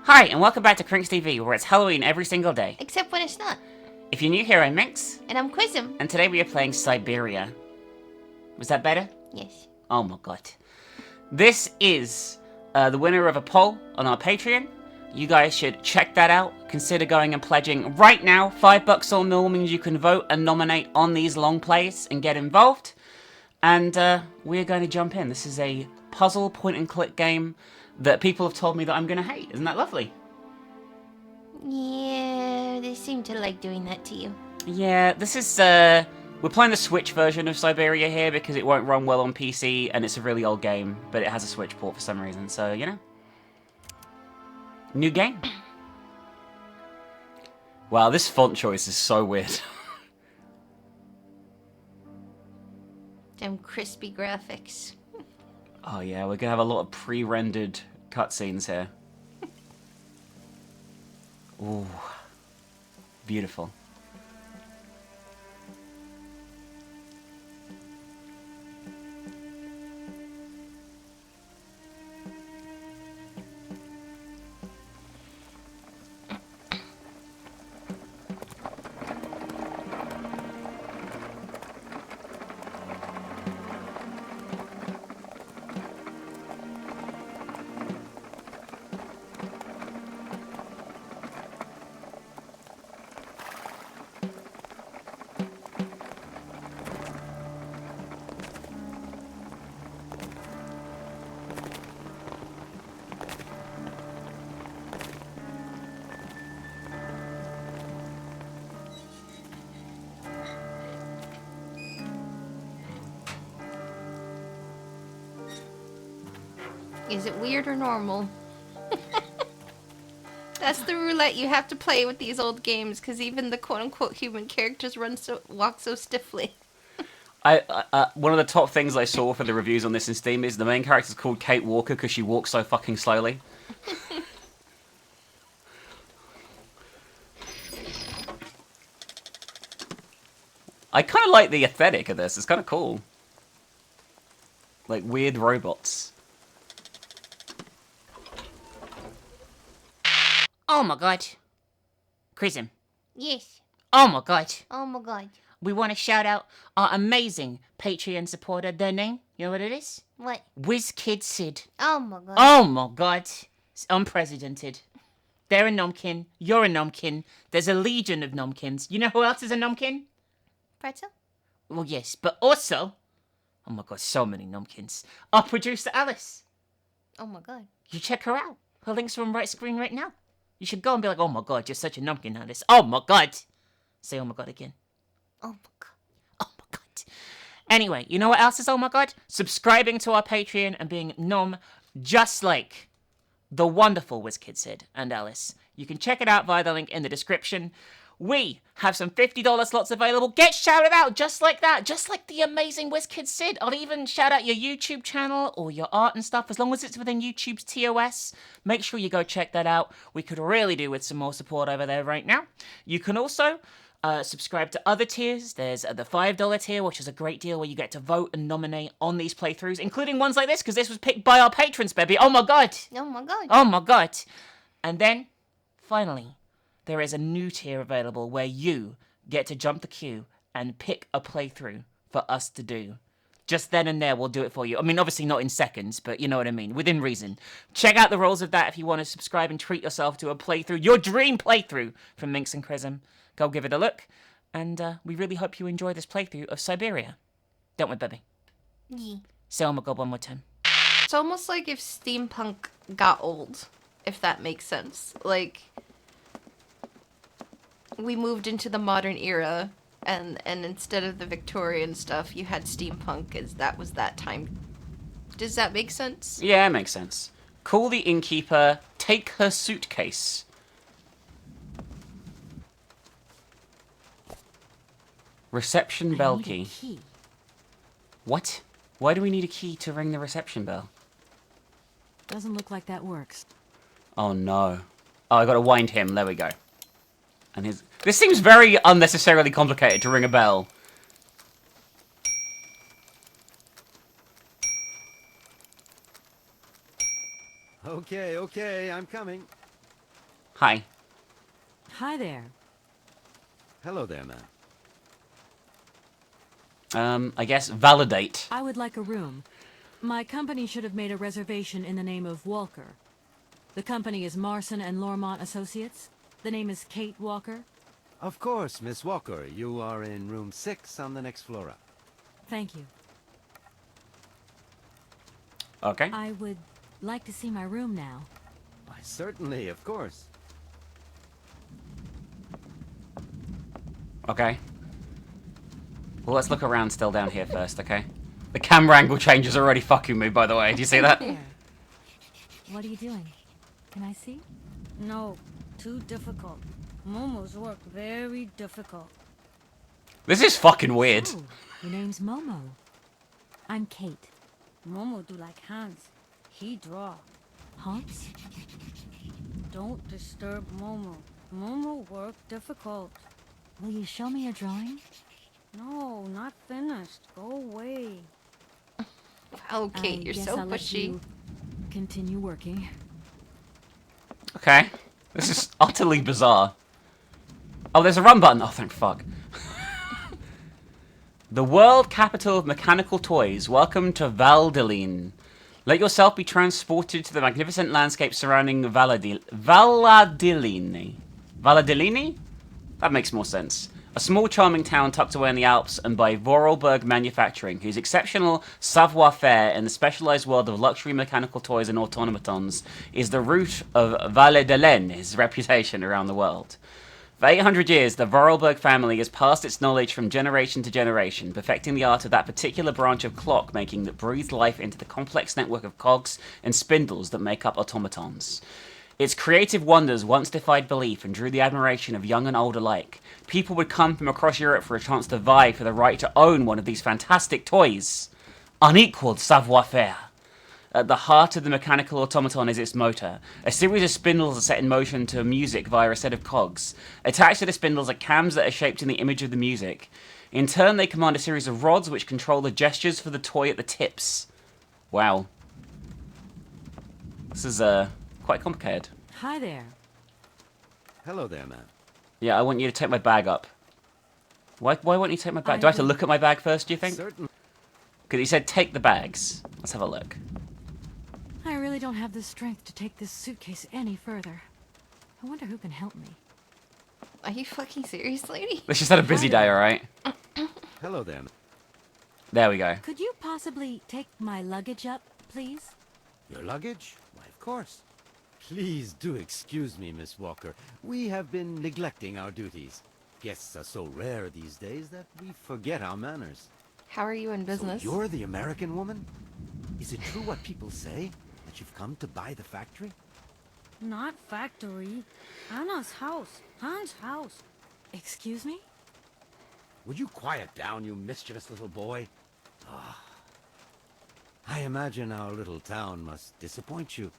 Hi, and welcome back to Krinx TV, where it's Halloween every single day. Except when it's not. If you're new here, I'm Minx. And I'm Krism. And today we are playing Syberia. Was that better? Yes. Oh my god. This is the winner of a poll on our Patreon. You guys should check that out. Consider going and pledging right now. $5 or more means you can vote and nominate on these long plays and get involved. And we're going to jump in. This is a puzzle point-and-click game that people have told me that I'm going to hate. Isn't that lovely? Yeah, they seem to like doing that to you. Yeah, this is, we're playing the Switch version of Syberia here because it won't run well on PC, and it's a really old game, but it has a Switch port for some reason, so, you know. New game. Wow, this font choice is so weird. Them crispy graphics. Oh yeah, we're gonna have a lot of pre-rendered cutscenes here. Ooh. Beautiful. Is it weird or normal? That's the roulette you have to play with these old games, because even the quote-unquote human characters walk so stiffly. One of the top things I saw for the reviews on this in Steam is the main character's called Kate Walker because she walks so fucking slowly. I kind of like the aesthetic of this. It's kind of cool. Like weird robots. Oh my god. Krism. Yes. Oh my god. Oh my god. We want to shout out our amazing Patreon supporter. Their name, you know what it is? What? WizKid Sid. Oh my god. Oh my god. It's unprecedented. They're a nomkin. You're a nomkin. There's a legion of nomkins. You know who else is a nomkin? Pretzel? Well, yes, but also... Oh my god, so many nomkins. Our producer, Alice. Oh my god. You check her out. Her links are on right screen right now. You should go and be like, oh my god, you're such a numpkin, Alice. Oh my god. Say oh my god again. Oh my god. Oh my god. Anyway, you know what else is oh my god? Subscribing to our Patreon and being nom just like the wonderful WizKid Sid and Alice. You can check it out via the link in the description. We have some $50 slots available. Get shouted out just like that. Just like the amazing WizKid Sid. I'll even shout out your YouTube channel or your art and stuff. As long as it's within YouTube's TOS, make sure you go check that out. We could really do with some more support over there right now. You can also subscribe to other tiers. There's the $5 tier, which is a great deal where you get to vote and nominate on these playthroughs, including ones like this, because this was picked by our patrons, baby. Oh my god. Oh my god. Oh my god. And then, finally, there is a new tier available where you get to jump the queue and pick a playthrough for us to do. Just then and there, we'll do it for you. I mean, obviously not in seconds, but you know what I mean, within reason. Check out the rules of that if you want to subscribe and treat yourself to a playthrough, your dream playthrough from Minx and Krism. Go give it a look, and we really hope you enjoy this playthrough of Syberia. Don't we, baby? Yeah. Say oh my god one more time. It's almost like if steampunk got old, if that makes sense. Like, we moved into the modern era, and instead of the Victorian stuff, you had steampunk, as that was that time. Does that make sense? Yeah, it makes sense. Call the innkeeper, take her suitcase. Reception bell key. What? Why do we need a key to ring the reception bell? Doesn't look like that works. Oh no. Oh, I gotta wind him. There we go. And his... This seems very unnecessarily complicated to ring a bell. Okay, I'm coming. Hi. Hi there. Hello there, man. I guess validate. I would like a room. My company should have made a reservation in the name of Walker. The company is Marson and Lormont Associates. The name is Kate Walker. Of course, Miss Walker. You are in room 6 on the next floor up. Thank you. Okay. I would like to see my room now. Why, certainly, of course. Okay. Well, let's look around still down here first, okay? The camera angle change is already fucking me, by the way. Do you see that? There. What are you doing? Can I see? No, too difficult. Momo's work very difficult. This is fucking weird. Oh, your name's Momo. I'm Kate. Momo do like Hans. He draw. Hans? Don't disturb Momo. Momo work difficult. Will you show me your drawing? No, not finished. Go away. Oh, Kate, I you're guess so I'll let pushy. you continue working. Okay. This is utterly bizarre. Oh, there's a run button. Oh, thank fuck. The world capital of mechanical toys. Welcome to Validelene. Let yourself be transported to the magnificent landscape surrounding Validelene. Validelene? That makes more sense. A small charming town tucked away in the Alps and by Vorarlberg Manufacturing, whose exceptional savoir-faire in the specialized world of luxury mechanical toys and automatons is the root of Validelene's reputation around the world. For 800 years, the Vorarlberg family has passed its knowledge from generation to generation, perfecting the art of that particular branch of clock-making that breathed life into the complex network of cogs and spindles that make up automatons. Its creative wonders once defied belief and drew the admiration of young and old alike. People would come from across Europe for a chance to vie for the right to own one of these fantastic toys. Unequaled savoir-faire. At the heart of the mechanical automaton is its motor. A series of spindles are set in motion to music via a set of cogs. Attached to the spindles are cams that are shaped in the image of the music. In turn, they command a series of rods which control the gestures for the toy at the tips. Wow. This is, quite complicated. Hi there. Hello there, man. Yeah, I want you to take my bag up. Why won't you take my bag? Do I have to look at my bag first, do you think? Certain. Because he said take the bags. Let's have a look. I really don't have the strength to take this suitcase any further. I wonder who can help me. Are you fucking serious, lady? Let's just had a busy day, alright? Hello there. There we go. Could you possibly take my luggage up, please? Your luggage? Why, of course. Please do excuse me, Miss Walker. We have been neglecting our duties. Guests are so rare these days that we forget our manners. How are you in business? So you're the American woman? Is it true what people say? That you've come to buy the factory? Not factory. Anna's house. Hans' house. Excuse me? Would you quiet down, you mischievous little boy? Ah. I imagine our little town must disappoint you.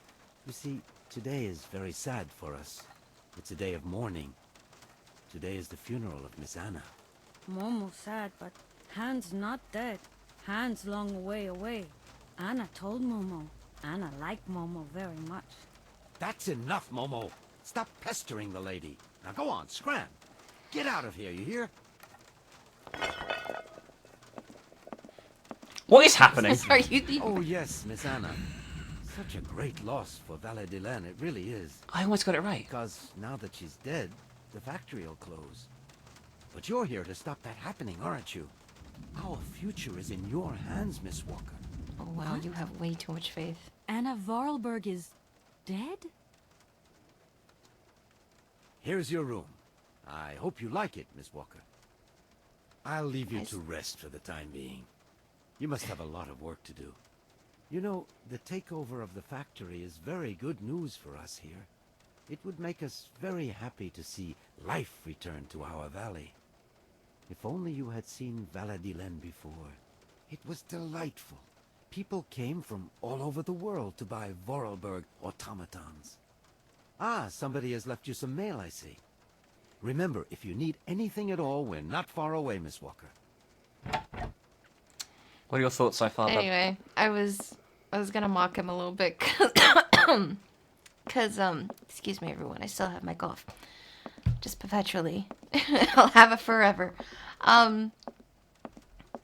You see, today is very sad for us. It's a day of mourning. Today is the funeral of Miss Anna. Momo sad, but Hans not dead. Hans long way away. Anna told Momo. Anna liked Momo very much. That's enough, Momo. Stop pestering the lady. Now go on, scram. Get out of here, you hear? What is happening? Are you the... Oh yes, Miss Anna. Such a great loss for Validelene, it really is. I almost got it right. Because now that she's dead, the factory will close. But you're here to stop that happening, aren't you? Our future is in your hands, Miss Walker. Oh, wow, you have way too much faith. Anna Vorarlberg is dead? Here's your room. I hope you like it, Miss Walker. I'll leave you Yes. to rest for the time being. You must have a lot of work to do. You know, the takeover of the factory is very good news for us here. It would make us very happy to see life return to our valley. If only you had seen Validelene before. It was delightful. People came from all over the world to buy Vorarlberg automatons. Ah, somebody has left you some mail, I see. Remember, if you need anything at all, we're not far away, Miss Walker. What are your thoughts so far? Bub? Anyway, I was gonna mock him a little bit. Because, excuse me, everyone, I still have my cough. Just perpetually. I'll have it forever.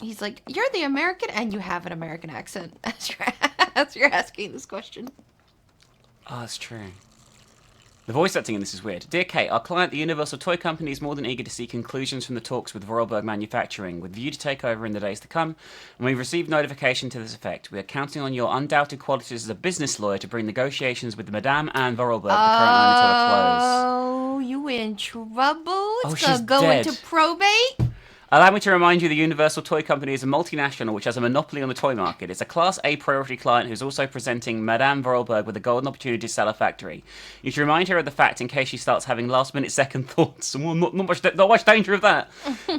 He's like, you're the American, and you have an American accent as you're asking this question. Oh, that's true. The voice acting in this is weird. Dear Kate, our client, the Universal Toy Company, is more than eager to see conclusions from the talks with Aralbad Manufacturing, with view to take over in the days to come, and we've received notification to this effect. We are counting on your undoubted qualities as a business lawyer to bring negotiations with Madame Anne Aralbad, the current owner, to a close. Oh, you in trouble? It's she's gonna go dead. into probate? Allow me to remind you the Universal Toy Company is a multinational which has a monopoly on the toy market. It's a Class A priority client who's also presenting Madame Vorarlberg with a golden opportunity to sell a factory. You should remind her of the fact in case she starts having last-minute second thoughts. Well, not much danger of that.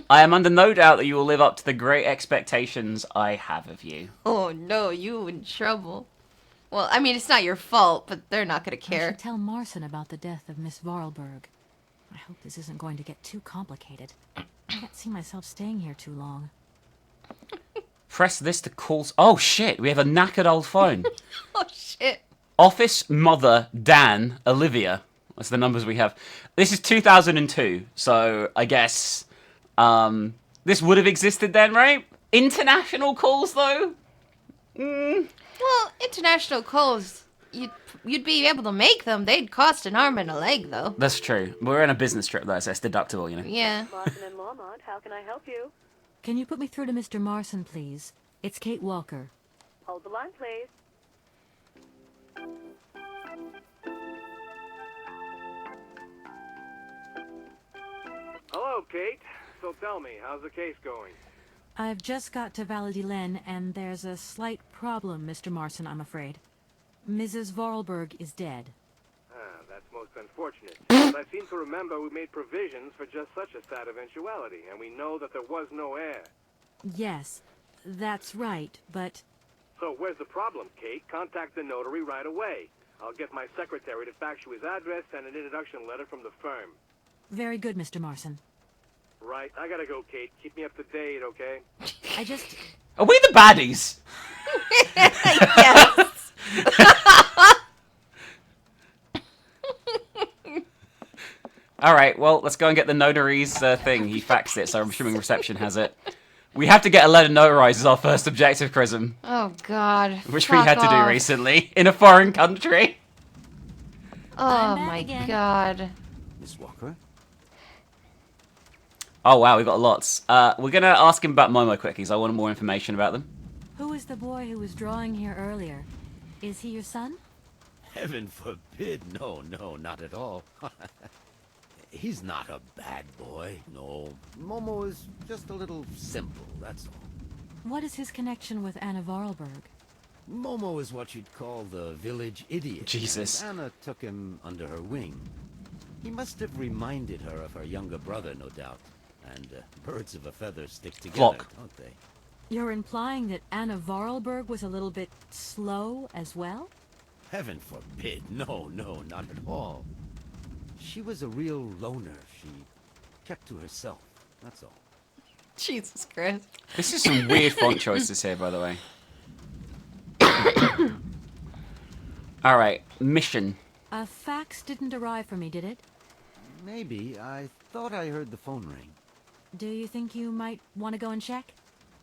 I am under no doubt that you will live up to the great expectations I have of you. Oh no, you in trouble. Well, I mean, it's not your fault, but they're not gonna I care. should tell Marson about the death of Miss Vorarlberg. I hope this isn't going to get too complicated. I can't see myself staying here too long. Press this to call... Oh, shit. We have a knackered old phone. Oh shit. Office Mother Dan Olivia. That's the numbers we have. This is 2002, so I guess this would have existed then, right? International calls, though? Well, international calls, you'd be able to make them. They'd cost an arm and a leg, though. That's true. We're on a business trip, though, so it's deductible, you know. Yeah. Marson and Longmont, how can I help you? Can you put me through to Mr. Marson, please? It's Kate Walker. Hold the line, please. Hello, Kate. So tell me, how's the case going? I've just got to Validelene, and there's a slight problem, Mr. Marson, I'm afraid. Mrs. Vorarlberg is dead. Ah, that's most unfortunate. But I seem to remember we made provisions for just such a sad eventuality, and we know that there was no heir. Yes, that's right, but... So where's the problem, Kate? Contact the notary right away. I'll get my secretary to fax you his address and an introduction letter from the firm. Very good, Mr. Marson. Right, I gotta go, Kate. Keep me up to date, okay? I just... Are we the baddies? Yes. Alright, well, let's go and get the notary's thing. He faxed it, so I'm assuming reception has it. We have to get a letter notarized as our first objective, Krism. Oh, God. Which we Fuck had to do off. recently, in a foreign country. Oh, I'm back my again. God. Miss Walker? Oh, wow, we got lots. We're going to ask him about Momo quickies. I want more information about them. Who is the boy who was drawing here earlier? Is he your son? Heaven forbid. No, not at all. He's not a bad boy, no. Momo is just a little simple, that's all. What is his connection with Anna Vorarlberg? Momo is what you'd call the village idiot. Jesus. And Anna took him under her wing. He must have reminded her of her younger brother, no doubt. And birds of a feather stick together, Flock. don't they? You're implying that Anna Vorarlberg was a little bit slow as well? Heaven forbid. No, not at all. She was a real loner. She kept to herself, that's all. Jesus Christ. This is some weird font choices here, by the way. Alright, mission. A fax didn't arrive for me, did it? Maybe. I thought I heard the phone ring. Do you think you might want to go and check?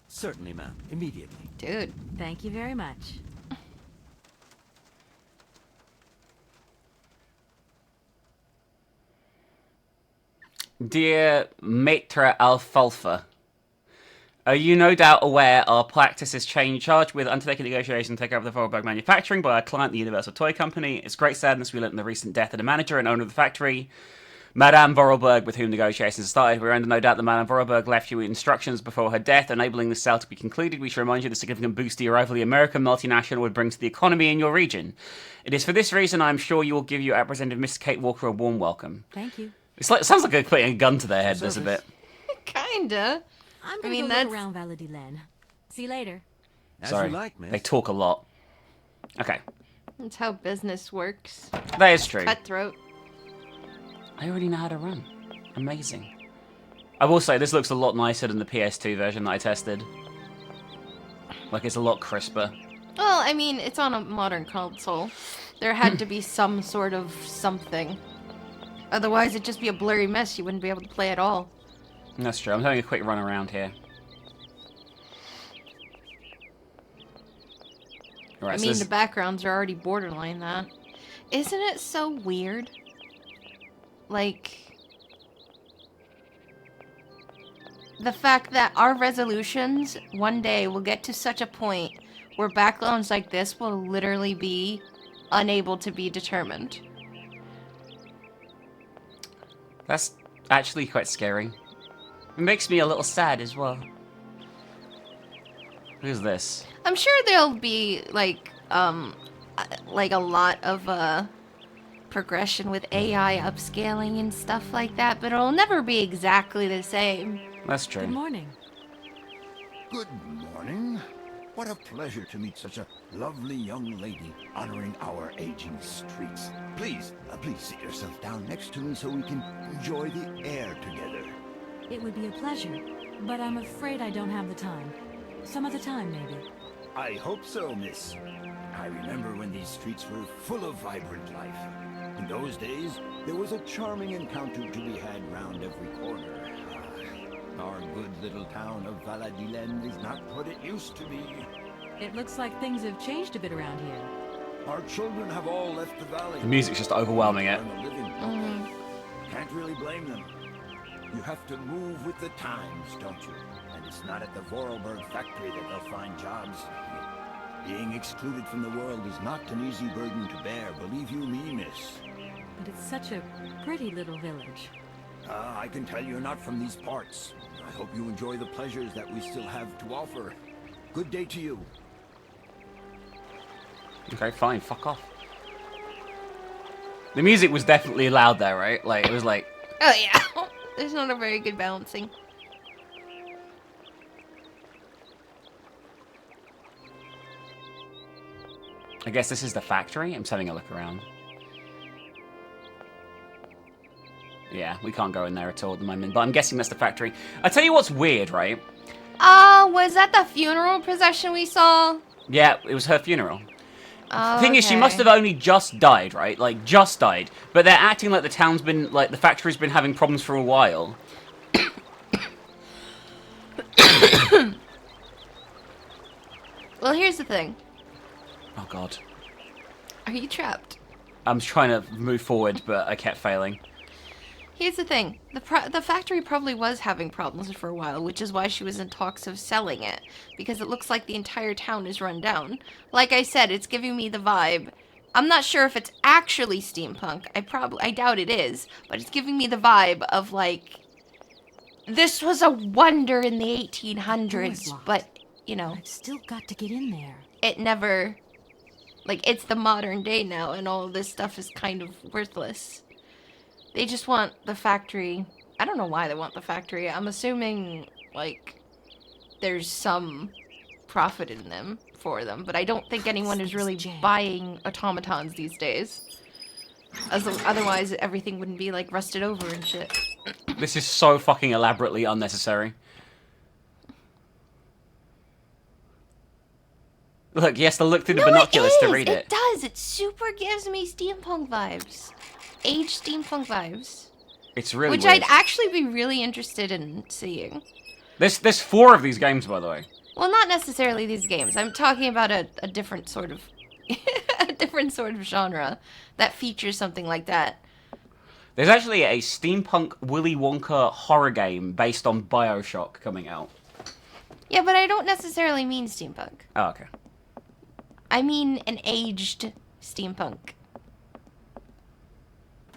Certainly, ma'am. Immediately. Dude. Thank you very much. Dear Maitre Alfalfa, are you no doubt aware our practice is charged with undertaking negotiations to take over the Vorarlberg manufacturing by our client, the Universal Toy Company? It's great sadness we learnt in the recent death of the manager and owner of the factory, Madame Vorarlberg, with whom negotiations started. We're under no doubt that Madame Vorarlberg left you instructions before her death, enabling the sale to be concluded. We should remind you the significant boost the arrival of the American multinational would bring to the economy in your region. It is for this reason I am sure you will give your representative, Miss Kate Walker, a warm welcome. Thank you. It sounds like putting a gun to their head, there's a bit. Kinda. I'm gonna mean, go that's- look around Validelene. See you later. As Sorry, you like, miss. they talk a lot. Okay, That's how business works. that is true. Cutthroat. I already know how to run. Amazing. I will say, this looks a lot nicer than the PS2 version that I tested. Like, it's a lot crisper. Well, I mean, it's on a modern console. There had to be some sort of something. Otherwise, it'd just be a blurry mess. You wouldn't be able to play at all. That's true. I'm having a quick run around here. Right, I mean, the backgrounds are already borderline that. Isn't it so weird? Like, the fact that our resolutions one day will get to such a point where backgrounds like this will literally be unable to be determined. That's actually quite scary. It makes me a little sad as well. Who's this? I'm sure there'll be like a lot of progression with AI upscaling and stuff like that, but it'll never be exactly the same. That's true. Good morning. Good morning. What a pleasure to meet such a lovely young lady honoring our aging streets. Please sit yourself down next to me so we can enjoy the air together. It would be a pleasure, but I'm afraid I don't have the time. Some other time, maybe. I hope so, miss. I remember when these streets were full of vibrant life. In those days, there was a charming encounter to be had round every corner. Our good little town of Validelene is not what it used to be. It looks like things have changed a bit around here. Our children have all left the valley. The music's just overwhelming it. Can't really blame them. You have to move with the times, don't you? And it's not at the Vorarlberg factory that they'll find jobs. Being excluded from the world is not an easy burden to bear, believe you me, miss. But it's such a pretty little village. I can tell you're not from these parts. I hope you enjoy the pleasures that we still have to offer. Good day to you. Okay, fine. Fuck off. The music was definitely loud there, right? Like, it was like... Oh yeah. There's not a very good balancing. I guess this is the factory? I'm just having a look around. Yeah, we can't go in there at all at the moment, but I'm guessing that's the factory. I tell you what's weird, right? Was that the funeral procession we saw? Yeah, it was her funeral. Oh, The thing is, she must have only just died, right? Like, just died. But they're acting like the town's been, like, the factory's been having problems for a while. Well, here's the thing. Oh, God. Are you trapped? I'm trying to move forward, but I kept failing. Here's the thing. The factory probably was having problems for a while, which is why she was in talks of selling it. Because it looks like the entire town is run down. Like I said, it's giving me the vibe. I'm not sure if it's actually steampunk. I doubt it is. But it's giving me the vibe of, like, this was a wonder in the 1800s, but, you know, I've still got to get in there. it never... Like, it's the modern day now, and all of this stuff is kind of worthless. They just want the factory. I don't know why they want the factory. I'm assuming, like, there's some profit in them for them, but I don't think anyone is really buying automatons these days. Otherwise, everything wouldn't be, like, rusted over and shit. This is so fucking elaborately unnecessary. Look, he has to look through the binoculars to read it. It does. It super gives me steampunk vibes. Aged steampunk vibes. It's really Which weird. I'd actually be really interested in seeing. There's 4 of these games, by the way. Well, not necessarily these games. I'm talking about a different sort of... a different sort of genre that features something like that. There's actually a steampunk Willy Wonka horror game based on BioShock coming out. Yeah, but I don't necessarily mean steampunk. Oh, okay. I mean an aged steampunk.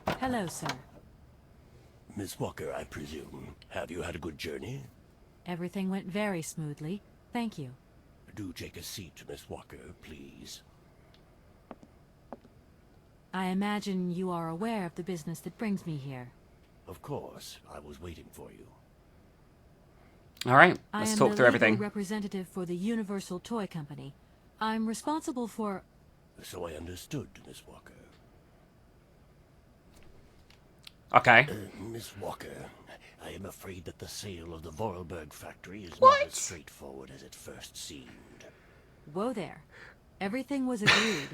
Hello, sir. Miss Walker, I presume. Have you had a good journey? Everything went very smoothly. Thank you. Do take a seat, Miss Walker, please. I imagine you are aware of the business that brings me here. Of course, I was waiting for you. All right, I let's am talk the through legal everything. representative for the Universal Toy Company. I'm responsible for... So I understood, Miss Walker. Okay. Miss Walker, I am afraid that the sale of the Vorarlberg factory is What? not as straightforward as it first seemed. Whoa there. Everything was agreed.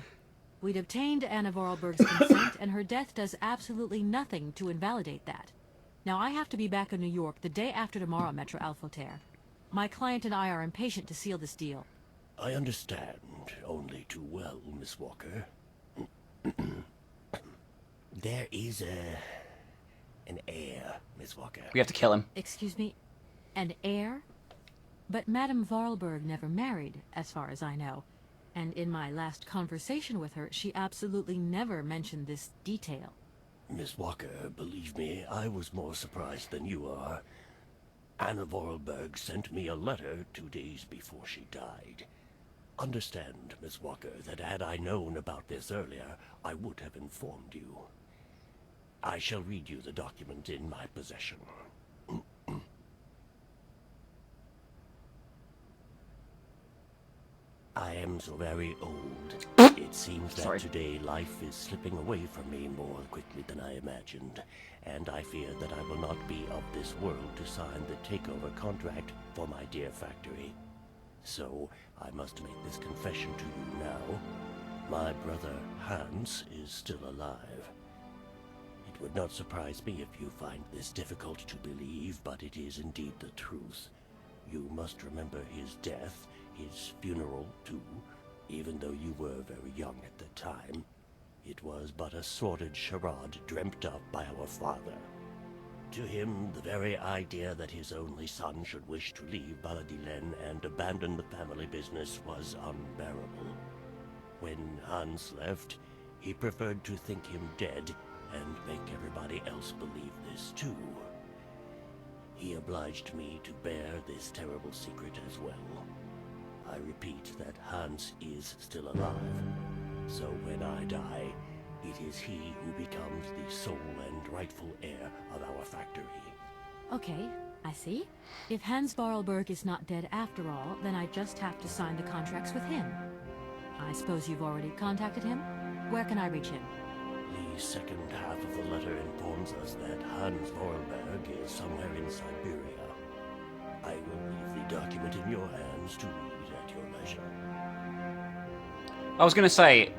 We'd obtained Anna Vorarlberg's consent, and her death does absolutely nothing to invalidate that. Now, I have to be back in New York the day after tomorrow, Metro Alphoter. My client and I are impatient to seal this deal. I understand only too well, Miss Walker. There is an heir, Miss Walker. We have to kill him. Excuse me? An heir? But Madame Vorarlberg never married, as far as I know. And in my last conversation with her, she absolutely never mentioned this detail. Miss Walker, believe me, I was more surprised than you are. Anna Vorarlberg sent me a letter 2 days before she died. Understand, Miss Walker, that had I known about this earlier, I would have informed you. I shall read you the document in my possession. I am so very old. It seems that today life is slipping away from me more quickly than I imagined, and I fear that I will not be of this world to sign the takeover contract for my dear factory. So, I must make this confession to you now. My brother, Hans, is still alive. It would not surprise me if you find this difficult to believe, but it is indeed the truth. You must remember his death, his funeral, too, even though you were very young at the time. It was but a sordid charade dreamt up by our father. To him, the very idea that his only son should wish to leave Validelene and abandon the family business was unbearable. When Hans left, he preferred to think him dead and make everybody else believe this too. He obliged me to bear this terrible secret as well. I repeat that Hans is still alive, so when I die, it is he who becomes the sole and rightful heir of our factory. Okay, I see. If Hans Vorarlberg is not dead after all, then I just have to sign the contracts with him. I suppose you've already contacted him? Where can I reach him? The second half of the letter informs us that Hans Vorarlberg is somewhere in Syberia. I will leave the document in your hands to read at your leisure. I was gonna say,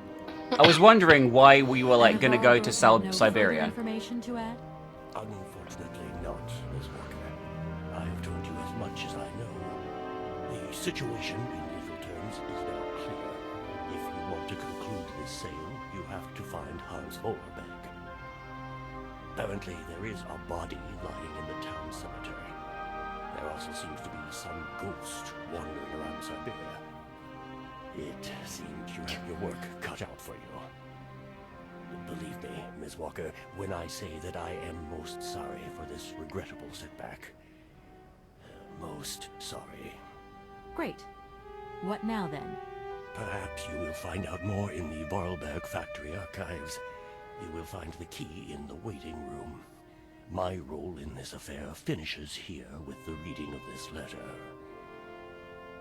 I was wondering why we were like gonna go to No further Syberia. information to add? Unfortunately not, Miss Walker. I have told you as much as I know. The situation in legal terms is now clear. If you want to conclude this sale, you have to find Hans Vorarlberg. Apparently, there is a body lying in the town cemetery. There also seems to be some ghost wandering around Syberia. It seems you have your work cut out for you. Believe me, Miss Walker, when I say that I am most sorry for this regrettable setback. Most sorry. Great. What now, then? Perhaps you will find out more in the Vorarlberg factory archives. You will find the key in the waiting room. My role in this affair finishes here with the reading of this letter.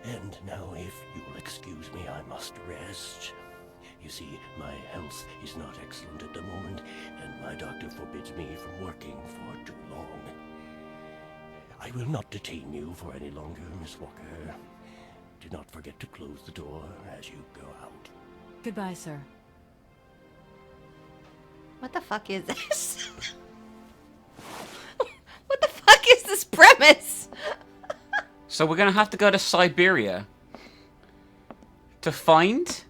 And now, if you'll excuse me, I must rest. You see, my health is not excellent at the moment, and my doctor forbids me from working for too long. I will not detain you for any longer, Miss Walker. Do not forget to close the door as you go out. Goodbye, sir. What the fuck is this? What the fuck is this premise? So we're gonna have to go to Syberia to find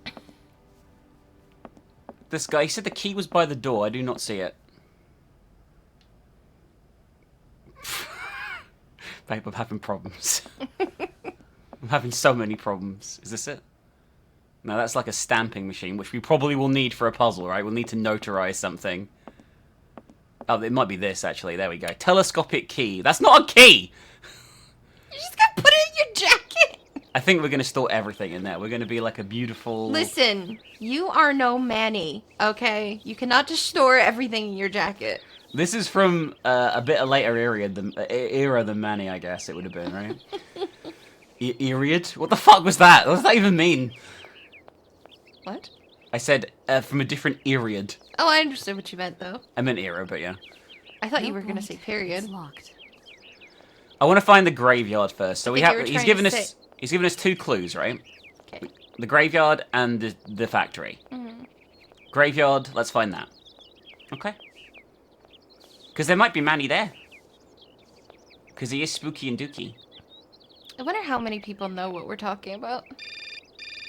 this guy. He said the key was by the door. I do not see it. Babe, I'm having problems. I'm having so many problems. Is this it? No, that's like a stamping machine, which we probably will need for a puzzle, right? We'll need to notarize something. Oh, it might be this, actually. There we go. Telescopic key. That's not a key! You're just gonna put it in your jacket? I think we're going to store everything in there. We're going to be like a beautiful... Listen, you are no Manny, okay? You cannot just store everything in your jacket. This is from a bit a later era than Manny, I guess it would have been, right? Eriod? What the fuck was that? What does that even mean? What? I said from a different eriod. Oh, I understood what you meant, though. I meant era, but yeah. I thought you were gonna say period. It's locked. I want to find the graveyard first. So I we think have. you were He's trying given to us. say- He's given us 2 clues, right? Okay. The graveyard and the factory. Mm-hmm. Graveyard, let's find that. Okay. Because there might be Manny there. Because he is spooky and dooky. I wonder how many people know what we're talking about.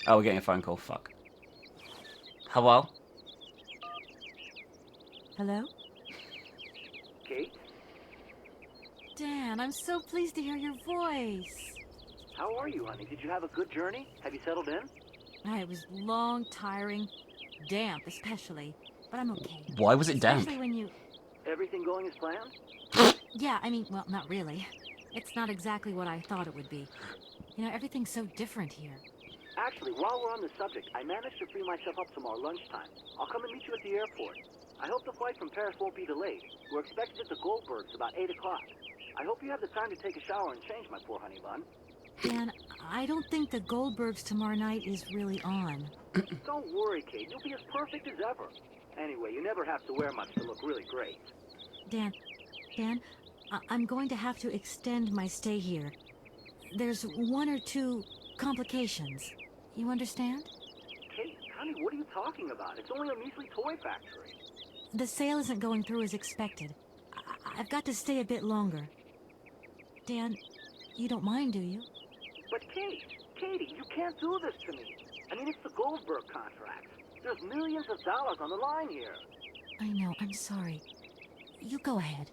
Oh, we're getting a phone call. Fuck. Hello? Hello? Kate? Dan, I'm so pleased to hear your voice. How are you, honey? Did you have a good journey? Have you settled in? It was long, tiring, damp especially, but I'm okay. Why was it damp? Especially when you... Everything going as planned? Yeah, I mean, well, not really. It's not exactly what I thought it would be. You know, everything's so different here. Actually, while we're on the subject, I managed to free myself up some more lunchtime. I'll come and meet you at the airport. I hope the flight from Paris won't be delayed. We're expected at the Goldbergs about 8 o'clock. I hope you have the time to take a shower and change, my poor honey bun. Dan, I don't think the Goldbergs tomorrow night is really on. Don't worry, Kate. You'll be as perfect as ever. Anyway, you never have to wear much to look really great. Dan, I'm going to have to extend my stay here. There's 1 or 2 complications. You understand? Kate, honey, what are you talking about? It's only a measly toy factory. The sale isn't going through as expected. I've got to stay a bit longer. Dan, you don't mind, do you? But Katie, you can't do this to me. I mean, it's the Goldberg contract. There's millions of dollars on the line here. I know, I'm sorry. You go ahead.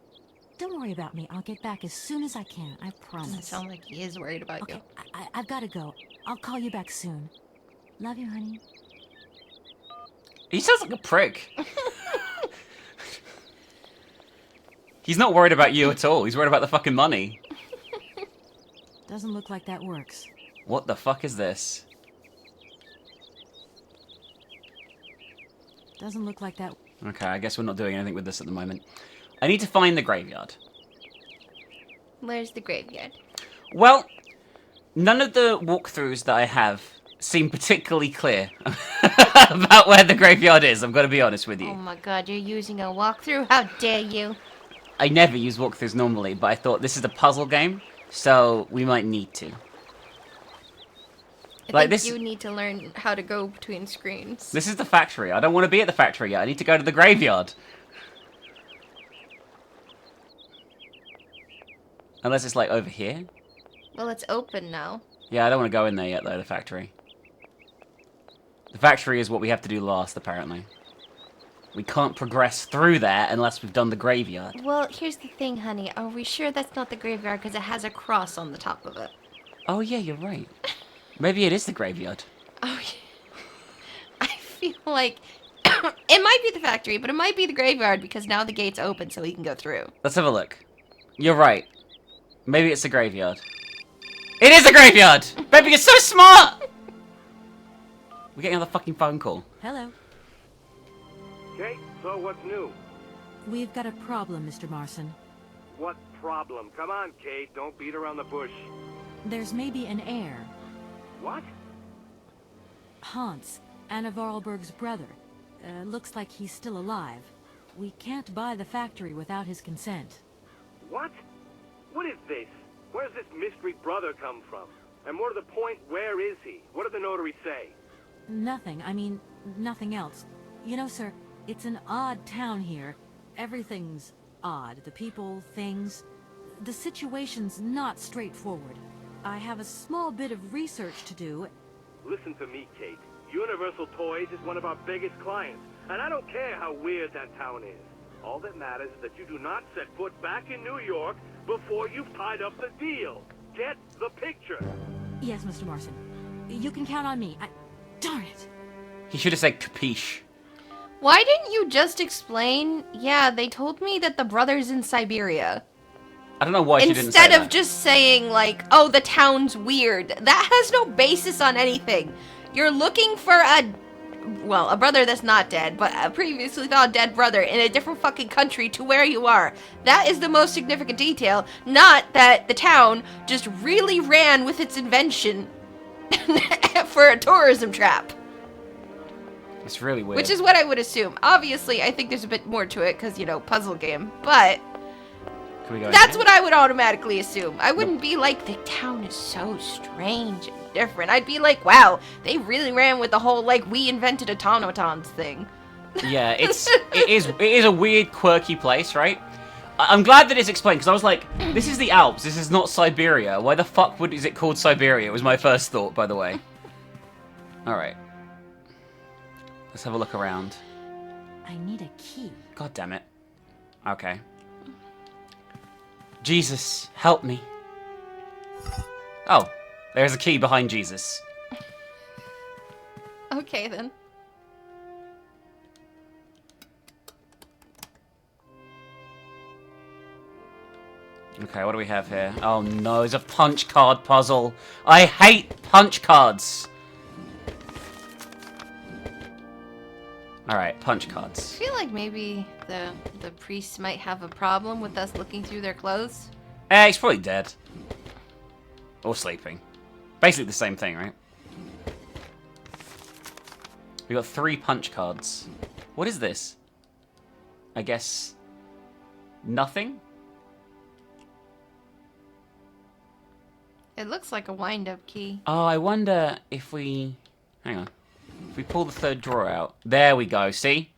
Don't worry about me. I'll get back as soon as I can, I promise. Doesn't sound like he is worried about you. I've got to go. I'll call you back soon. Love you, honey. He sounds like a prick. He's not worried about you at all. He's worried about the fucking money. Doesn't look like that works. What the fuck is this? Doesn't look like that. Okay, I guess we're not doing anything with this at the moment. I need to find the graveyard. Where's the graveyard? Well, none of the walkthroughs that I have seem particularly clear about where the graveyard is. I'm going to be honest with you. Oh my god, you're using a walkthrough? How dare you? I never use walkthroughs normally, but I thought this is a puzzle game, so we might need to. I think you need to learn how to go between screens. This is the factory. I don't want to be at the factory yet. I need to go to the graveyard. Unless it's like over here. Well, it's open now. Yeah, I don't want to go in there yet though, the factory. The factory is what we have to do last, apparently. We can't progress through there unless we've done the graveyard. Well, here's the thing, honey. Are we sure that's not the graveyard because it has a cross on the top of it? Oh yeah, you're right. Maybe it is the graveyard. Oh, I feel like it might be the factory, but it might be the graveyard because now the gate's open so we can go through. Let's have a look. You're right. Maybe it's the graveyard. It is a graveyard! Baby, you're so smart! We're getting another fucking phone call. Hello. Kate, so what's new? We've got a problem, Mr. Marson. What problem? Come on, Kate, don't beat around the bush. There's maybe an heir. What? Hans, Anna Vorarlberg's brother. Looks like he's still alive. We can't buy the factory without his consent. What? What is this? Where's this mystery brother come from? And more to the point, where is he? What did the notary say? Nothing. I mean, nothing else. You know, sir, it's an odd town here. Everything's odd. The people, things. The situation's not straightforward. I have a small bit of research to do. Listen to me, Kate. Universal Toys is one of our biggest clients, and I don't care how weird that town is. All that matters is that you do not set foot back in New York before you've tied up the deal. Get the picture. Yes, Mr. Marson. You can count on me. Darn it. He should have said capiche. Why didn't you just explain? Yeah, they told me that the brother's in Syberia. I don't know why she didn't say Instead of that. just saying, like, oh, the town's weird. That has no basis on anything. You're looking for a brother that's not dead, but a previously thought dead brother in a different fucking country to where you are. That is the most significant detail, not that the town just really ran with its invention for a tourism trap. It's really weird. Which is what I would assume. Obviously, I think there's a bit more to it, because, you know, puzzle game, but that's what I would automatically assume. I wouldn't be like, the town is so strange and different. I'd be like, wow, they really ran with the whole, like, we invented automatons thing. Yeah, it is a weird, quirky place, right? I'm glad that it's explained, because I was like, this is the Alps, this is not Syberia. Why the fuck is it called Syberia? Was my first thought, by the way. Alright. Let's have a look around. I need a key. God damn it. Okay. Jesus, help me. Oh, there's a key behind Jesus. Okay, then. Okay, what do we have here? Oh no, it's a punch card puzzle. I hate punch cards. Alright, punch cards. I feel like maybe the priests might have a problem with us looking through their clothes. He's probably dead. Or sleeping. Basically the same thing, right? We got 3 punch cards. What is this? I guess... nothing? It looks like a wind-up key. Oh, I wonder if we... Hang on. If we pull the 3rd drawer out. There we go, see?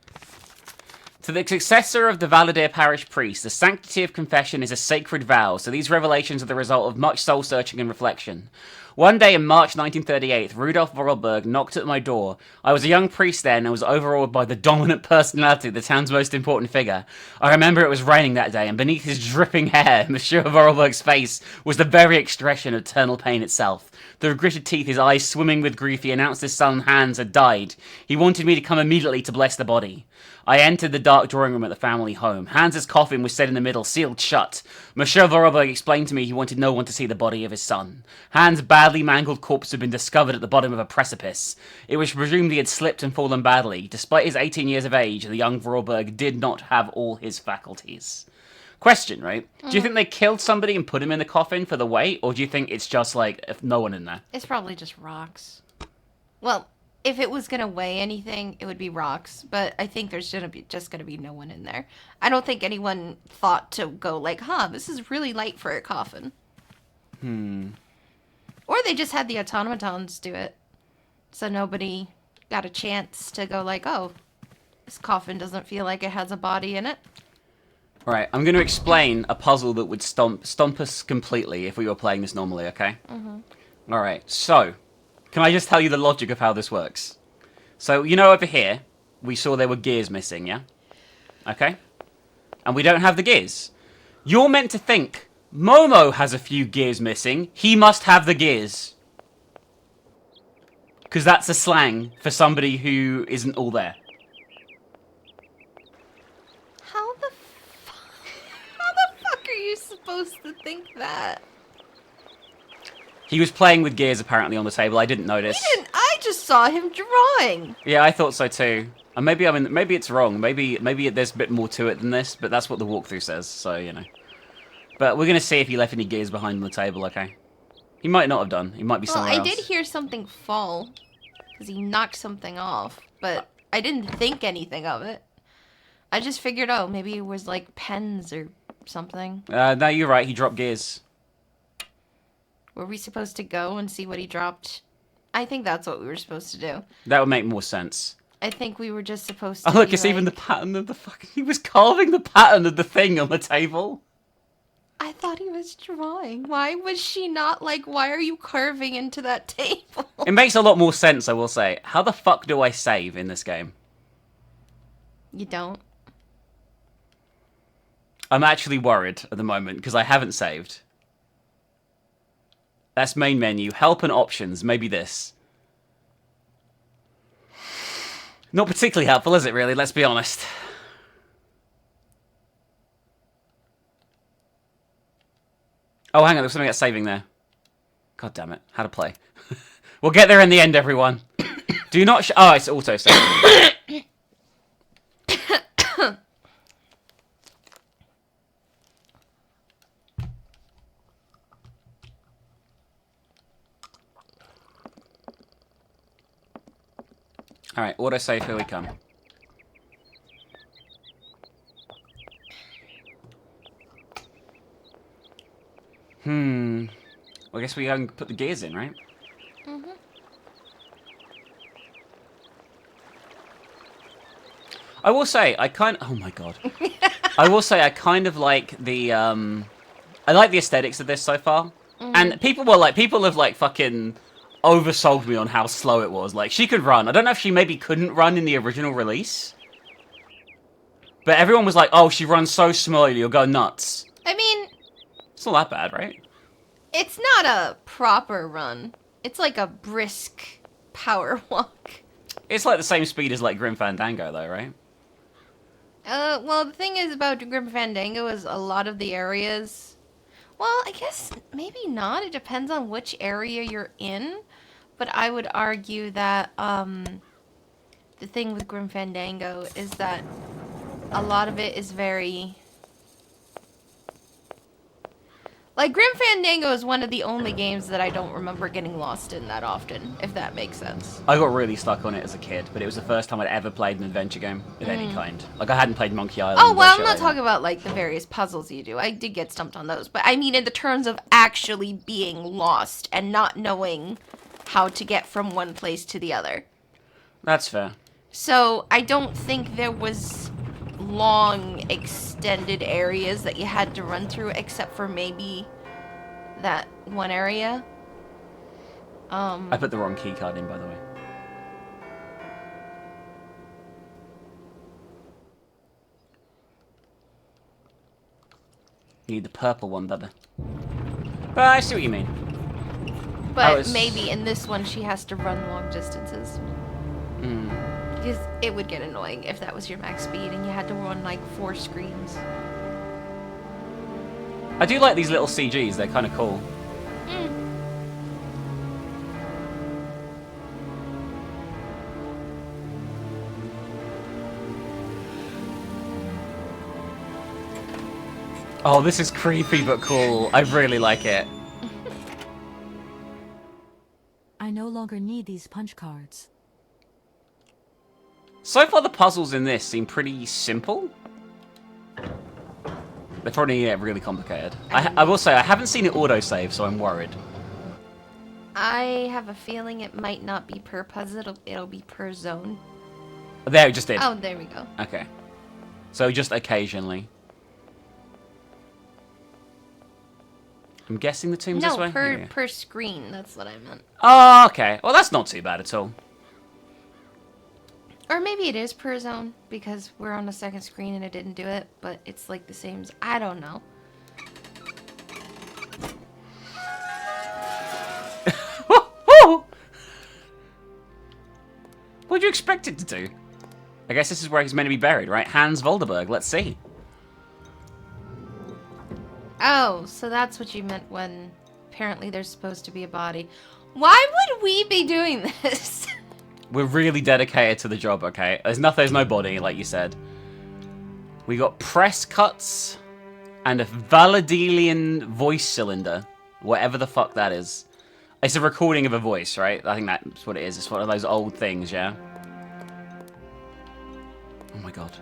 To the successor of the Validelene parish priest, the sanctity of confession is a sacred vow, so these revelations are the result of much soul-searching and reflection. One day in March 1938, Rudolf Vorarlberg knocked at my door. I was a young priest then and was overawed by the dominant personality of the town's most important figure. I remember it was raining that day, and beneath his dripping hair, Monsieur Vorarlberg's face was the very expression of eternal pain itself. Through gritted teeth, his eyes swimming with grief, he announced his son Hans had died. He wanted me to come immediately to bless the body. I entered the dark drawing room at the family home. Hans's coffin was set in the middle, sealed shut. Monsieur Vorarlberg explained to me he wanted no one to see the body of his son. Hans' badly mangled corpse had been discovered at the bottom of a precipice. It was presumed he had slipped and fallen badly. Despite his 18 years of age, the young Vorarlberg did not have all his faculties. Question, right? Do you think they killed somebody and put him in the coffin for the weight, or do you think it's just like, if no one in there? It's probably just rocks. Well, if it was gonna weigh anything, it would be rocks. But I think there's just gonna be no one in there. I don't think anyone thought to go like, huh, this is really light for a coffin. Or they just had the automatons do it. So nobody got a chance to go like, oh, this coffin doesn't feel like it has a body in it. Alright, I'm going to explain a puzzle that would stomp us completely if we were playing this normally, okay? Alright, so, can I just tell you the logic of how this works? So, you know over here, we saw there were gears missing, yeah? Okay? And we don't have the gears. You're meant to think, Momo has a few gears missing, he must have the gears. Because that's a slang for somebody who isn't all there. How the fuck are you supposed to think that? He was playing with gears apparently on the table. I didn't notice. I just saw him drawing. Yeah, I thought so too. And maybe maybe it's wrong. Maybe there's a bit more to it than this, but that's what the walkthrough says. So you know. But we're gonna see if he left any gears behind on the table. Okay. He might not have done. He might be somewhere else. I did hear something fall because he knocked something off, but I didn't think anything of it. I just figured, oh, maybe it was like pens or something. No, you're right. He dropped gears. Were we supposed to go and see what he dropped? I think that's what we were supposed to do. That would make more sense. I think we were just supposed to. Oh, look, it's even the pattern of the fucking. He was carving the pattern of the thing on the table. I thought he was drawing. Why was she not like, why are you carving into that table? It makes a lot more sense, I will say. How the fuck do I save in this game? You don't? I'm actually worried at the moment because I haven't saved. That's main menu. Help and options. Maybe this. Not particularly helpful, is it really? Let's be honest. Oh, hang on. There's something that's saving there. God damn it. How to play. We'll get there in the end, everyone. Do not oh, it's auto-save. Alright, autosave, here we come. Well, I guess we can put the gears in, right? I will say, oh my god. I will say I kind of like the, I like the aesthetics of this so far. And people have like fucking oversold me on how slow it was. Like, she could run. I don't know if she maybe couldn't run in the original release. But everyone was like, oh, she runs so slowly, you'll go nuts. I mean... It's not that bad, right? It's not a proper run. It's like a brisk power walk. It's like the same speed as like Grim Fandango though, right? Well, the thing is about Grim Fandango is a lot of the areas... Well, I guess maybe not. It depends on which area you're in. But I would argue that, the thing with Grim Fandango is that a lot of it is very... Like, Grim Fandango is one of the only games that I don't remember getting lost in that often, if that makes sense. I got really stuck on it as a kid, but it was the first time I'd ever played an adventure game of any kind. Like, I hadn't played Monkey Island. Oh, well, I'm not talking about, like, the various puzzles you do. I did get stumped on those. But I mean in the terms of actually being lost and not knowing how to get from one place to the other. That's fair. So, I don't think there was long, extended areas that you had to run through, except for maybe that one area. I put the wrong keycard in, by the way. You need the purple one, Bubba. But I see what you mean. But maybe in this one she has to run long distances. Because it would get annoying if that was your max speed and you had to run like 4 screens. I do like these little CGs, they're kind of cool. Oh, this is creepy but cool. I really like it. I no longer need these punch cards. So far, the puzzles in this seem pretty simple. They're probably get really complicated. I will say, I haven't seen it autosave, so I'm worried. I have a feeling it might not be per puzzle, it'll be per zone. There, it just did. Oh, there we go. Okay. So just occasionally. I'm guessing the tomb's this way? No, per screen, that's what I meant. Oh, okay. Well, that's not too bad at all. Or maybe it is per zone, because we're on the second screen and it didn't do it, but it's like the same... I don't know. What'd you expect it to do? I guess this is where he's meant to be buried, right? Hans Volderberg, let's see. Oh, so that's what you meant when apparently there's supposed to be a body. Why would we be doing this? We're really dedicated to the job, okay? There's no body, like you said. We got press cuts and a Validelene voice cylinder. Whatever the fuck that is. It's a recording of a voice, right? I think that's what it is. It's one of those old things, yeah? Oh my god.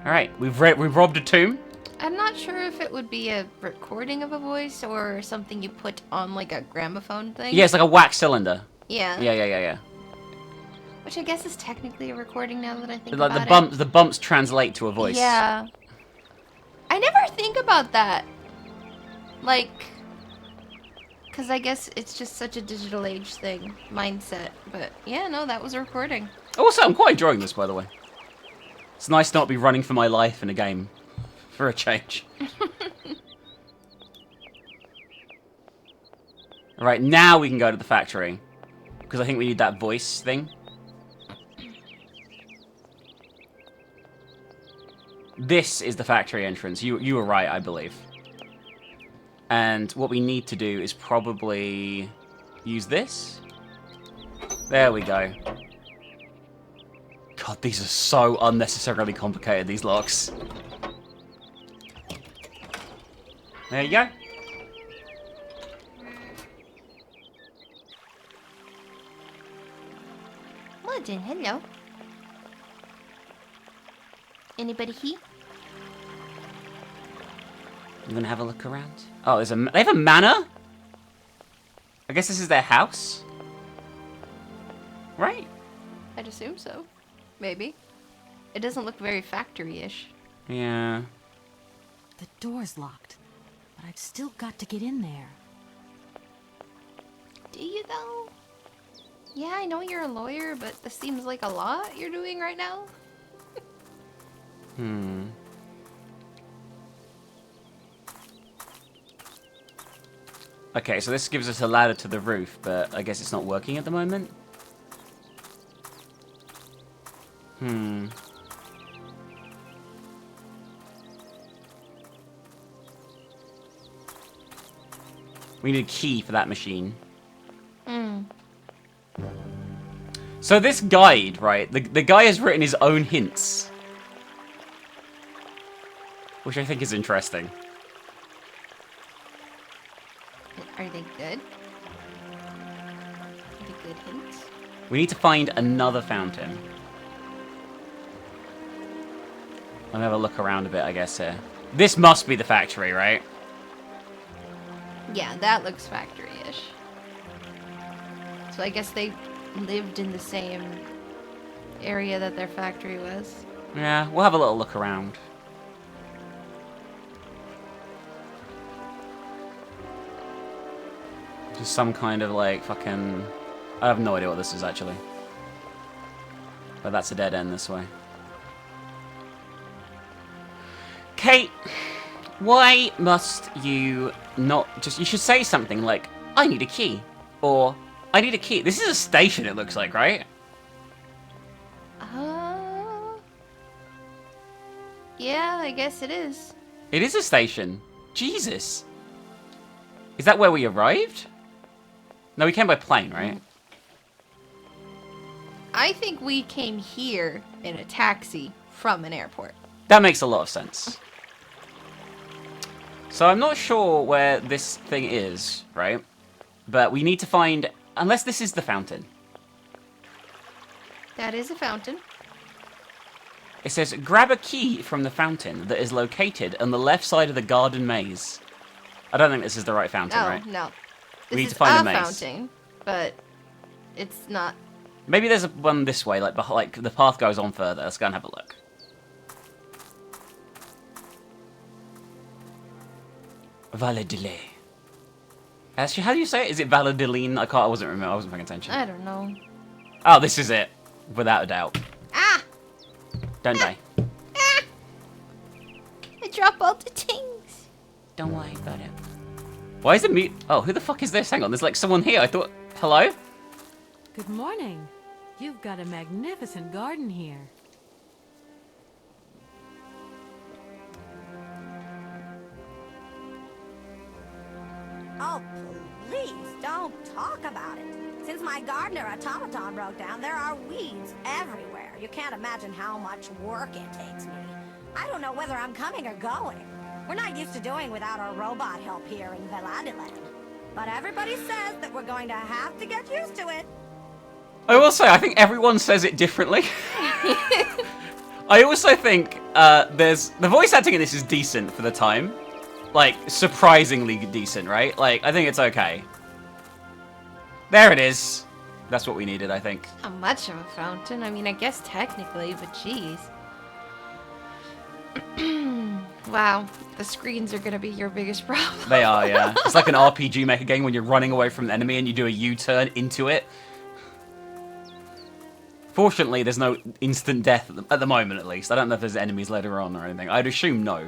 Alright, we've robbed a tomb. I'm not sure if it would be a recording of a voice or something you put on like a gramophone thing. Yeah, it's like a wax cylinder. Yeah. Yeah. Which I guess is technically a recording now that I think Like about it. The bumps translate to a voice. Yeah. I never think about that. Like... Because I guess it's just such a digital age thing, mindset. But yeah, no, that was a recording. Also, I'm quite enjoying this, by the way. It's nice not to be running for my life in a game. For a change. Alright, now we can go to the factory. Because I think we need that voice thing. This is the factory entrance. You were right, I believe. And what we need to do is probably use this. There we go. God, these are so unnecessarily complicated, these locks. There you go. Well then, hello. Anybody here? I'm gonna have a look around. Oh, they have a manor? I guess this is their house? Right? I'd assume so. Maybe. It doesn't look very factory-ish. Yeah. The door's locked, but I've still got to get in there. Do you though? Yeah, I know you're a lawyer, but this seems like a lot you're doing right now. Okay, so this gives us a ladder to the roof, but I guess it's not working at the moment. We need a key for that machine. So this guide, right? The guy has written his own hints. Which I think is interesting. Are they good? Are they good hints? We need to find another fountain. Let me have a look around a bit, I guess, here. This must be the factory, right? Yeah, that looks factory-ish. So I guess they lived in the same area that their factory was. Yeah, we'll have a little look around. Just some kind of, like, fucking... I have no idea what this is, actually. But that's a dead end this way. Kate, why must you not just... You should say something like, I need a key. Or, I need a key. This is a station, it looks like, right? Yeah, I guess it is. It is a station. Jesus. Is that where we arrived? No, we came by plane, right? I think we came here in a taxi from an airport. That makes a lot of sense. So I'm not sure where this thing is, right? But we need to find... Unless this is the fountain. That is a fountain. It says, grab a key from the fountain that is located on the left side of the garden maze. I don't think this is the right fountain, right? No. We This need is to find a a maze. fountain, but it's not. Maybe there's one this way, like the path goes on further. Let's go and have a look. Validelene. Actually, how do you say it? Is it Validelene? I wasn't paying attention. I don't know. Oh, this is it. Without a doubt. Ah! Don't die. Ah! I drop all the things. Don't worry about it. Why is it me? Oh, who the fuck is this? Hang on, there's like someone here. I thought... Hello? Good morning. You've got a magnificent garden here. Oh, please, don't talk about it. Since my gardener automaton broke down, there are weeds everywhere. You can't imagine how much work it takes me. I don't know whether I'm coming or going. We're not used to doing without our robot help here in Validelene. But everybody says that we're going to have to get used to it. I will say, I think everyone says it differently. I also think the voice acting in this is decent for the time. Like, surprisingly decent, right? Like, I think it's okay. There it is. That's what we needed, I think. Not much of a fountain. I mean, I guess technically, but jeez. Wow, the screens are gonna be your biggest problem. They are, yeah. It's like an RPG maker game when you're running away from an enemy and you do a U-turn into it. Fortunately, there's no instant death at the moment, at least. I don't know if there's enemies later on or anything. I'd assume no.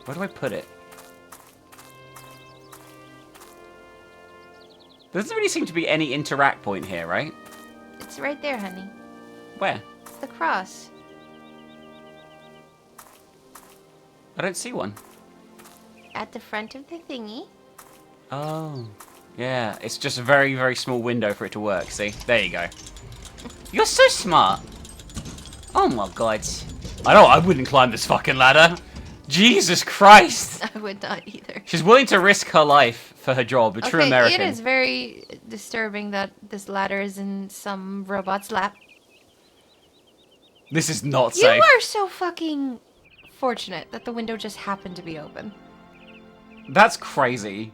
Where do I put it? There doesn't really seem to be any interact point here, right? It's right there, honey. Where? It's the cross. I don't see one. At the front of the thingy. Oh. Yeah, it's just a very, very small window for it to work, see? There you go. You're so smart. Oh my god. I wouldn't climb this fucking ladder. Jesus Christ! I would not either. She's willing to risk her life for her job, a true American. It is very disturbing that this ladder is in some robot's lap. This is not safe. You are so fucking fortunate that the window just happened to be open. That's crazy.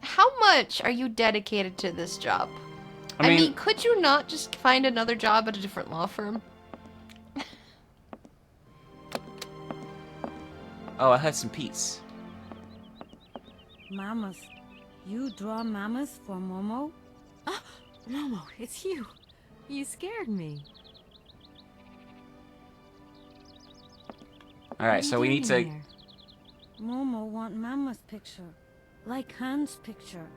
How much are you dedicated to this job? I mean, could you not just find another job at a different law firm? Oh, I heard some peace. Mamas. You draw mamas for Momo? Oh, Momo, it's you. You scared me. Alright, so we need to... Here? Momo want mama's picture. Like Hans' picture.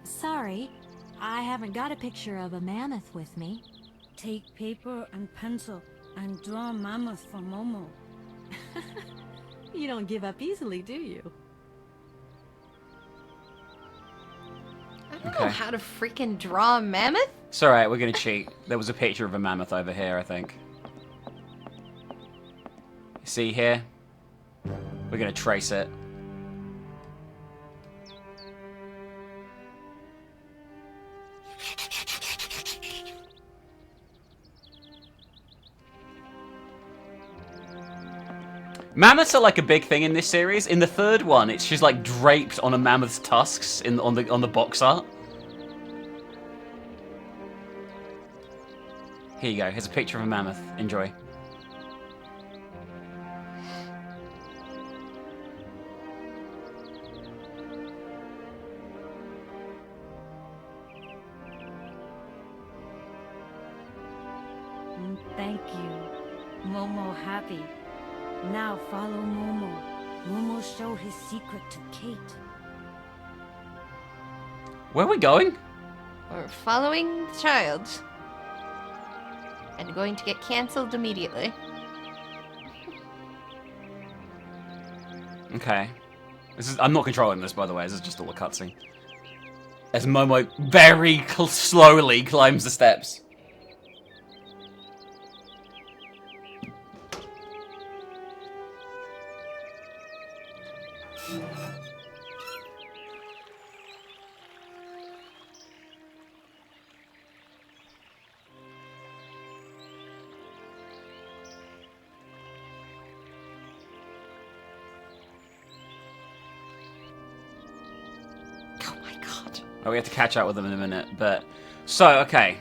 Sorry, I haven't got a picture of a mammoth with me. Take paper and pencil and draw mamas for Momo. You don't give up easily, do you? I don't know how to freaking draw a mammoth. It's alright, we're gonna cheat. There was a picture of a mammoth over here, I think. See here? We're gonna trace it. Mammoths are like a big thing in this series. In the third one, it's just like draped on a mammoth's tusks on the box art. Here you go. Here's a picture of a mammoth. Enjoy. Thank you. Momo happy. Now follow Momo. Momo show his secret to Kate. Where are we going? We're following the child. And going to get cancelled immediately. Okay. I'm not controlling this, by the way. This is just all a cutscene. As Momo very slowly climbs the steps. Oh, we have to catch up with them in a minute, but... So, okay.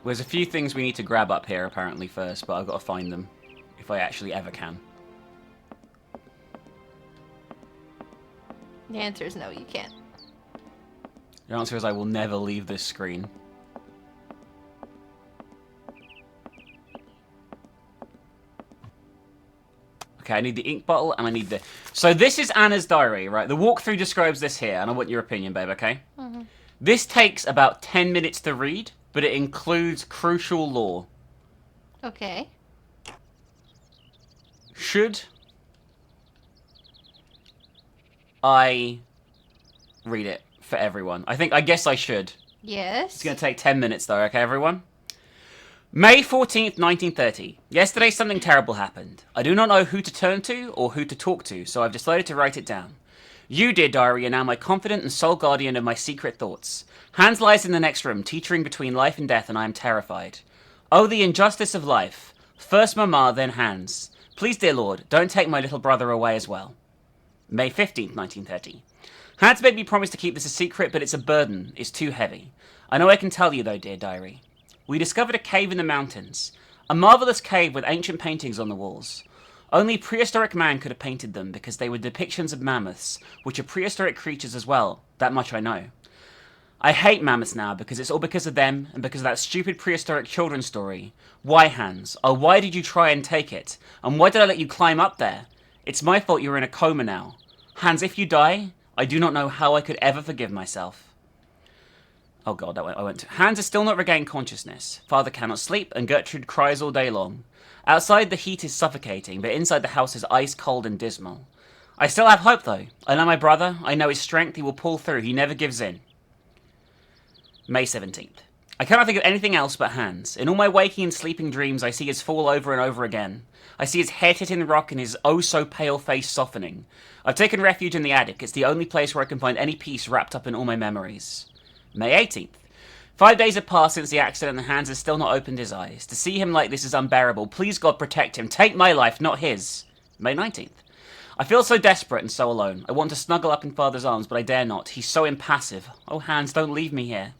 There's a few things we need to grab up here, apparently, first, but I've got to find them. If I actually ever can. The answer is no, you can't. The answer is I will never leave this screen. Okay, I need the ink bottle, and I need the... So this is Anna's diary, right? The walkthrough describes this here, and I want your opinion, babe, okay? Mm-hmm. This takes about 10 minutes to read, but it includes crucial lore. Okay. Should I read it for everyone? I guess I should. Yes. It's going to take 10 minutes, though, okay, everyone? May 14th, 1930. Yesterday something terrible happened. I do not know who to turn to or who to talk to, so I've decided to write it down. You, dear diary, are now my confidant and sole guardian of my secret thoughts. Hans lies in the next room, teetering between life and death, and I am terrified. Oh, the injustice of life. First Mama, then Hans. Please, dear Lord, don't take my little brother away as well. May 15th, 1930. Hans made me promise to keep this a secret, but it's a burden. It's too heavy. I know I can tell you, though, dear diary. We discovered a cave in the mountains. A marvelous cave with ancient paintings on the walls. Only prehistoric man could have painted them because they were depictions of mammoths, which are prehistoric creatures as well. That much I know. I hate mammoths now because it's all because of them and because of that stupid prehistoric children's story. Why, Hans? Oh, why did you try and take it? And why did I let you climb up there? It's my fault you're in a coma now. Hans, if you die, I do not know how I could ever forgive myself. Oh god, I went to... Hans has still not regained consciousness. Father cannot sleep, and Gertrude cries all day long. Outside the heat is suffocating, but inside the house is ice cold and dismal. I still have hope, though. I know my brother. I know his strength. He will pull through. He never gives in. May 17th. I cannot think of anything else but Hans. In all my waking and sleeping dreams, I see his fall over and over again. I see his head hitting the rock and his oh-so-pale face softening. I've taken refuge in the attic. It's the only place where I can find any peace wrapped up in all my memories. May 18th. 5 days have passed since the accident and Hans has still not opened his eyes. To see him like this is unbearable. Please God protect him. Take my life, not his. May 19th. I feel so desperate and so alone. I want to snuggle up in Father's arms, but I dare not. He's so impassive. Oh, Hans, don't leave me here.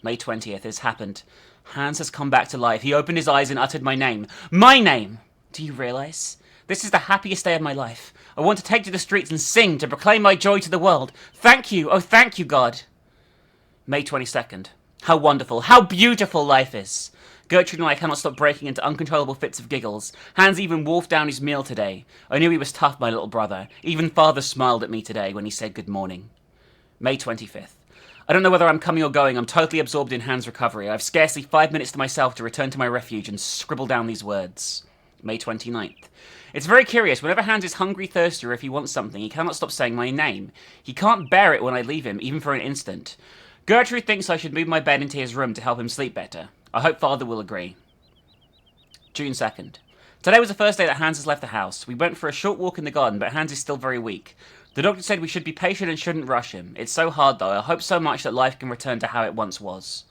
May 20th. It's happened. Hans has come back to life. He opened his eyes and uttered my name. My name! Do you realize? This is the happiest day of my life. I want to take to the streets and sing to proclaim my joy to the world. Thank you. Oh, thank you, God. May 22nd. How wonderful, how beautiful life is. Gertrude and I cannot stop breaking into uncontrollable fits of giggles. Hans even wolfed down his meal today. I knew he was tough, my little brother. Even Father smiled at me today when he said good morning. May 25th. I don't know whether I'm coming or going. I'm totally absorbed in Hans' recovery. I have scarcely 5 minutes to myself to return to my refuge and scribble down these words. May 29th. It's very curious. Whenever Hans is hungry, thirsty, or if he wants something, he cannot stop saying my name. He can't bear it when I leave him, even for an instant. Gertrude thinks I should move my bed into his room to help him sleep better. I hope Father will agree. June 2nd. Today was the first day that Hans has left the house. We went for a short walk in the garden, but Hans is still very weak. The doctor said we should be patient and shouldn't rush him. It's so hard though. I hope so much that life can return to how it once was.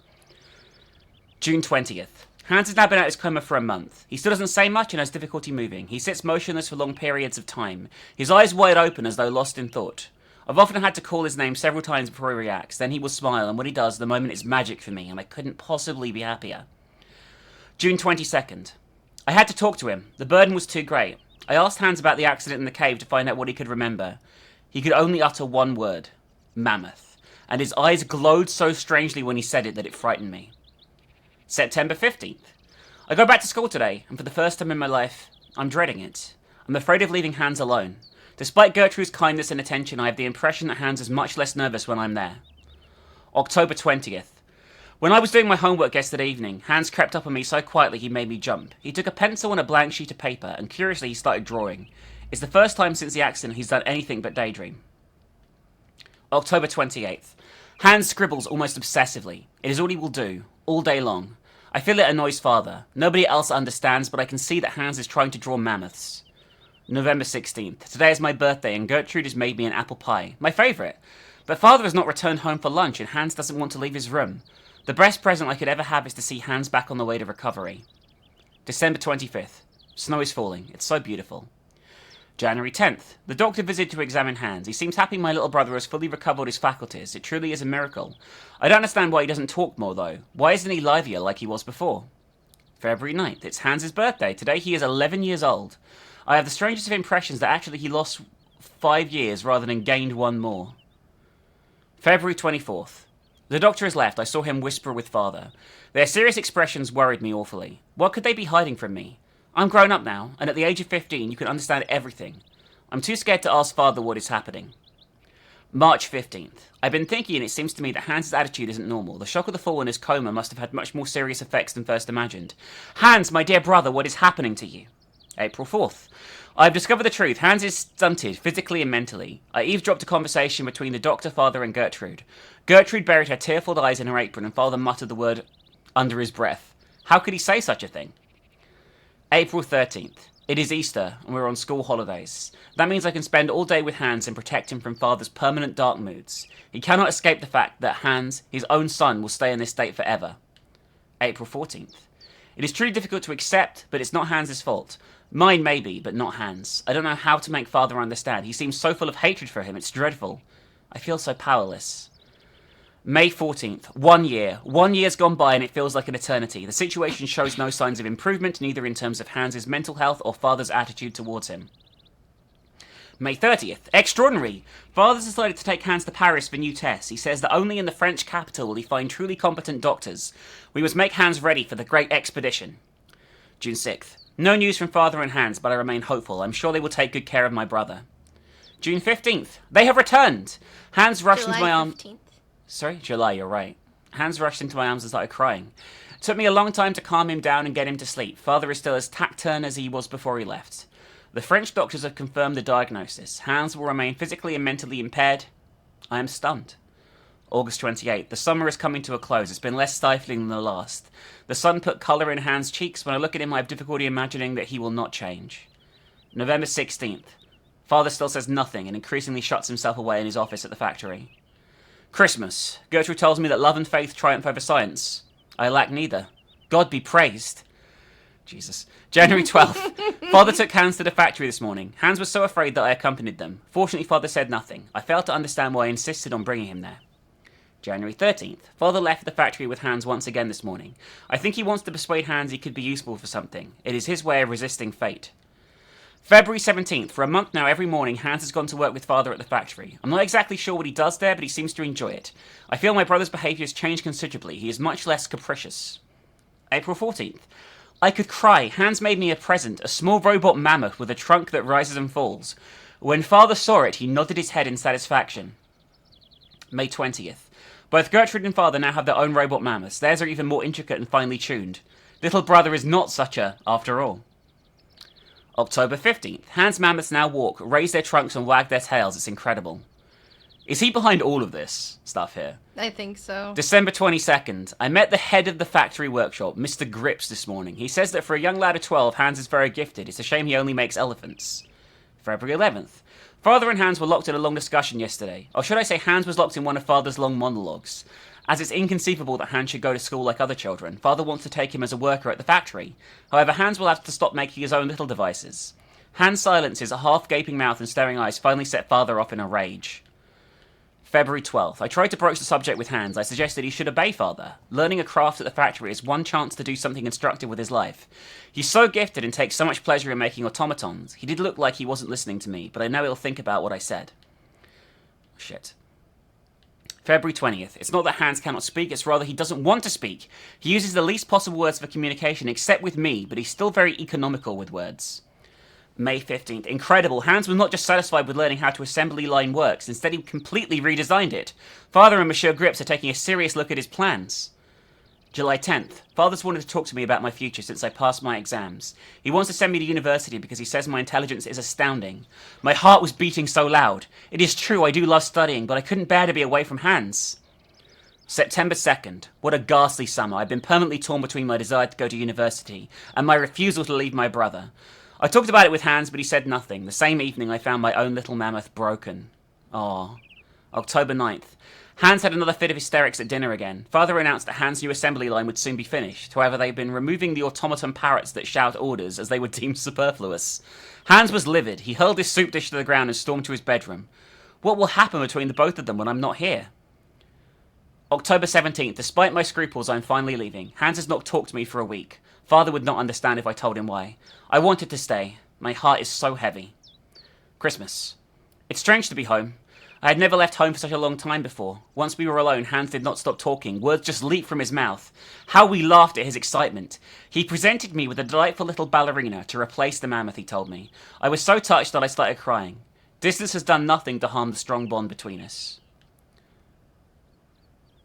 June 20th. Hans has now been out of his coma for a month. He still doesn't say much and has difficulty moving. He sits motionless for long periods of time, his eyes wide open as though lost in thought. I've often had to call his name several times before he reacts. Then he will smile, and when he does, the moment is magic for me, and I couldn't possibly be happier. June 22nd. I had to talk to him. The burden was too great. I asked Hans about the accident in the cave to find out what he could remember. He could only utter one word. Mammoth. And his eyes glowed so strangely when he said it that it frightened me. September 15th. I go back to school today, and for the first time in my life, I'm dreading it. I'm afraid of leaving Hans alone. Despite Gertrude's kindness and attention, I have the impression that Hans is much less nervous when I'm there. October 20th. When I was doing my homework yesterday evening, Hans crept up on me so quietly he made me jump. He took a pencil and a blank sheet of paper, and curiously he started drawing. It's the first time since the accident he's done anything but daydream. October 28th. Hans scribbles almost obsessively. It is all he will do, all day long. I feel it annoys Father. Nobody else understands, but I can see that Hans is trying to draw mammoths. November 16th. Today is my birthday and Gertrude has made me an apple pie. My favourite. But Father has not returned home for lunch and Hans doesn't want to leave his room. The best present I could ever have is to see Hans back on the way to recovery. December 25th. Snow is falling. It's so beautiful. January 10th. The doctor visited to examine Hans. He seems happy my little brother has fully recovered his faculties. It truly is a miracle. I don't understand why he doesn't talk more though. Why isn't he livelier like he was before? February 9th. It's Hans' birthday. Today he is 11 years old. I have the strangest of impressions that actually he lost 5 years rather than gained 1 more. February 24th. The doctor has left. I saw him whisper with Father. Their serious expressions worried me awfully. What could they be hiding from me? I'm grown up now, and at the age of 15 you can understand everything. I'm too scared to ask Father what is happening. March 15th. I've been thinking and it seems to me that Hans' attitude isn't normal. The shock of the fall in his coma must have had much more serious effects than first imagined. Hans, my dear brother, what is happening to you? April 4th. I've discovered the truth. Hans is stunted, physically and mentally. I eavesdropped a conversation between the doctor, Father, and Gertrude. Gertrude buried her tearful eyes in her apron, and Father muttered the word under his breath. How could he say such a thing? April 13th. It is Easter, and we're on school holidays. That means I can spend all day with Hans and protect him from Father's permanent dark moods. He cannot escape the fact that Hans, his own son, will stay in this state forever. April 14th. It is truly difficult to accept, but it's not Hans' fault. Mine maybe, but not Hans. I don't know how to make Father understand. He seems so full of hatred for him, it's dreadful. I feel so powerless. May 14th. 1 year. 1 year's gone by and it feels like an eternity. The situation shows no signs of improvement, neither in terms of Hans' mental health or Father's attitude towards him. May 30th. Extraordinary! Father's decided to take Hans to Paris for new tests. He says that only in the French capital will he find truly competent doctors. We must make Hans ready for the great expedition. June 6th. No news from Father and Hans, but I remain hopeful. I'm sure they will take good care of my brother. June 15th. They have returned! Hans rushed into my arms. Sorry? July, you're right. Hans rushed into my arms and started crying. It took me a long time to calm him down and get him to sleep. Father is still as taciturn as he was before he left. The French doctors have confirmed the diagnosis. Hans will remain physically and mentally impaired. I am stunned. August 28th. The summer is coming to a close. It's been less stifling than the last. The sun put colour in Hans' cheeks. When I look at him, I have difficulty imagining that he will not change. November 16th. Father still says nothing and increasingly shuts himself away in his office at the factory. Christmas. Gertrude tells me that love and faith triumph over science. I lack neither. God be praised. Jesus. January 12th. Father took Hans to the factory this morning. Hans was so afraid that I accompanied them. Fortunately, Father said nothing. I failed to understand why I insisted on bringing him there. January 13th. Father left the factory with Hans once again this morning. I think he wants to persuade Hans he could be useful for something. It is his way of resisting fate. February 17th. For a month now, every morning, Hans has gone to work with Father at the factory. I'm not exactly sure what he does there, but he seems to enjoy it. I feel my brother's behaviour has changed considerably. He is much less capricious. April 14th. I could cry. Hans made me a present, a small robot mammoth with a trunk that rises and falls. When Father saw it, he nodded his head in satisfaction. May 20th. Both Gertrude and Father now have their own robot mammoths. Theirs are even more intricate and finely tuned. Little brother is not such a, after all. October 15th. Hans mammoths now walk, raise their trunks and wag their tails. It's incredible. Is he behind all of this stuff here? I think so. December 22nd. I met the head of the factory workshop, Mr. Grips, this morning. He says that for a young lad of 12, Hans is very gifted. It's a shame he only makes elephants. February 11th. Father and Hans were locked in a long discussion yesterday. Or should I say Hans was locked in one of Father's long monologues. As it's inconceivable that Hans should go to school like other children, Father wants to take him as a worker at the factory. However, Hans will have to stop making his own little devices. Hans' silences, a half-gaping mouth and staring eyes finally set Father off in a rage. February 12th. I tried to broach the subject with Hans. I suggested he should obey Father. Learning a craft at the factory is one chance to do something instructive with his life. He's so gifted and takes so much pleasure in making automatons. He did look like he wasn't listening to me, but I know he'll think about what I said. Shit. February 20th. It's not that Hans cannot speak, it's rather he doesn't want to speak. He uses the least possible words for communication, except with me, but he's still very economical with words. May 15th. Incredible. Hans was not just satisfied with learning how to assembly line works, instead he completely redesigned it. Father and Monsieur Grips are taking a serious look at his plans. July 10th. Father's wanted to talk to me about my future since I passed my exams. He wants to send me to university because he says my intelligence is astounding. My heart was beating so loud. It is true, I do love studying, but I couldn't bear to be away from Hans. September 2nd. What a ghastly summer. I've been permanently torn between my desire to go to university and my refusal to leave my brother. I talked about it with Hans, but he said nothing. The same evening, I found my own little mammoth broken. Aww. October 9th. Hans had another fit of hysterics at dinner again. Father announced that Hans' new assembly line would soon be finished. However, they've been removing the automaton parrots that shout orders, as they were deemed superfluous. Hans was livid. He hurled his soup dish to the ground and stormed to his bedroom. What will happen between the both of them when I'm not here? October 17th. Despite my scruples, I'm finally leaving. Hans has not talked to me for a week. Father would not understand if I told him why. I wanted to stay. My heart is so heavy. Christmas. It's strange to be home. I had never left home for such a long time before. Once we were alone, Hans did not stop talking. Words just leaped from his mouth. How we laughed at his excitement. He presented me with a delightful little ballerina to replace the mammoth, he told me. I was so touched that I started crying. Distance has done nothing to harm the strong bond between us.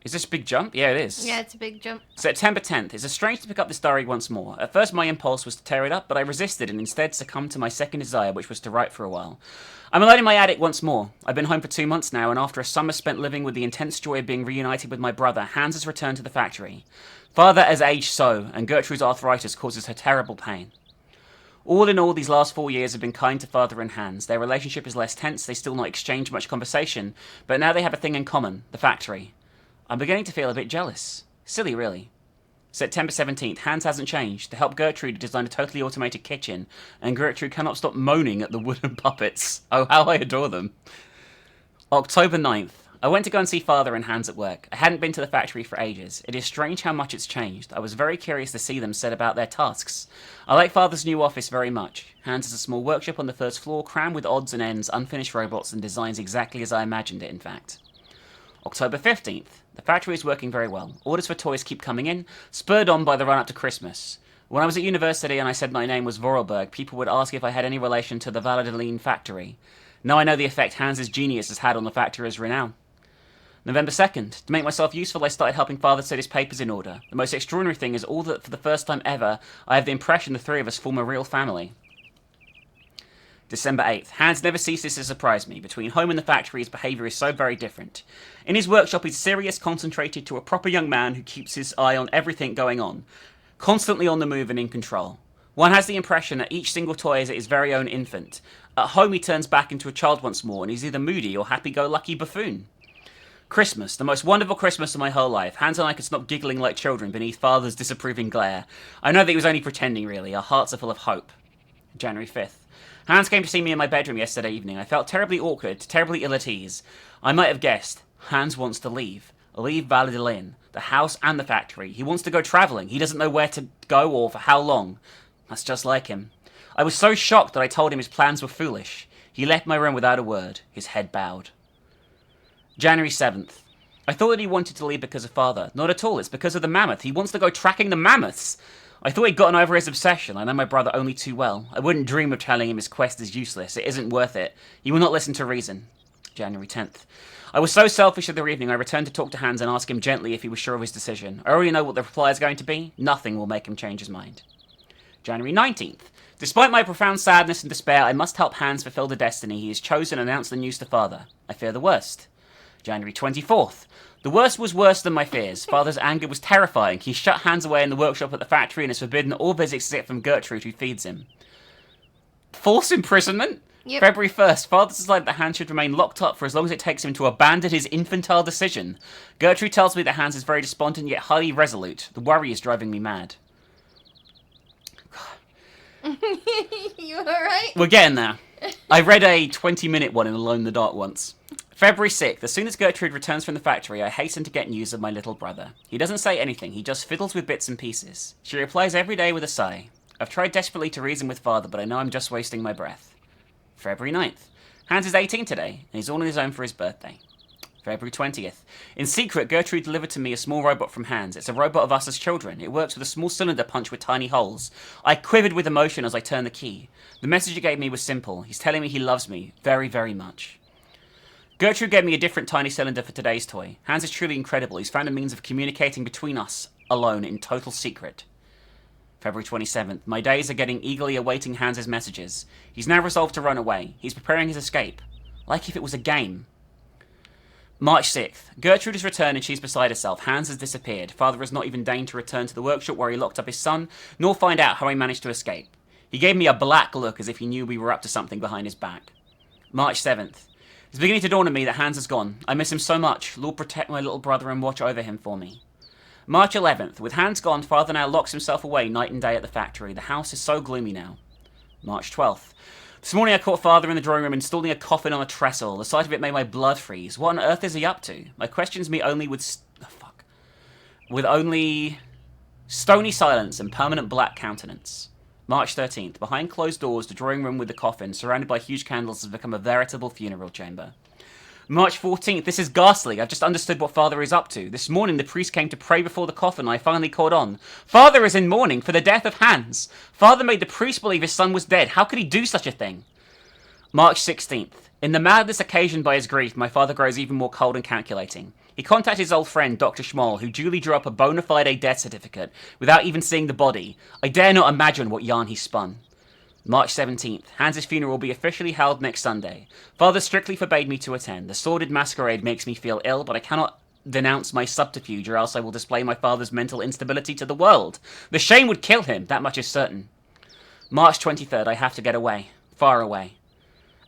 Is this a big jump? Yeah, it is. Yeah, it's a big jump. September 10th. It's strange to pick up this diary once more. At first my impulse was to tear it up, but I resisted and instead succumbed to my second desire, which was to write for a while. I'm alone in my attic once more. I've been home for 2 months now, and after a summer spent living with the intense joy of being reunited with my brother, Hans has returned to the factory. Father has aged so, and Gertrude's arthritis causes her terrible pain. All in all, these last 4 years have been kind to Father and Hans. Their relationship is less tense, they still not exchange much conversation, but now they have a thing in common, the factory. I'm beginning to feel a bit jealous. Silly, really. September 17th. Hans hasn't changed. To help Gertrude, he designed a totally automated kitchen, and Gertrude cannot stop moaning at the wooden puppets. Oh, how I adore them. October 9th. I went to go and see Father and Hans at work. I hadn't been to the factory for ages. It is strange how much it's changed. I was very curious to see them set about their tasks. I like Father's new office very much. Hans has a small workshop on the first floor, crammed with odds and ends, unfinished robots, and designs exactly as I imagined it, in fact. October 15th. The factory is working very well. Orders for toys keep coming in, spurred on by the run-up to Christmas. When I was at university and I said my name was Vorarlberg, people would ask if I had any relation to the Validelene factory. Now I know the effect Hans' genius has had on the factory's renown. November 2nd. To make myself useful, I started helping Father set his papers in order. The most extraordinary thing is all that for the first time ever, I have the impression the three of us form a real family. December 8th. Hans never ceases to surprise me. Between home and the factory, his behaviour is so very different. In his workshop, he's serious, concentrated, to a proper young man who keeps his eye on everything going on. Constantly on the move and in control. One has the impression that each single toy is his very own infant. At home, he turns back into a child once more, and he's either moody or happy-go-lucky buffoon. Christmas, the most wonderful Christmas of my whole life. Hans and I could stop giggling like children beneath Father's disapproving glare. I know that he was only pretending, really. Our hearts are full of hope. January 5th. Hans came to see me in my bedroom yesterday evening. I felt terribly awkward, terribly ill at ease. I might have guessed. Hans wants to leave. Leave Validelene, the house and the factory. He wants to go travelling. He doesn't know where to go or for how long. That's just like him. I was so shocked that I told him his plans were foolish. He left my room without a word, his head bowed. January 7th. I thought that he wanted to leave because of Father. Not at all, it's because of the mammoth. He wants to go tracking the mammoths. I thought he'd gotten over his obsession. I know my brother only too well. I wouldn't dream of telling him his quest is useless. It isn't worth it. He will not listen to reason. January 10th. I was so selfish the other evening, I returned to talk to Hans and ask him gently if he was sure of his decision. I already know what the reply is going to be. Nothing will make him change his mind. January 19th. Despite my profound sadness and despair, I must help Hans fulfill the destiny he has chosen and announce the news to Father. I fear the worst. January 24th. The worst was worse than my fears. Father's anger was terrifying. He shut Hans away in the workshop at the factory and has forbidden all visits except from Gertrude, who feeds him. False imprisonment? Yep. February 1st. Father decided that Hans should remain locked up for as long as it takes him to abandon his infantile decision. Gertrude tells me that Hans is very despondent yet highly resolute. The worry is driving me mad. You alright? We're getting there. I read a 20-minute one in Alone in the Dark once. February 6th. As soon as Gertrude returns from the factory, I hasten to get news of my little brother. He doesn't say anything, he just fiddles with bits and pieces. She replies every day with a sigh. I've tried desperately to reason with Father, but I know I'm just wasting my breath. February 9th. Hans is 18 today, and he's all on his own for his birthday. February 20th. In secret, Gertrude delivered to me a small robot from Hans. It's a robot of us as children. It works with a small cylinder punched with tiny holes. I quivered with emotion as I turned the key. The message it gave me was simple. He's telling me he loves me very, very much. Gertrude gave me a different tiny cylinder for today's toy. Hans is truly incredible. He's found a means of communicating between us, alone, in total secret. February 27th. My days are getting eagerly awaiting Hans's messages. He's now resolved to run away. He's preparing his escape. Like if it was a game. March 6th. Gertrude has returned and she's beside herself. Hans has disappeared. Father has not even deigned to return to the workshop where he locked up his son, nor find out how he managed to escape. He gave me a black look as if he knew we were up to something behind his back. March 7th. It's beginning to dawn on me that Hans is gone. I miss him so much. Lord, protect my little brother and watch over him for me. March 11th. With Hans gone, Father now locks himself away night and day at the factory. The house is so gloomy now. March 12th. This morning I caught Father in the drawing room installing a coffin on a trestle. The sight of it made my blood freeze. What on earth is he up to? My questions me only with only stony silence and permanent black countenance. March 13th. Behind closed doors, the drawing room with the coffin, surrounded by huge candles, has become a veritable funeral chamber. March 14th. This is ghastly. I've just understood what Father is up to. This morning, the priest came to pray before the coffin, and I finally caught on. Father is in mourning for the death of Hans. Father made the priest believe his son was dead. How could he do such a thing? March 16th. In the madness occasioned by his grief, my father grows even more cold and calculating. He contacted his old friend, Dr. Schmoll, who duly drew up a bona fide death certificate without even seeing the body. I dare not imagine what yarn he spun. March 17th. Hans's funeral will be officially held next Sunday. Father strictly forbade me to attend. The sordid masquerade makes me feel ill, but I cannot denounce my subterfuge or else I will display my father's mental instability to the world. The shame would kill him, that much is certain. March 23rd. I have to get away. Far away.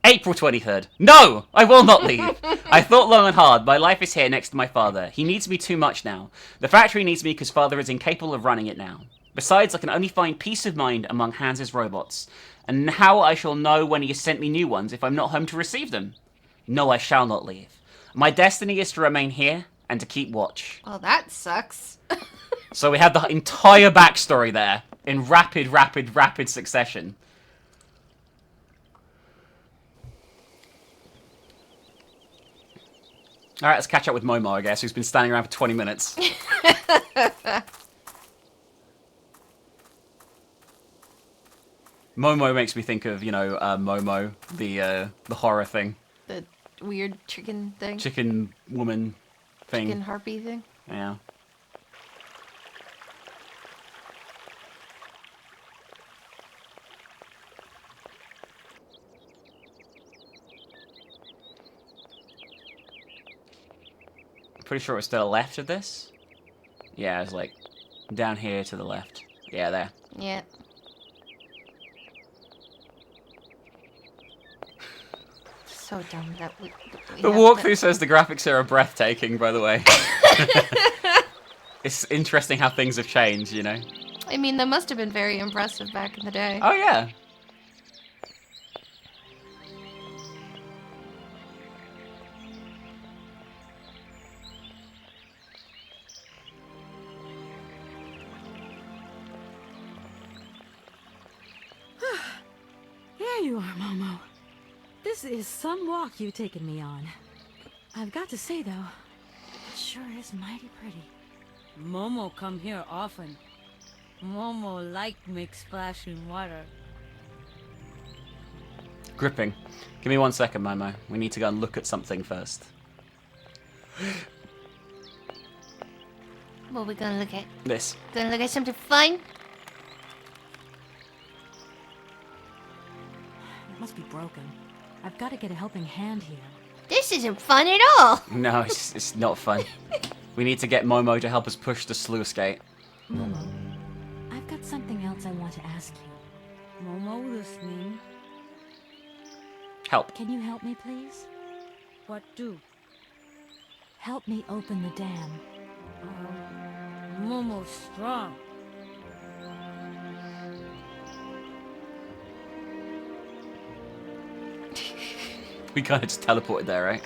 April 23rd. No! I will not leave. I thought long and hard. My life is here next to my father. He needs me too much now. The factory needs me because Father is incapable of running it now. Besides, I can only find peace of mind among Hans's robots. And how I shall know when he has sent me new ones if I'm not home to receive them? No, I shall not leave. My destiny is to remain here and to keep watch. Well, that sucks. So we have the entire backstory there in rapid succession. Alright, let's catch up with Momo, I guess, who's been standing around for 20 minutes. Momo makes me think of, Momo, the horror thing. The weird chicken thing? Chicken woman thing. Chicken harpy thing? Yeah. Pretty sure it's to the left of this. Yeah, it's like down here to the left. Yeah, there. Yeah. so dumb that we The walkthrough says the graphics are breathtaking, by the way. It's interesting how things have changed, you know? I mean, that must have been very impressive back in the day. Oh, yeah. Here you are, Momo. This is some walk you've taken me on. I've got to say, though, it sure is mighty pretty. Momo come here often. Momo like make splashing water. Gripping. Give me 1 second, Momo. We need to go and look at something first. What are we gonna look at? This. Gonna look at something fun? It must be broken. I've got to get a helping hand here. This isn't fun at all! No, it's not fun. We need to get Momo to help us push the sluice gate. Momo, I've got something else I want to ask you. Momo listening. Help. Can you help me, please? What do? Help me open the dam. Momo strong. We kind of just teleported there, right?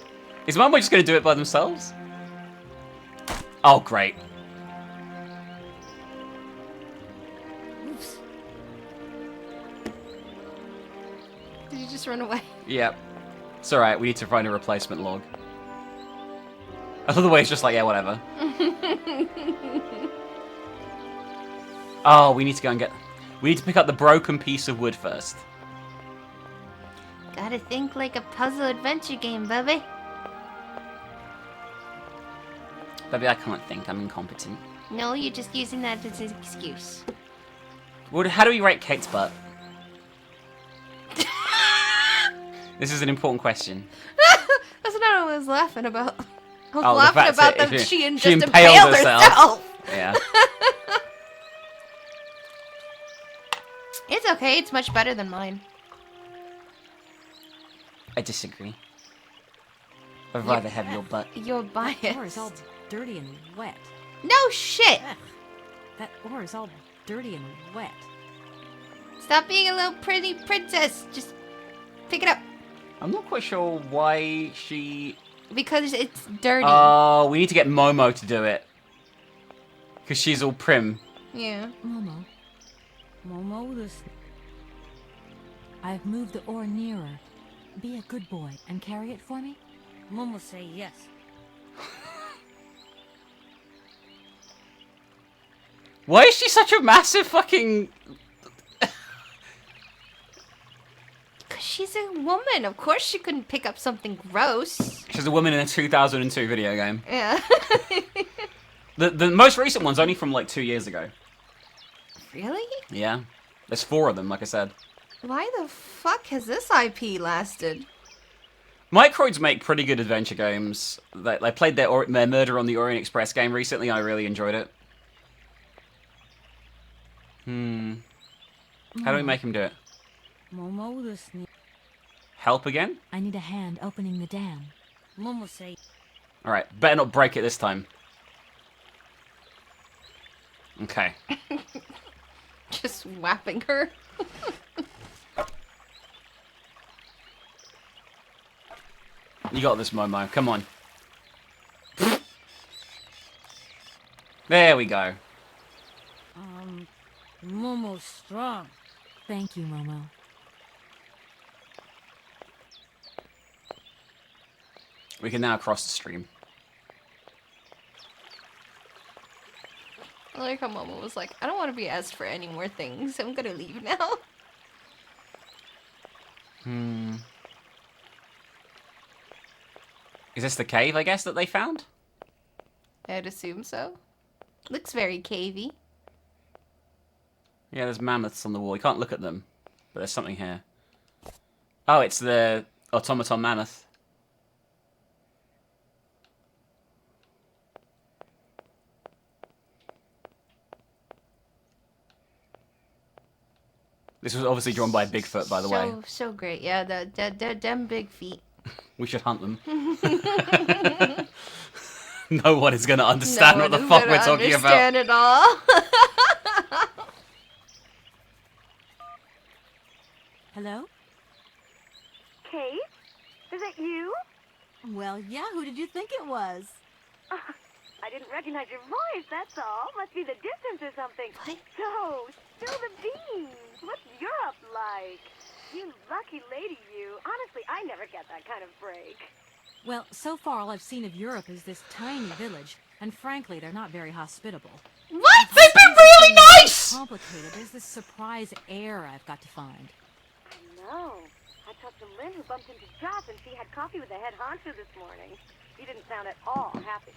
Is Momo just going to do it by themselves? Oh, great. Oops. Did you just run away? Yep. It's alright, we need to find a replacement log. Otherwise, it's just like, yeah, whatever. Oh, we need to go and get... We need to pick up the broken piece of wood first. Gotta think like a puzzle adventure game, baby. Baby, I can't think. I'm incompetent. No, you're just using that as an excuse. Well, how do we rate Kate's butt? This is an important question. That's not what I was laughing about. I was Oh, the laughing fact about that that she she just impaled herself. Yeah. It's okay. It's much better than mine. I disagree. I'd rather have your butt. You're That ore is biased. all dirty and wet. No shit! Ugh. That ore is all dirty and wet. Stop being a little pretty princess. Just pick it up. I'm not quite sure why she... Because it's dirty. Oh, we need to get Momo to do it. Because she's all prim. Yeah. Momo, Momo listening. I've moved the ore nearer. Be a good boy and carry it for me? Momo say yes. Why is she such a massive fucking... Because she's a woman. Of course she couldn't pick up something gross. She's a woman in a 2002 video game. Yeah. The most recent one's only from like 2 years ago. Really? Yeah. There's 4 of them, like I said. Why the fuck has this IP lasted? Microids make pretty good adventure games. They played their Murder on the Orient Express game recently. I really enjoyed it. How do we make him do it? Momo listening. Help again? I need a hand opening the dam. Momo say. Alright, better not break it this time. Okay. Just whapping her. You got this, Momo. Come on. There we go. Momo strong. Thank you, Momo. We can now cross the stream. I like how Momo was like, I don't want to be asked for any more things. I'm gonna leave now. Is this the cave, I guess, that they found? I'd assume so. Looks very cavey. Yeah, there's mammoths on the wall. You can't look at them, but there's something here. Oh, it's the automaton mammoth. This was obviously drawn by Bigfoot, by the way. So great. Yeah, the them big feet. We should hunt them. No one is going to understand what the fuck we're talking about. Understand it all. Hello? Kate? Is it you? Well, yeah, who did you think it was? I didn't recognize your voice, that's all. Must be the distance or something. What? So, spill the beans. What's Europe like? You lucky lady, you. Honestly, I never get that kind of break. Well, so far all I've seen of Europe is this tiny village, and frankly, they're not very hospitable. What? They've been really nice! Complicated. There's this surprise air I've got to find. I know. I talked to Lynn, who bumped into Joss, and she had coffee with the head honcho this morning. He didn't sound at all happy.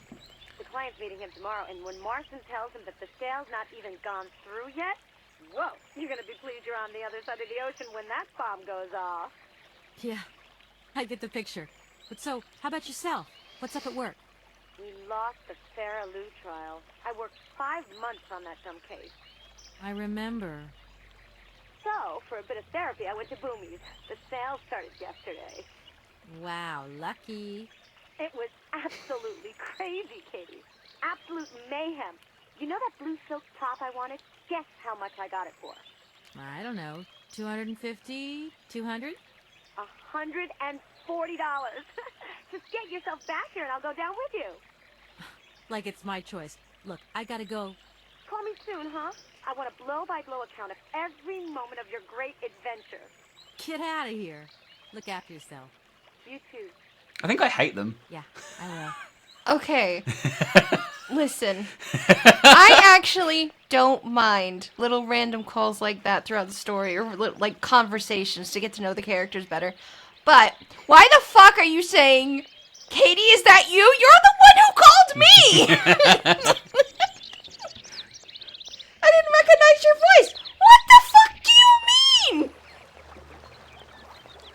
The client's meeting him tomorrow, and when Marston tells him that the sale's not even gone through yet, whoa, you're gonna be pleased you're on the other side of the ocean when that bomb goes off. Yeah, I get the picture. But so, how about yourself? What's up at work? We lost the Sarah Lou trial. I worked 5 months on that dumb case. I remember. So, for a bit of therapy, I went to Boomy's. The sale started yesterday. Wow, lucky. It was absolutely crazy, Katie. Absolute mayhem. You know that blue silk top I wanted? Guess how much I got it for? I don't know, 250, 200? $140. Just get yourself back here and I'll go down with you. Like it's my choice. Look, I gotta go. Call me soon, huh? I want a blow-by-blow account of every moment of your great adventure. Get out of here. Look after yourself. You too. I think I hate them. Yeah, I will. Okay. Listen. I actually don't mind little random calls like that throughout the story, or like conversations to get to know the characters better. But why the fuck are you saying, Katie, is that you? You're the one who called me! I didn't recognize your voice. What the fuck do you mean?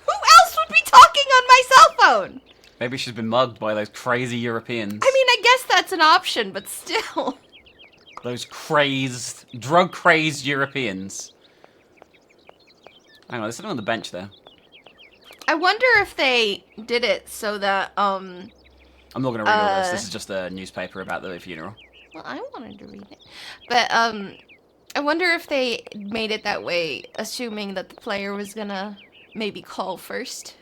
Who else would be talking on my cell phone? Maybe she's been mugged by those crazy Europeans. I mean, I guess that's an option, but still. Those crazed, drug-crazed Europeans. Hang on, there's something on the bench there. I wonder if they did it so that, I'm not going to read all this. This is just a newspaper about the funeral. Well, I wanted to read it. But, I wonder if they made it that way, assuming that the player was gonna maybe call first.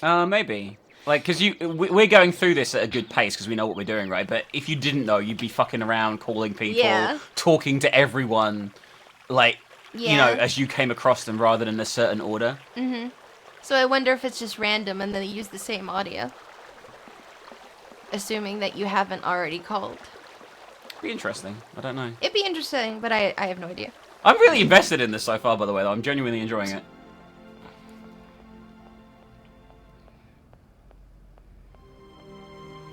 Maybe. Like, because we're going through this at a good pace because we know what we're doing, right? But if you didn't know, you'd be fucking around, calling people, talking to everyone, like, you know, as you came across them rather than a certain order. Mm-hmm. So I wonder if it's just random and then they use the same audio. Assuming that you haven't already called. Be interesting. I don't know. It'd be interesting, but I have no idea. I'm really invested in this so far, by the way, though. I'm genuinely enjoying it.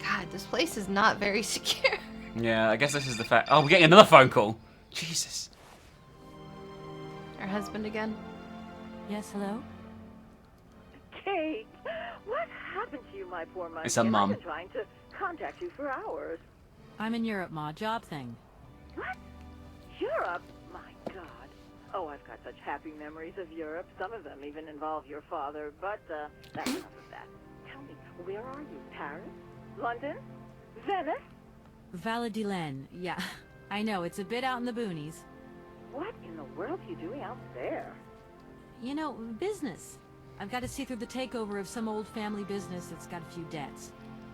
God, this place is not very secure. Yeah, I guess this is the fact. Oh, we're getting another phone call. Jesus. Her husband again. Yes, hello? Kate, what happened to you, my poor monkey? It's her mum. I've been trying to contact you for hours. I'm in Europe, Ma. Job thing. What? Europe? My God. Oh, I've got such happy memories of Europe. Some of them even involve your father, but that's enough of that. Tell me, where are you? Paris? London? Venice? Validelene. Yeah, I know. It's a bit out in the boonies. What in the world are you doing out there? You know, business. I've got to see through the takeover of some old family business that's got a few debts.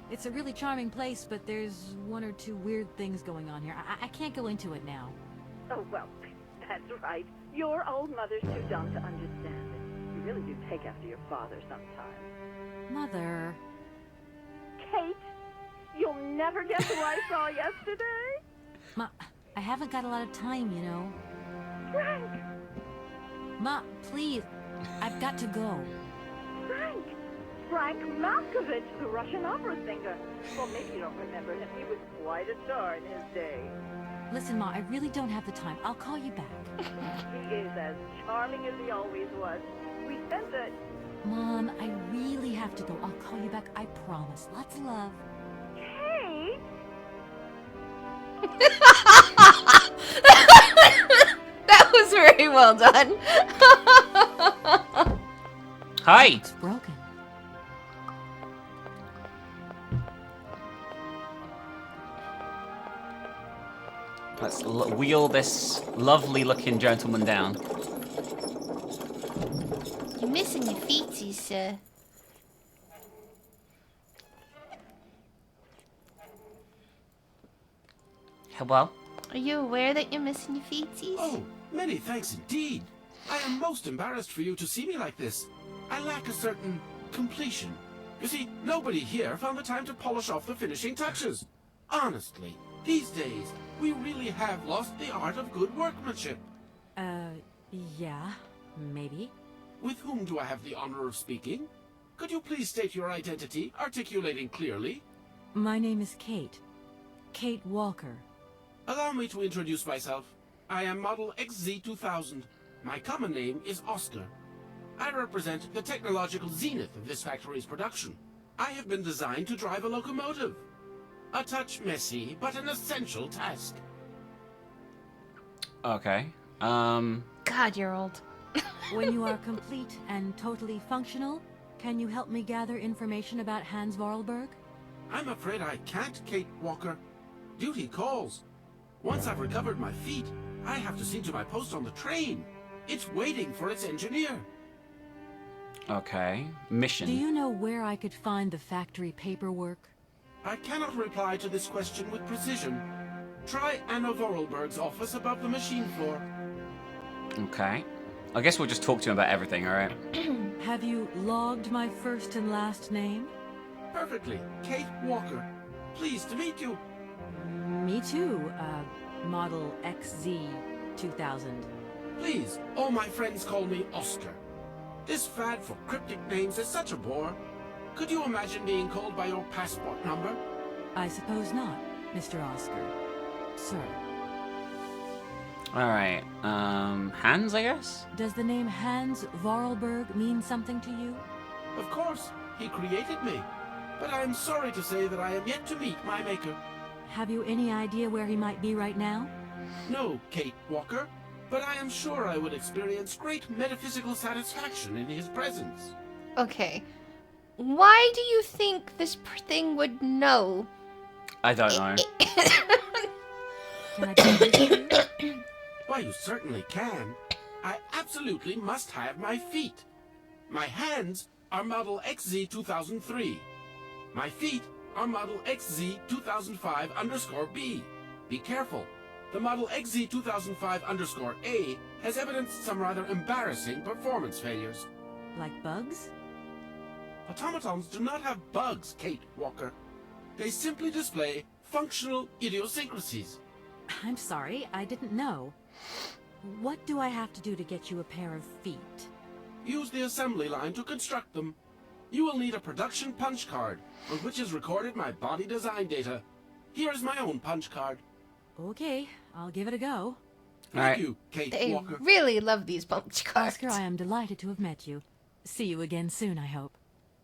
It's a really charming place, but there's 1 or 2 weird things going on here. I can't go into it now. Oh, well, that's right. Your old mother's too dumb to understand it. You really do take after your father sometimes. Mother. Kate, you'll never guess who I saw yesterday? Ma, I haven't got a lot of time, you know. Frank! Ma, please. I've got to go. Frank! Frank Malkovich, the Russian opera singer. Well, maybe you don't remember him. He was quite a star in his day. Listen, Ma, I really don't have the time. I'll call you back. He is as charming as he always was. We spent the... Mom, I really have to go. I'll call you back. I promise. Lots of love. Kate! That was very well done. Hi! It's broken. Let's wheel this lovely-looking gentleman down. You're missing your feetsies, sir. Well? Are you aware that you're missing your feetsies? Oh, many thanks indeed. I am most embarrassed for you to see me like this. I lack a certain completion. You see, nobody here found the time to polish off the finishing touches. Honestly, these days, we really have lost the art of good workmanship. Yeah, maybe. With whom do I have the honor of speaking? Could you please state your identity, articulating clearly? My name is Kate. Kate Walker. Allow me to introduce myself. I am Model XZ2000. My common name is Oscar. I represent the technological zenith of this factory's production. I have been designed to drive a locomotive. A touch messy, but an essential task. Okay. God, you're old. When you are complete and totally functional, can you help me gather information about Hans Vorarlberg? I'm afraid I can't, Kate Walker. Duty calls. Once I've recovered my feet, I have to see to my post on the train. It's waiting for its engineer. Okay. Mission. Do you know where I could find the factory paperwork? I cannot reply to this question with precision. Try Anna Vorarlberg's office above the machine floor. Okay. I guess we'll just talk to him about everything, alright? Have you logged my first and last name? Perfectly. Kate Walker. Pleased to meet you. Me too, Model XZ2000. Please, all my friends call me Oscar. This fad for cryptic names is such a bore. Could you imagine being called by your passport number? I suppose not, Mr. Oscar. Sir. Alright, Hans, I guess? Does the name Hans Vorarlberg mean something to you? Of course, he created me. But I am sorry to say that I am yet to meet my maker. Have you any idea where he might be right now? No, Kate Walker, but I am sure I would experience great metaphysical satisfaction in his presence. Okay. Why do you think this thing would know? I don't know. Can I do this for you? Why, you certainly can. I absolutely must have my feet. My hands are Model XZ2003. My feet are Model XZ2005_B. Be careful. The Model XZ2005_A has evidenced some rather embarrassing performance failures. Like bugs? Automatons do not have bugs, Kate Walker. They simply display functional idiosyncrasies. I'm sorry, I didn't know. What do I have to do to get you a pair of feet? Use the assembly line to construct them. You will need a production punch card, on which is recorded my body design data. Here is my own punch card. Okay, I'll give it a go. Thank you, Kate They Walker. really love these punch cards. Oscar, I am delighted to have met you. See you again soon, I hope.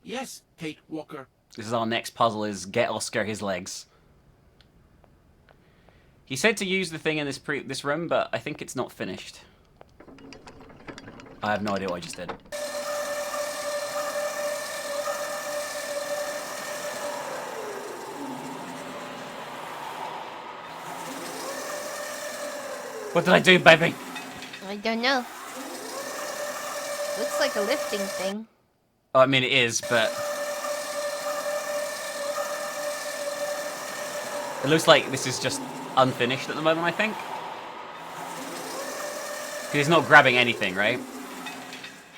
Yes, Kate Walker. This is our next puzzle, is get Oscar his legs. He said to use the thing in this room, but I think it's not finished. I have no idea what I just did. What did I do, baby? I don't know. Looks like a lifting thing. Oh, I mean, it is, but... It looks like this is just unfinished at the moment, I think. Because he's not grabbing anything, right?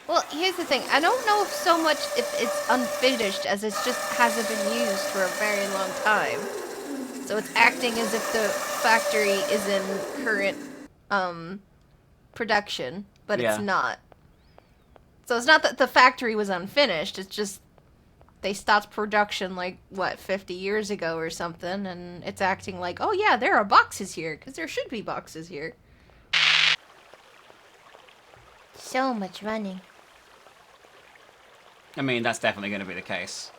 Well, here's the thing. I don't know so much if it's unfinished as it just hasn't been used for a very long time. So it's acting as if the factory is in current production, but Yeah. it's not. So it's not that the factory was unfinished, it's just they stopped production like, what, 50 years ago or something, and it's acting like, oh yeah, there are boxes here, because there should be boxes here. So much running. I mean, that's definitely going to be the case.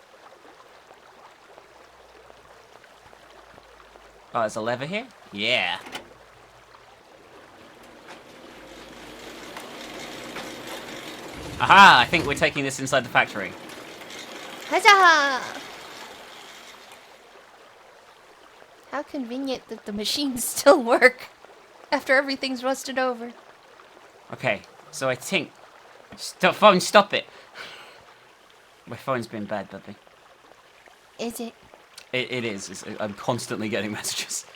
Oh, there's a lever here? Yeah. Aha! I think we're taking this inside the factory. Huzzah! How convenient that the machines still work. After everything's rusted over. Okay, so I think... Phone, stop it! My phone's been bad, Bubby. Is it? It is. I'm constantly getting messages.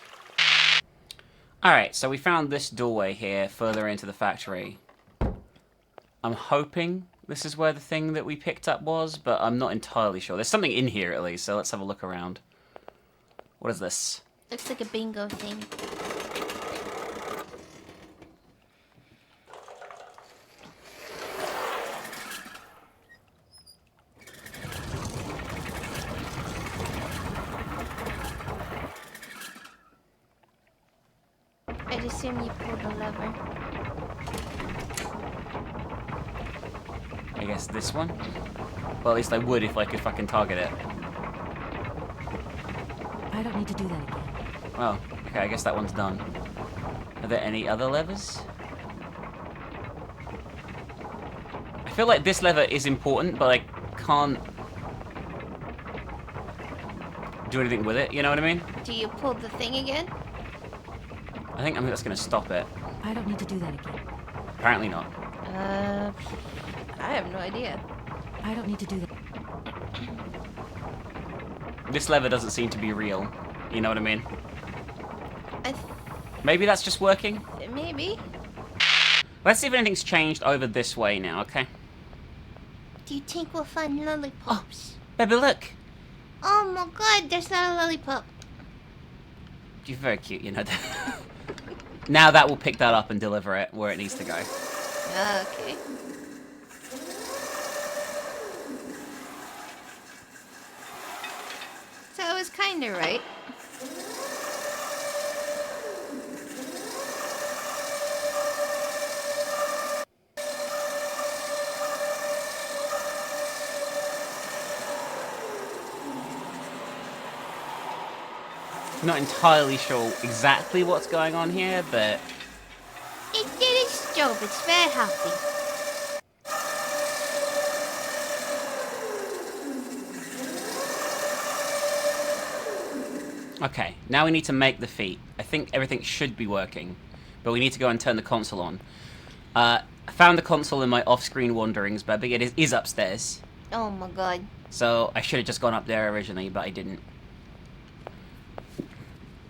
Alright, so we found this doorway here, further into the factory. I'm hoping this is where the thing that we picked up was, but I'm not entirely sure. There's something in here, at least, so let's have a look around. What is this? Looks like a bingo thing. I'd assume you pulled the lever. I guess this one? Well, at least I would if I could fucking target it. I don't need to do that again. Well, okay, I guess that one's done. Are there any other levers? I feel like this lever is important, but I can't do anything with it, you know what I mean? Do you pull the thing again? I think that's gonna stop it. I don't need to do that again. Apparently not. I have no idea. I don't need to do that. This lever doesn't seem to be real. You know what I mean? Maybe that's just working? Maybe. Let's see if anything's changed over this way now, okay? Do you think we'll find lollipops? Baby, look. Oh my god, there's not a lollipop. You're very cute, you know that. Now that will pick that up and deliver it where it needs to go. Okay. So I was kinda right. Not entirely sure exactly what's going on here, but... It did its job, it's very happy. Okay, now we need to make the feet. I think everything should be working, but we need to go and turn the console on. I found the console in my off-screen wanderings, Bubby. It is upstairs. Oh my god. So I should have just gone up there originally, but I didn't.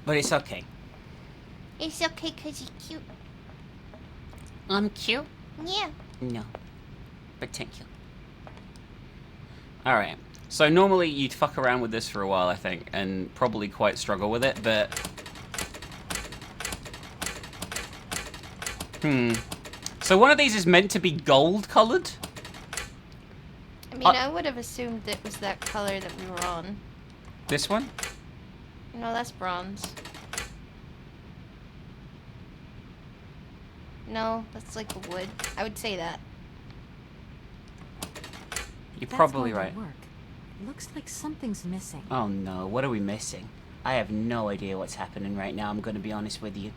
But it's okay. It's okay because you're cute. I'm cute? Yeah. No. But thank you. Alright. So normally you'd fuck around with this for a while, I think, and probably quite struggle with it, but... So one of these is meant to be gold-coloured? I mean, I would have assumed it was that color that we were on. This one? No, that's bronze. No, that's like a wood. I would say that. You're That's probably going right. to work. Looks like something's missing. Oh no, what are we missing? I have no idea what's happening right now, I'm gonna be honest with you.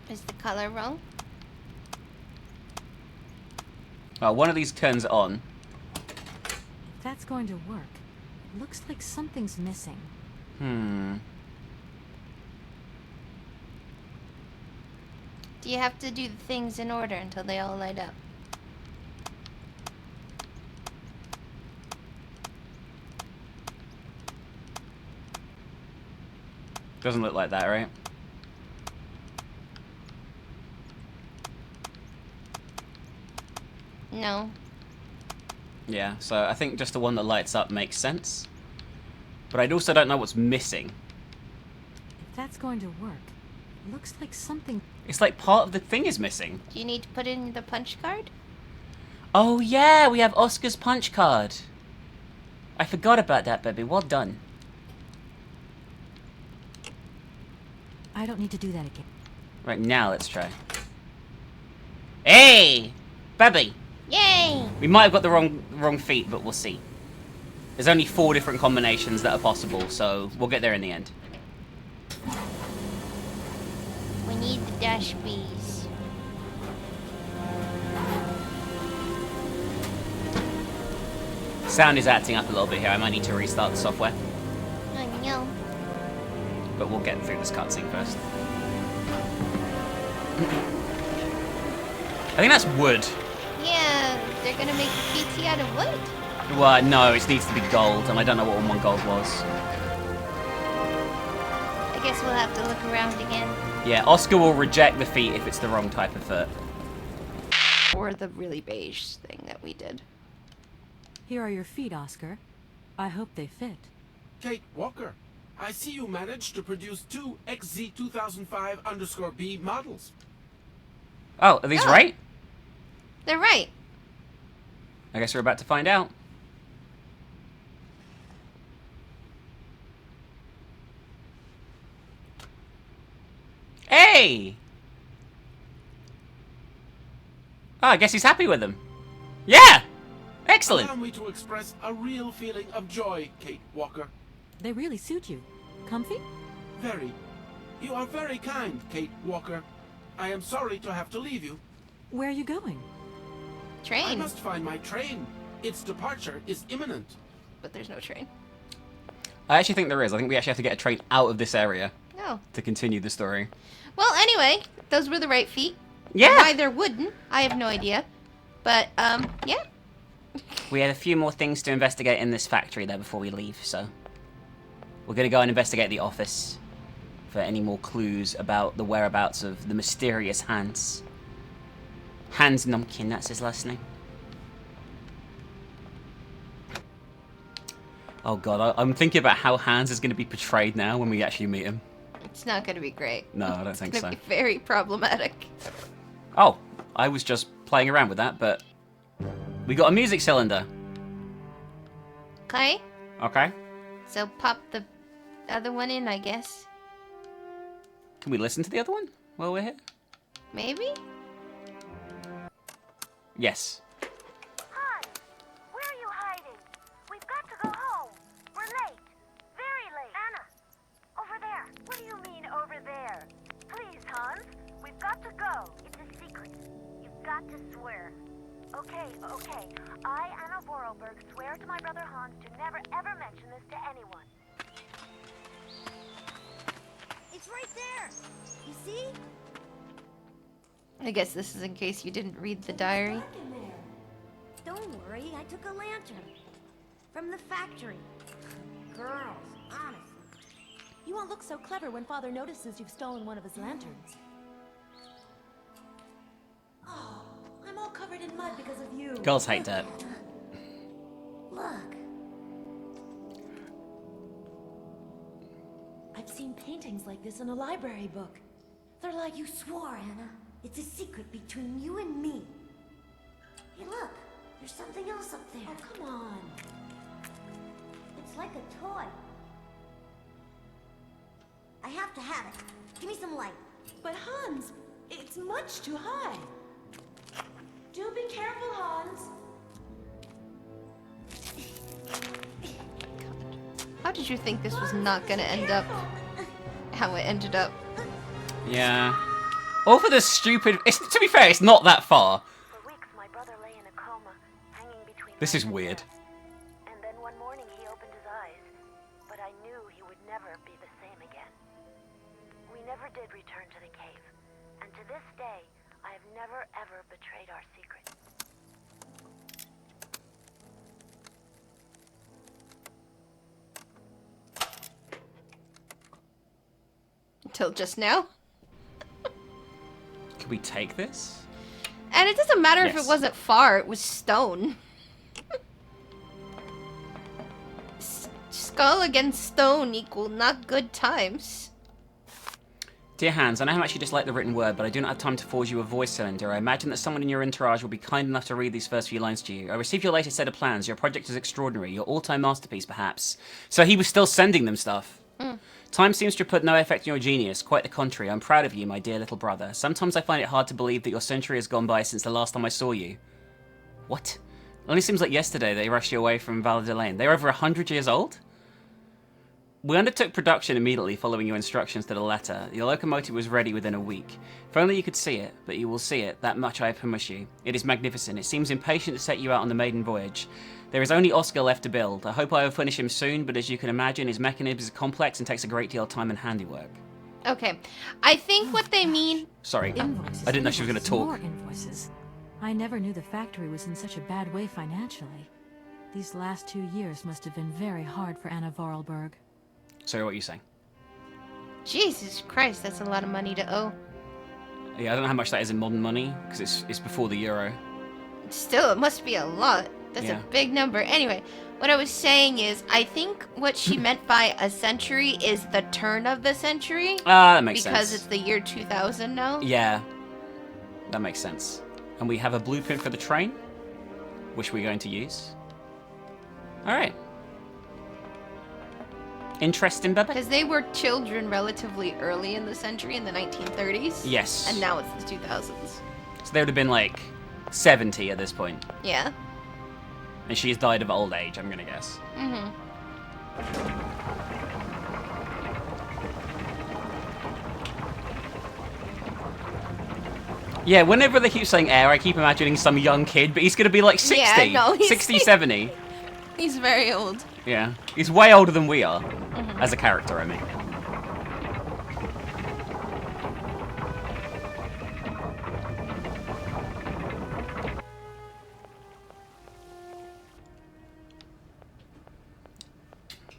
Is the color wrong? Well, one of these turns on. If that's going to work, looks like something's missing. Do you have to do the things in order until they all light up? Doesn't look like that, right? No. Yeah, so I think just the one that lights up makes sense. But I also don't know what's missing. If that's going to work, looks like something... It's like part of the thing is missing. Do you need to put in the punch card? Oh yeah, we have Oscar's punch card. I forgot about that, baby. Well done. I don't need to do that again. Right, now let's try. Hey! Baby! Yay! We might have got the wrong feet, but we'll see. There's only 4 different combinations that are possible, so we'll get there in the end. We need the dash bees. Sound is acting up a little bit here. I might need to restart the software. I know. But we'll get through this cutscene first. I think that's wood. Yeah, they're gonna make the PT out of wood. Well, no, it needs to be gold, and I don't know what one gold was. I guess we'll have to look around again. Yeah, Oscar will reject the feet if it's the wrong type of foot. Or the really beige thing that we did. Here are your feet, Oscar. I hope they fit. Kate Walker, I see you managed to produce 2 XZ2005_B models. Oh, are these right? They're right. I guess we're about to find out. Hey! Oh, I guess he's happy with them. Yeah! Excellent! Allow me to express a real feeling of joy, Kate Walker. They really suit you. Comfy? Very. You are very kind, Kate Walker. I am sorry to have to leave you. Where are you going? Train. I must find my train. Its departure is imminent. But there's no train. I actually think there is. I think we actually have to get a train out of this area. No. To continue the story. Well, anyway, those were the right feet. Yeah! Why they're wooden, I have no idea. But, yeah. We had a few more things to investigate in this factory there before we leave, so... We're gonna go and investigate the office for any more clues about the whereabouts of the mysterious Hans. Hans Nomkin, that's his last name. Oh god, I'm thinking about how Hans is gonna be portrayed now when we actually meet him. It's not going to be great. No, I don't think It's so. going to be very problematic. Oh, I was just playing around with that, but... We got a music cylinder. Okay. Okay. So pop the other one in, I guess. Can we listen to the other one while we're here? Maybe? Yes. Hans, where are you hiding? We've got to go home. We're late. Very late. Anna, over there. What do you mean, over there? Please, Hans, we've got to go. It's a secret. You've got to swear. Okay. I, Anna Vorarlberg, swear to my brother Hans to never ever mention this to anyone. It's right there. You see? I guess this is in case you didn't read the diary. Dark in there. Don't worry, I took a lantern from the factory. Girls, honestly. You won't look so clever when Father notices you've stolen one of his lanterns. Oh, I'm all covered in mud because of you. Girls hate dirt. Look. I've seen paintings like this in a library book. They're like... You swore, Anna. It's a secret between you and me. Hey, look. There's something else up there. Oh, come on. It's like a toy. I have to have it. Give me some light. But Hans, it's much too high. Do be careful, Hans. How did you think this was not going to end up how it ended up? Yeah. All for this stupid... to be fair, it's not that far. For weeks, my brother lay in a coma, hanging between... This is weird. And then one morning he opened his eyes, but I knew he would never be the same again. We never did return to the cave, and to this day, I have never ever betrayed our secret. Until just now? Can we take this? And it doesn't matter if Yes. it wasn't far, it was stone. Skull against stone equal not good times. Dear Hans, I know how much you dislike the written word, but I do not have time to forge you a voice cylinder. I imagine that someone in your entourage will be kind enough to read these first few lines to you. I received your latest set of plans. Your project is extraordinary. Your all-time masterpiece, perhaps. So he was still sending them stuff. Time seems to have put no effect on your genius. Quite the contrary. I'm proud of you, my dear little brother. Sometimes I find it hard to believe that your century has gone by since the last time I saw you. What? It only seems like yesterday they rushed you away from Validelene. They're over 100 years old? We undertook production immediately following your instructions to the letter. Your locomotive was ready within a week. If only you could see it, but you will see it, that much I promise you. It is magnificent. It seems impatient to set you out on the maiden voyage. There is only Oscar left to build. I hope I will finish him soon, but as you can imagine, his mechanism is complex and takes a great deal of time and handiwork. Okay. I think what they mean... Sorry, Invoices, I didn't know she was going to talk. More invoices. I never knew the factory was in such a bad way financially. These last 2 years must have been very hard for Anna Vorarlberg. Sorry, what are you saying? Jesus Christ, that's a lot of money to owe. Yeah, I don't know how much that is in modern money, because it's before the euro. Still, it must be a lot. That's Yeah. a big number. Anyway, what I was saying is, I think what she meant by a century is the turn of the century. Ah, that makes sense. Because it's the year 2000 now. Yeah, that makes sense. And we have a blueprint for the train, which we're going to use. Alright. Interesting, Bubba. Because they were children relatively early in the century, in the 1930s. Yes. And now it's the 2000s. So they would have been like 70 at this point. Yeah. And she's died of old age, I'm going to guess. Mm-hmm. Yeah, whenever they keep saying heir, I keep imagining some young kid, but he's going to be like 60. Yeah, no, he's 60, 70. He's very old. Yeah. He's way older than we are. As a character, I mean.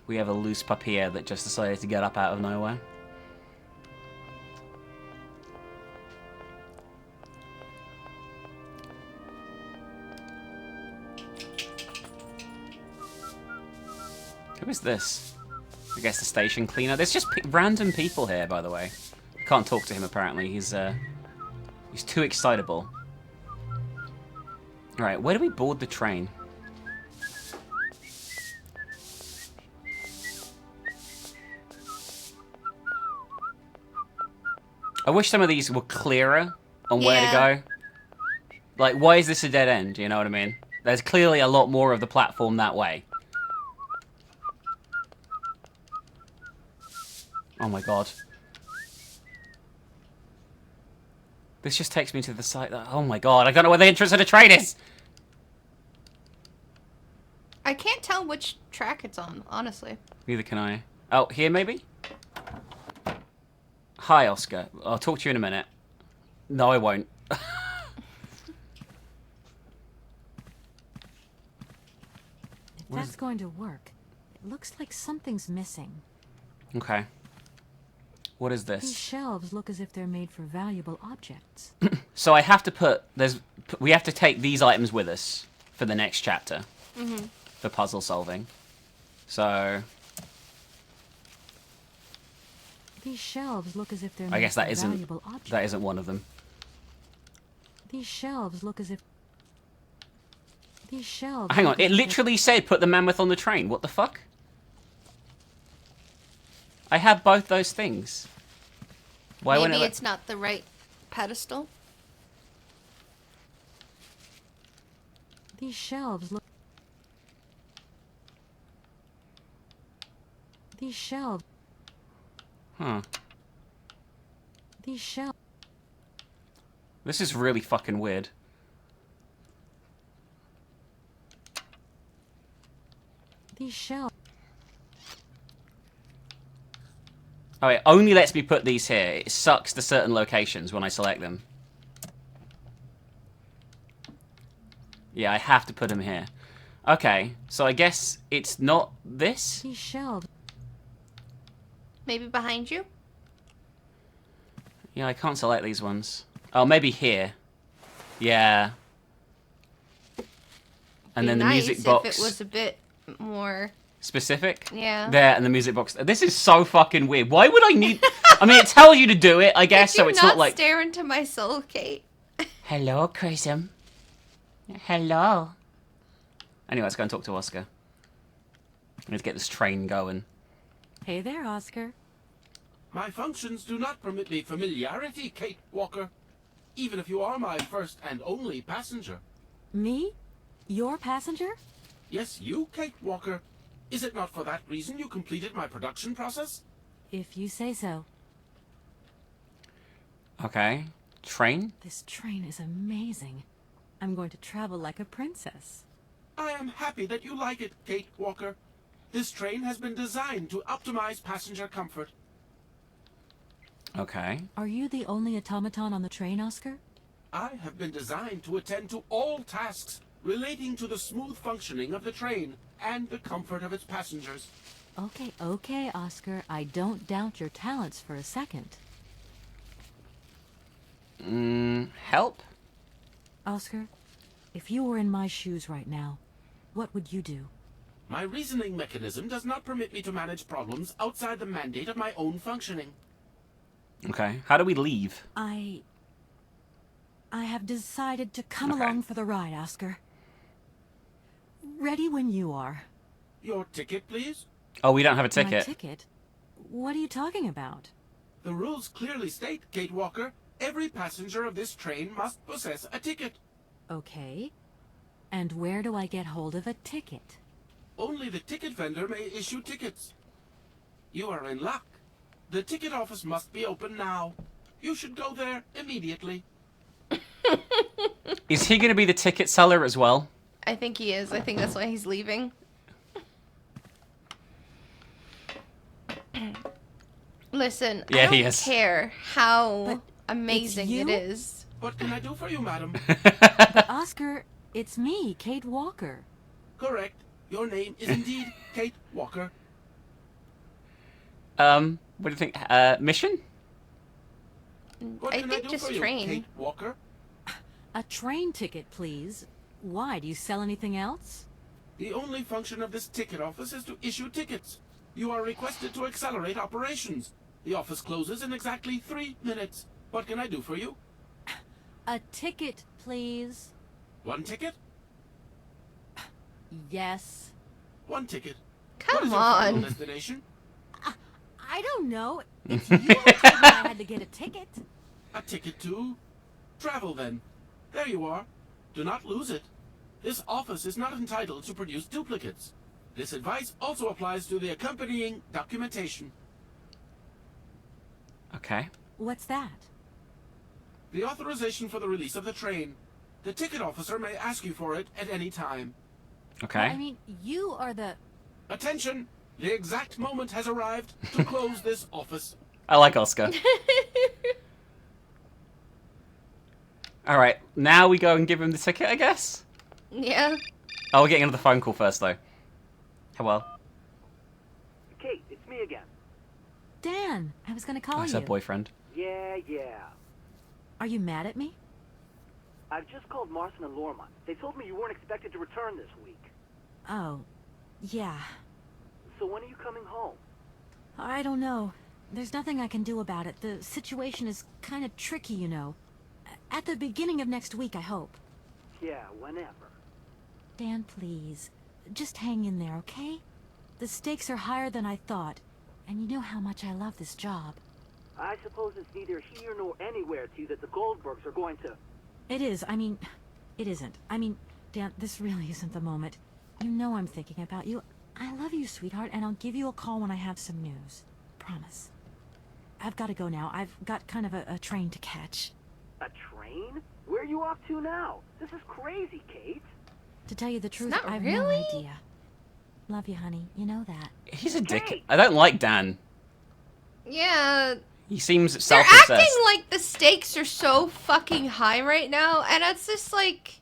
We have a loose papier that just decided to get up out of nowhere. Who is this? I guess the station cleaner. There's just random people here, by the way. I can't talk to him, apparently. He's too excitable. Alright, where do we board the train? I wish some of these were clearer on where to go. Like, why is this a dead end? You know what I mean? There's clearly a lot more of the platform that way. Oh my god. This just takes me to the site that... Oh my god, I don't know where the entrance of the train is! I can't tell which track it's on, honestly. Neither can I. Oh, here maybe? Hi, Oscar. I'll talk to you in a minute. No, I won't. If that's going to work, it looks like something's missing. Okay. What is These this? shelves look as if they're made for valuable objects. So I have to put... We have to take these items with us for the next chapter. Mm-hmm. For puzzle solving. So... These shelves look as if they're I made guess for that isn't... valuable objects. That isn't one of them. These shelves look as if... These shelves... Hang on, look as it if literally said put the mammoth on the train. What the fuck? I have both those things. Why Maybe wouldn't it it's not the right pedestal. These shelves look... These shelves... Huh. These shelves... This is really fucking weird. These shelves... Oh, it only lets me put these here. It sucks to certain locations when I select them. Yeah, I have to put them here. Okay, so I guess it's not this? These shelves... Maybe behind you? Yeah, I can't select these ones. Oh, maybe here. Yeah. And then the music box. If it was a bit more specific? Yeah. There, and the music box. This is so fucking weird. Why would I need... I mean, it tells you to do it, I guess, so it's not like... stare into my soul, Kate. Hello, Krism. Hello. Anyway, let's go and talk to Oscar. I need to get this train going. Hey there, Oscar. My functions do not permit me familiarity, Kate Walker. Even if you are my first and only passenger. Me? Your passenger? Yes, you, Kate Walker. Is it not for that reason you completed my production process? If you say so. Okay. Train? This train is amazing. I'm going to travel like a princess. I am happy that you like it, Kate Walker. This train has been designed to optimize passenger comfort. Okay. Are you the only automaton on the train, Oscar? I have been designed to attend to all tasks relating to the smooth functioning of the train and the comfort of its passengers. Okay, Oscar. I don't doubt your talents for a second. Help? Oscar, if you were in my shoes right now, what would you do? My reasoning mechanism does not permit me to manage problems outside the mandate of my own functioning. Okay. How do we leave? I have decided to come along for the ride, Oscar. Ready when you are. Your ticket, please? Oh, we don't have a ticket. My ticket? What are you talking about? The rules clearly state, Kate Walker, every passenger of this train must possess a ticket. Okay. And where do I get hold of a ticket? Only the ticket vendor may issue tickets. You are in luck. The ticket office must be open now. You should go there immediately. Is he going to be the ticket seller as well? I think he is. I think that's why he's leaving. Listen, Yeah, I he don't is. care how amazing it you? is. What can I do for you, madam? But Oscar, it's me, Kate Walker. Correct. Your name is indeed Kate Walker. What do you think? Mission? What I can think do just for you, train. Kate Walker? A train ticket, please. Why? Do you sell anything else? The only function of this ticket office is to issue tickets. You are requested to accelerate operations. The office closes in exactly 3 minutes. What can I do for you? A ticket, please. One ticket? Yes. One ticket. What Come is your final on. destination? I don't know. It's you who told me I had to get a ticket. A ticket to travel, then. There you are. Do not lose it. This office is not entitled to produce duplicates. This advice also applies to the accompanying documentation. Okay. What's that? The authorization for the release of the train. The ticket officer may ask you for it at any time. Okay. I mean, you are the... Attention! The exact moment has arrived to close this office. I like Oscar. Alright, now we go and give him the ticket, I guess? Yeah. Oh, we're getting another phone call first, though. Hello? Kate, it's me again. Dan, I was going to call That's you. her boyfriend. Yeah. Are you mad at me? I've just called Marston and Lormont. They told me you weren't expected to return this week. Oh, yeah. So when are you coming home? I don't know. There's nothing I can do about it. The situation is kind of tricky, you know. At the beginning of next week, I hope. Yeah, whenever. Dan, please. Just hang in there, okay? The stakes are higher than I thought. And you know how much I love this job. I suppose it's neither here nor anywhere to you that the Goldbergs are going to... It is. I mean, it isn't. I mean, Dan, this really isn't the moment. You know I'm thinking about you. I love you, sweetheart, and I'll give you a call when I have some news. Promise. I've got to go now. I've got kind of a train to catch. A train? Where are you off to now? This is crazy, Kate. To tell you the truth, not I have really? no idea. Love you, honey. You know that. He's a dick. I don't like Dan. Yeah. He seems They're self-obsessed. acting like the stakes are so fucking high right now, and it's just like...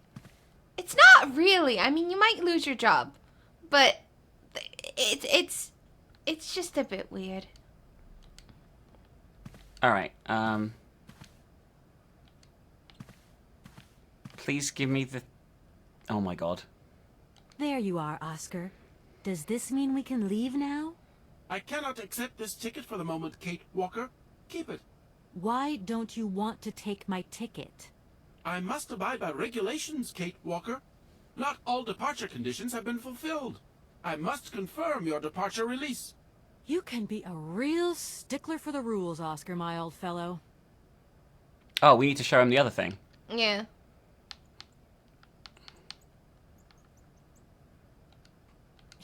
It's not really. I mean, you might lose your job, but it's just a bit weird. Alright, please give me the... Oh my god. There you are, Oscar. Does this mean we can leave now? I cannot accept this ticket for the moment, Kate Walker. Keep it. Why don't you want to take my ticket? I must abide by regulations, Kate Walker. Not all departure conditions have been fulfilled. I must confirm your departure release. You can be a real stickler for the rules, Oscar, my old fellow. Oh, we need to show him the other thing. Yeah.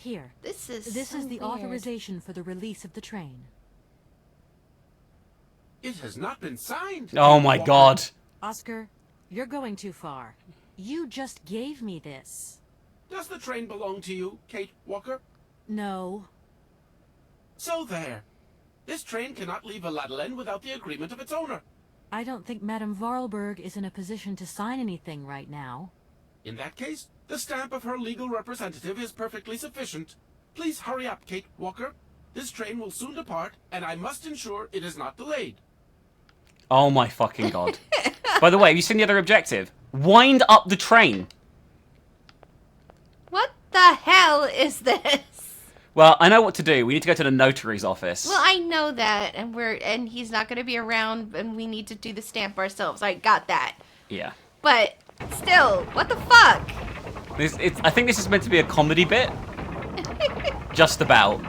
Here. This is the weird. authorization for the release of the train. It has not been signed. Oh my Walker. god. Oscar, you're going too far. You just gave me this. Does the train belong to you, Kate Walker? No. So there. This train cannot leave Validelene without the agreement of its owner. I don't think Madame Vorarlberg is in a position to sign anything right now. In that case, the stamp of her legal representative is perfectly sufficient. Please hurry up, Kate Walker. This train will soon depart, and I must ensure it is not delayed. Oh my fucking god. By the way, have you seen the other objective? Wind up the train. What the hell is this? Well, I know what to do. We need to go to the notary's office. Well, I know that, and he's not going to be around, and we need to do the stamp ourselves. I got that. Yeah. But still, what the fuck? I think this is meant to be a comedy bit. Just about.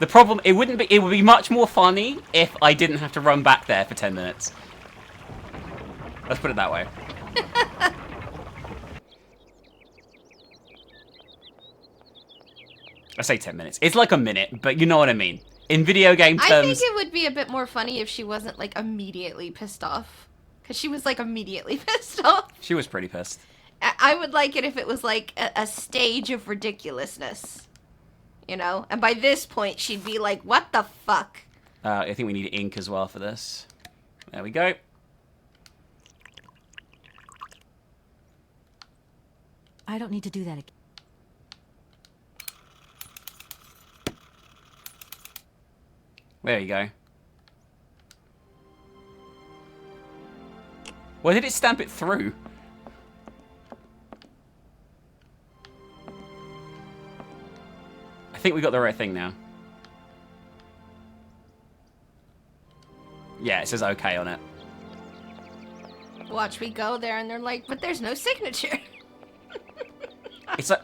The problem, it would be much more funny if I didn't have to run back there for 10 minutes. Let's put it that way. I say 10 minutes. It's like a minute, but you know what I mean. In video game terms... I think it would be a bit more funny if she wasn't, like, immediately pissed off. Because she was, like, immediately pissed off. She was pretty pissed. I would like it if it was, like, a stage of ridiculousness. You know? And by this point, she'd be like, what the fuck? I think we need ink as well for this. There we go. I don't need to do that again. There you go. Why did it stamp it through? I think we got the right thing now. Yeah, it says okay on it. Watch me go there, and they're like, but there's no signature. It's a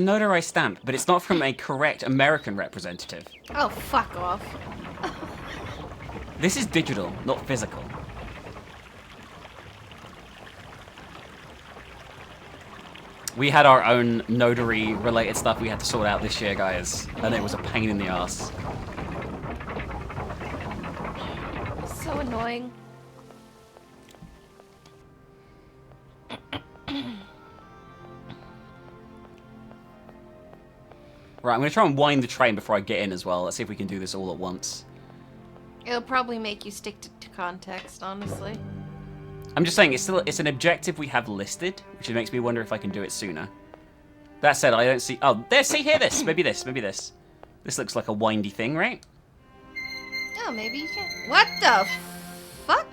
notarized stamp, but it's not from a correct American representative. Oh, fuck off. This is digital, not physical. We had our own notary-related stuff we had to sort out this year, guys, and it was a pain in the ass. So annoying. Right, I'm going to try and wind the train before I get in as well. Let's see if we can do this all at once. It'll probably make you stick to context, honestly. I'm just saying, it's an objective we have listed, which makes me wonder if I can do it sooner. That said, I don't see... Oh, there, see here, this. Maybe this, maybe this. This looks like a windy thing, right? Oh, maybe you can. What the fuck?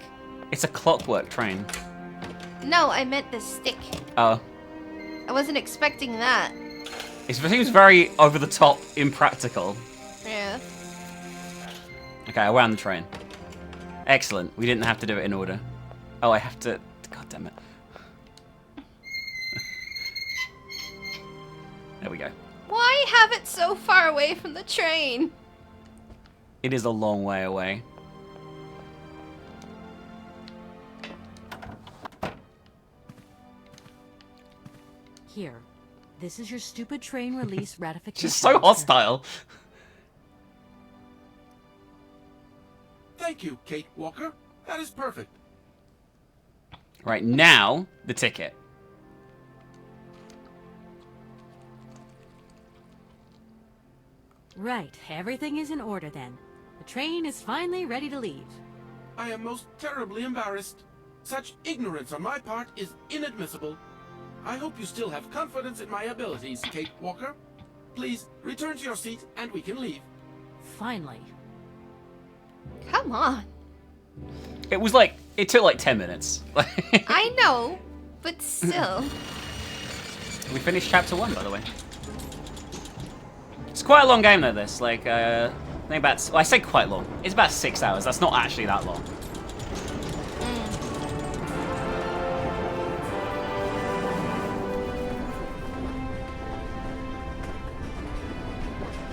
It's a clockwork train. No, I meant the stick. Oh. I wasn't expecting that. It seems very over-the-top impractical. Yeah. Okay, I wound the train. Excellent. We didn't have to do it in order. Oh, I have to... God damn it. There we go. Why have it so far away from the train? It is a long way away. Here. This is your stupid train release ratification. She's so hostile. Thank you, Kate Walker. That is perfect. Right, now, the ticket. Right, everything is in order then. The train is finally ready to leave. I am most terribly embarrassed. Such ignorance on my part is inadmissible. I hope you still have confidence in my abilities, Kate Walker. Please, return to your seat and we can leave. Finally. Come on. It was like... It took like 10 minutes. I know, but still. We finished chapter 1, by the way. It's quite a long game, though, this. Like, I think about... Well, I say quite long. It's about 6 hours. That's not actually that long.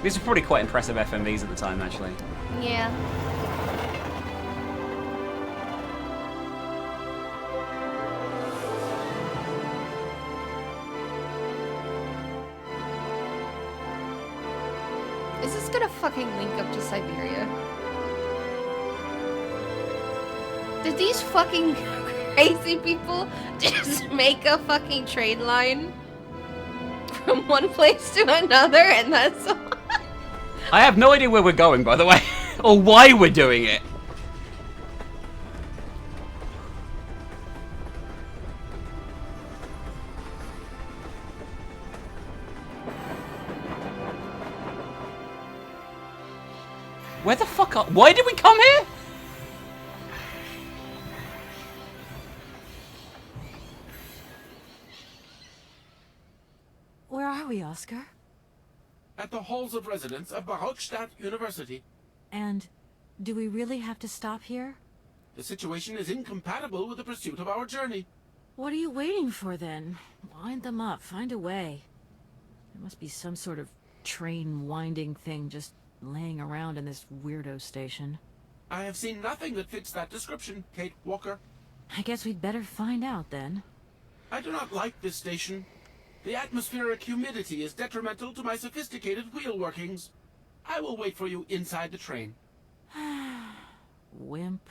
These are probably quite impressive FMVs at the time, actually. Yeah. fucking link up to Syberia. Did these fucking crazy people just make a fucking trade line from one place to another, and that's all? I have no idea where we're going, by the way, or why we're doing it. Where the fuck are... Why did we come here? Where are we, Oscar? At the halls of residence of Barrockstadt University. And do we really have to stop here? The situation is incompatible with the pursuit of our journey. What are you waiting for, then? Wind them up. Find a way. There must be some sort of train winding thing just laying around in this weirdo station. I have seen nothing that fits that description, Kate Walker. I guess we'd better find out, then. I do not like this station. The atmospheric humidity is detrimental to my sophisticated wheel workings. I will wait for you inside the train. Wimp.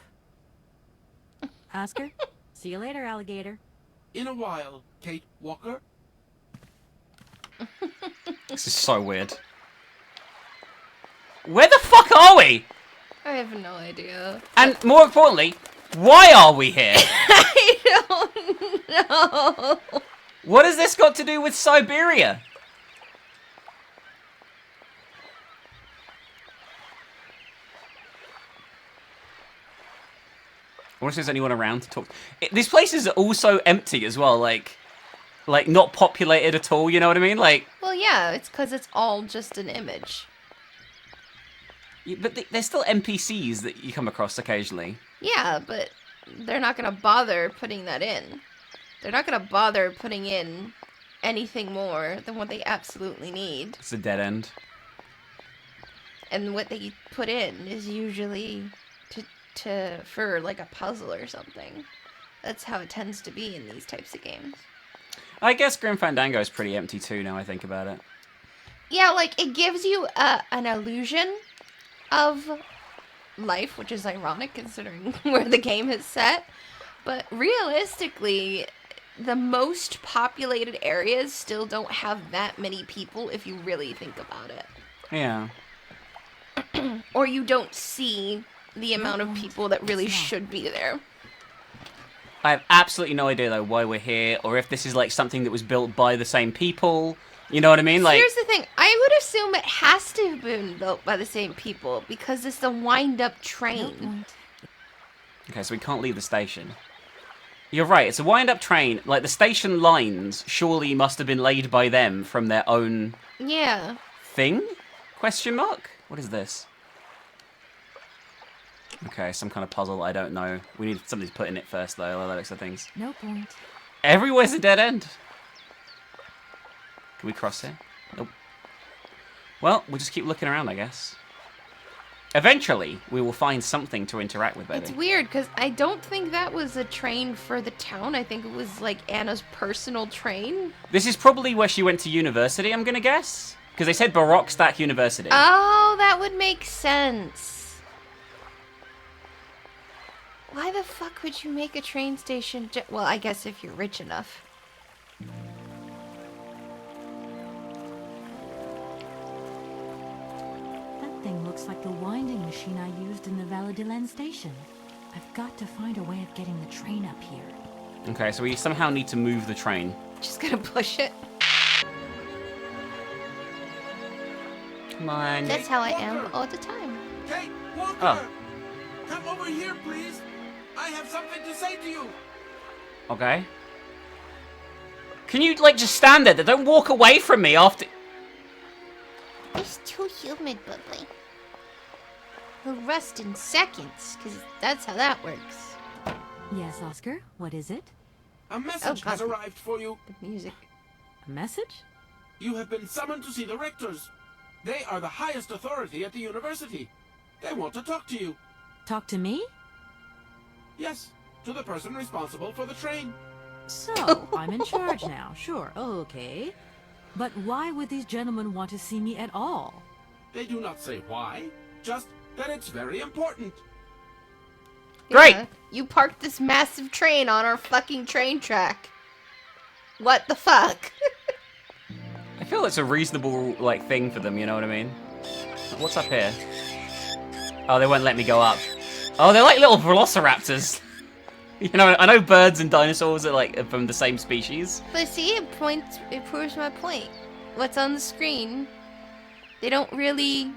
Oscar, see you later, alligator. In a while, Kate Walker. This is so weird. Where the fuck are we? I have no idea. And more importantly, why are we here? I don't know. What has this got to do with Syberia? I wonder if there's anyone around to talk. These places are also empty as well, like not populated at all. You know what I mean? Like. Well, yeah, it's because it's all just an image. Yeah, but there's still NPCs that you come across occasionally. Yeah, but they're not gonna bother putting that in. They're not gonna bother putting in anything more than what they absolutely need. It's a dead end. And what they put in is usually for like a puzzle or something. That's how it tends to be in these types of games. I guess Grim Fandango is pretty empty too now I think about it. Yeah, like it gives you an illusion of life, which is ironic considering where the game is set. But realistically, the most populated areas still don't have that many people if you really think about it. Yeah. Or you don't see the amount of people that really should be there. I have absolutely no idea though why we're here, or if this is like something that was built by the same people. You know what I mean? Like, here's the thing. I would assume it has to have been built by the same people because it's the wind-up train. Okay, so we can't leave the station. You're right. It's a wind-up train. Like the station lines, surely must have been laid by them from their own. Yeah. Thing? Question mark? What is this? Okay, some kind of puzzle. I don't know. We need something to put in it first, though. By the looks of things. No point. Everywhere's a dead end. Can we cross here? Nope. Well, we'll just keep looking around, I guess. Eventually, we will find something to interact with, baby. It's weird, because I don't think that was a train for the town. I think it was, like, Anna's personal train. This is probably where she went to university, I'm gonna guess? Because they said Barrockstadt University. Oh, that would make sense. Why the fuck would you make a train station? Well, I guess if you're rich enough. That thing looks like the winding machine I used in the Validelene station. I've got to find a way of getting the train up here. Okay, so we somehow need to move the train. Just gonna push it. Come on. That's how I am all the time. Kate Walker! Oh. Come over here, please. I have something to say to you. Okay. Can you, like, just stand there? Don't walk away from me after... It's too humid, Bubbly. He'll rust in seconds, because that's how that works. Yes, Oscar? What is it? A message has arrived for you. The music. A message? You have been summoned to see the rectors. They are the highest authority at the university. They want to talk to you. Talk to me? Yes, to the person responsible for the train. So, I'm in charge now. Sure, okay. But why would these gentlemen want to see me at all? They do not say why, just that it's very important. Great! Yeah, you parked this massive train on our fucking train track. What the fuck? I feel it's a reasonable, like, thing for them, you know what I mean? What's up here? Oh, they won't let me go up. Oh, they're like little velociraptors. You know, I know birds and dinosaurs are, like, from the same species. But see, it proves my point. What's on the screen, they don't really...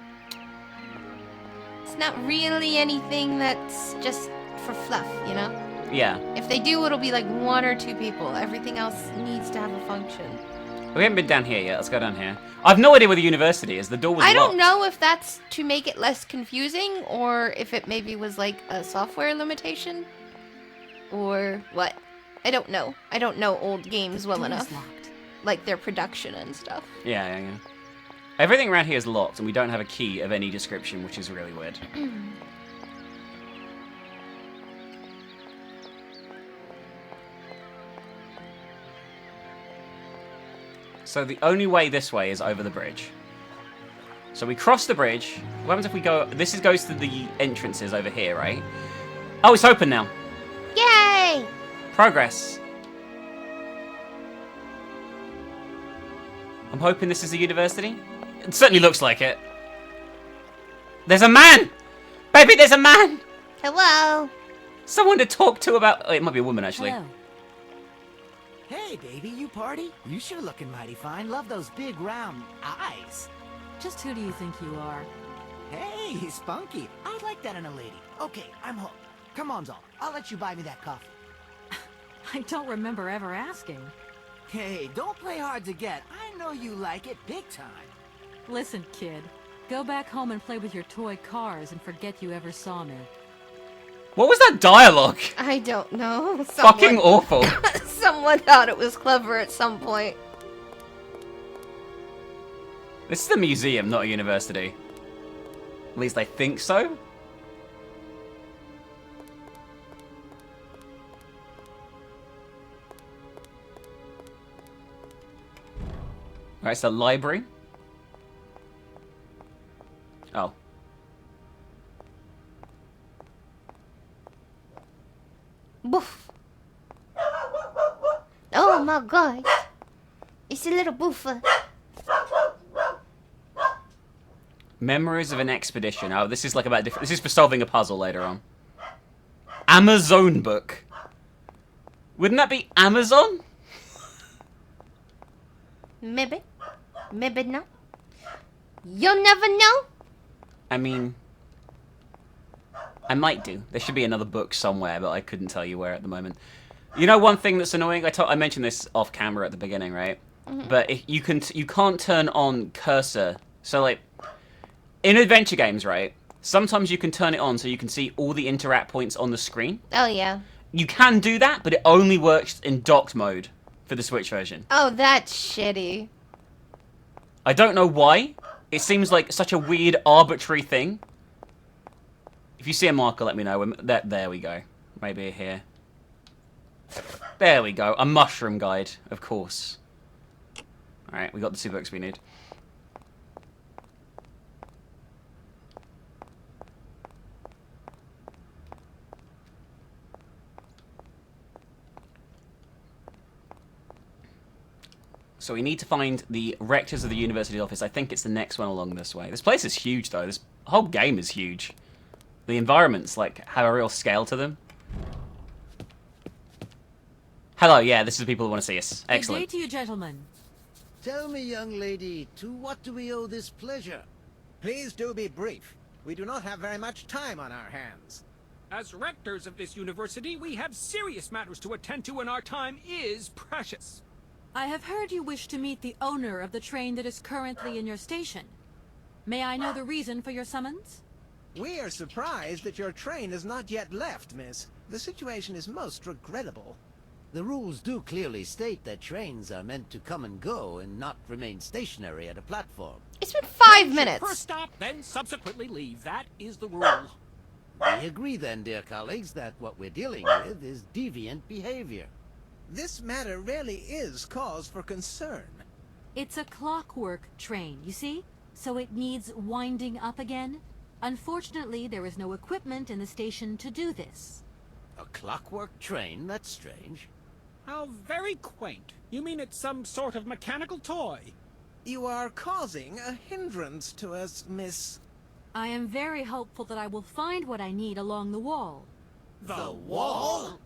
It's not really anything that's just for fluff, you know? Yeah. If they do, it'll be like 1 or 2 people. Everything else needs to have a function. We haven't been down here yet. Let's go down here. I've no idea where the university is. The door was I locked. don't know if that's to make it less confusing or if it maybe was like a software limitation or what. I don't know. I don't know old games well enough. Like their production and stuff. Yeah. Everything around here is locked, and we don't have a key of any description, which is really weird. So the only way this way is over the bridge. So we cross the bridge. What happens if we go... This goes to the entrances over here, right? Oh, it's open now. Yay! Progress. I'm hoping this is a university. It certainly looks like it. There's a man! Baby, there's a man! Hello! Someone to talk to about... Oh, it might be a woman, actually. Hello. Hey, baby, you party? You sure looking mighty fine. Love those big, round eyes. Just who do you think you are? Hey, spunky. I like that in a lady. Okay, I'm hooked. Come on, Zol. I'll let you buy me that coffee. I don't remember ever asking. Hey, don't play hard to get. I know you like it big time. Listen, kid. Go back home and play with your toy cars and forget you ever saw me. What was that dialogue? I don't know. Fucking awful. Someone thought it was clever at some point. This is a museum, not a university. At least I think so. Alright, it's a library. Oh. Boof. Oh my god. It's a little boofer. Memories of an expedition. Oh, this is like about different. This is for solving a puzzle later on. Amazon book. Wouldn't that be Amazon? Maybe. Maybe not. You'll never know. I mean, I might do. There should be another book somewhere, but I couldn't tell you where at the moment. You know, one thing that's annoying. I mentioned this off camera at the beginning, right? Mm-hmm. But if you can't turn on cursor. So like, in adventure games, right? Sometimes you can turn it on so you can see all the interact points on the screen. Oh yeah. You can do that, but it only works in docked mode for the Switch version. Oh, that's shitty. I don't know why. It seems like such a weird, arbitrary thing. If you see a marker, let me know. There we go. Maybe here. There we go. A mushroom guide, of course. Alright, we got the 2 books we need. So we need to find the rectors of the university office. I think it's the next one along this way. This place is huge, though. This whole game is huge. The environments, like, have a real scale to them. Hello, yeah, this is the people who want to see us. Excellent. Good day to you, gentlemen. Tell me, young lady, to what do we owe this pleasure? Please do be brief. We do not have very much time on our hands. As rectors of this university, we have serious matters to attend to and our time is precious. I have heard you wish to meet the owner of the train that is currently in your station. May I know the reason for your summons? We are surprised that your train has not yet left, miss. The situation is most regrettable. The rules do clearly state that trains are meant to come and go and not remain stationary at a platform. It's been 5 Should minutes. First stop, then subsequently leave. That is the rule. We agree then, dear colleagues, that what we're dealing with is deviant behavior. This matter really is cause for concern. It's a clockwork train, you see? So it needs winding up again? Unfortunately, there is no equipment in the station to do this. A clockwork train? That's strange. How very quaint. You mean it's some sort of mechanical toy? You are causing a hindrance to us, miss. I am very hopeful that I will find what I need along the wall. The wall?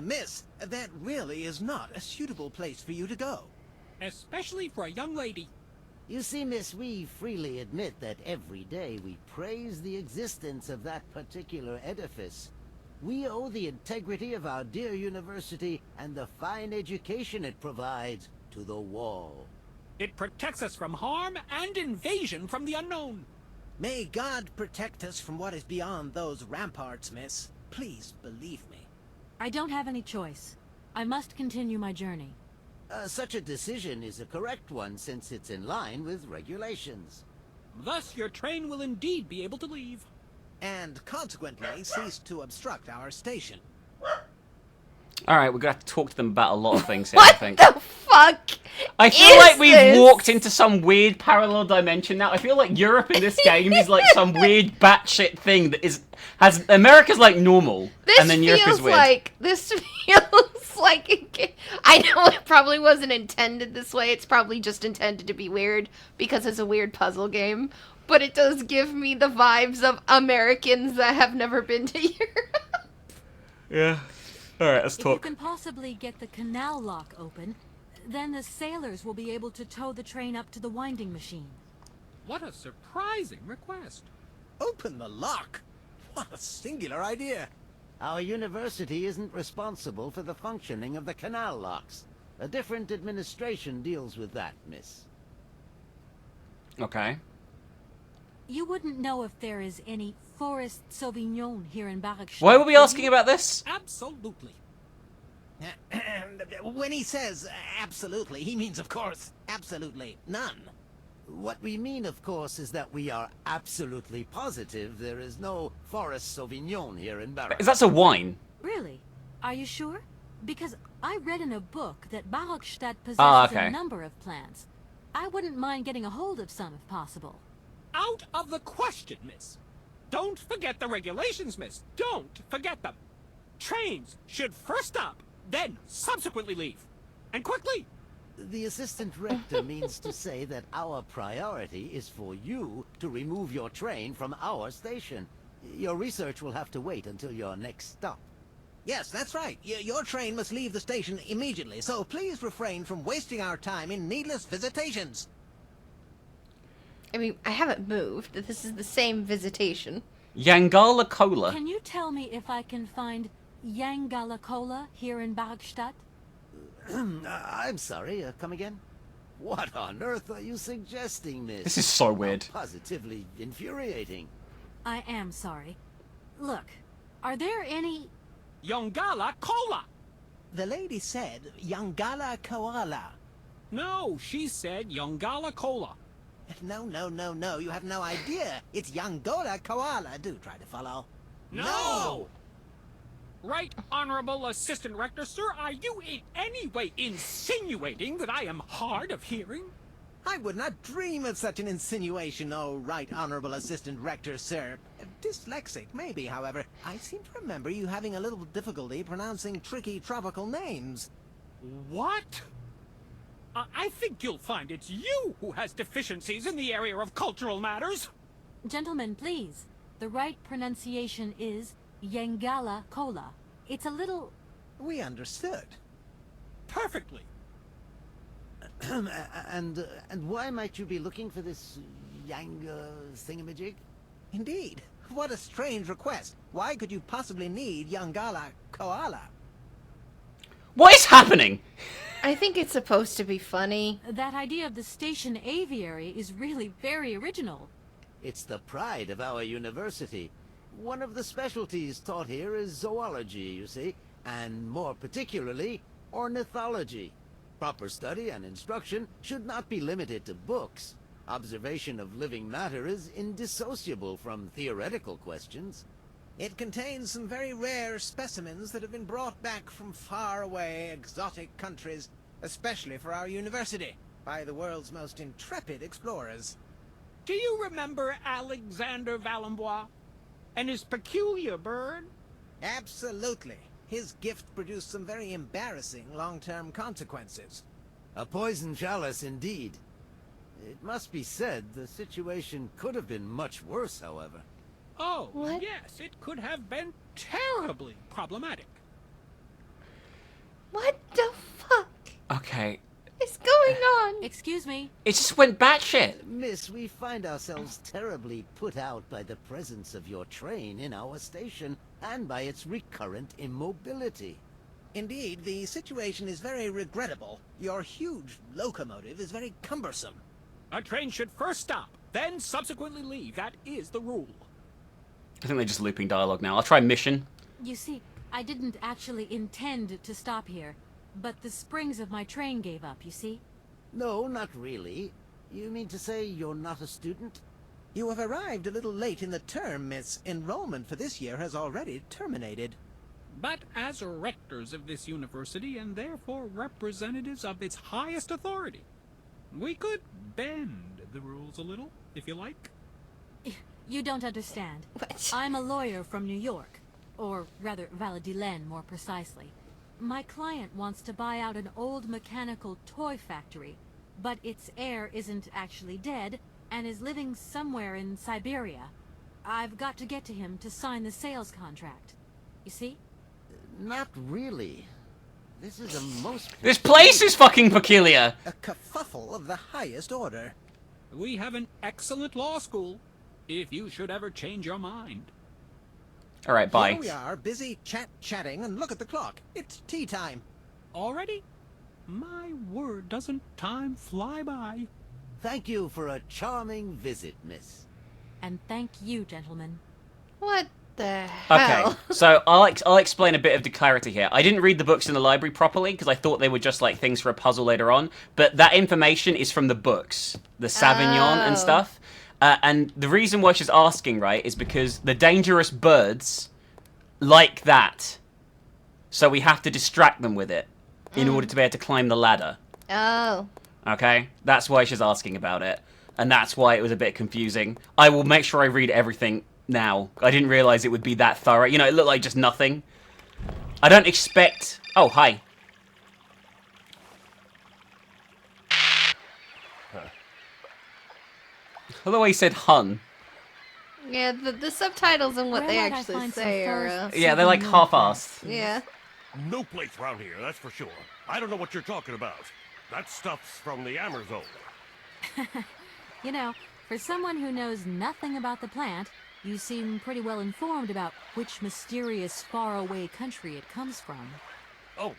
Miss, that really is not a suitable place for you to go. Especially for a young lady. You see, miss, we freely admit that every day we praise the existence of that particular edifice. We owe the integrity of our dear university and the fine education it provides to the wall. It protects us from harm and invasion from the unknown. May God protect us from what is beyond those ramparts, miss. Please believe me. I don't have any choice. I must continue my journey. Such a decision is a correct one since it's in line with regulations. Thus your train will indeed be able to leave. And consequently cease to obstruct our station. Alright, we're gonna have to talk to them about a lot of things here, I think. What the fuck I feel like we've walked into some weird parallel dimension now. I feel like Europe in this game is like some weird batshit thing that has America's like normal, and then Europe is weird. This feels like I know it probably wasn't intended this way. It's probably just intended to be weird because it's a weird puzzle game. But it does give me the vibes of Americans that have never been to Europe. Yeah. Alright, let's talk. If you can possibly get the canal lock open, then the sailors will be able to tow the train up to the winding machine. What a surprising request. Open the lock? What a singular idea. Our university isn't responsible for the functioning of the canal locks. A different administration deals with that, miss. Okay. You wouldn't know if there is any Forest Sauvignon here in Barrockstadt. Why were we asking about this? Absolutely. When he says absolutely, he means, of course, absolutely none. What we mean, of course, is that we are absolutely positive there is no Forest Sauvignon here in Barrockstadt. That's a wine. Really? Are you sure? Because I read in a book that Barrockstadt possesses a number of plants. I wouldn't mind getting a hold of some if possible. Out of the question, miss. Don't forget the regulations, miss. Don't forget them. Trains should first stop, then subsequently leave. And quickly. The assistant rector means to say that our priority is for you to remove your train from our station. Your research will have to wait until your next stop. Yes, that's right. Your train must leave the station immediately, so please refrain from wasting our time in needless visitations. I mean, I haven't moved. This is the same visitation. Yangala Cola. Can you tell me if I can find Yangala Cola here in Barrockstadt? I'm sorry, come again? What on earth are you suggesting, miss? This is so weird. Positively infuriating. I am sorry. Look, are there any... Yongala Cola! The lady said Yangala Koala. No, she said Yongala Cola. No, you have no idea. It's Yangola Koala. Do try to follow. No! Right, Honorable Assistant Rector, sir, are you in any way insinuating that I am hard of hearing? I would not dream of such an insinuation, oh right honorable assistant rector, sir. Dyslexic, maybe, however. I seem to remember you having a little difficulty pronouncing tricky tropical names. What? I think you'll find it's you who has deficiencies in the area of cultural matters. Gentlemen, please. The right pronunciation is Yangala Cola. It's a little... We understood. Perfectly. And why might you be looking for this Yang thingamajig? Indeed. What a strange request. Why could you possibly need Yangala Koala? What is happening? I think it's supposed to be funny. That idea of the station aviary is really very original. It's the pride of our university. One of the specialties taught here is zoology, you see, and more particularly, ornithology. Proper study and instruction should not be limited to books. Observation of living matter is indissociable from theoretical questions. It contains some very rare specimens that have been brought back from far-away, exotic countries, especially for our university, by the world's most intrepid explorers. Do you remember Alexander Valenbois and his peculiar bird? Absolutely. His gift produced some very embarrassing long-term consequences. A poison chalice indeed. It must be said, the situation could have been much worse, however. Oh, yes, it could have been terribly problematic. What the fuck Okay. is going on? Excuse me. It just went batshit. Miss, we find ourselves terribly put out by the presence of your train in our station and by its recurrent immobility. Indeed, the situation is very regrettable. Your huge locomotive is very cumbersome. A train should first stop, then subsequently leave. That is the rule. I think they're just looping dialogue now. I'll try mission. You see, I didn't actually intend to stop here, but the springs of my train gave up, you see? No, not really. You mean to say you're not a student? You have arrived a little late in the term, Miss. Enrollment for this year has already terminated. But as rectors of this university, and therefore representatives of its highest authority, we could bend the rules a little, if you like. You don't understand. I'm a lawyer from New York, or rather Validelene more precisely. My client wants to buy out an old mechanical toy factory, but its heir isn't actually dead and is living somewhere in Syberia. I've got to get to him to sign the sales contract. You see? Not really. This is a most... This place is fucking peculiar! A kerfuffle of the highest order. We have an excellent law school, if you should ever change your mind. Alright, bye. Here we are, busy chatting, and look at the clock. It's tea time. Already? My word, doesn't time fly by? Thank you for a charming visit, miss. And thank you, gentlemen. What the hell? Okay, so I'll explain a bit of the clarity here. I didn't read the books in the library properly because I thought they were just like things for a puzzle later on, but that information is from the books, the Savignon and stuff. And the reason why she's asking, right, is because the dangerous birds like that. So we have to distract them with it in order to be able to climb the ladder. Oh. Okay? That's why she's asking about it. And that's why it was a bit confusing. I will make sure I read everything now. I didn't realize it would be that thorough. You know, it looked like just nothing. I don't expect... Oh, hi. I love the way he said hun. Yeah, the subtitles and what they actually say are... Yeah, they're like half-assed. Yeah. No place around here, that's for sure. I don't know what you're talking about. That stuff's from the Amazon. You know, for someone who knows nothing about the plant, you seem pretty well informed about which mysterious faraway country it comes from. Oh,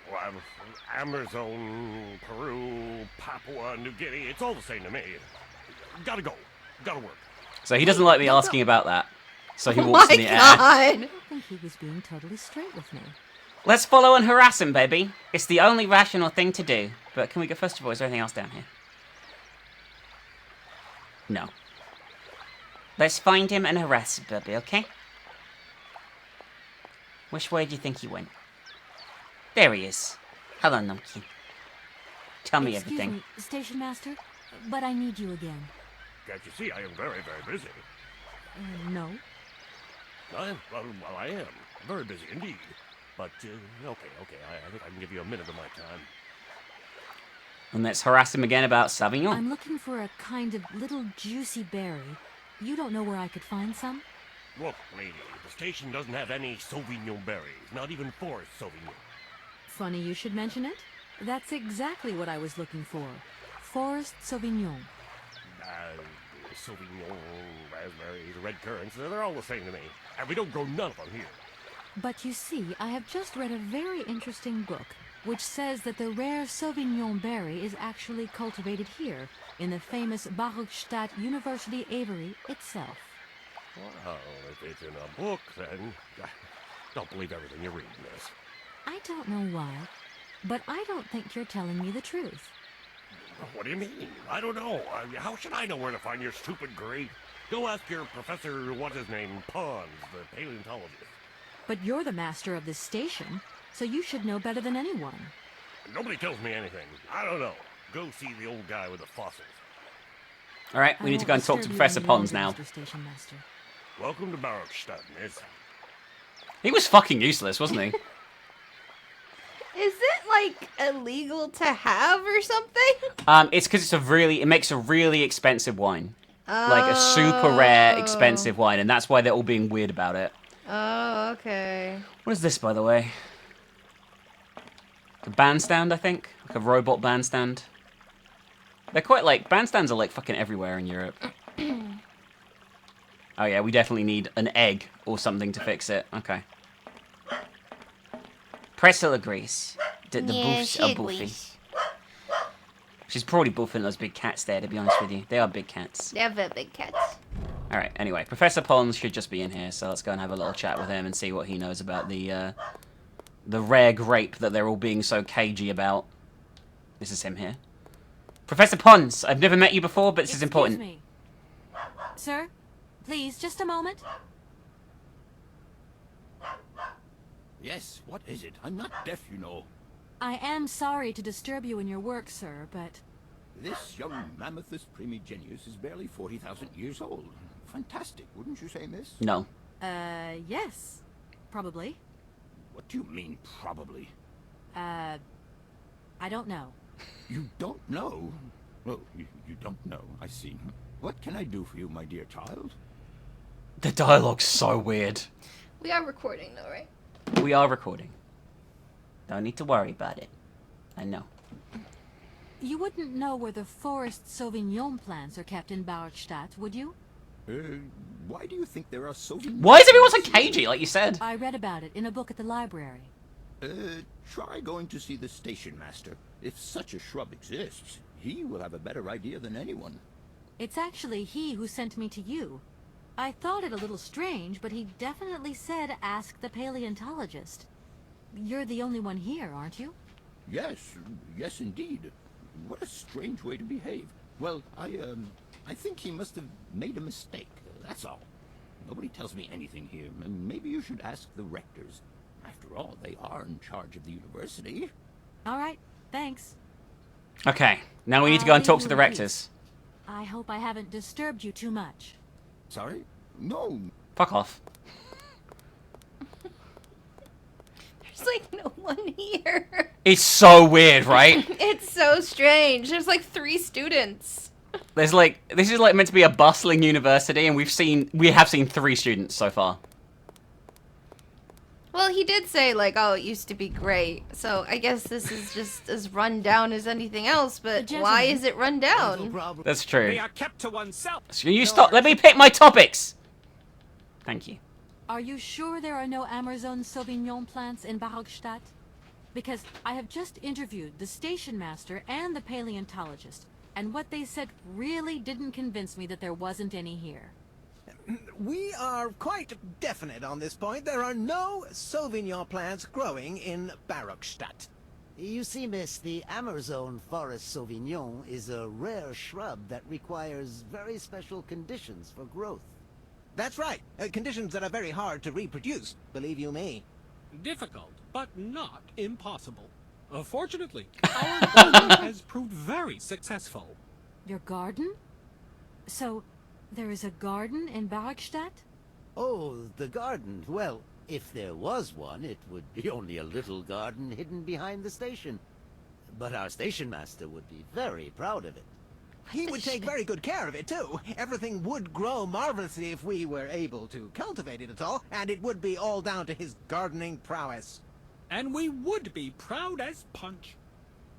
Amazon, Peru, Papua New Guinea, it's all the same to me. Gotta go. Gotta work. So he doesn't like me asking about that. So he walks in the air. I don't think he was being totally straight with me. Let's follow and harass him, baby. It's the only rational thing to do. But can we go first of all? Is there anything else down here? No. Let's find him and harass him, baby, okay? Which way do you think he went? There he is. Hello, Numpkin. Tell me everything. Me, Station Master, but I need you again. Can't you see I am very, very busy? No. I am. Very busy indeed. But, okay. I think I can give you a minute of my time. And let's harass him again about Savignon. I'm looking for a kind of little juicy berry. You don't know where I could find some? Look, lady, the station doesn't have any Sauvignon berries. Not even Forest Sauvignon. Funny you should mention it. That's exactly what I was looking for. Forest Sauvignon. Sauvignon, raspberries, red currants, they're all the same to me. And we don't grow none of them here. But you see, I have just read a very interesting book, which says that the rare Sauvignon berry is actually cultivated here, in the famous Barrockstadt University aviary itself. Well, if it's in a book, then don't believe everything you read, miss. I don't know why, but I don't think you're telling me the truth. What do you mean? I don't know. How should I know where to find your stupid grade? Go ask your professor, what's his name, Pons, the paleontologist. But you're the master of this station, so you should know better than anyone. Nobody tells me anything. I don't know. Go see the old guy with the fossils. All right, we need to go and talk to Professor Pons now. Welcome to Barrockstadt, miss. He was fucking useless, wasn't he? Is it like illegal to have or something? It's because it makes a really expensive wine. Like a super rare, expensive wine, and that's why they're all being weird about it. Oh, okay. What is this, by the way? A bandstand, I think? Like a robot bandstand. They're quite like, bandstands are like fucking everywhere in Europe. Oh yeah, we definitely need an egg or something to fix it. Okay. Priscilla agrees. The boofs are boofy. She's probably boofing those big cats there, to be honest with you. They are big cats. They're very big cats. Alright, anyway. Professor Pons should just be in here, so let's go and have a little chat with him and see what he knows about the rare grape that they're all being so cagey about. This is him here. Professor Pons, I've never met you before, but this is important. Excuse me. Sir, please, just a moment. Yes, what is it? I'm not deaf, you know. I am sorry to disturb you in your work, sir, but... This young Mammothus primigenius is barely 40,000 years old. Fantastic, wouldn't you say, miss? No. Yes. Probably. What do you mean, probably? I don't know. You don't know? Oh, you don't know, I see. What can I do for you, my dear child? The dialogue's so weird. We are recording, though, right? We are recording. Don't need to worry about it. I know. You wouldn't know where the forest Sauvignon plants are kept in Barrockstadt, would you? Why do you think there are Sauvignon? Why is everyone so cagey, like you said? I read about it in a book at the library. Try going to see the station master. If such a shrub exists, he will have a better idea than anyone. It's actually he who sent me to you. I thought it a little strange, but he definitely said ask the paleontologist. You're the only one here, aren't you? Yes, yes indeed. What a strange way to behave. Well, I think he must have made a mistake, that's all. Nobody tells me anything here. Maybe you should ask the rectors. After all, they are in charge of the university. All right, thanks. Okay, now we need to go and talk to the rectors. I hope I haven't disturbed you too much. Sorry? No. Fuck off. There's like no one here. It's so weird, right? It's so strange. There's like 3 students. There's like, this is like meant to be a bustling university, and we have seen 3 students so far. Well, he did say, like, oh, it used to be great. So I guess this is just as run down as anything else, but why is it run down? That's true. They are kept to oneself. So you stop. Let me pick my topics. Thank you. Are you sure there are no Amazon Sauvignon plants in Barrockstadt? Because I have just interviewed the station master and the paleontologist, and what they said really didn't convince me that there wasn't any here. We are quite definite on this point. There are no Sauvignon plants growing in Barrockstadt. You see, miss, the Amazon Forest Sauvignon is a rare shrub that requires very special conditions for growth. That's right. Conditions that are very hard to reproduce, believe you me. Difficult, but not impossible. Fortunately, our garden has proved very successful. Your garden? So, there is a garden in Barrockstadt? Oh, the garden. Well, if there was one, it would be only a little garden hidden behind the station. But our station master would be very proud of it. He would take very good care of it, too. Everything would grow marvelously if we were able to cultivate it at all, and it would be all down to his gardening prowess. And we would be proud as punch.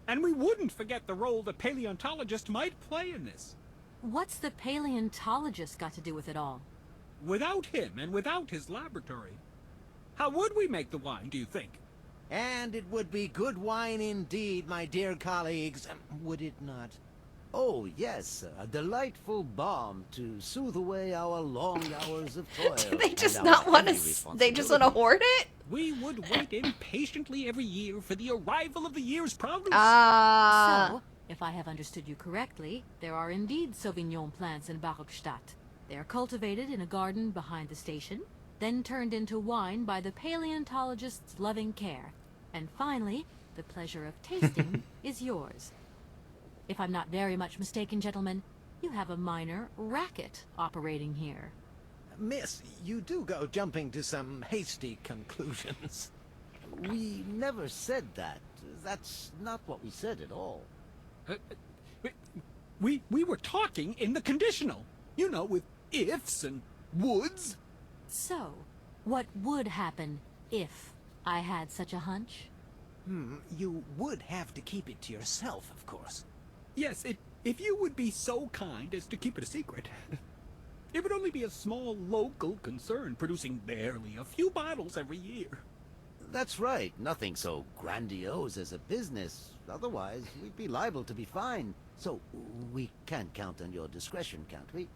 And we wouldn't forget the role the paleontologist might play in this. What's the paleontologist got to do with it all? Without him and without his laboratory, how would we make the wine, do you think? And it would be good wine indeed, my dear colleagues, would it not? Oh, yes, a delightful balm to soothe away our long hours of toil. Do they just not want to, they just want to hoard it? We would wait impatiently every year for the arrival of the year's produce. So, if I have understood you correctly, there are indeed Sauvignon plants in Barrockstadt. They are cultivated in a garden behind the station, then turned into wine by the paleontologist's loving care. And finally, the pleasure of tasting is yours. If I'm not very much mistaken, gentlemen, You have a minor racket operating here. Miss, you do go jumping to some hasty conclusions. We never said that. That's not what we said at all. We were talking in the conditional. You know, with ifs and woulds. So, what would happen if I had such a hunch? You would have to keep it to yourself, of course. Yes, if you would be so kind as to keep it a secret. It would only be a small local concern, producing barely a few bottles every year. That's right. Nothing so grandiose as a business. Otherwise, we'd be liable to be fined. So, we can't count on your discretion, can't we?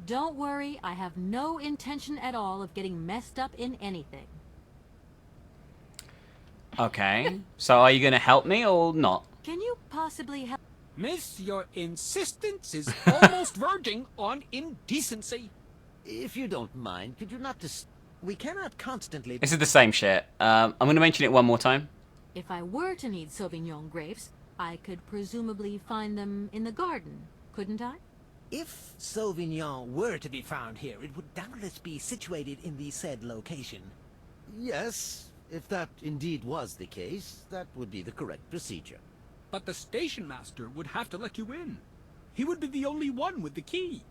Don't worry, I have no intention at all of getting messed up in anything. Okay. So are you going to help me or not? Can you possibly help? Miss, your insistence is almost verging on indecency. If you don't mind, could you not just... We cannot constantly... This is the same shit. I'm going to mention it one more time. If I were to need Sauvignon grapes, I could presumably find them in the garden, couldn't I? If Sauvignon were to be found here, it would doubtless be situated in the said location. Yes, if that indeed was the case, that would be the correct procedure. But the station master would have to let you in. He would be the only one with the key.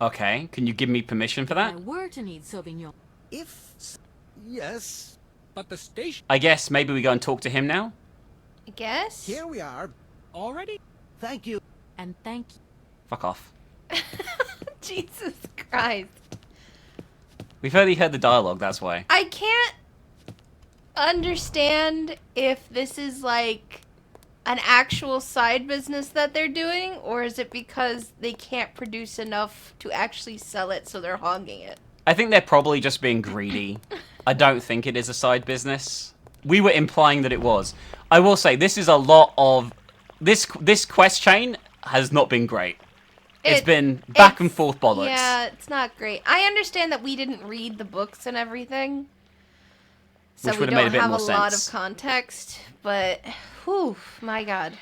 Okay, can you give me permission for that? If I were to need Sauvignon... If... Yes. But the station... I guess maybe we go and talk to him now? I guess. Here we are. Already? Thank you. And thank you. Fuck off. Jesus Christ. We've already heard the dialogue, that's why. I can't understand if this is like an actual side business that they're doing, or is it because they can't produce enough to actually sell it, so they're hogging it? I think they're probably just being greedy. I don't think it is a side business. We were implying that it was. I will say, this is a lot of... This quest chain has not been great. It's been back and forth bollocks. Yeah, it's not great. I understand that we didn't read the books and everything, so Which we would have don't made a bit have more a lot of sense. context, but whew, my god.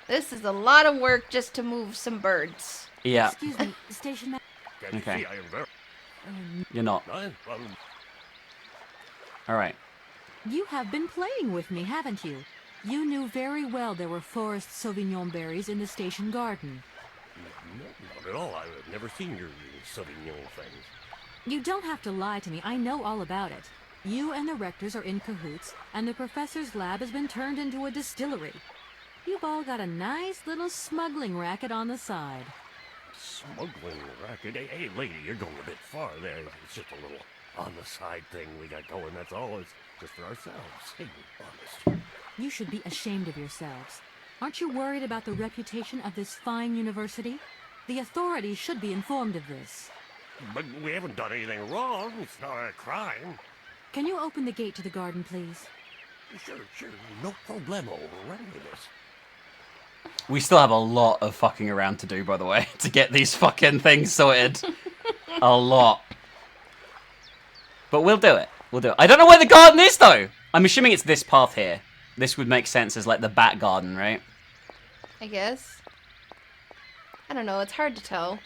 This is a lot of work just to move some birds. Yeah. Excuse me, station master. Okay. You're not. Alright. You have been playing with me, haven't you? You knew very well there were forest Sauvignon berries in the station garden. Not at all. I've never seen your Sauvignon things. You don't have to lie to me. I know all about it. You and the rectors are in cahoots, and the professor's lab has been turned into a distillery. You've all got a nice little smuggling racket on the side. Smuggling racket? Hey, lady, you're going a bit far there. It's just a little on-the-side thing we got going, that's all. It's just for ourselves. Hey, honest. You should be ashamed of yourselves. Aren't you worried about the reputation of this fine university? The authorities should be informed of this. But we haven't done anything wrong. It's not a crime. Can you open the gate to the garden, please? Sure. No problemo. Right into this. We still have a lot of fucking around to do, by the way, to get these fucking things sorted. A lot. But we'll do it. We'll do it. I don't know where the garden is, though. I'm assuming it's this path here. This would make sense as, like, the back garden, right? I guess. I don't know, it's hard to tell.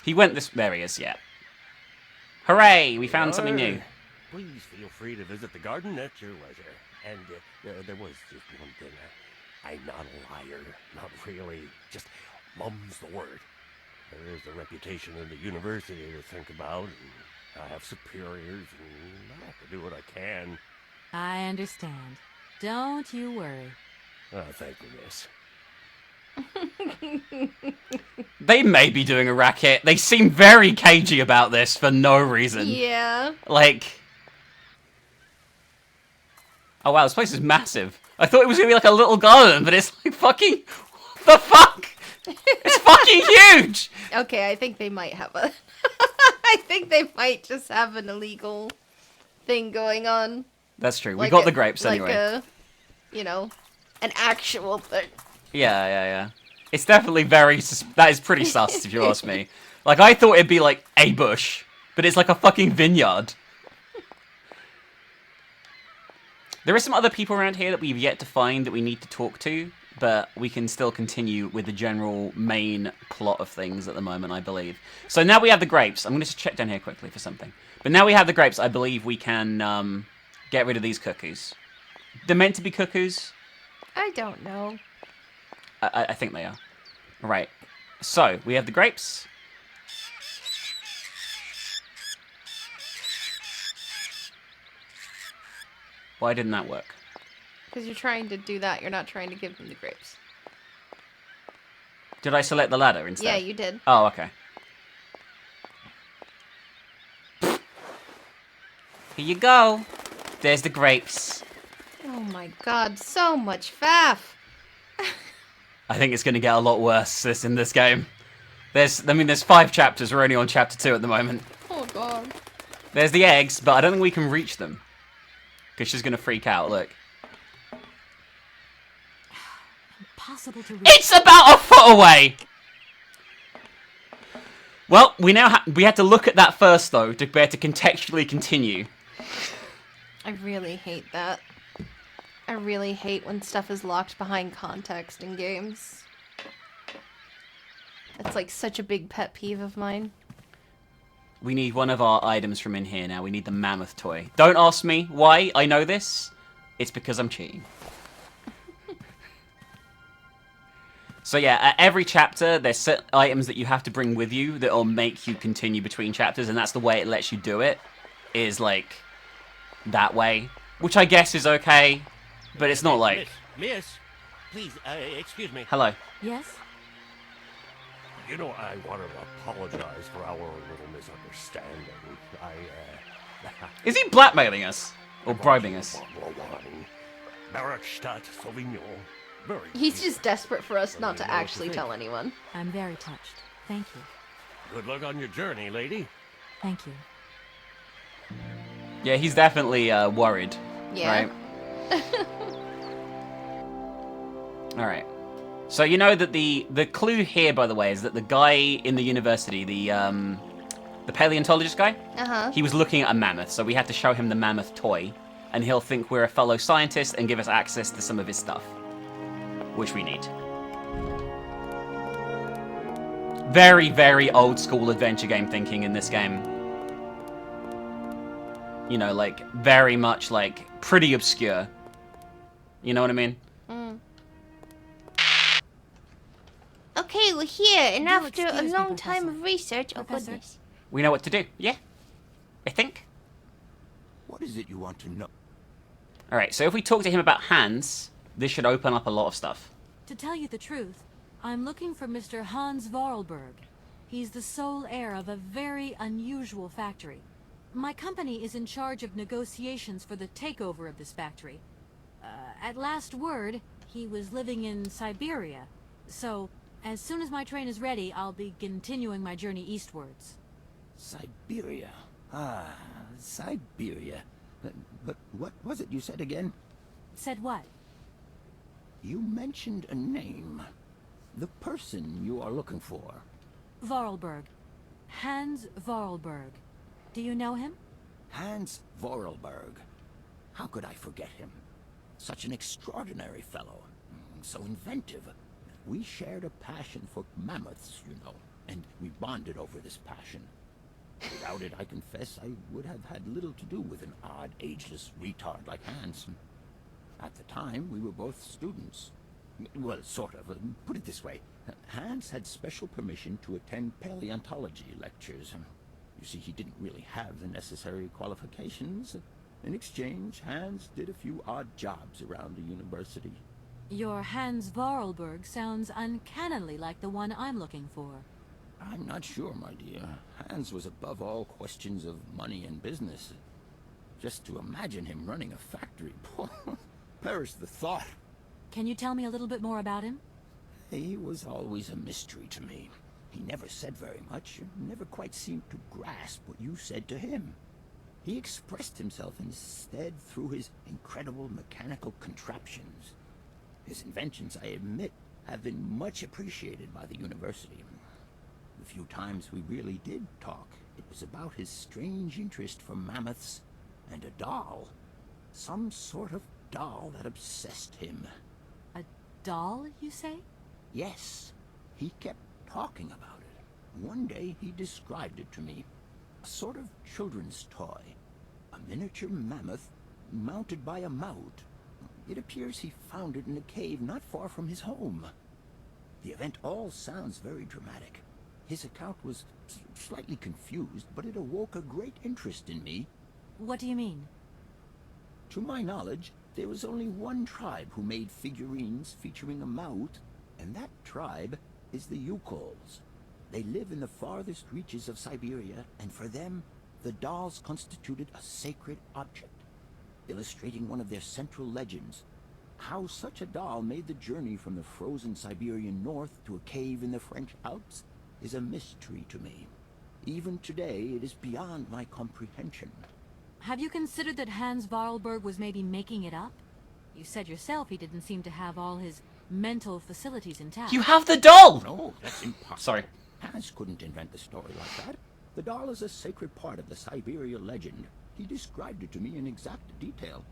He went this... There he is, yeah. Hooray! We found something new. Please feel free to visit the garden at your leisure. And there was just one thing. I'm not a liar. Not really. Just mum's the word. There is a reputation in the university to think about. And I have superiors, and I have to do what I can. I understand. Don't you worry. Oh, thank you, miss. They may be doing a racket. They seem very cagey about this for no reason. Yeah. Like... Oh wow, this place is massive. I thought it was gonna be like a little garden, but it's like fucking... What the fuck? It's fucking huge! Okay, I think they might have a... I think they might just have an illegal thing going on. That's true. We Like got the grapes like anyway. you know, an actual thing. Yeah. It's definitely very... That is pretty sus, if you ask me. Like, I thought it'd be like a bush, but it's like a fucking vineyard. There are some other people around here that we've yet to find that we need to talk to, but we can still continue with the general main plot of things at the moment, I believe. So now we have the grapes. I'm going to just check down here quickly for something. But now we have the grapes, I believe we can get rid of these cuckoos. They're meant to be cuckoos? I don't know. I think they are. Right. So, we have the grapes. Why didn't that work? Because you're trying to do that. You're not trying to give them the grapes. Did I select the ladder instead? Yeah, you did. Oh, okay. Here you go. There's the grapes. Oh my god, so much faff. I think it's going to get a lot worse in this game. There's 5 chapters. We're only on chapter 2 at the moment. Oh god. There's the eggs, but I don't think we can reach them. Because she's going to freak out, look. Impossible to reach. It's about a foot away! Well, we had to look at that first, though, to be able to contextually continue. I really hate that. I really hate when stuff is locked behind context in games. It's like such a big pet peeve of mine. We need one of our items from in here now. We need the mammoth toy. Don't ask me why I know this. It's because I'm cheating. So yeah, at every chapter, there's certain items that you have to bring with you that will make you continue between chapters, and that's the way it lets you do it, is like that way. Which I guess is okay, but it's not like... Miss, please, excuse me. Hello. Yes? You know, I want to apologize for our little misunderstanding. Is he blackmailing us? Or bribing us? Barrockstadt, Sauvignon. Very He's just desperate for us not to actually tell anyone. I'm very touched. Thank you. Good luck on your journey, lady. Thank you. Yeah, he's definitely worried. Yeah. Right? Alright. So you know that the clue here, by the way, is that the guy in the university, the paleontologist guy, he was looking at a mammoth, so we had to show him the mammoth toy, and he'll think we're a fellow scientist and give us access to some of his stuff, which we need. Very, very old school adventure game thinking in this game. You know, like, very much, like, pretty obscure. You know what I mean? Okay, we're here, and after a long time of research... Oh, goodness. We know what to do, yeah? I think. What is it you want to know? Alright, so if we talk to him about hands, this should open up a lot of stuff. To tell you the truth, I'm looking for Mr. Hans Vorarlberg. He's the sole heir of a very unusual factory. My company is in charge of negotiations for the takeover of this factory. At last word, he was living in Syberia. So, as soon as my train is ready, I'll be continuing my journey eastwards. Syberia. Ah, Syberia. But what was it you said again? Said what? You mentioned a name. The person you are looking for. Vorarlberg. Hans Vorarlberg. Do you know him? Hans Vorarlberg. How could I forget him? Such an extraordinary fellow. So inventive. We shared a passion for mammoths, you know, and we bonded over this passion. Without it, I confess, I would have had little to do with an odd, ageless retard like Hans. At the time, we were both students. Well, sort of. Put it this way. Hans had special permission to attend paleontology lectures. You see, he didn't really have the necessary qualifications. In exchange, Hans did a few odd jobs around the university. Your Hans Vorarlberg sounds uncannily like the one I'm looking for. I'm not sure, my dear. Hans was above all questions of money and business. Just to imagine him running a factory, perish the thought. Can you tell me a little bit more about him? He was always a mystery to me. He never said very much, never quite seemed to grasp what you said to him. He expressed himself instead through his incredible mechanical contraptions. His inventions, I admit, have been much appreciated by the university. The few times we really did talk, it was about his strange interest for mammoths and a doll. Some sort of doll that obsessed him. A doll, you say? Yes, he kept talking about it. One day he described it to me. A sort of children's toy. A miniature mammoth mounted by a mount. It appears he found it in a cave not far from his home. The event all sounds very dramatic. His account was slightly confused, but it awoke a great interest in me. What do you mean? To my knowledge, there was only one tribe who made figurines featuring a mount, and that tribe is the Yukols. They live in the farthest reaches of Syberia, and for them, the dolls constituted a sacred object, illustrating one of their central legends. How such a doll made the journey from the frozen Siberian north to a cave in the French Alps is a mystery to me. Even today, it is beyond my comprehension. Have you considered that Hans Vorarlberg was maybe making it up? You said yourself he didn't seem to have all his mental facilities intact. You have the doll! No, that's impossible. Sorry. Hans couldn't invent the story like that. The doll is a sacred part of the Syberia legend. He described it to me in exact detail.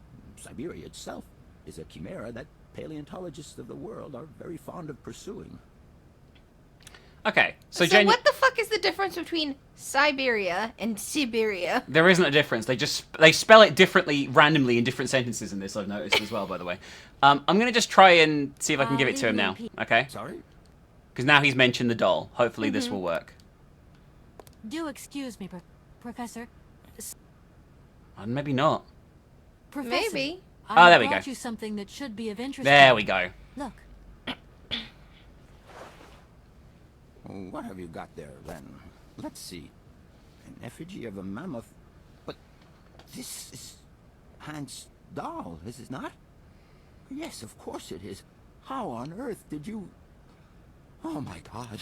Syberia itself is a chimera that paleontologists of the world are very fond of pursuing. Okay, so what the fuck is the difference between Syberia and Syberia? There isn't a difference. They spell it differently, randomly in different sentences in this. I've noticed as well, by the way. I'm gonna just try and see if I can give it to him now. Okay. Sorry. Because now he's mentioned the doll. Hopefully this will work. Do excuse me, Professor. Maybe not. Professor, Maybe. I there we brought go. you something that should be of interest. There we go. Look. What have you got there, then? Let's see. An effigy of a mammoth. But this is Hans' doll, is it not? Yes, of course it is. How on earth did you... Oh my God.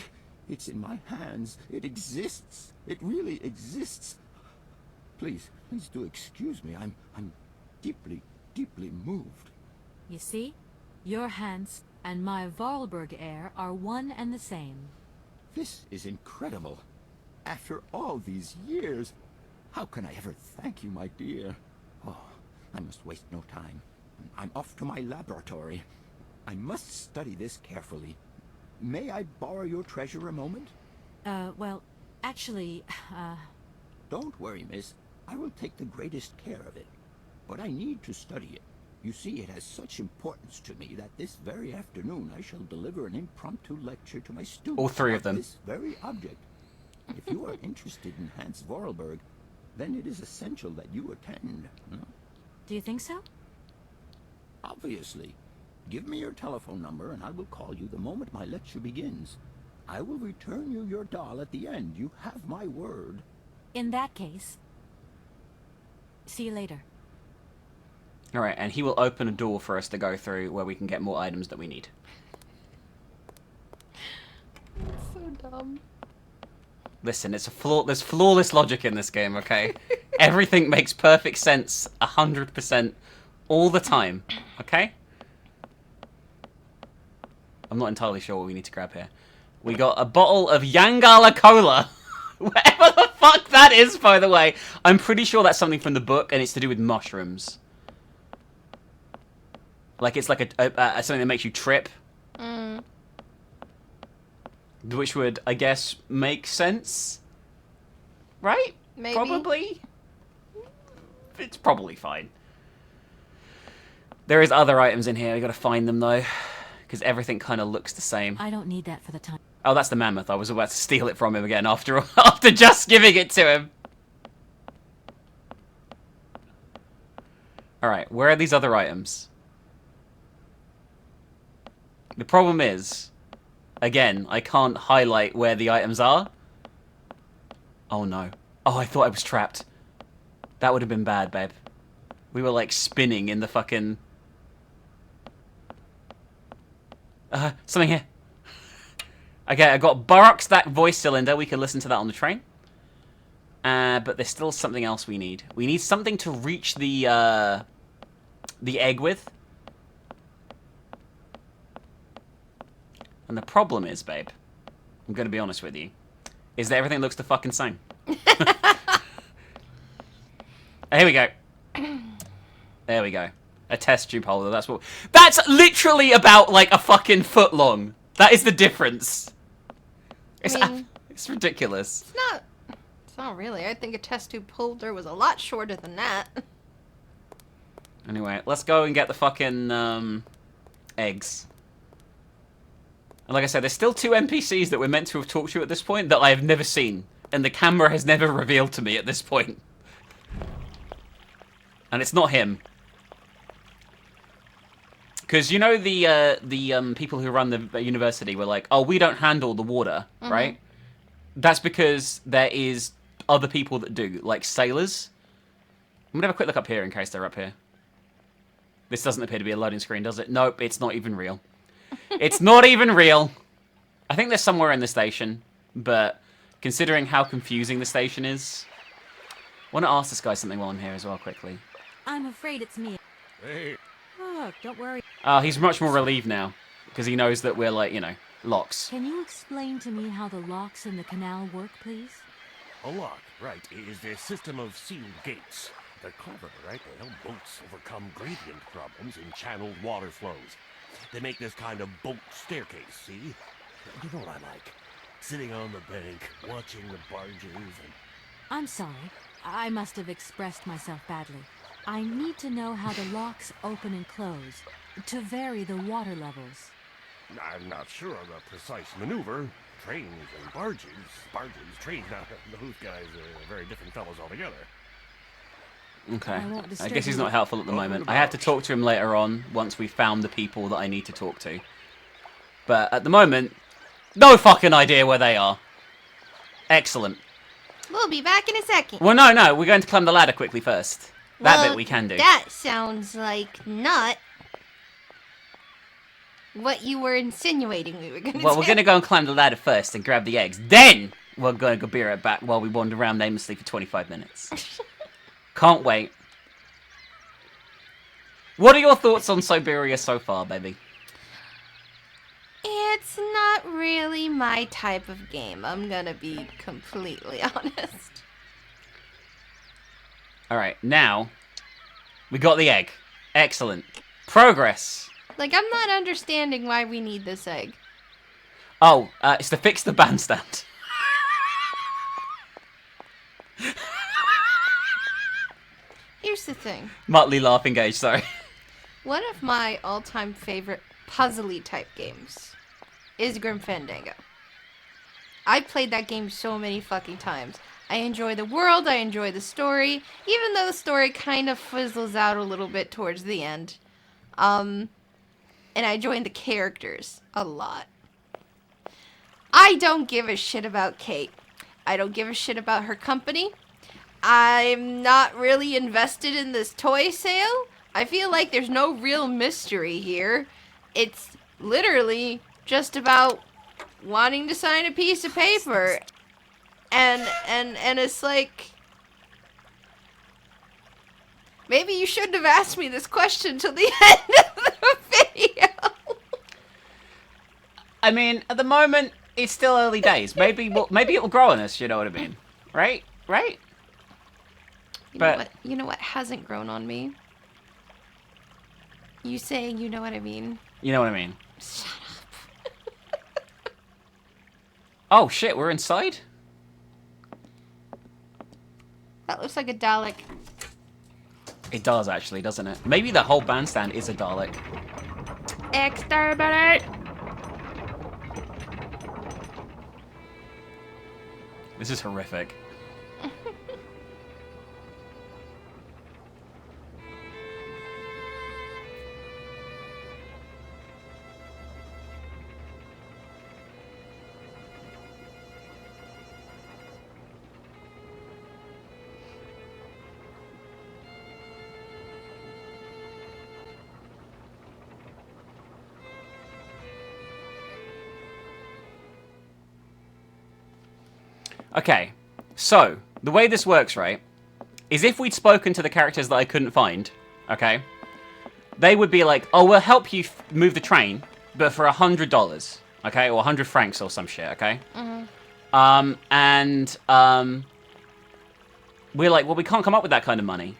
It's in my hands. It exists. It really exists. Please do excuse me. I'm deeply moved. You see? Your Hans and my Vorarlberg heir are one and the same. This is incredible. After all these years, how can I ever thank you, my dear? Oh, I must waste no time. I'm off to my laboratory. I must study this carefully. May I borrow your treasure a moment? Well, actually, Don't worry, miss. I will take the greatest care of it. But I need to study it. You see, it has such importance to me that this very afternoon I shall deliver an impromptu lecture to my students. All three of them. This very object. If you are interested in Hans Vorarlberg, then it is essential that you attend. do you think so? Obviously. Give me your telephone number and I will call you the moment my lecture begins. I will return you your doll at the end. You have my word. In that case, see you later. Alright, and he will open a door for us to go through where we can get more items that we need. So dumb. Listen, there's flawless logic in this game, okay? Everything makes perfect sense 100% all the time, okay? I'm not entirely sure what we need to grab here. We got a bottle of Yangala Cola. Whatever the fuck that is, by the way. I'm pretty sure that's something from the book, and it's to do with mushrooms. Like, it's like something that makes you trip. Which would, I guess, make sense? Right? Maybe. Probably? It's probably fine. There is other items in here. We gotta find them, though. Because everything kind of looks the same. I don't need that for the time. Oh, that's the mammoth. I was about to steal it from him again after just giving it to him. Alright, where are these other items? The problem is, again, I can't highlight where the items are. Oh no. Oh, I thought I was trapped. That would have been bad, babe. We were like spinning in the fucking... something here. Okay, I got Barrockstadt voice cylinder. We can listen to that on the train. But there's still something else we need. We need something to reach the egg with. And the problem is, babe, I'm going to be honest with you, is that everything looks the fucking same. Here we go. There we go. A test tube holder, that's literally about, like, a fucking foot long. That is the difference. It's ridiculous. It's not really. I think a test tube holder was a lot shorter than that. Anyway, let's go and get the fucking, eggs. And like I said, there's still 2 NPCs that we're meant to have talked to at this point that I have never seen. And the camera has never revealed to me at this point. And it's not him. Because, you know, the people who run the university were like, oh, we don't handle the water, right? That's because there is other people that do, like sailors. I'm going to have a quick look up here in case they're up here. This doesn't appear to be a loading screen, does it? Nope, it's not even real. It's not even real. I think they're somewhere in the station, but considering how confusing the station is, I want to ask this guy something while I'm here as well, quickly. I'm afraid it's me. Hey. Oh, don't worry. He's much more relieved now, because he knows that we're, like, you know, locks. Can you explain to me how the locks in the canal work, please? A lock, right, is a system of sealed gates. They're clever, right? They help boats overcome gradient problems in channeled water flows. They make this kind of boat staircase, see? You know what I like? Sitting on the bank, watching the barges and... I'm sorry. I must have expressed myself badly. I need to know how the locks open and close, to vary the water levels. I'm not sure of the precise maneuver. Trains and barges, trains, now those guys are very different fellows altogether. Okay, I guess he's not helpful at the moment. I have to talk to him later on, once we've found the people that I need to talk to. But at the moment, no fucking idea where they are. Excellent. We'll be back in a second. Well, no, we're going to climb the ladder quickly first. That bit we can do. That sounds like not what you were insinuating we were going to do. Well, we're going to go and climb the ladder first and grab the eggs. Then we're going to go be right back while we wander around aimlessly for 25 minutes. Can't wait. What are your thoughts on Syberia so far, baby? It's not really my type of game. I'm going to be completely honest. Alright, now, we got the egg. Excellent. Progress. Like, I'm not understanding why we need this egg. Oh, it's to fix the bandstand. Here's the thing. Motley laugh engaged, sorry. One of my all-time favorite puzzly type games is Grim Fandango. I've played that game so many fucking times. I enjoy the world, I enjoy the story, even though the story kind of fizzles out a little bit towards the end. And I enjoy the characters a lot. I don't give a shit about Kate. I don't give a shit about her company. I'm not really invested in this toy sale. I feel like there's no real mystery here. It's literally just about wanting to sign a piece of paper. And it's like, maybe you shouldn't have asked me this question till the end of the video. I mean, at the moment, it's still early days. Maybe it will grow on us, you know what I mean? Right? You know what hasn't grown on me? You saying you know what I mean? You know what I mean. Shut up. Oh shit, we're inside? That looks like a Dalek. It does actually, doesn't it? Maybe the whole bandstand is a Dalek. Exterminate! This is horrific. Okay, so, the way this works, right, is if we'd spoken to the characters that I couldn't find, okay, they would be like, oh, we'll help you move the train, but for $100, okay, or 100 francs or some shit, okay? Mm-hmm. We're like, well, we can't come up with that kind of money.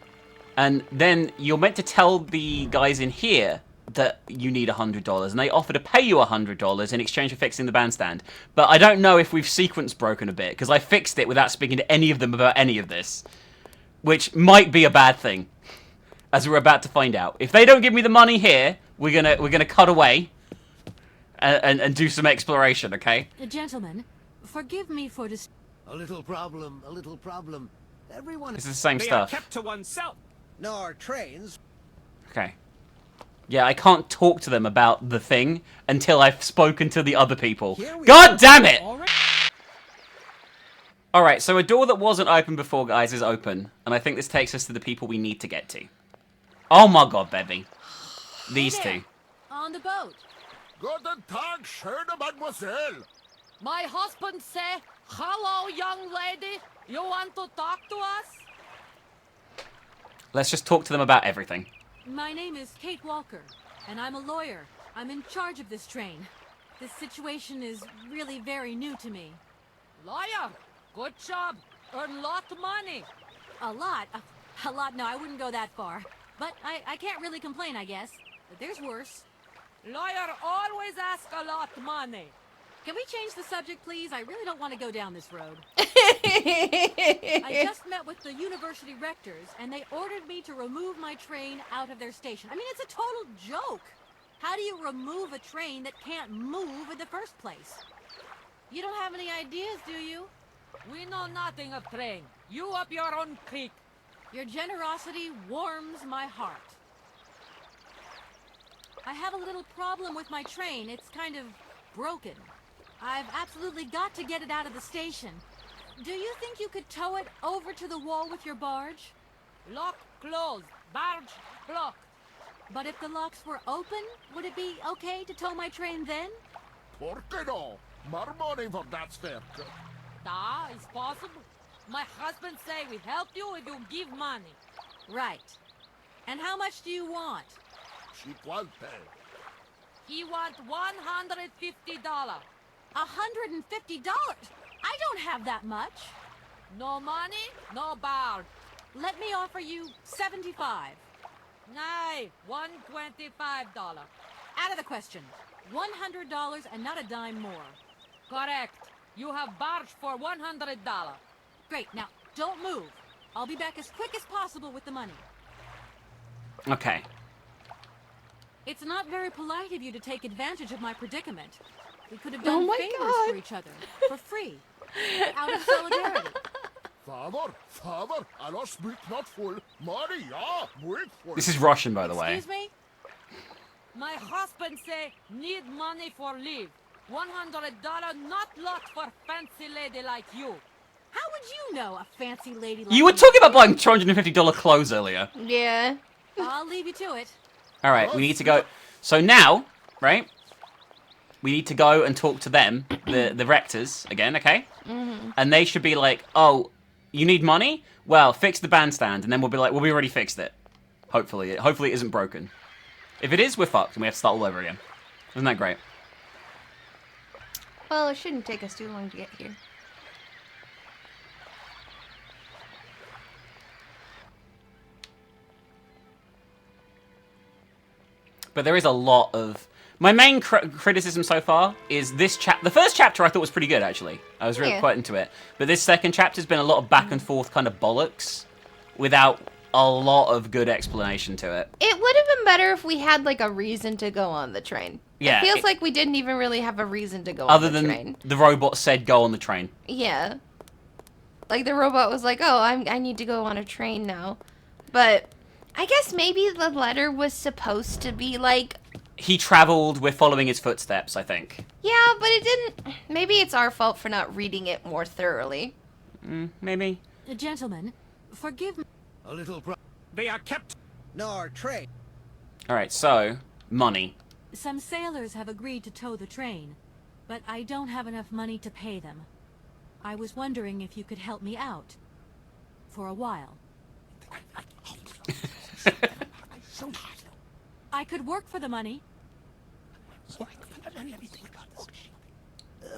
And then you're meant to tell the guys in here that you need $100, and they offer to pay you $100 in exchange for fixing the bandstand. But I don't know if we've sequence broken a bit, because I fixed it without speaking to any of them about any of this. Which might be a bad thing, as we're about to find out. If they don't give me the money here, we're gonna cut away and do some exploration, okay? Gentlemen, forgive me for this. A little problem, a little problem. Everyone... This is the same They stuff. are kept to oneself. Nor trains. Okay. Yeah, I can't talk to them about the thing until I've spoken to the other people. God damn it! Alright, so a door that wasn't open before, guys, is open. And I think this takes us to the people we need to get to. Oh my god, baby. These two. On the boat. Guten Tag, schöne Mademoiselle. My husband say, hello, young lady. You want to talk to us? Let's just talk to them about everything. My name is Kate Walker, and I'm a lawyer. I'm in charge of this train. This situation is really very new to me. Lawyer, good job. Earn lot of money. A lot? A lot? No, I wouldn't go that far. But I can't really complain, I guess. But there's worse. Lawyer always ask a lot of money. Can we change the subject, please? I really don't want to go down this road. I just met with the university rectors, and they ordered me to remove my train out of their station. I mean, it's a total joke. How do you remove a train that can't move in the first place? You don't have any ideas, do you? We know nothing of train. You up your own creek. Your generosity warms my heart. I have a little problem with my train. It's kind of broken. I've absolutely got to get it out of the station. Do you think you could tow it over to the wall with your barge? Lock closed. Barge blocked. But if the locks were open, would it be okay to tow my train then? Por qué no? More money for that work. Da, it's possible. My husband say we help you if you give money. Right. And how much do you want? She quite pay. He want $150. $150? I don't have that much. No money, no barge. Let me offer you $75. Nay, $125. Out of the question. $100 and not a dime more. Correct. You have barge for $100. Great. Now, don't move. I'll be back as quick as possible with the money. Okay. It's not very polite of you to take advantage of my predicament. We could have done favors for each other, for free, out of solidarity. Father, I speak not full. Money, yeah, wait for This is Russian, by the way. Excuse me? My husband say need money for leave. $100 not lot for fancy lady like you. How would you know a fancy lady like You were me? talking about buying $250 clothes earlier. Yeah. I'll leave you to it. Alright, we need to go. So now, right? We need to go and talk to them, the rectors, again, okay? Mm-hmm. And they should be like, oh, you need money? Well, fix the bandstand. And then we'll be like, well, we already fixed it. Hopefully. Hopefully it isn't broken. If it is, we're fucked and we have to start all over again. Isn't that great? Well, it shouldn't take us too long to get here. But there is a lot of... My main criticism so far is this the first chapter I thought was pretty good, actually. I was really quite into it. But this second chapter's been a lot of back and forth kind of bollocks without a lot of good explanation to it. It would have been better if we had, like, a reason to go on the train. Yeah, It feels like we didn't even really have a reason to go Other on the than train. the robot said go on the train. Yeah. Like, the robot was like, oh, I need to go on a train now. But I guess maybe the letter was supposed to be, like... He traveled, we're following his footsteps, I think. Yeah, but it didn't... Maybe it's our fault for not reading it more thoroughly. Maybe. Gentlemen, forgive me. A little They are kept... Nor train. Alright, so, money. Some sailors have agreed to tow the train, but I don't have enough money to pay them. I was wondering if you could help me out. For a while. I could work for the money.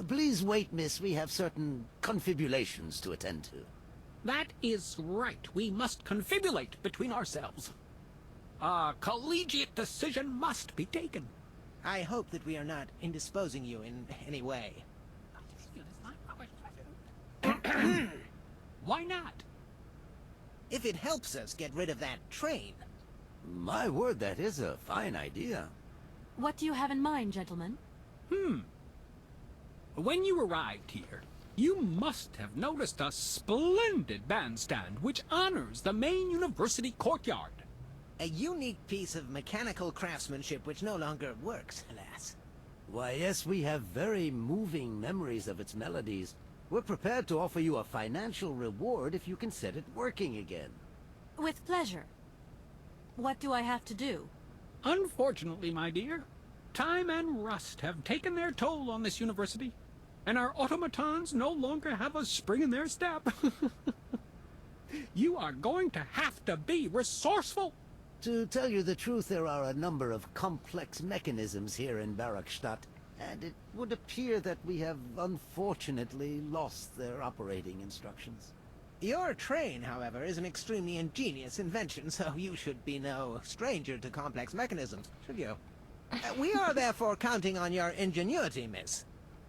Please wait, miss. We have certain confibulations to attend to. That is right. We must confibulate between ourselves. A collegiate decision must be taken. I hope that we are not indisposing you in any way. Why not? If it helps us get rid of that train. My word, that is a fine idea. What do you have in mind, gentlemen? When you arrived here, you must have noticed a splendid bandstand which honors the main university courtyard. A unique piece of mechanical craftsmanship which no longer works, alas. Why, yes, we have very moving memories of its melodies. We're prepared to offer you a financial reward if you can set it working again. With pleasure. What do I have to do? Unfortunately, my dear, time and rust have taken their toll on this university, and our automatons no longer have a spring in their step. You are going to have to be resourceful. To tell you the truth, there are a number of complex mechanisms here in Barrockstadt, and it would appear that we have unfortunately lost their operating instructions. Your train, however, is an extremely ingenious invention, so you should be no stranger to complex mechanisms, should you? We are therefore counting on your ingenuity, miss.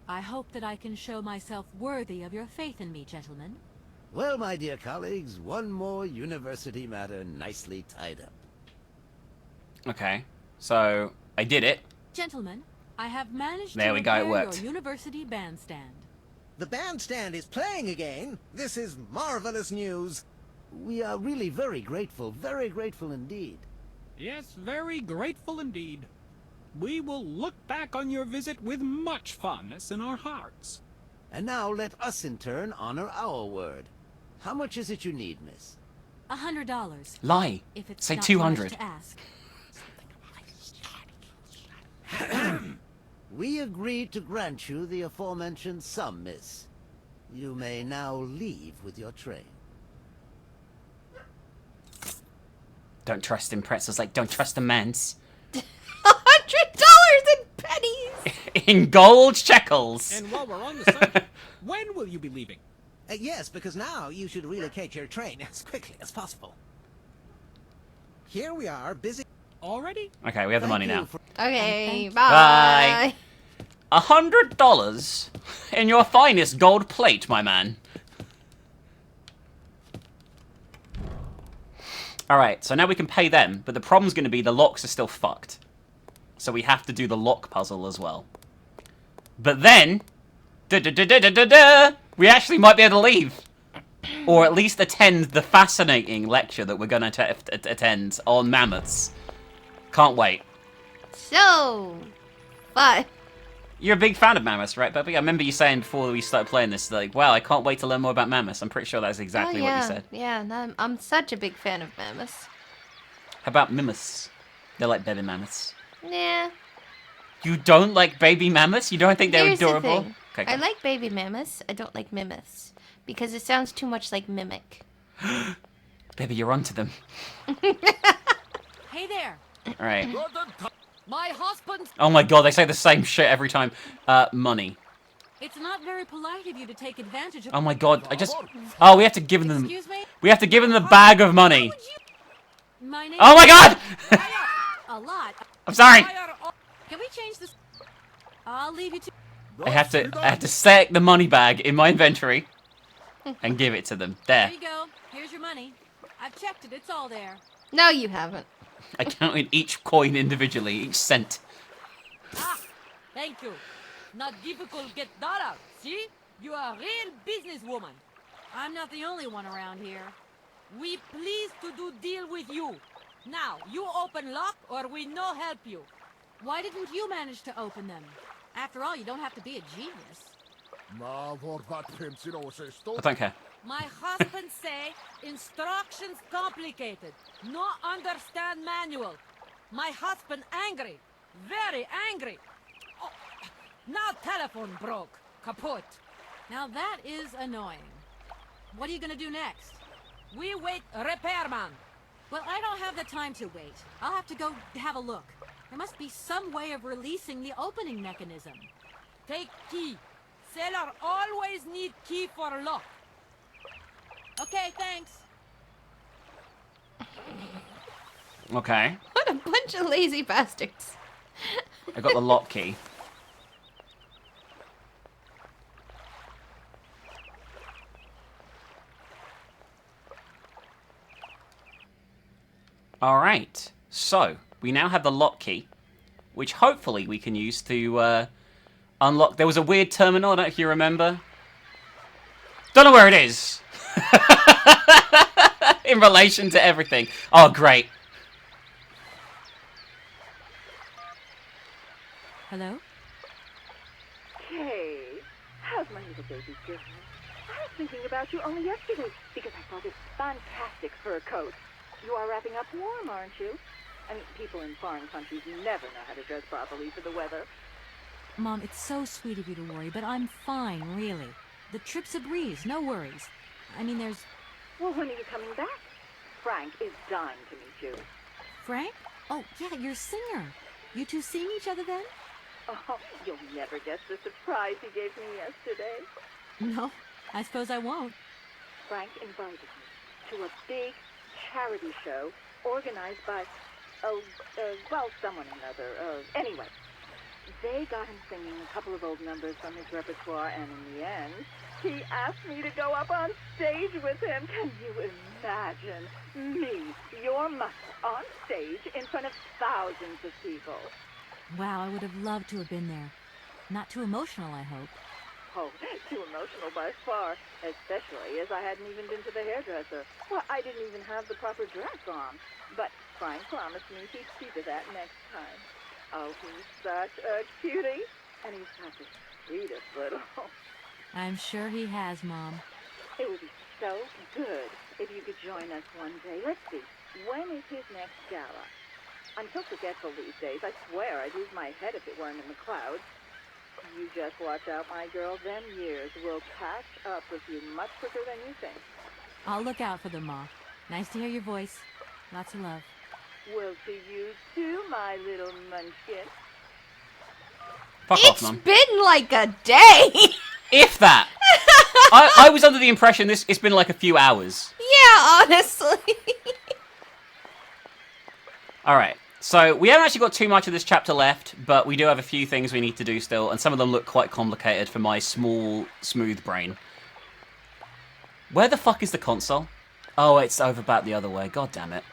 I hope that I can show myself worthy of your faith in me, gentlemen. Well, my dear colleagues, one more university matter nicely tied up. Okay, so I did it. Gentlemen, I have managed There to we go, it repair worked. your university bandstand. The bandstand is playing again. This is marvelous news. We are really very grateful indeed. Yes, very grateful indeed. We will look back on your visit with much fondness in our hearts. And now let us in turn honor our word. How much is it you need, miss? $100. Lie. If it's Say not too much 200. to ask. We agree to grant you the aforementioned sum, miss. You may now leave with your train. Don't trust him, pretzels. Like, don't trust the mans. $100 in pennies! In gold shekels. And while we're on the subject, when will you be leaving? Yes, because now you should relocate your train as quickly as possible. Here we are, busy... Already? Okay, we have the money now. Okay, Bye. $100 in your finest gold plate, my man. Alright, so now we can pay them, but the problem's going to be the locks are still fucked. So we have to do the lock puzzle as well. But then, we actually might be able to leave. Or at least attend the fascinating lecture that we're going to attend on mammoths. Can't wait. So, fun. You're a big fan of mammoths, right, Bubby? I remember you saying before we started playing this, like, wow, I can't wait to learn more about mammoths. I'm pretty sure that's exactly what you said. Yeah, I'm such a big fan of mammoths. How about mammoths? They're like baby mammoths. Nah. You don't like baby mammoths? You don't think they're Here's adorable? The thing. Okay, I go. like baby mammoths. I don't like mimeths. Because it sounds too much like mimic. Baby, you're onto them. Hey there. Alright. My husband. Oh my god, they say the same shit every time. Money. It's not very polite of you to take advantage of. Oh my god, Oh, we have to give them... Excuse me? We have to give them the bag of money. My name. Oh my god! A lot. I'm sorry. Can we change this? I'll leave you to. I have to select the money bag in my inventory and give it to them. There. There you go. Here's your money. I've checked it. It's all there. No, you haven't. I counted each coin individually, each cent. Ah, thank you. Not difficult get dollar. See? You are a real businesswoman. I'm not the only one around here. We pleased to do deal with you. Now, you open lock or we no help you. Why didn't you manage to open them? After all, you don't have to be a genius. I don't care. My husband say instructions complicated. No understand manual. My husband angry. Very angry. Oh, now telephone broke. Kaput. Now that is annoying. What are you gonna do next? We wait repairman. Well, I don't have the time to wait. I'll have to go have a look. There must be some way of releasing the opening mechanism. Take key. Sailor always need key for lock. Okay, thanks. Okay. What a bunch of lazy bastards. I got the lock key. Alright, so we now have the lock key, which hopefully we can use to unlock. There was a weird terminal, I don't know if you remember. Don't know where it is. In relation to everything. Oh, great. Hello? Hey, how's my little baby girl? I was thinking about you only yesterday because I thought it's fantastic fur coat. You are wrapping up warm, aren't you? I mean, people in foreign countries never know how to dress properly for the weather. Mom, it's so sweet of you to worry, but I'm fine, really. The trip's a breeze, no worries. I mean, there's... Well, when are you coming back? Frank is dying to meet you. Frank? Oh, yeah, your singer. You two seeing each other then? Oh, you'll never guess the surprise he gave me yesterday. No, I suppose I won't. Frank invited me to a big charity show organized by, someone or another. Anyway, they got him singing a couple of old numbers from his repertoire, and in the end, he asked me to go up on stage with him. Can you imagine me, your mother, on stage in front of thousands of people? Wow, I would have loved to have been there. Not too emotional, I hope. Oh, too emotional by far, especially as I hadn't even been to the hairdresser. Well, I didn't even have the proper dress on. But Frank promised me he'd see to that next time. Oh, he's such a cutie, and he's such the sweetest little... I'm sure he has, Mom. It would be so good if you could join us one day. Let's see, when is his next gala? I'm so forgetful these days. I swear I'd lose my head if it weren't in the clouds. You just watch out, my girl. Them years will catch up with you much quicker than you think. I'll look out for them, Ma. Nice to hear your voice. Lots of love. Well, to you too, my little munchkin. Fuck off, Mum. It's been like a day. If that. I was under the impression it's been like a few hours. Yeah, honestly. Alright, so we haven't actually got too much of this chapter left, but we do have a few things we need to do still, and some of them look quite complicated for my small, smooth brain. Where the fuck is the console? Oh, it's over back the other way. God damn it.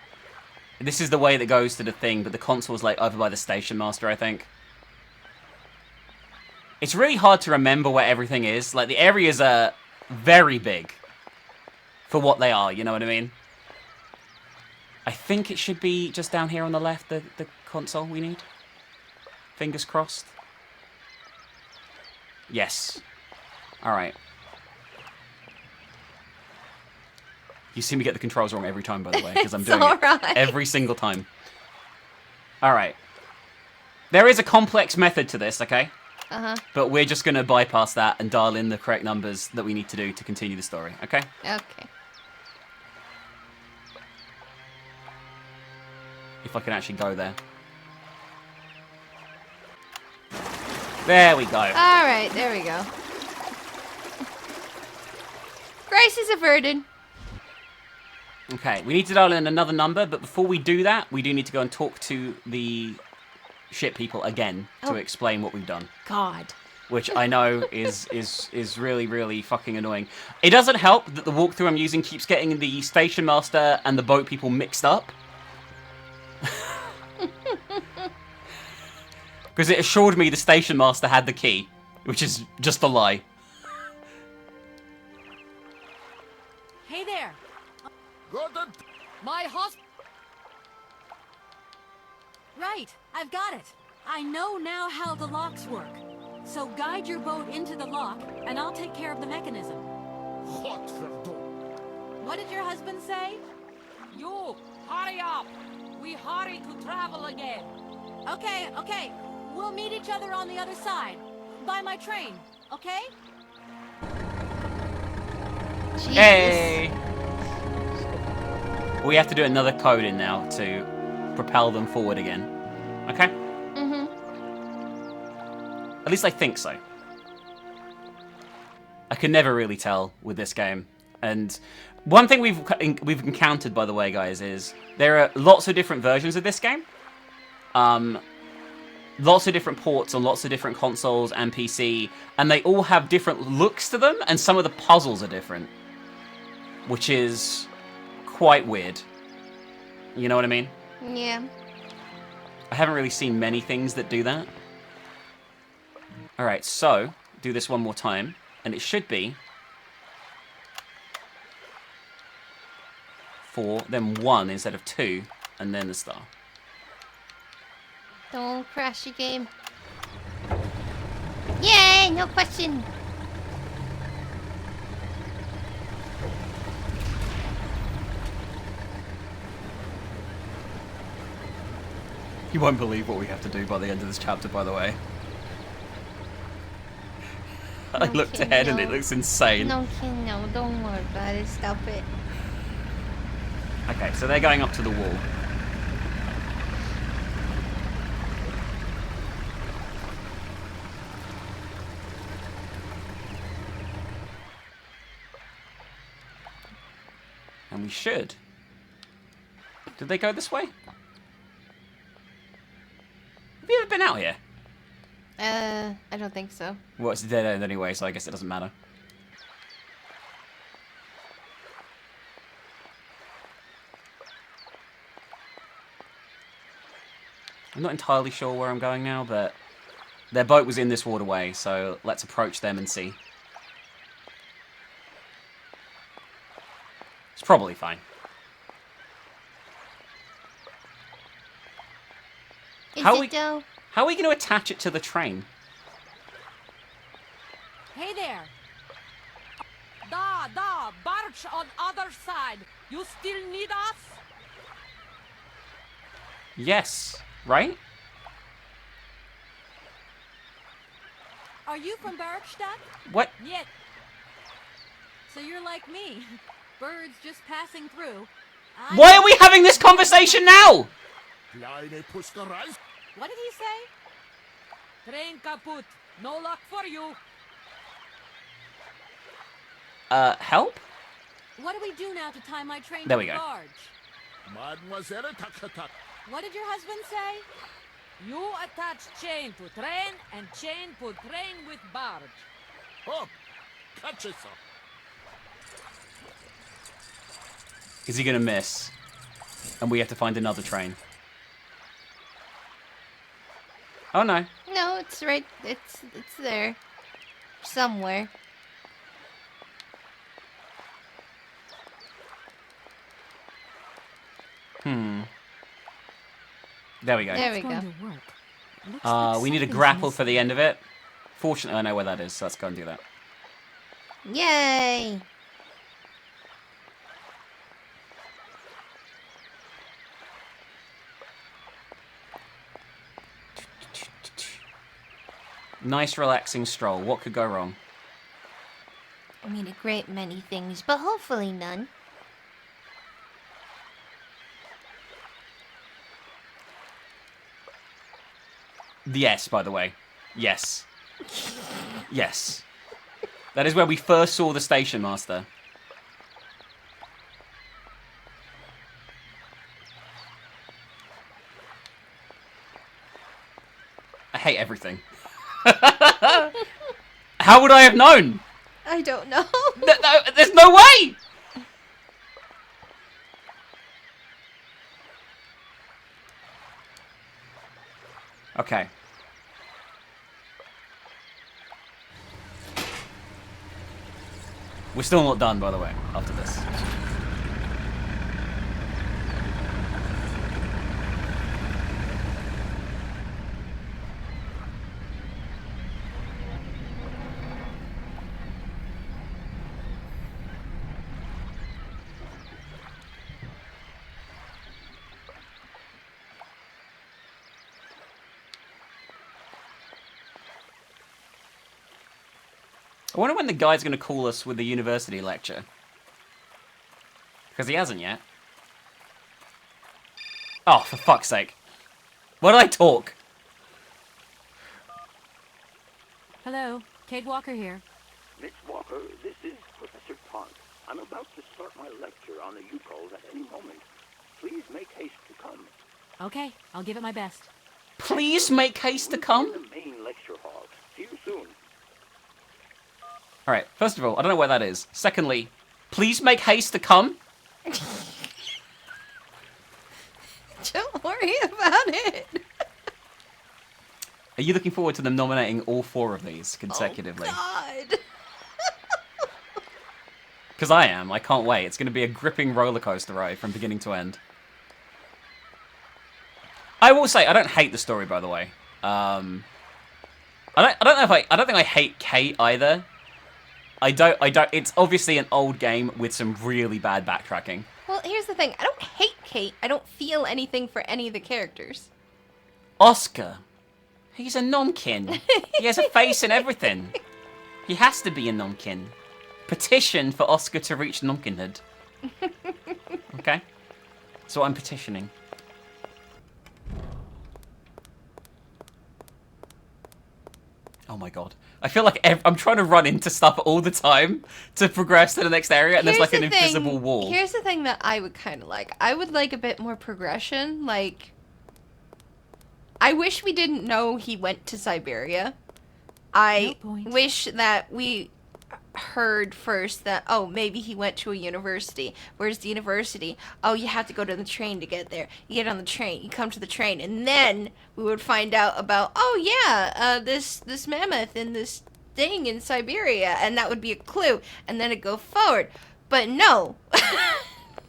This is the way that goes to the thing, but the console's like over by the station master, I think. It's really hard to remember where everything is. Like, the areas are very big for what they are, you know what I mean? I think it should be just down here on the left, the console we need. Fingers crossed. Yes. Alright. You see me get the controls wrong every time, by the way, because I'm doing it every single time. Alright. There is a complex method to this, okay? Uh-huh. But we're just going to bypass that and dial in the correct numbers that we need to do to continue the story, okay? Okay. If I can actually go there. There we go. Alright, there we go. Crisis averted. Okay, we need to dial in another number, but before we do that, we do need to go and talk to the ship people again to explain what we've done. God. Which I know is really, really fucking annoying. It doesn't help that the walkthrough I'm using keeps getting the station master and the boat people mixed up. Because it assured me the station master had the key, which is just a lie. Hey there. Got it. My Right, I've got it. I know now how the locks work. So guide your boat into the lock, and I'll take care of the mechanism. What did your husband say? You, hurry up! We hurry to travel again. Okay, okay. We'll meet each other on the other side. By my train, okay? Jesus. Hey! We have to do another code in now to propel them forward again. Okay? Mm-hmm. At least I think so. I can never really tell with this game. And one thing we've encountered, by the way, guys, is there are lots of different versions of this game. Lots of different ports on lots of different consoles and PC, and they all have different looks to them, and some of the puzzles are different, which is quite weird. You know what I mean? Yeah. I haven't really seen many things that do that. Alright, so, do this one more time, and it should be 4, then 1 instead of 2, and then the star. Don't crash your game. Yay! No question. You won't believe what we have to do by the end of this chapter, by the way. I looked ahead and it looks insane. No, don't worry about it. Stop it. Okay, so they're going up to the wall. And we should. Did they go this way? Have you ever been out here? I don't think so. Well, it's a dead end anyway, so I guess it doesn't matter. I'm not entirely sure where I'm going now, but their boat was in this waterway, so let's approach them and see. It's probably fine. How are we going to attach it to the train? Hey there. Da, barge on other side. You still need us? Yes, right? Are you from Barrockstadt? What? Yet. So you're like me. Birds just passing through. Why are we having this conversation now? What did he say? Train kaput. No luck for you. Help? What do we do now to tie my train There to we the go. barge? Mademoiselle Takatak. What did your husband say? You attach chain to train and chain put train with barge. Hop. Catch it, sir. Is he going to miss? And we have to find another train. Oh no. No, it's right. It's there. Somewhere. There we go. There we go. We need a grapple for the end of it. Fortunately, I know where that is, so let's go and do that. Yay! Nice, relaxing stroll. What could go wrong? I mean, a great many things, but hopefully none. Yes, by the way. Yes. Yes. That is where we first saw the station master. I hate everything. How would I have known? I don't know. No, there's no way! Okay. We're still not done, by the way, after this. I wonder when the guy's going to call us with the university lecture. Because he hasn't yet. Oh, for fuck's sake. Why did I talk? Hello, Kate Walker here. Miss Walker, this is Professor Park. I'm about to start my lecture on the Yukols at any moment. Please make haste to come. Okay, I'll give it my best. Please make haste to come? In the main lecture hall. See you soon. Alright, first of all, I don't know where that is. Secondly, please make haste to come? Don't worry about it. Are you looking forward to them nominating all 4 of these consecutively? Oh, God. Because I am. I can't wait. It's going to be a gripping roller coaster ride from beginning to end. I will say I don't hate the story, by the way. I don't think I hate Kate either. I don't. It's obviously an old game with some really bad backtracking. Well, here's the thing. I don't hate Kate. I don't feel anything for any of the characters. Oscar. He's a nomkin. He has a face and everything. He has to be a nomkin. Petition for Oscar to reach nomkinhood. Okay? So I'm petitioning. Oh my god. I feel like I'm trying to run into stuff all the time to progress to the next area, and there's like an invisible wall. Here's the thing that I would kind of like. I would like a bit more progression. Like, I wish we didn't know he went to Syberia. I wish that we heard first that, oh, maybe he went to a university. Where's the university? Oh, you have to go to the train to get there. You get on the train, you come to the train, and then we would find out about, oh yeah, this mammoth and this thing in Syberia, and that would be a clue, and then it'd go forward. But no.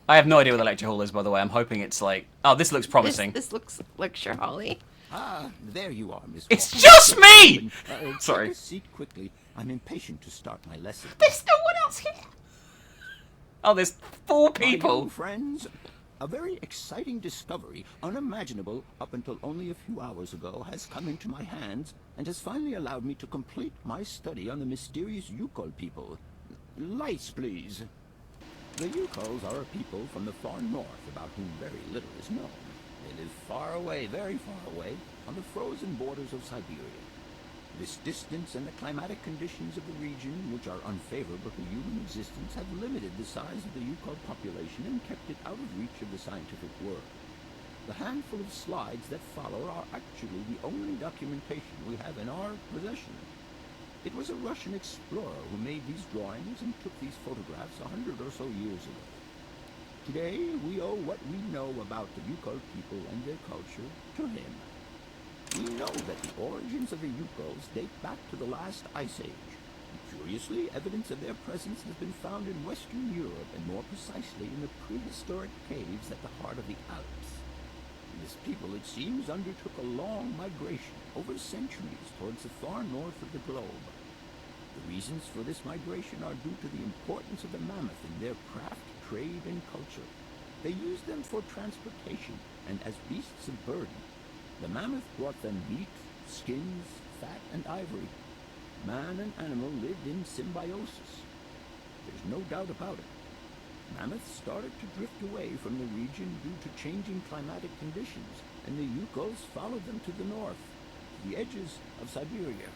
I have no idea where the lecture hall is, by the way. I'm hoping it's like, oh, this looks promising. This looks lecture hall-y. Ah, there you are, Miss. It's just me! Sorry. Take a seat quickly. I'm impatient to start my lesson. There's no one else here. Oh, there's 4 My people. young friends, a very exciting discovery, unimaginable up until only a few hours ago, has come into my hands and has finally allowed me to complete my study on the mysterious Yukol people. Lights, please. The Yukols are a people from the far north about whom very little is known. They live far away, very far away, on the frozen borders of Syberia. This distance and the climatic conditions of the region, which are unfavorable to human existence, have limited the size of the Yukol population and kept it out of reach of the scientific world. The handful of slides that follow are actually the only documentation we have in our possession. It was a Russian explorer who made these drawings and took these photographs 100 or so years ago. Today, we owe what we know about the Yukol people and their culture to him. We know that the origins of the Yukols date back to the last Ice Age. Curiously, evidence of their presence has been found in Western Europe, and more precisely in the prehistoric caves at the heart of the Alps. This people, it seems, undertook a long migration over centuries towards the far north of the globe. The reasons for this migration are due to the importance of the mammoth in their craft, trade, and culture. They used them for transportation and as beasts of burden. The mammoth brought them meat, skins, fat, and ivory. Man and animal lived in symbiosis. There's no doubt about it. Mammoths started to drift away from the region due to changing climatic conditions, and the Yukols followed them to the north, to the edges of Syberia.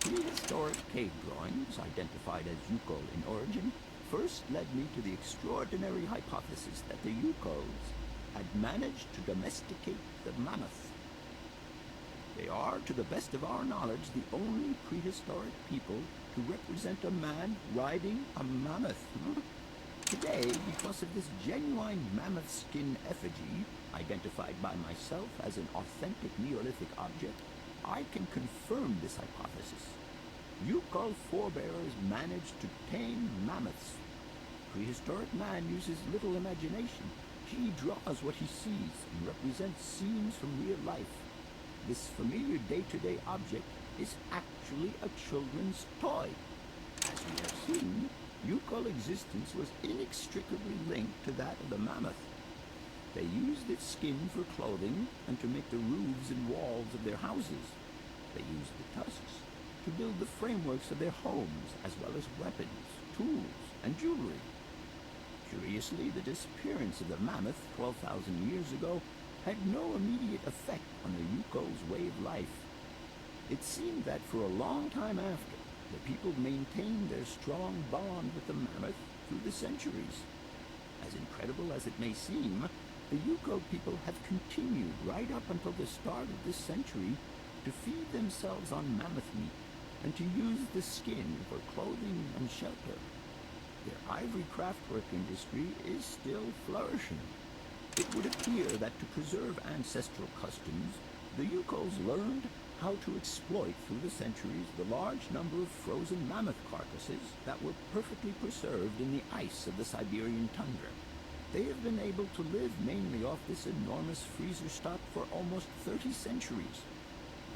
Prehistoric cave drawings, identified as Yukol in origin, first led me to the extraordinary hypothesis that the Yukols had managed to domesticate the mammoth. They are, to the best of our knowledge, the only prehistoric people to represent a man riding a mammoth. Today, because of this genuine mammoth skin effigy, identified by myself as an authentic Neolithic object, I can confirm this hypothesis. Yukol forebears managed to tame mammoths. Prehistoric man uses little imagination. He draws what he sees and represents scenes from real life. This familiar day-to-day object is actually a children's toy. As we have seen, Yukol existence was inextricably linked to that of the mammoth. They used its skin for clothing and to make the roofs and walls of their houses. They used the tusks to build the frameworks of their homes, as well as weapons, tools, and jewelry. Curiously, the disappearance of the mammoth 12,000 years ago had no immediate effect on the Yukol's way of life. It seemed that for a long time after, the people maintained their strong bond with the mammoth through the centuries. As incredible as it may seem, the Yuko people have continued right up until the start of this century to feed themselves on mammoth meat and to use the skin for clothing and shelter. Their ivory craftwork industry is still flourishing. It would appear that to preserve ancestral customs, the Yukos learned how to exploit through the centuries the large number of frozen mammoth carcasses that were perfectly preserved in the ice of the Siberian tundra. They have been able to live mainly off this enormous freezer stock for almost 30 centuries.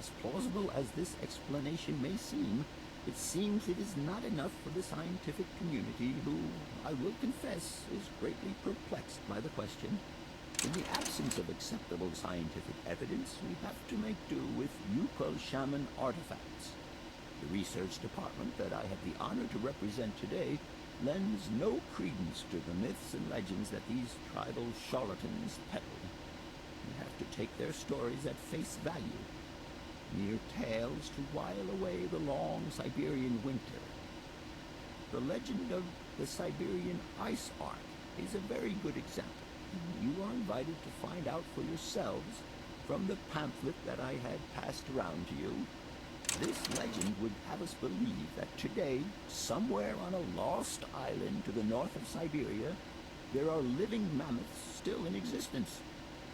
As plausible as this explanation may seem, it seems it is not enough for the scientific community who, I will confess, is greatly perplexed by the question. In the absence of acceptable scientific evidence, we have to make do with Yuko shaman artifacts. The research department that I have the honor to represent today lends no credence to the myths and legends that these tribal charlatans peddle. We have to take their stories at face value, mere tales to while away the long Siberian winter. The legend of the Siberian Ice Ark is a very good example. You are invited to find out for yourselves from the pamphlet that I had passed around to you. This legend would have us believe that today, somewhere on a lost island to the north of Siberia, there are living mammoths still in existence,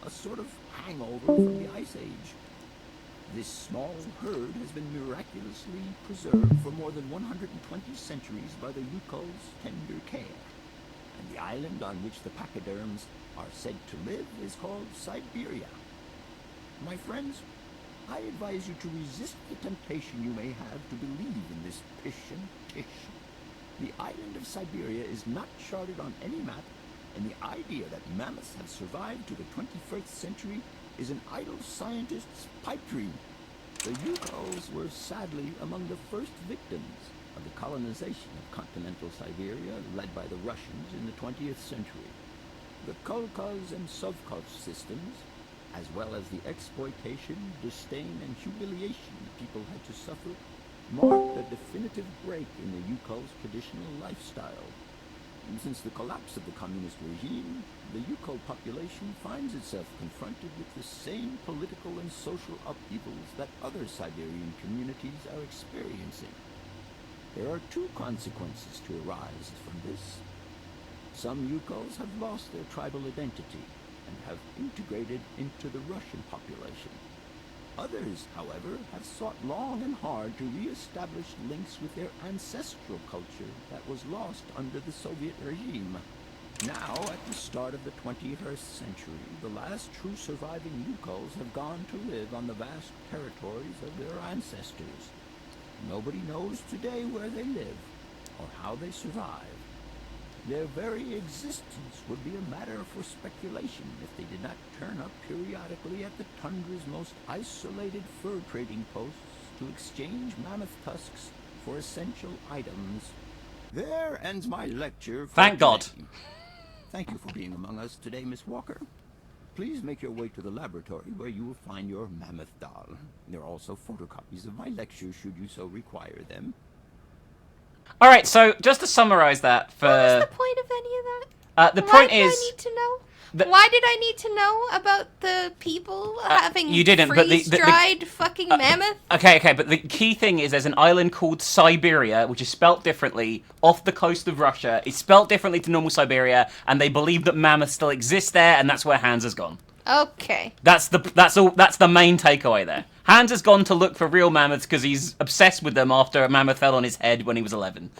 a sort of hangover from the Ice Age. This small herd has been miraculously preserved for more than 120 centuries by the Yuko's tender care, and the island on which the pachyderms are said to live is called Syberia. My friends, I advise you to resist the temptation you may have to believe in this pish and tish. The island of Syberia is not charted on any map, and the idea that mammoths have survived to the 21st century is an idle scientist's pipe dream. The Yukos were sadly among the first victims of the colonization of continental Siberia led by the Russians in the 20th century. The Kolkhoz and Sovkhoz systems, as well as the exploitation, disdain, and humiliation the people had to suffer, marked a definitive break in the Yukos' traditional lifestyle. And since the collapse of the communist regime, the Yuko population finds itself confronted with the same political and social upheavals that other Siberian communities are experiencing. There are two consequences to arise from this. Some Yukos have lost their tribal identity and have integrated into the Russian population. Others, however, have sought long and hard to re-establish links with their ancestral culture that was lost under the Soviet regime. Now, at the start of the 21st century, the last true surviving Yukos have gone to live on the vast territories of their ancestors. Nobody knows today where they live or how they survive. Their very existence would be a matter for speculation if they did not turn up periodically at the tundra's most isolated fur trading posts to exchange mammoth tusks for essential items. There ends my lecture for Thank God. today. Thank you for being among us today, Miss Walker. Please make your way to the laboratory where you will find your mammoth doll. There are also photocopies of my lectures should you so require them. All right, so just to summarize that for... What was the point of any of that? The Why point did is... I need to know? Why did I need to know about the people having you didn't, but freeze-dried fucking mammoth? Okay, but the key thing is there's an island called Syberia, which is spelt differently, off the coast of Russia. It's spelt differently to normal Siberia, and they believe that mammoths still exist there, and that's where Hans has gone. Okay. That's the main takeaway there. Hans has gone to look for real mammoths because he's obsessed with them after a mammoth fell on his head when he was 11.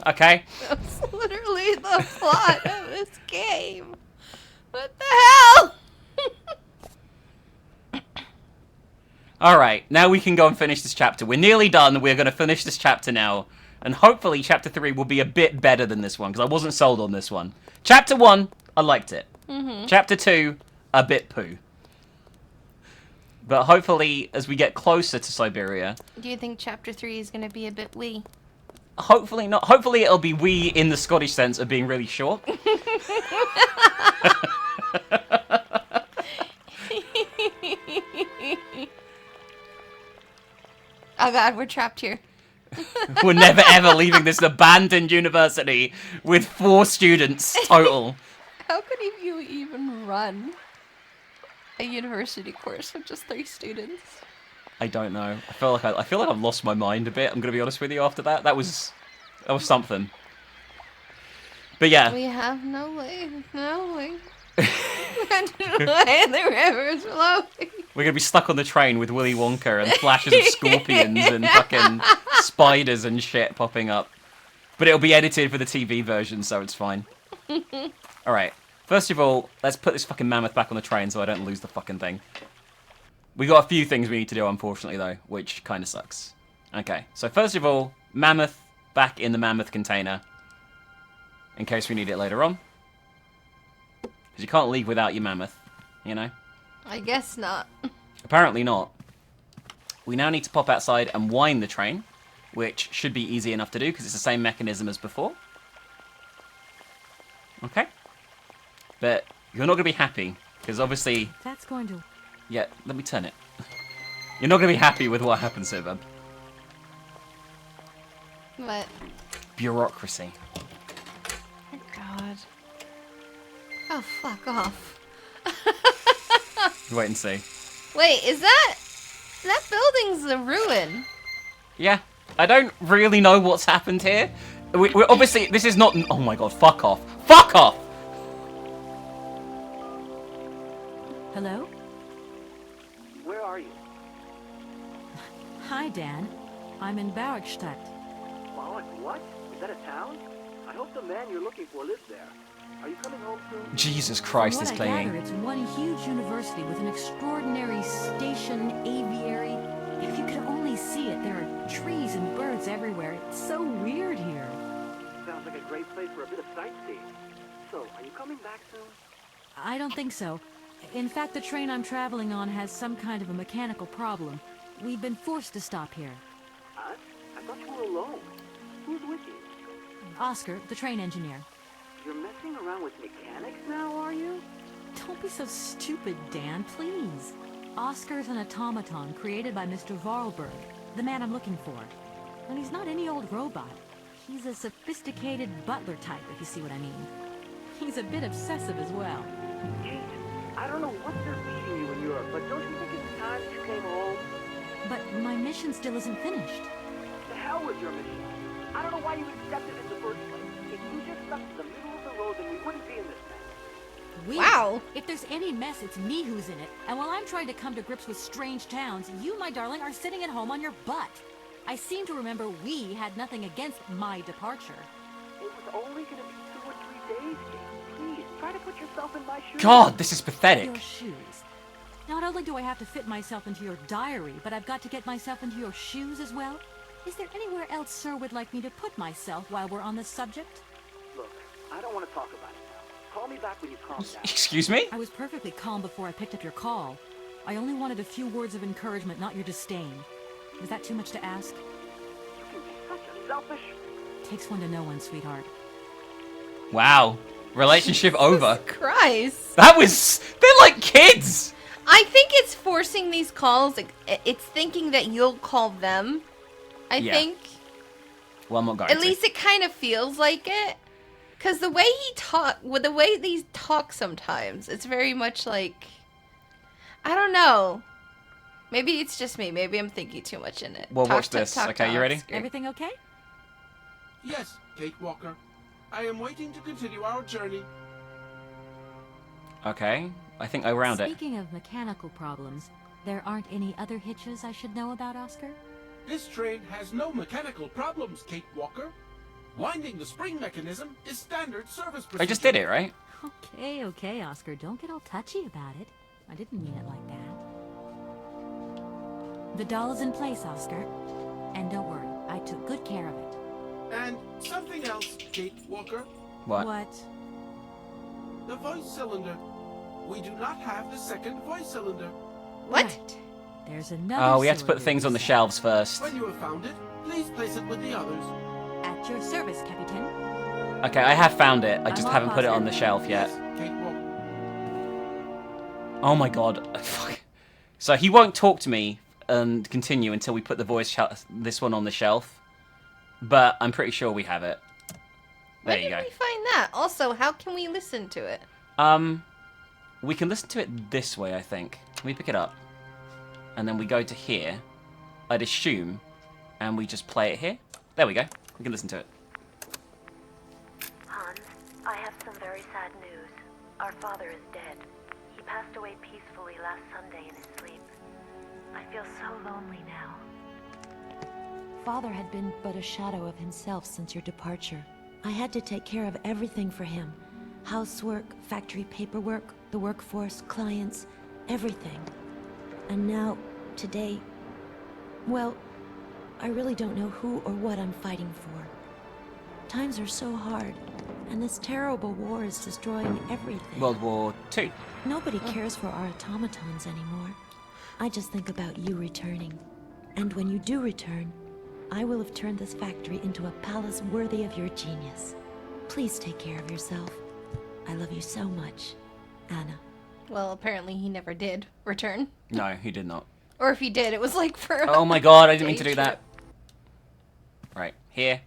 Okay? That's literally the plot of this game. What the hell? Alright, now we can go and finish this chapter. We're nearly done. We're going to finish this chapter now. And hopefully chapter 3 will be a bit better than this one, because I wasn't sold on this one. Chapter 1, I liked it. Mm-hmm. Chapter 2, a bit poo. But hopefully, as we get closer to Syberia... Do you think chapter 3 is going to be a bit wee? Hopefully not. Hopefully it'll be wee in the Scottish sense of being really short. Oh god, we're trapped here. We're never ever leaving this abandoned university with 4 students total. How could you even run a university course with just 3 students? I don't know. I feel like I've lost my mind a bit. I'm gonna be honest with you. After that, that was something. But yeah. We have no way. The river's flowing. We're gonna be stuck on the train with Willy Wonka and flashes of scorpions and fucking spiders and shit popping up. But it'll be edited for the TV version, so it's fine. Alright. First of all, let's put this fucking mammoth back on the train so I don't lose the fucking thing. We got a few things we need to do, unfortunately, though, which kind of sucks. Okay, so first of all, mammoth back in the mammoth container. In case we need it later on. Because you can't leave without your mammoth, you know? I guess not. Apparently not. We now need to pop outside and wind the train, which should be easy enough to do because it's the same mechanism as before. Okay. But you're not going to be happy because obviously... That's going to... Yeah, let me turn it. You're not going to be happy with what happens here, bud. What? Bureaucracy. Oh, God. Oh, fuck off. Wait and see. Wait, is that building's a ruin? Yeah, I don't really know what's happened here. We're obviously, this is not... Oh my god, fuck off. Fuck off! Hello? Where are you? Hi, Dan. I'm in Barrockstadt. What? Is that a town? I hope the man you're looking for lives there. Are you coming home soon? Jesus Christ, From this what I gather, playing. it's one huge university with an extraordinary station aviary. If you could only see it, there are trees and birds everywhere. It's so weird here. Sounds like a great place for a bit of sightseeing. So, are you coming back soon? I don't think so. In fact, the train I'm traveling on has some kind of a mechanical problem. We've been forced to stop here. Us? I thought you were alone. Who's with you? Oscar, the train engineer. You're messing around with mechanics now, are you? Don't be so stupid, Dan, please. Oscar's an automaton created by Mr. Varlberg, the man I'm looking for. And he's not any old robot. He's a sophisticated butler type, if you see what I mean. He's a bit obsessive as well. Kate, I don't know what they're feeding you in Europe, but don't you think it's time you came home? But my mission still isn't finished. To hell with your mission. I don't know why you accepted it in the first place. If you just stuck to the middle of the road, then we wouldn't be in this mess. Wow! If there's any mess, it's me who's in it. And while I'm trying to come to grips with strange towns, you, my darling, are sitting at home on your butt. I seem to remember we had nothing against my departure. It was only going to be 2 or 3 days, Kate. Please, try to put yourself in my shoes. God, this is pathetic. Your shoes. Not only do I have to fit myself into your diary, but I've got to get myself into your shoes as well? Is there anywhere else Sir would like me to put myself while we're on this subject? Look, I don't want to talk about it now. Call me back when you calm down. Excuse me? I was perfectly calm before I picked up your call. I only wanted a few words of encouragement, not your disdain. Was that too much to ask? You can be such a selfish... Takes one to know one, sweetheart. Wow. Relationship over. Christ. That was... They're like kids! I think it's forcing these calls. It's thinking that you'll call them. I think. Well, I'm not going At to. least it kind of feels like it. Because the way the way these talk sometimes, it's very much like... I don't know. Maybe it's just me. Maybe I'm thinking too much in it. Well, watch this. Okay, you ready? Everything okay? Yes, Kate Walker. I am waiting to continue our journey. Okay. I think I round it. Speaking of mechanical problems, there aren't any other hitches I should know about, Oscar? This train has no mechanical problems, Kate Walker. Winding the spring mechanism is standard service procedure. I just did it, right? Okay, Oscar. Don't get all touchy about it. I didn't mean it like that. The doll is in place, Oscar. And don't worry, I took good care of it. And something else, Kate Walker. What? What? The voice cylinder. We do not have the second voice cylinder. What? Right. There's another Oh, we have to put cylinder things on the shelves first. When you have found it, please place it with the others. At your service, Captain. Okay, I have found it. I just I'm haven't all put it on the positive. shelf yet. Yes, Kate Walker. Oh my god. Fuck. So he won't talk to me and continue until we put the this one on the shelf. but I'm pretty sure we have it. There you go. Where did we find that? Also, how can we listen to it? We can listen to it this way, I think. Let me pick it up. And then we go to here, I'd assume, and we just play it here. There we go. We can listen to it. Hans, I have some very sad news. Our father is dead. He passed away peacefully last Sunday in his sleep. I feel so lonely now. Father had been but a shadow of himself since your departure. I had to take care of everything for him. Housework, factory paperwork, the workforce, clients, everything. And now, today, well, I really don't know who or what I'm fighting for. Times are so hard, and this terrible war is destroying everything. World War II. Nobody cares for our automatons anymore. I just think about you returning. And when you do return, I will have turned this factory into a palace worthy of your genius. Please take care of yourself. I love you so much, Anna. Well, apparently he never did return. No, he did not. Or if he did, it was like for Oh my god, I didn't mean to do that. Right, here.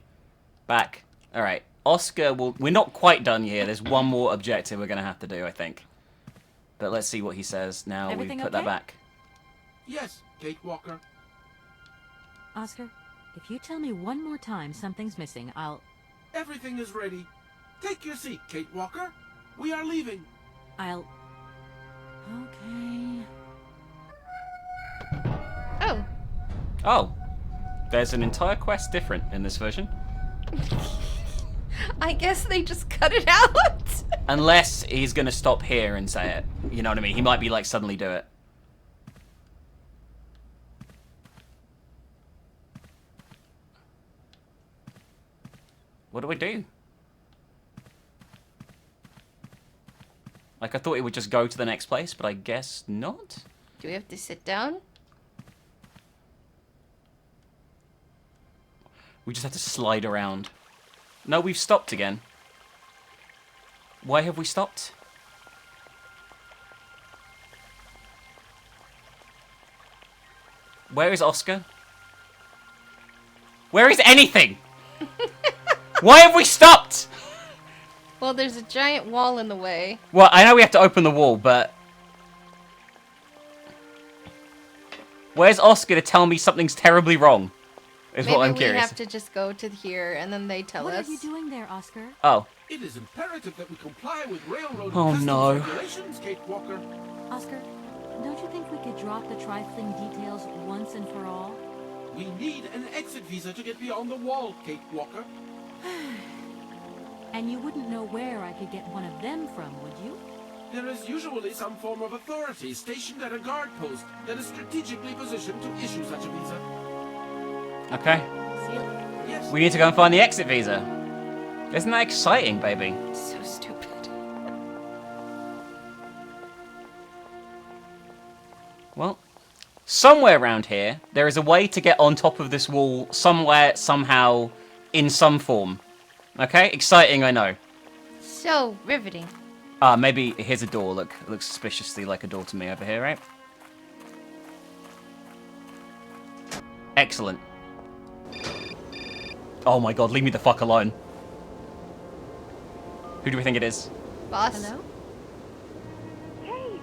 Back. Alright, Oscar will... We're not quite done here. There's one more objective we're going to have to do, I think. But let's see what he says now Everything we put okay? that back. Yes, Kate Walker. Oscar, if you tell me one more time something's missing, I'll... Everything is ready. Take your seat, Kate Walker. We are leaving. I'll... Okay... Oh. Oh. There's an entire quest different in this version. I guess they just cut it out. Unless he's going to stop here and say it. You know what I mean? He might be like, suddenly do it. What do we do? Like, I thought it would just go to the next place, but I guess not? Do we have to sit down? We just have to slide around. No, we've stopped again. Why have we stopped? Where is Oscar? Where is anything? Why have we stopped? Well, there's a giant wall in the way. Well, I know we have to open the wall, but... Where's Oscar to tell me something's terribly wrong? Is what I'm Maybe we curious. have to just go to here, and then they tell What us. are you doing there, Oscar? Oh. It is imperative that we comply with railroad Oh, and customs no. regulations, Kate Walker. Oscar, don't you think we could drop the trifling details once and for all? We need an exit visa to get beyond the wall, Kate Walker. And you wouldn't know where I could get one of them from, would you? There is usually some form of authority stationed at a guard post that is strategically positioned to issue such a visa. Okay. Yes. We need to go and find the exit visa. Isn't that exciting, baby? So stupid. Well, somewhere around here, there is a way to get on top of this wall somewhere, somehow, in some form. Okay? Exciting, I know. So riveting. Maybe here's a door. Look, it looks suspiciously like a door to me over here, right? Excellent. Oh my god, leave me the fuck alone. Who do we think it is? Boss? Hello? Hey!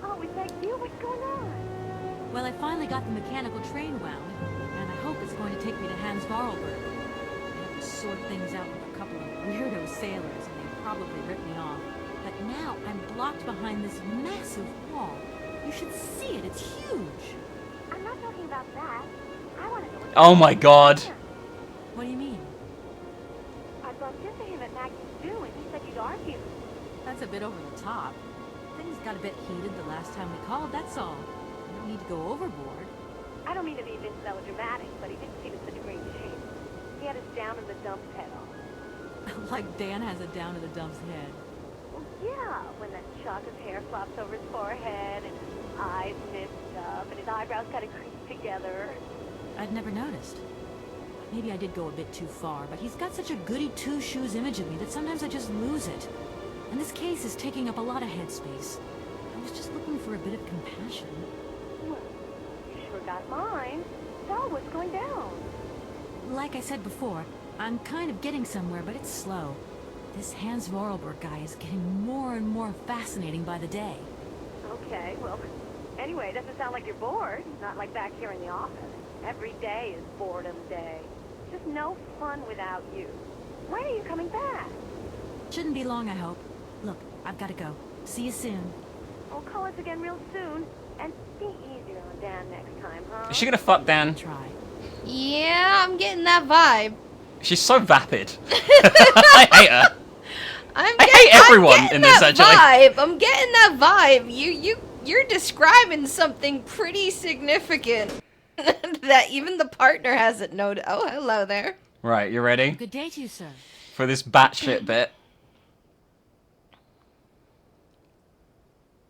Oh, is that you? What's going on? Well, I finally got the mechanical train wound, and I hope it's going to take me to Hans Varlberg. I have to sort things out with a couple of weirdo sailors, and they probably ripped me off. But now I'm blocked behind this massive wall. You should see it, it's huge. I'm not talking about that. I want to know what Oh my god. What do you mean? I bumped into him at Maggie's Zoo and he said you'd argue. That's a bit over the top. Things got a bit heated the last time we called, that's all. You don't need to go overboard. I don't mean to be Vince melodramatic, but he didn't seem in such a great shape. He had his down in the dumps head on. Like Dan has a down to the dumps head. Well, yeah, when that shock of hair flops over his forehead and his eyes mixed up and his eyebrows kind of creased together. I'd never noticed. Maybe I did go a bit too far, but he's got such a goody two-shoes image of me that sometimes I just lose it. And this case is taking up a lot of headspace. I was just looking for a bit of compassion. Well, you sure got mine. So, what's going down? like I said before, I'm kind of getting somewhere, but it's slow. This Hans Vorarlberg guy is getting more and more fascinating by the day. Okay, well, anyway, it doesn't sound like you're bored. Not like back here in the office. Every day is boredom day. Just no fun without you. When are you coming back? Shouldn't be long, I hope. Look, I've got to go. See you soon. Well, call us again real soon. And be easier on Dan next time, huh? Is she gonna fuck Dan? Try. Yeah, I'm getting that vibe. She's so vapid. I hate her. I hate everyone in this, actually. I'm getting that vibe. You're describing something pretty significant that even the partner hasn't noted. Oh, hello there. Right, you ready? Good day to you, sir. For this batshit bit.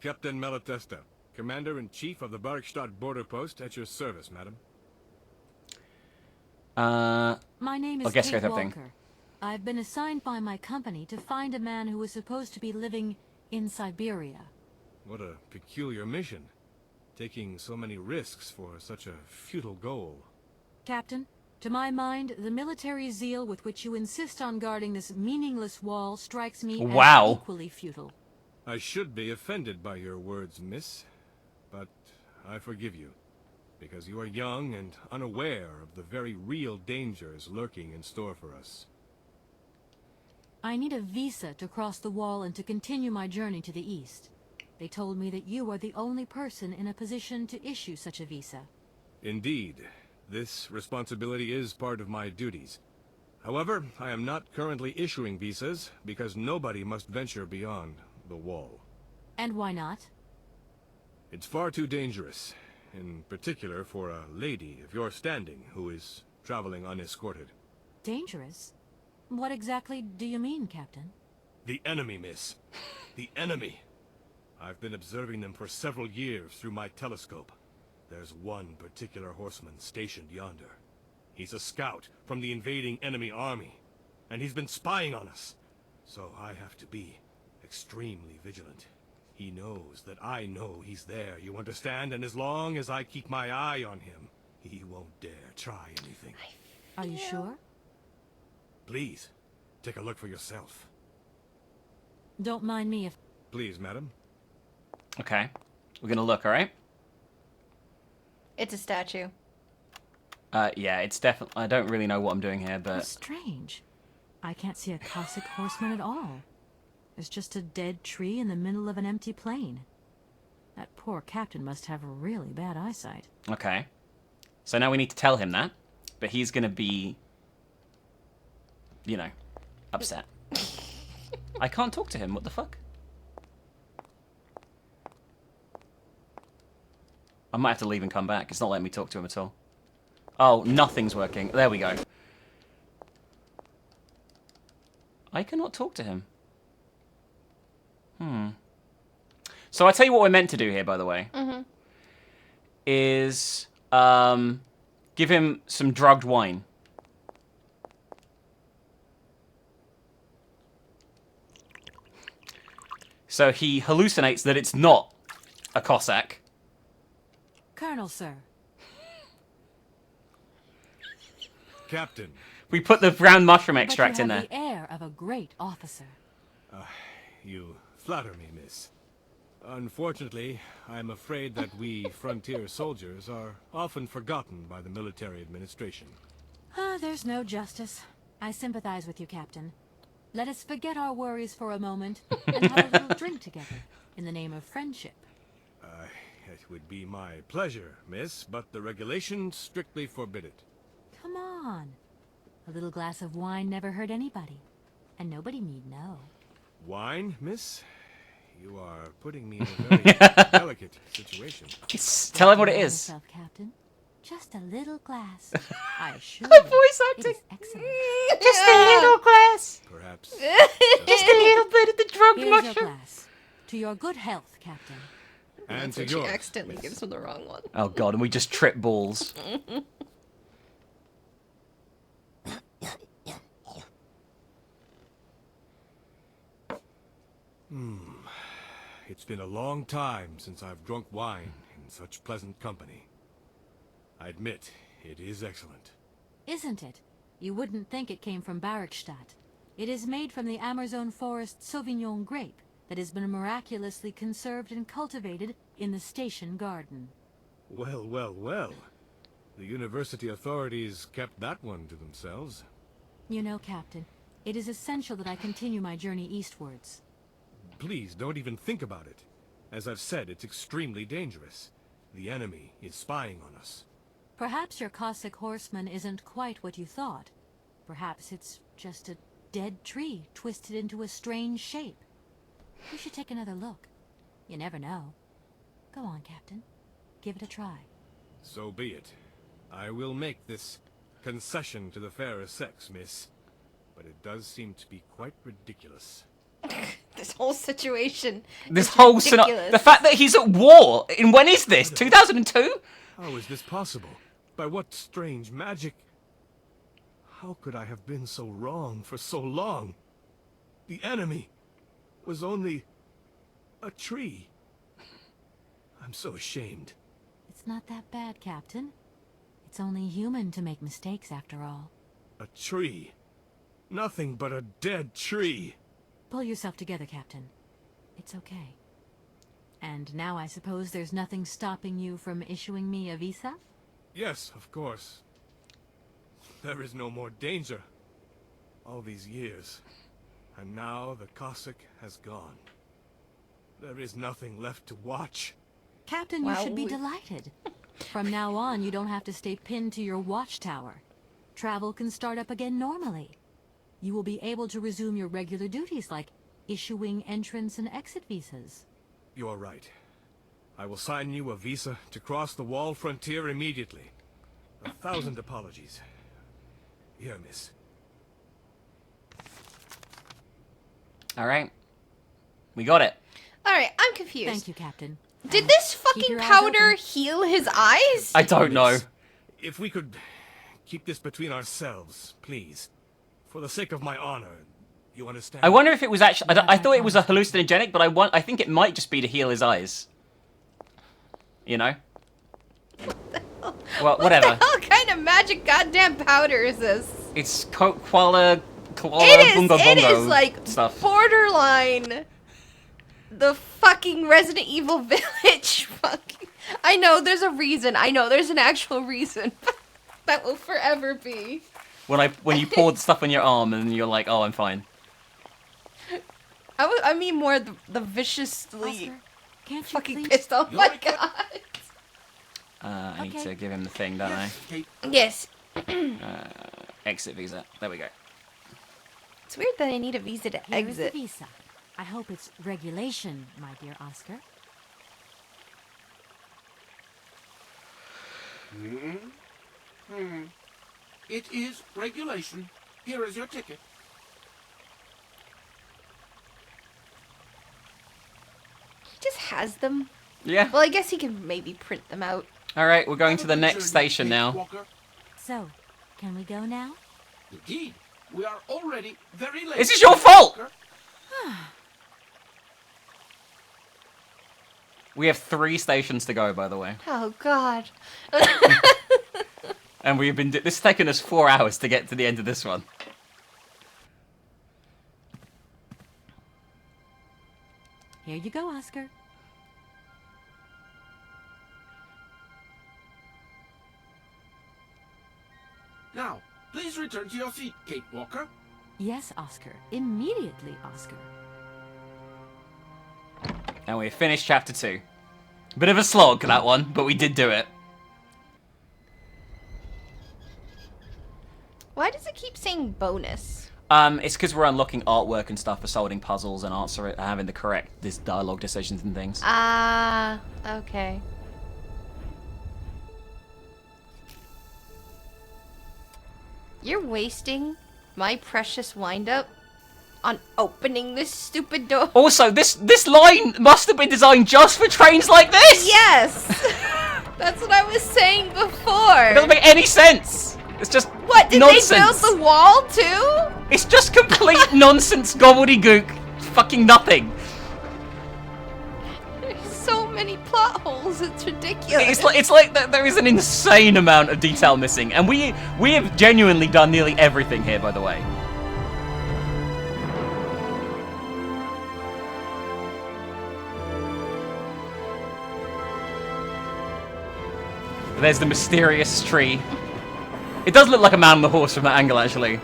Captain Malatesta, Commander-in-Chief of the Barrockstadt border post, at your service, madam. My name is Kate Walker. I've been assigned by my company to find a man who was supposed to be living in Syberia. What a peculiar mission. Taking so many risks for such a futile goal. Captain, to my mind, the military zeal with which you insist on guarding this meaningless wall strikes me as equally futile. I should be offended by your words, miss, but I forgive you, because you are young and unaware of the very real dangers lurking in store for us. I need a visa to cross the wall and to continue my journey to the east. They told me that you are the only person in a position to issue such a visa. Indeed, this responsibility is part of my duties. However, I am not currently issuing visas because nobody must venture beyond the wall. And why not? It's far too dangerous, in particular for a lady of your standing who is traveling unescorted. Dangerous? What exactly do you mean, Captain? The enemy, miss. The enemy. I've been observing them for several years through my telescope. There's one particular horseman stationed yonder. He's a scout from the invading enemy army, and he's been spying on us. So I have to be extremely vigilant. He knows that I know he's there, you understand? And as long as I keep my eye on him, he won't dare try anything. Are you sure? Please, take a look for yourself. Don't mind me if... Please, madam. Okay. We're gonna look, alright? It's a statue. Yeah, it's definitely... I don't really know what I'm doing here, How but... strange. I can't see a Cossack horseman at all. There's just a dead tree in the middle of an empty plain. That poor captain must have really bad eyesight. Okay. So now we need to tell him that, but he's gonna be... you know, upset. I can't talk to him, what the fuck? I might have to leave and come back. It's not letting me talk to him at all. Oh, nothing's working. There we go. I cannot talk to him. So I tell you what we're meant to do here, by the way. Is give him some drugged wine. So he hallucinates that it's not a Cossack. Colonel, sir. Captain. We put the brown mushroom extract in there. But you have the air of a great officer. You flatter me, miss. Unfortunately, I'm afraid that we frontier soldiers are often forgotten by the military administration. There's no justice. I sympathize with you, Captain. Let us forget our worries for a moment and have a little drink together in the name of friendship. It would be my pleasure, miss, but the regulations strictly forbid it. Come on. A little glass of wine never hurt anybody, and nobody need know. Wine, miss? You are putting me in a very delicate situation. Tell him what it is. Yourself, Captain. Just a little glass. I assure The you, voice it is excellent. Just a little glass. Perhaps. Just a little bit of the drugged Here's mushroom. your glass. To your good health, Captain. And That's to when she yours, accidentally miss. gives him the wrong one. Oh god, and we just trip balls. It's been a long time since I've drunk wine in such pleasant company. I admit, it is excellent. Isn't it? You wouldn't think it came from Barrockstadt. It is made from the Amazon forest Sauvignon grape that has been miraculously conserved and cultivated in the station garden. Well, well, well. The university authorities kept that one to themselves. You know, Captain, it is essential that I continue my journey eastwards. Please, don't even think about it. As I've said, it's extremely dangerous. The enemy is spying on us. Perhaps your Cossack horseman isn't quite what you thought. Perhaps it's just a dead tree twisted into a strange shape. You should take another look. You never know. Go on, Captain. Give it a try. So be it. I will make this concession to the fairer sex, miss. But it does seem to be quite ridiculous. This whole situation. This whole scenario. The fact that he's at war. And when is this? 2002? How is this possible? By what strange magic? How could I have been so wrong for so long? The enemy was only a tree. I'm so ashamed. It's not that bad, Captain. It's only human to make mistakes, after all. A tree. Nothing but a dead tree. Pull yourself together, Captain. It's okay. And now I suppose there's nothing stopping you from issuing me a visa? Yes, of course. There is no more danger. All these years. And now the Cossack has gone. There is nothing left to watch. Captain, you should be delighted. From now on, you don't have to stay pinned to your watchtower. Travel can start up again normally. You will be able to resume your regular duties like issuing entrance and exit visas. You're right. I will sign you a visa to cross the wall frontier immediately. 1,000 apologies. Here, miss. Alright. We got it. Alright, I'm confused. Thank you, Captain. Did this fucking your eyes powder open. heal his eyes? I don't know. If we could keep this between ourselves, please. For the sake of my honor, you understand? I wonder if it was actually... I thought it was a hallucinogenic, but I think it might just be to heal his eyes. You know? Well, whatever. What the hell kind of magic goddamn powder is this? It's koala It is like stuff. borderline the fucking Resident Evil Village. Fucking. I know there's a reason. I know there's an actual reason. That will forever be. When you poured stuff on your arm and you're like, oh, I'm fine. I mean more the viciously Can't fucking please? pissed off. Oh my god. I need to give him the thing, don't I? Yes. Exit visa. There we go. It's weird that I need a visa to Here is exit. the visa. I hope it's regulation, my dear Oscar. It is regulation. Here is your ticket. He just has them. Yeah. Well, I guess he can maybe print them out. Alright, we're going to the next station now. So, can we go now? Indeed. We are already very late. This is your fault! We have 3 stations to go, by the way. Oh god. And we've been... This has taken us 4 hours to get to the end of this one. Here you go, Oscar. Now, please return to your seat, Kate Walker. Yes, Oscar. Immediately, Oscar. And we finished chapter 2. Bit of a slog, that one, but we did do it. Why does it keep saying bonus? It's because we're unlocking artwork and stuff for solving puzzles and having the correct dialogue decisions and things. Ah, okay. You're wasting my precious wind-up on opening this stupid door. Also, this line must have been designed just for trains like this! Yes! That's what I was saying before. It doesn't make any sense! It's just What, did nonsense. they build the wall too? It's just complete nonsense gobbledygook. Fucking nothing. There's so many many plot holes. It's ridiculous. It's like there is an insane amount of detail missing, and we have genuinely done nearly everything here, by the way. There's the mysterious tree. It does look like a man on the horse from that angle, actually.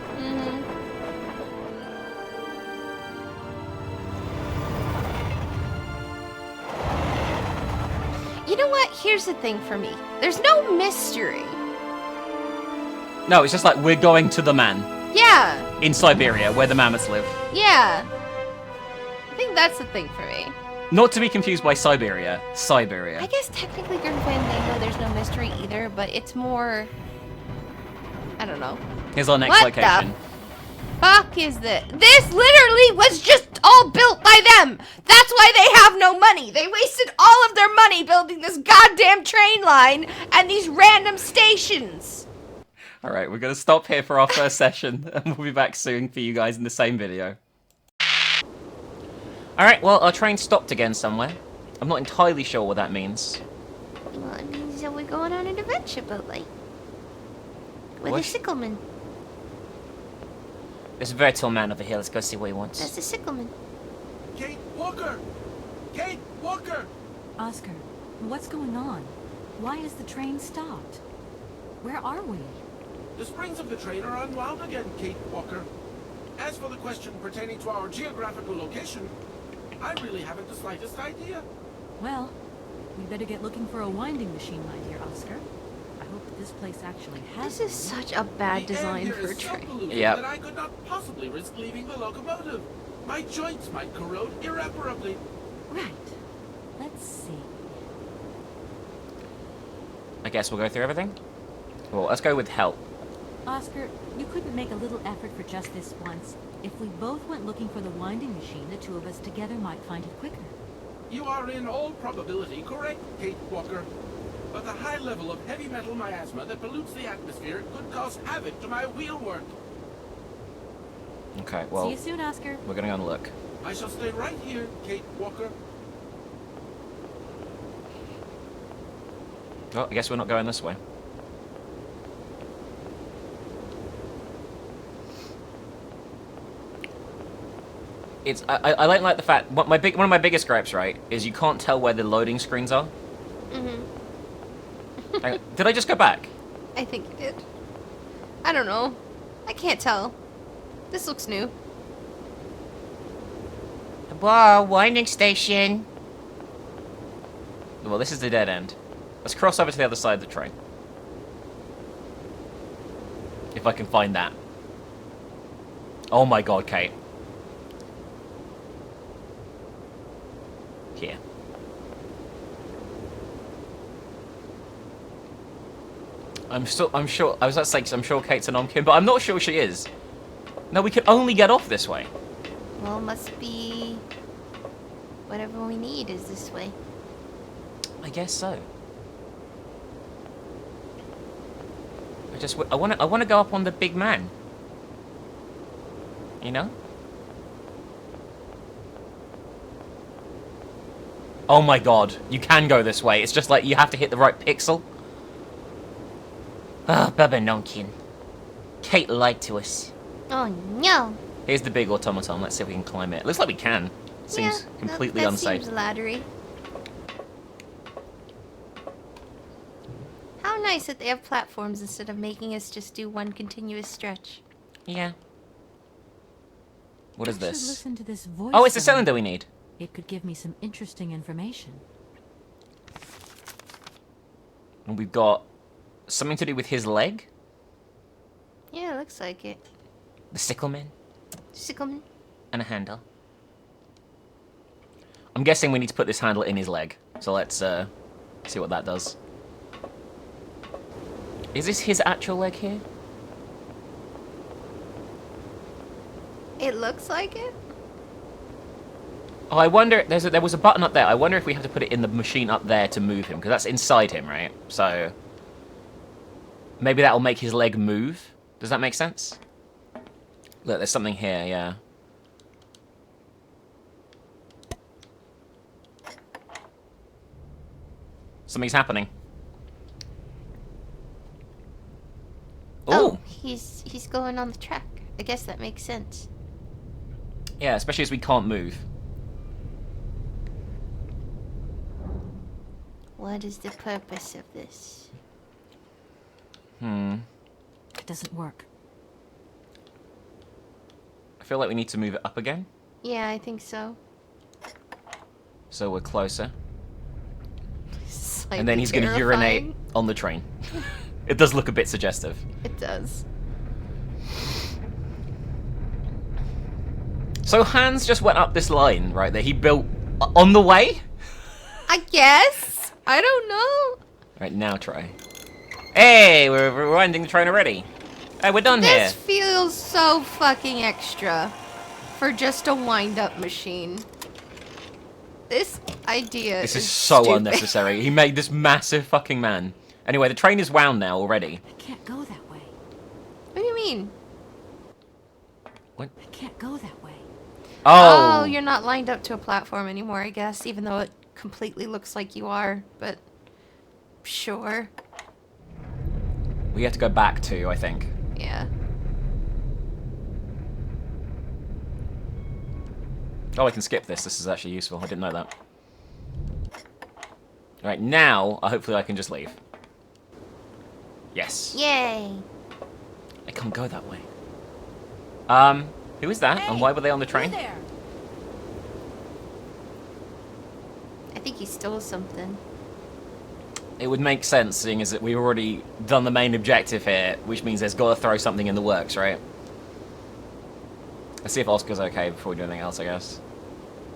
You know what? Here's the thing for me. There's no mystery. No, it's just like we're going to the man. Yeah. In Syberia, where the mammoths live. Yeah. I think that's the thing for me. Not to be confused by Syberia. Syberia. I guess technically Grim Fandango, there's no mystery either, but it's more... I don't know. Here's our next location. What the fuck is this? This literally was just all built by them! That's why they have no money! They wasted all of their money building this goddamn train line and these random stations! Alright, we're gonna stop here for our first session, and we'll be back soon for you guys in the same video. Alright, well, our train stopped again somewhere. I'm not entirely sure what that means. Well, it means that we're going on an adventure boat, like. With What? a sickleman. There's a very tall man over here. Let's go see what he wants. That's a sickleman. Kate Walker! Kate Walker! Oscar, what's going on? Why has the train stopped? Where are we? The springs of the train are unwound again, Kate Walker. As for the question pertaining to our geographical location, I really haven't the slightest idea. Well, we better get looking for a winding machine, my dear Oscar. I hope that this place actually has This is such a bad design The air for here a is so train. polluted Yep. that I could not possibly risk leaving the locomotive. My joints might corrode irreparably. Right. Let's see. I guess we'll go through everything? Well, let's go with help. Oscar, you couldn't make a little effort for just this once. If we both went looking for the winding machine, the two of us together might find it quicker. You are in all probability correct, Kate Walker. But the high level of heavy metal miasma that pollutes the atmosphere could cause havoc to my wheelwork. Okay, well... See you soon, Oscar. We're gonna go and look. I shall stay right here, Kate Walker. Oh, I guess we're not going this way. It's I don't like the fact one of my biggest gripes, right, is you can't tell where the loading screens are. Did I just go back? I think you did. I don't know. I can't tell. This looks new. Wow, winding station. Well, this is the dead end. Let's cross over to the other side of the train. If I can find that. Oh my god, Kate. Here. I'm sure, I was about to say, 'cause I'm sure Kate's a Nomkin, but I'm not sure she is. No, we can only get off this way. Well, must be... whatever we need is this way. I guess so. I want to go up on the big man. You know? Oh my god, you can go this way. It's just like you have to hit the right pixel. Ah, Baba Nonkin. Kate lied to us. Oh no! Here's the big automaton. Let's see if we can climb it. Looks like we can. Seems completely that unsafe. seems laddery. How nice that they have platforms instead of making us just do one continuous stretch. Yeah. What is I should this? listen to this voice. Oh, it's the sound. cylinder we need. It could give me some interesting information. And we've got something to do with his leg. Yeah, looks like it. The sickleman. Sickleman. And a handle. I'm guessing we need to put this handle in his leg. So let's see what that does. Is this his actual leg here? It looks like it. Oh, I wonder. There was a button up there. I wonder if we have to put it in the machine up there to move him, because that's inside him, right? So maybe that will make his leg move. Does that make sense? Look, there's something here. Yeah. Something's happening. Oh, he's going on the track. I guess that makes sense. Yeah, especially as we can't move. What is the purpose of this? It doesn't work. I feel like we need to move it up again. Yeah, I think so. So we're closer. Slightly And then he's going to terrifying. urinate on the train. It does look a bit suggestive. It does. So Hans just went up this line, right, that he built on the way? I guess. I don't know. Right, now try. Hey, we're rewinding the train already. Hey, we're done here. This feels so fucking extra for just a wind-up machine. This idea This is so stupid. unnecessary. He made this massive fucking man. Anyway, the train is wound now already. I can't go that way. What do you mean? What? I can't go that way. Oh, you're not lined up to a platform anymore, I guess, even though it completely looks like you are, but sure. We have to go back to, I think. Yeah. Oh, I can skip this. This is actually useful. I didn't know that. Alright, now, hopefully I can just leave. Yes. Yay. I can't go that way. Who is that? And why were they on the train? I think he stole something. It would make sense, seeing as that we've already done the main objective here, which means there's got to throw something in the works, right? Let's see if Oscar's okay before we do anything else, I guess.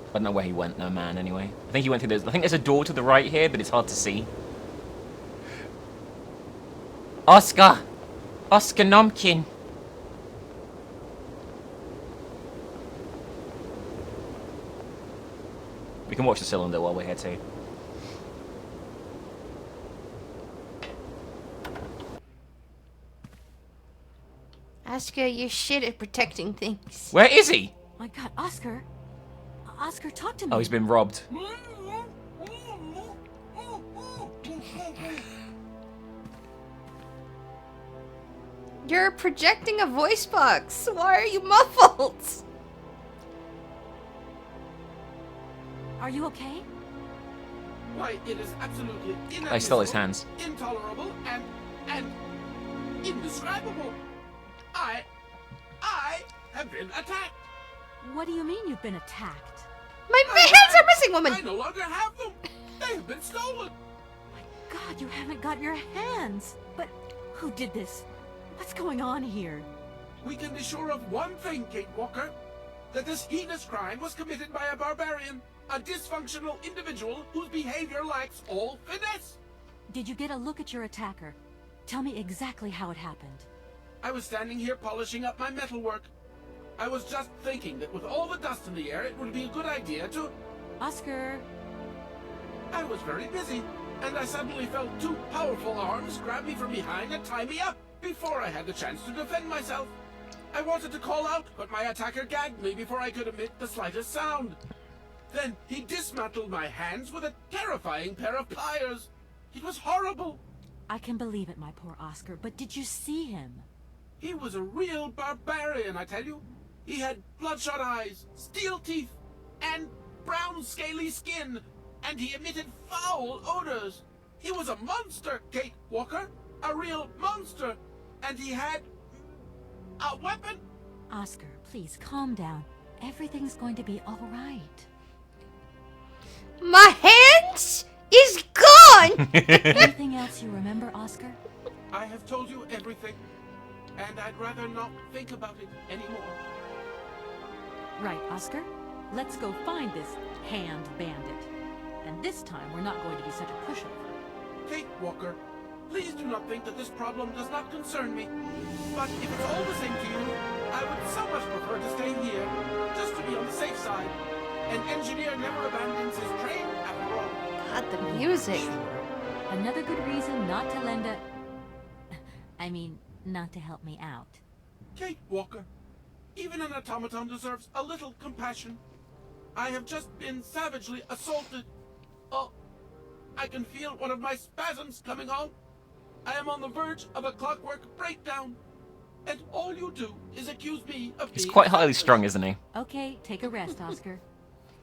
I don't know where he went, no man, anyway. I think he went through this. I think there's a door to the right here, but it's hard to see. Oscar! Oscar Nomkin! We can watch the cylinder while we're here too. Oscar, you're shit at protecting things. Where is he? My God, Oscar. Oscar, talk to me. Oh, he's been robbed. You're projecting a voice box. Why are you muffled? Are you okay? Why, it is absolutely inadmissible, I stole his hands. intolerable, and indescribable. I have been attacked. What do you mean you've been attacked? My hands are missing, woman. I no longer have them. They have been stolen. God, you haven't got your hands. But who did this? What's going on here? We can be sure of one thing, Kate Walker. That this heinous crime was committed by a barbarian. A dysfunctional individual whose behavior lacks all finesse. Did you get a look at your attacker? Tell me exactly how it happened. I was standing here polishing up my metalwork. I was just thinking that with all the dust in the air, it would be a good idea to... Oscar! I was very busy, and I suddenly felt two powerful arms grab me from behind and tie me up before I had the chance to defend myself. I wanted to call out, but my attacker gagged me before I could emit the slightest sound. Then he dismantled my hands with a terrifying pair of pliers. It was horrible. I can believe it, my poor Oscar, but did you see him? He was a real barbarian, I tell you. He had bloodshot eyes, steel teeth, and brown scaly skin, and he emitted foul odors. He was a monster, Kate Walker, a real monster, and he had a weapon. Oscar, please calm down. Everything's going to be all right. My hands is gone! Anything else you remember, Oscar? I have told you everything, and I'd rather not think about it anymore. Right, Oscar. Let's go find this hand bandit. And this time, we're not going to be such a pushover. Kate Walker, please do not think that this problem does not concern me. But if it's all the same to you, I would so much prefer to stay here, just to be on the safe side. An engineer never abandons his train, after all. God, the music. Another good reason not to lend a... I mean, not to help me out. Kate Walker, even an automaton deserves a little compassion. I have just been savagely assaulted. I can feel one of my spasms coming on. I am on the verge of a clockwork breakdown. And all you do is accuse me of He's being quite highly strung, isn't he? Okay, take a rest, Oscar.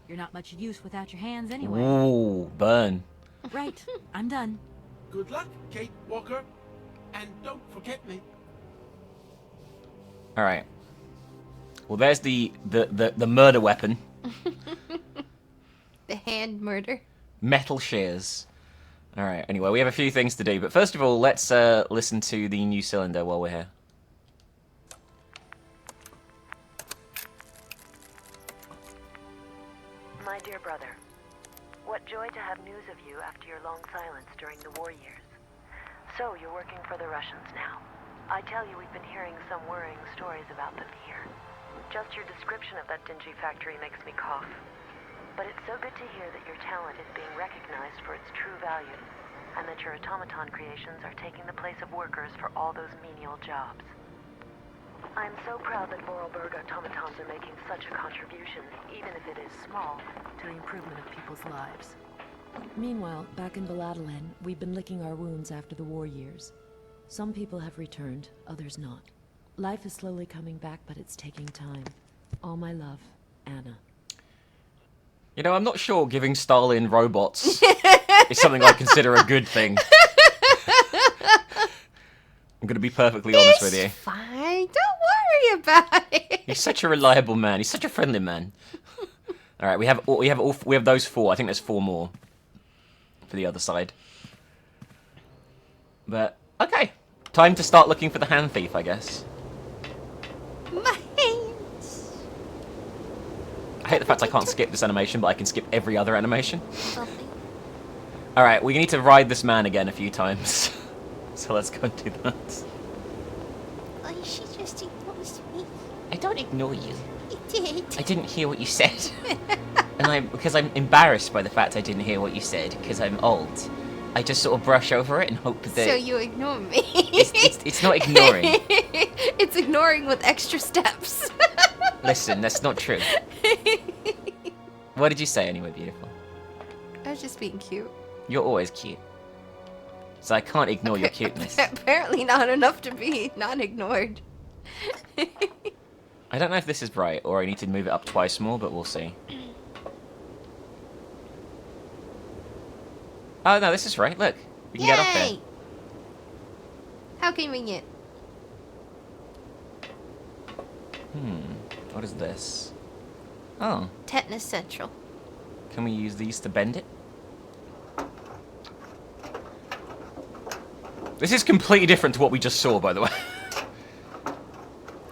You're not much use without your hands anyway. Ooh, burn. Right, I'm done. Good luck, Kate Walker. And don't forget me. All right. Well, there's the murder weapon. The hand murder. Metal shears. All right. Anyway, we have a few things to do, but first of all, let's listen to the new cylinder while we're here. My dear brother, what joy to have news of you after your long silence during the war years. So, you're working for the Russians now. I tell you, we've been hearing some worrying stories about them here. Just your description of that dingy factory makes me cough. But it's so good to hear that your talent is being recognized for its true value, and that your automaton creations are taking the place of workers for all those menial jobs. I'm so proud that Vorarlberg automatons are making such a contribution, even if it is small, to the improvement of people's lives. Meanwhile, back in Validelene, we've been licking our wounds after the war years. Some people have returned, others not. Life is slowly coming back, but it's taking time. All my love, Anna. You know, I'm not sure giving Stalin robots is something I consider a good thing. I'm going to be perfectly honest with you. Fine, don't worry about it. He's such a reliable man. He's such a friendly man. All right, we have those 4. I think there's 4 more for the other side. But okay, time to start looking for the hand thief, I guess. My hands. I hate the fact I can't skip this animation, but I can skip every other animation. All right, we need to ride this man again a few times. So let's go and do that. Oh, she just ignores me. I don't ignore you. I did. I didn't hear what you said. And because I'm embarrassed by the fact I didn't hear what you said, because I'm old. I just sort of brush over it and hope that... So you ignore me. It's not ignoring. It's ignoring with extra steps. Listen, that's not true. What did you say anyway, beautiful? I was just being cute. You're always cute. So I can't ignore your cuteness. Apparently not enough to be not ignored. I don't know if this is right, or I need to move it up twice more, but we'll see. Oh, no, this is right. Look. We can get up there. How convenient. What is this? Oh. Tetanus Central. Can we use these to bend it? This is completely different to what we just saw, by the way.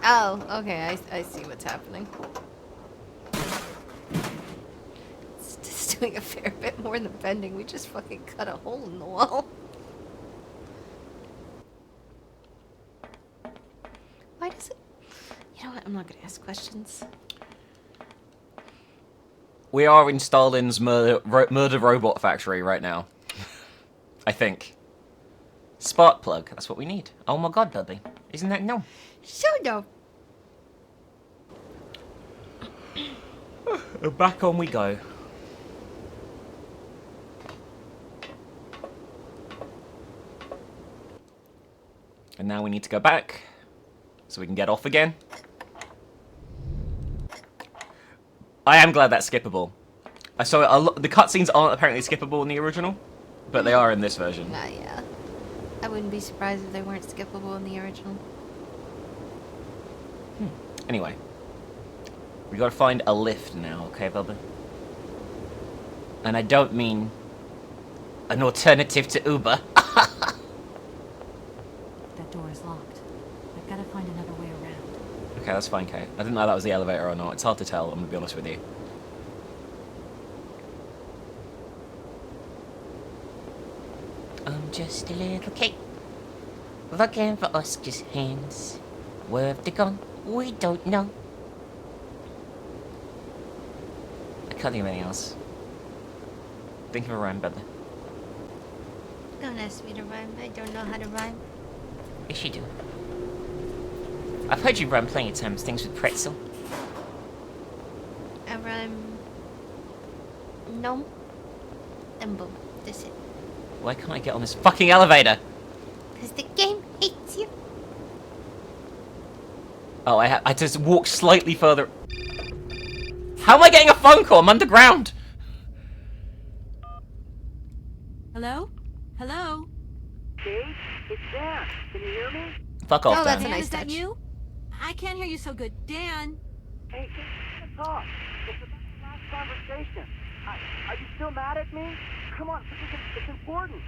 Oh, okay. I see what's happening. It's just doing a fair bit more than bending. We just fucking cut a hole in the wall. Why does it... You know what? I'm not going to ask questions. We are in Stalin's murder robot factory right now. I think. Spark plug. That's what we need. Oh my god, Bubby. Isn't that no? So no. Back on we go. And now we need to go back so we can get off again. I am glad that's skippable. So the cutscenes aren't apparently skippable in the original, but they are in this version. Yeah. I wouldn't be surprised if they weren't skippable in the original. Anyway. We gotta find a lift now, okay, Bubba? And I don't mean an alternative to Uber. That door is locked. I've got to find another way around. Okay, that's fine, Kate. I didn't know that was the elevator or not. It's hard to tell, I'm gonna be honest with you. I'm just a little kid looking for Oscar's hands. Where have they gone? We don't know. I can't think of anything else. Think of a rhyme, Bubba. Don't ask me to rhyme. I don't know how to rhyme. Yes, you do. I've heard you rhyme plenty of times, things with pretzel. I rhyme... Gnome and boom. That's it. Why can't I get on this fucking elevator? Because the game hates you. Oh, I just walk slightly further. How am I getting a phone call? I'm underground. Hello? Hello? Kate, it's Dan. Can you hear me? Fuck off, Oh, that's Dan. a nice is that touch. you? I can't hear you so good. Dan? Hey, Kate, let's talk. It's about the last conversation. Are you still mad at me? Come on, it's important.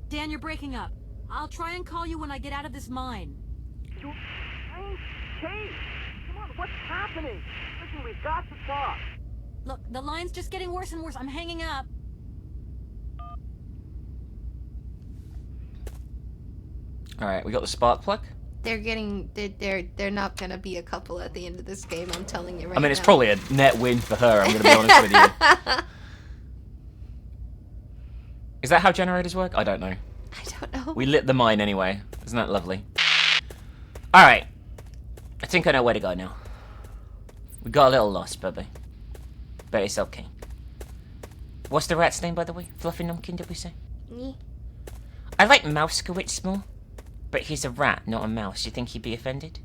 Dan, you're breaking up. I'll try and call you when I get out of this mine. You're Kate, come on, what's happening? Listen, we've got to talk. Look, the line's just getting worse and worse. I'm hanging up. Alright, we got the spark plug. They're not gonna be a couple at the end of this game, I'm telling you right now. I mean, it's probably a net win for her, I'm gonna be honest with you. Is that how generators work? I don't know. I don't know. We lit the mine anyway. Isn't that lovely? Alright. I think I know where to go now. We got a little lost, baby. But it's okay. What's the rat's name, by the way? Fluffy Numpkin, did we say? Yeah. I like Mousekowitz more. But he's a rat, not a mouse. You think he'd be offended?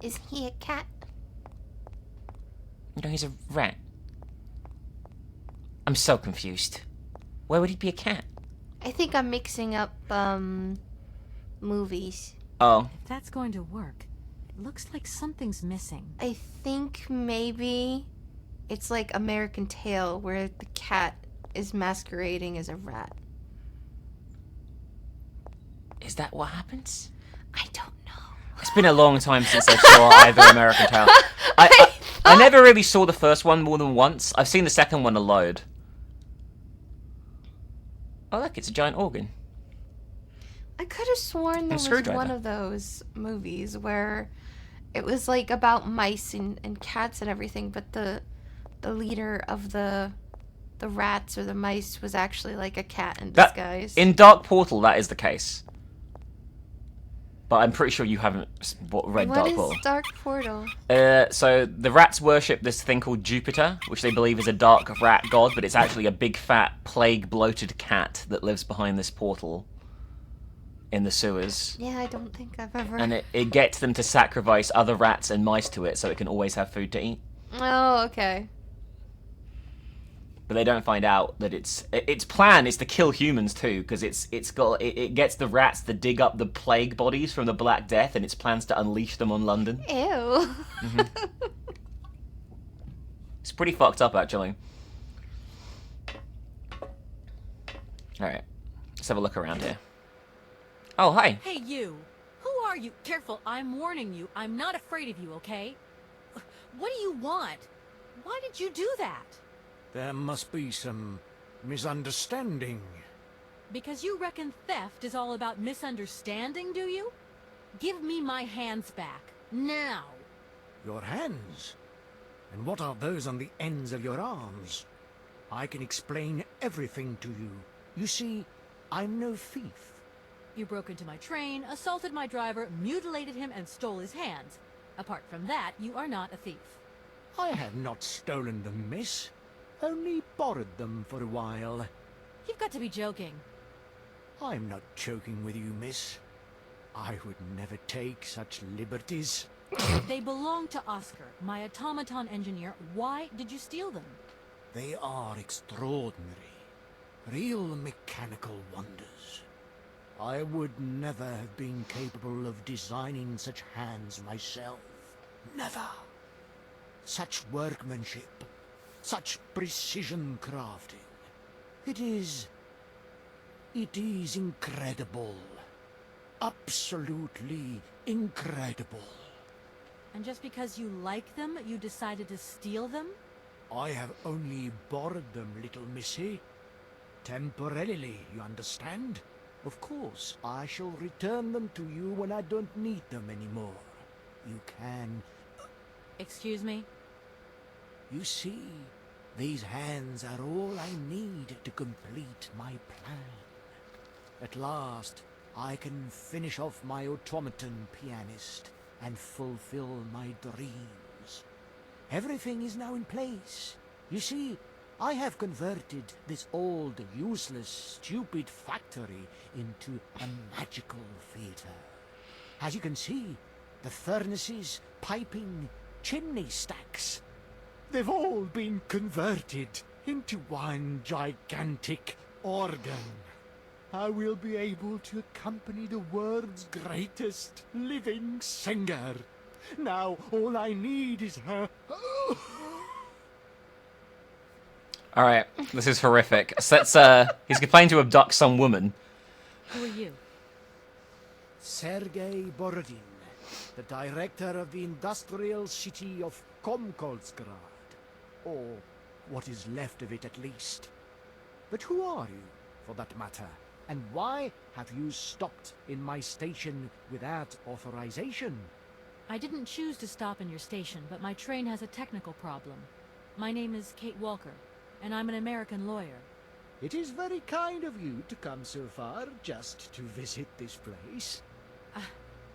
Is he a cat? No, he's a rat. I'm so confused. Why would he be a cat? I think I'm mixing up, movies. Oh. If that's going to work, it looks like something's missing. I think maybe it's like American Tail, where the cat is masquerading as a rat. Is that what happens? I don't know. It's been a long time since I saw either American Tail. I never really saw the first one more than once. I've seen the second one a load. Oh look, it's a giant organ. I could have sworn there was one of those movies where it was like about mice and cats and everything, but the leader of the rats or the mice was actually like a cat in disguise. In Dark Portal, that is the case. But I'm pretty sure you haven't read Dark Portal. What is Dark Portal? So the rats worship this thing called Jupiter, which they believe is a dark rat god, but it's actually a big fat plague-bloated cat that lives behind this portal in the sewers. Yeah, I don't think I've ever... And it gets them to sacrifice other rats and mice to it so it can always have food to eat. Oh, okay. But they don't find out that its plan is to kill humans too, because it gets the rats to dig up the plague bodies from the Black Death, and its plans to unleash them on London. Ew. Mm-hmm. It's pretty fucked up, actually. All right, let's have a look around here. Oh, hi. Hey, you. Who are you? Careful, I'm warning you. I'm not afraid of you, okay? What do you want? Why did you do that? There must be some misunderstanding. Because you reckon theft is all about misunderstanding, do you? Give me my hands back. Now. Your hands? And what are those on the ends of your arms? I can explain everything to you. You see, I'm no thief. You broke into my train, assaulted my driver, mutilated him, and stole his hands. Apart from that, you are not a thief. I have not stolen them, miss. Only borrowed them for a while. You've got to be joking. I'm not joking with you, miss. I would never take such liberties. They belong to Oscar, my automaton engineer. Why did you steal them? They are extraordinary. Real mechanical wonders. I would never have been capable of designing such hands myself. Never. Such workmanship. Such precision crafting. It is incredible. Absolutely incredible. And just because you like them, you decided to steal them? I have only borrowed them, little missy. Temporarily, you understand? Of course, I shall return them to you when I don't need them anymore. You can... Excuse me? You see, these hands are all I need to complete my plan. At last, I can finish off my automaton pianist and fulfill my dreams. Everything is now in place. You see, I have converted this old, useless, stupid factory into a magical theater. As you can see, the furnaces, piping, chimney stacks, they've all been converted into one gigantic organ. I will be able to accompany the world's greatest living singer. Now all I need is her... Alright, this is horrific. So let's, he's planning to abduct some woman. Who are you? Sergei Borodin, the director of the industrial city of Komkolzgrad. Or what is left of it at least. But who are you, for that matter? And why have you stopped in my station without authorization? I didn't choose to stop in your station, but my train has a technical problem. My name is Kate Walker, and I'm an American lawyer. It is very kind of you to come so far just to visit this place.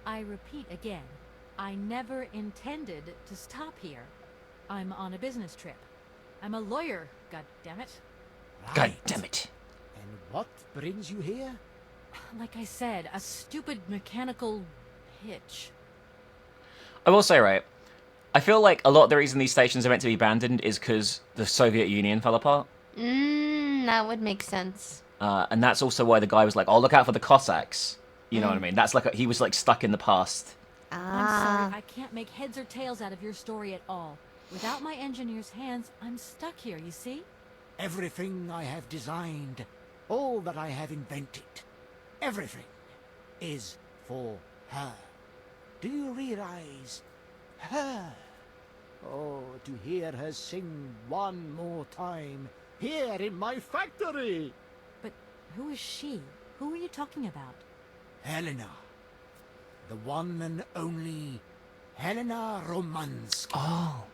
I repeat again, I never intended to stop here. I'm on a business trip. I'm a lawyer, goddammit. God damn it. And what brings you here? Like I said, a stupid mechanical hitch. I will say, right, I feel like a lot of the reason these stations are meant to be abandoned is because the Soviet Union fell apart. That would make sense. And that's also why the guy was like, oh, look out for the Cossacks. You know what I mean? That's like, he was like stuck in the past. I'm sorry, I can't make heads or tails out of your story at all. Without my engineer's hands, I'm stuck here, you see? Everything I have designed, all that I have invented, everything is for her. Do you realize? Her. Oh, to hear her sing one more time, here in my factory! But who is she? Who are you talking about? Helena. The one and only Helena Romansky. Oh.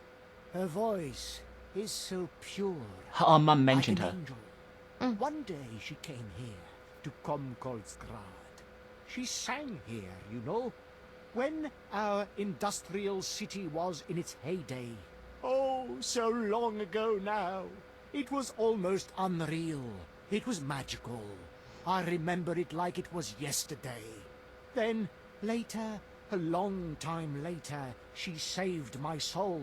Her voice is so pure. Our mum mentioned like her. an angel. One day she came here, to Komkolzgrad. She sang here, you know, when our industrial city was in its heyday. Oh, so long ago now. It was almost unreal. It was magical. I remember it like it was yesterday. Then, later, a long time later, she saved my soul.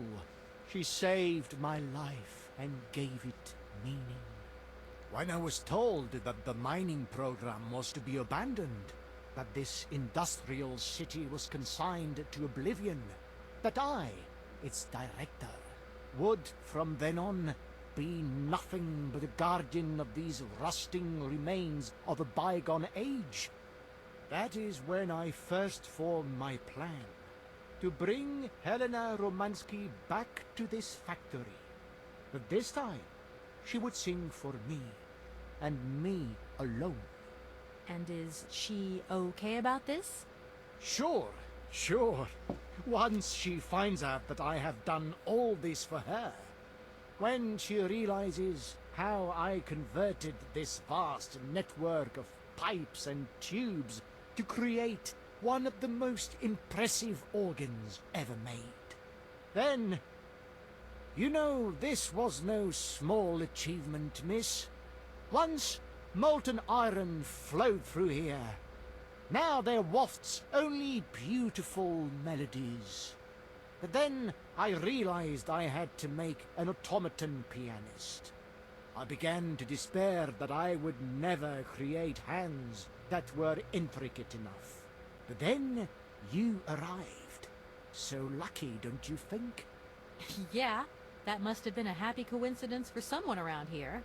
She saved my life and gave it meaning. When I was told that the mining program was to be abandoned, that this industrial city was consigned to oblivion, that I, its director, would from then on be nothing but a guardian of these rusting remains of a bygone age, that is when I first formed my plan. To bring Helena Romansky back to this factory. But this time, she would sing for me, and me alone. And is she okay about this? Sure, sure. Once she finds out that I have done all this for her, when she realizes how I converted this vast network of pipes and tubes to create one of the most impressive organs ever made. Then, you know, this was no small achievement, miss. Once molten iron flowed through here. Now there wafts only beautiful melodies. But then I realized I had to make an automaton pianist. I began to despair that I would never create hands that were intricate enough. But then you arrived. So lucky, don't you think? Yeah, that must have been a happy coincidence for someone around here.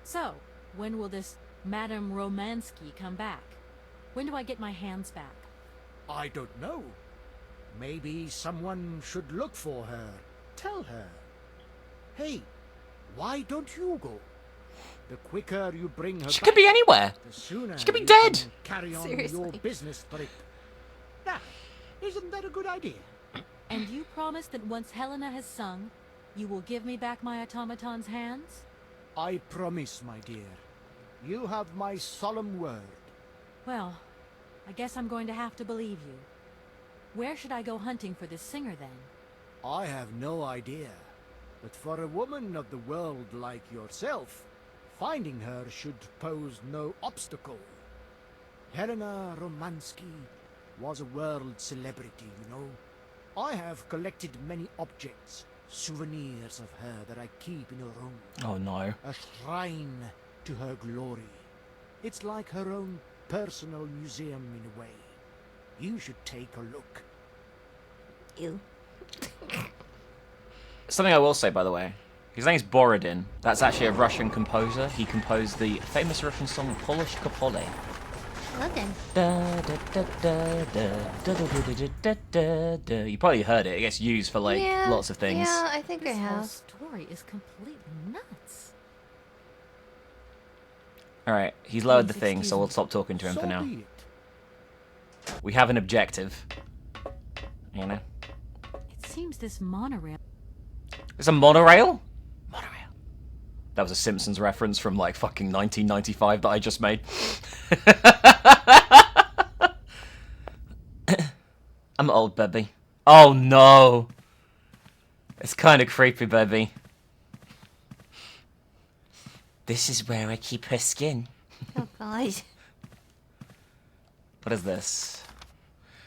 So, when will this Madame Romansky come back? When do I get my hands back? I don't know. Maybe someone should look for her. Tell her. Hey, why don't you go? The quicker you bring her She back, could be anywhere. the sooner She could be you dead. can carry on Seriously. your business trip. Now, isn't that a good idea? And you promise that once Helena has sung, you will give me back my automaton's hands? I promise, my dear. You have my solemn word. Well, I guess I'm going to have to believe you. Where should I go hunting for this singer then? I have no idea. But for a woman of the world like yourself, finding her should pose no obstacle. Helena Romansky was a world celebrity, you know. I have collected many objects, souvenirs of her that I keep in a room. Oh no. A shrine to her glory. It's like her own personal museum in a way. You should take a look. Ew. Something I will say, by the way. His name's Borodin. That's actually a Russian composer. He composed the famous Russian song Polish Kapole. You probably heard it. It gets used for like lots of things. Yeah, I think I This whole have. story is completely nuts. Alright, he's lowered the Please thing, excuse so we'll me. stop talking to him for So now. be it. We have an objective. You know? It seems this monorail. It's a monorail? Monorail. That was a Simpsons reference from like fucking 1995 that I just made. I'm old, baby. Oh no! It's kind of creepy, baby. This is where I keep her skin. Oh, God. What is this?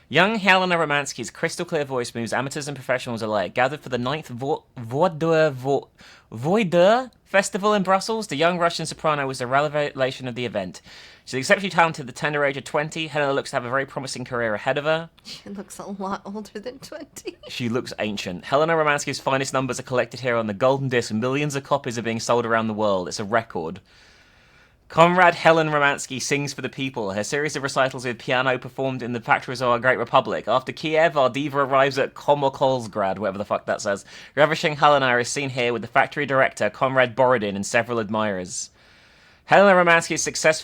Young Helena Romansky's crystal clear voice moves amateurs and professionals alike. Gathered for the 9th Voideur Festival in Brussels, the young Russian soprano was the revelation of the event. She's exceptionally talented at the tender age of 20. Helena looks to have a very promising career ahead of her. She looks a lot older than 20. She looks ancient. Helena Romansky's finest numbers are collected here on the Golden Disc, and millions of copies are being sold around the world. It's a record. Comrade Helen Romansky sings for the people. Her series of recitals with piano performed in the factories of our great republic. After Kiev, our diva arrives at Komkolzgrad, whatever the fuck that says. Ravishing Helena is seen here with the factory director, Comrade Borodin, and several admirers. Helena Romansky's success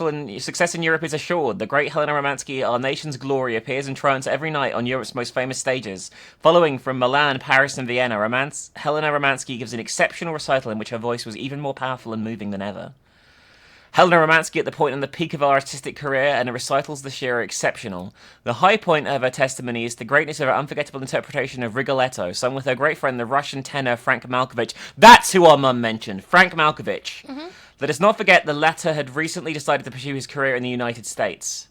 in Europe is assured. The great Helena Romansky, our nation's glory, appears in triumphs every night on Europe's most famous stages. Following from Milan, Paris, and Vienna, Helena Romansky gives an exceptional recital in which her voice was even more powerful and moving than ever. Helena Romansky at the point and the peak of her artistic career, and her recitals this year are exceptional. The high point of her testimony is the greatness of her unforgettable interpretation of Rigoletto, sung with her great friend, the Russian tenor Frank Malkovich. That's who our mum mentioned, Frank Malkovich. Mm-hmm. Let us not forget the latter had recently decided to pursue his career in the United States.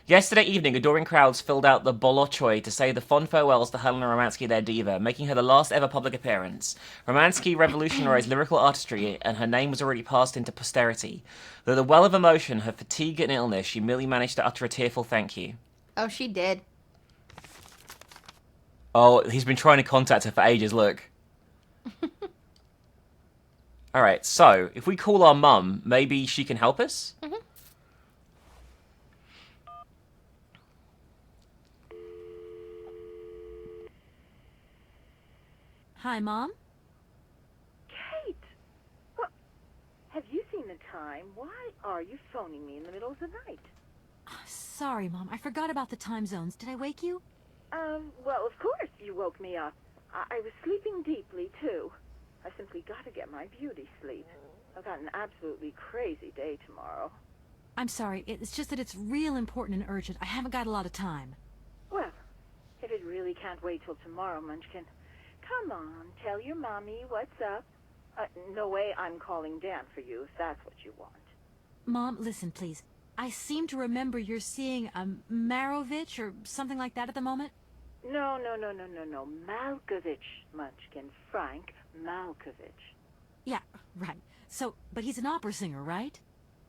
Yesterday evening, adoring crowds filled out the Bolshoi to say the fond farewells to Helena Romansky, their diva, making her the last ever public appearance. Romansky revolutionized lyrical artistry, and her name was already passed into posterity. Though the well of emotion, her fatigue and illness, she merely managed to utter a tearful thank you. Oh, she did. Oh, he's been trying to contact her for ages, look. Alright, so, if we call our mum, maybe she can help us? Mm-hmm. Hi, Mom? Kate! What? Have you seen the time? Why are you phoning me in the middle of the night? Sorry, Mom. I forgot about the time zones. Did I wake you? Well, of course you woke me up. I was sleeping deeply, too. I simply got to get my beauty sleep. I've got an absolutely crazy day tomorrow. I'm sorry. It's just that it's real important and urgent. I haven't got a lot of time. Well, if it really can't wait till tomorrow, Munchkin, come on, tell your mommy what's up. No way I'm calling Dan for you, if that's what you want. Mom, listen, please. I seem to remember you're seeing Marovich or something like that at the moment. No. Malkovich, Munchkin. Frank Malkovich. Yeah, right. So, but he's an opera singer, right?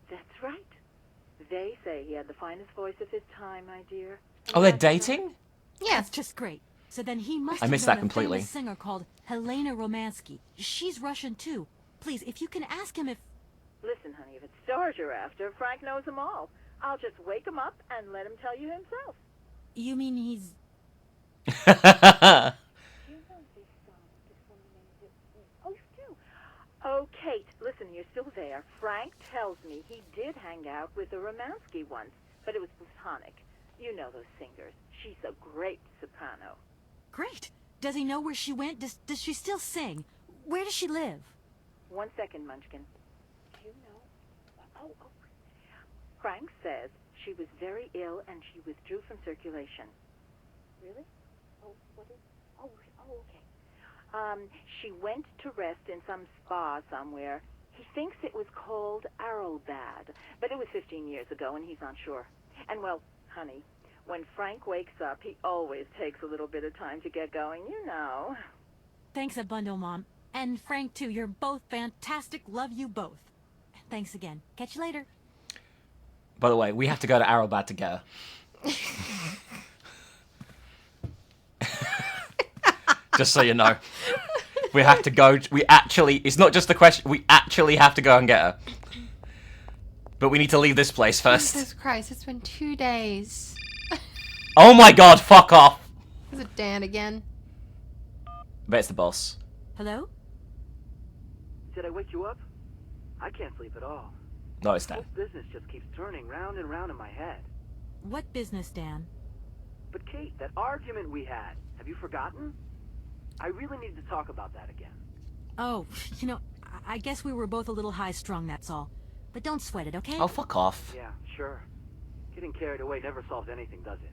That's right. They say he had the finest voice of his time, my dear. Oh, they're dating? Yeah, it's just great. So then he must I have missed known that completely. a famous singer called Helena Romansky. She's Russian too. Please, if you can ask him if... Listen, honey, if it's stars you're after, Frank knows them all. I'll just wake him up and let him tell you himself. You mean he's... Oh, Kate, listen, you're still there. Frank tells me he did hang out with a Romansky once, but it was platonic. You know those singers. She's a great soprano. Great. Does he know where she went? Does she still sing? Where does she live? 1 second, Munchkin. Do you know? Oh. Frank says she was very ill and she withdrew from circulation. Really? Oh, what is... Oh, okay. She went to rest in some spa somewhere. He thinks it was called Aralbad, but it was 15 years ago and he's not sure. And well, honey, when Frank wakes up, he always takes a little bit of time to get going, you know. Thanks a bundle, Mom. And Frank, too. You're both fantastic. Love you both. Thanks again. Catch you later. By the way, we have to go to Aralbad to get her. Just so you know. We have to go. It's not just a question. We actually have to go and get her. But we need to leave this place first. Jesus Christ, it's been 2 days. Oh my god, fuck off. Is it Dan again? Bet it's the boss. Hello? Did I wake you up? I can't sleep at all. No, it's Dan. This business just keeps turning round and round in my head. What business, Dan? But Kate, that argument we had, have you forgotten? I really need to talk about that again. Oh, you know, I guess we were both a little high-strung, that's all. But don't sweat it, okay? Oh, fuck off. Yeah, sure. Getting carried away never solves anything, does it?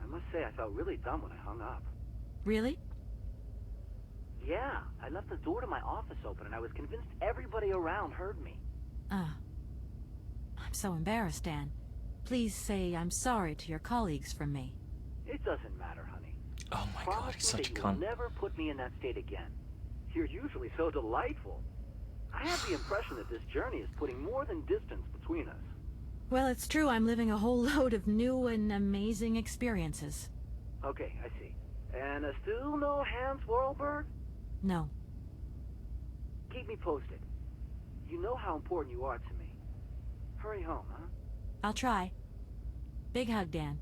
I must say I felt really dumb when I hung up. Really? Yeah, I left the door to my office open and I was convinced everybody around heard me. I'm so embarrassed, Dan. Please say I'm sorry to your colleagues from me. It doesn't matter, honey. Oh my god, he's such a You'll cunt. never put me in that state again. You're usually so delightful. I have the impression that this journey is putting more than distance between us. Well, it's true I'm living a whole load of new and amazing experiences. Okay, I see. And still no Hans Warlberg? No. Keep me posted. You know how important you are to me. Hurry home, huh? I'll try. Big hug, Dan.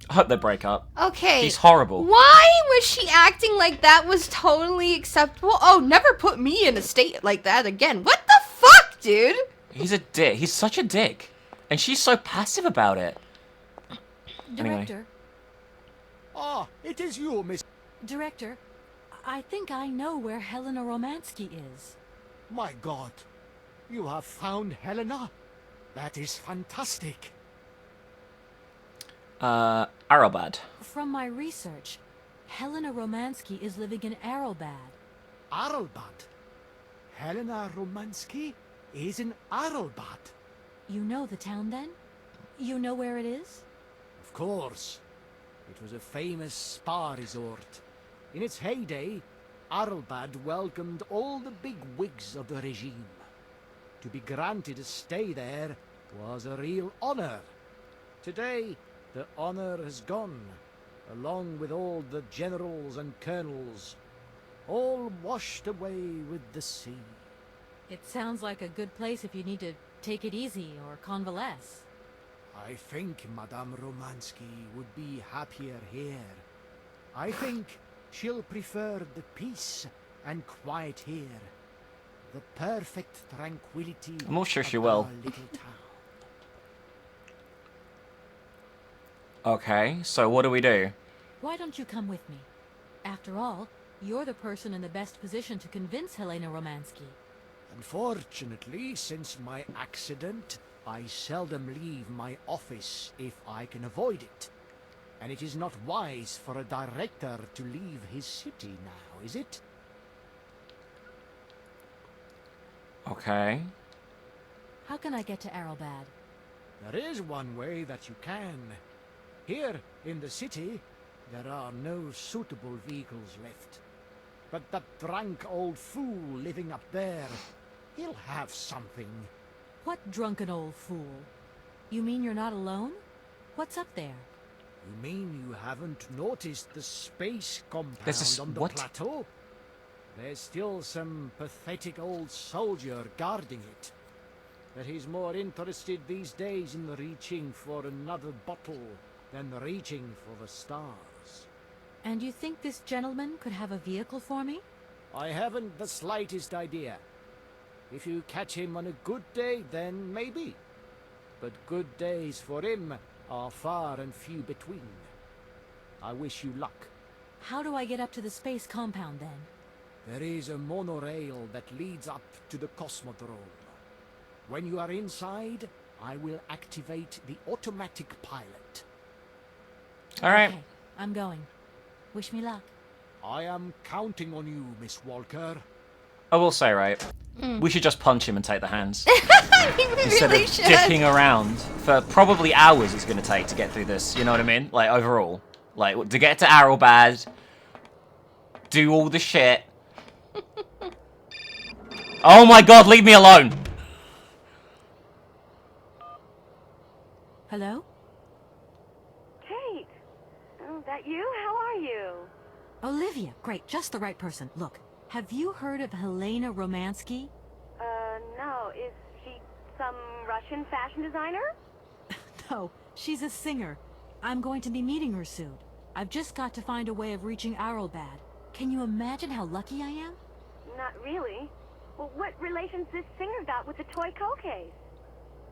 I hope they break up. Okay. He's horrible. Why was she acting like that was totally acceptable? Oh, never put me in a state like that again. What the fuck, dude? He's a dick. He's such a dick. And she's so passive about it. Director. Ah, it is you, Miss... Director, I think I know where Helena Romansky is. My God. You have found Helena? That is fantastic. Aralbad. From my research, Helena Romansky is living in Aralbad. Aralbad? Helena Romansky is in Aralbad? You know the town, then? You know where it is? Of course. It was a famous spa resort. In its heyday, Aralbad welcomed all the big wigs of the regime. To be granted a stay there was a real honor. Today, the honor has gone, along with all the generals and colonels, all washed away with the sea. It sounds like a good place if you need to take it easy or convalesce. I think Madame Romansky would be happier here. I think she'll prefer the peace and quiet here. The perfect tranquility I'm not sure of she will. our little town. Okay, so what do we do? Why don't you come with me? After all, you're the person in the best position to convince Helena Romansky. Unfortunately, since my accident, I seldom leave my office if I can avoid it. And it is not wise for a director to leave his city now, is it? Okay. How can I get to Aralbad? There is one way that you can. Here, in the city, there are no suitable vehicles left. But that drunk old fool living up there, he'll have something. What drunken old fool? You mean you're not alone? What's up there? You mean you haven't noticed the space compound This on the what? plateau? There's still some pathetic old soldier guarding it. But he's more interested these days in reaching for another bottle than reaching for the stars. And you think this gentleman could have a vehicle for me? I haven't the slightest idea. If you catch him on a good day, then maybe. But good days for him are far and few between. I wish you luck. How do I get up to the space compound, then? There is a monorail that leads up to the Cosmodrome. When you are inside, I will activate the automatic pilot. All right. Okay, I'm going. Wish me luck. I am counting on you, Miss Walker. I will say, right, we should just punch him and take the hands. Instead really of should. dicking around for probably hours it's going to take to get through this, you know what I mean? Like, overall. Like, to get to Aralbad, do all the shit. Oh my god, leave me alone! Hello? Kate! Oh, that you? How are you? Olivia, great, just the right person. Look, have you heard of Helena Romansky? No. Is she some Russian fashion designer? No, she's a singer. I'm going to be meeting her soon. I've just got to find a way of reaching Aralbad. Can you imagine how lucky I am? Not really. Well, what relation's this singer got with the toy case?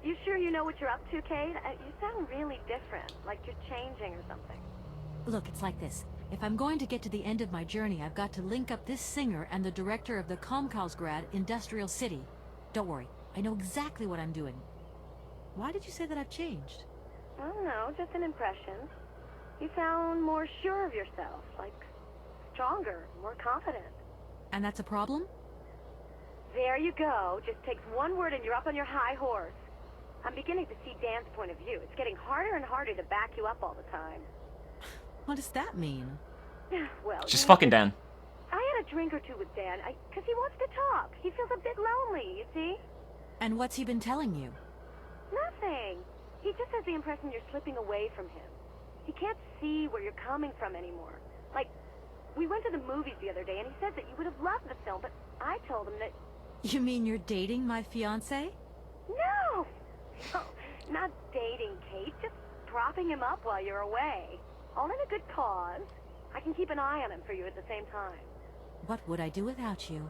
You sure you know what you're up to, Kate? You sound really different, like you're changing or something. Look, it's like this. If I'm going to get to the end of my journey, I've got to link up this singer and the director of the Komkolzgrad Industrial City. Don't worry, I know exactly what I'm doing. Why did you say that I've changed? I don't know, just an impression. You sound more sure of yourself, like stronger, more confident. And that's a problem? There you go. Just takes one word and you're up on your high horse. I'm beginning to see Dan's point of view. It's getting harder and harder to back you up all the time. What does that mean? Well, Just fucking Dan. I had a drink or two with Dan, because he wants to talk. He feels a bit lonely, you see? And what's he been telling you? Nothing. He just has the impression you're slipping away from him. He can't see where you're coming from anymore. Like, we went to the movies the other day, and he said that you would have loved the film, but I told him that... You mean you're dating my fiancé? No! No, not dating, Kate. Just propping him up while you're away. All in a good cause. I can keep an eye on him for you at the same time. What would I do without you?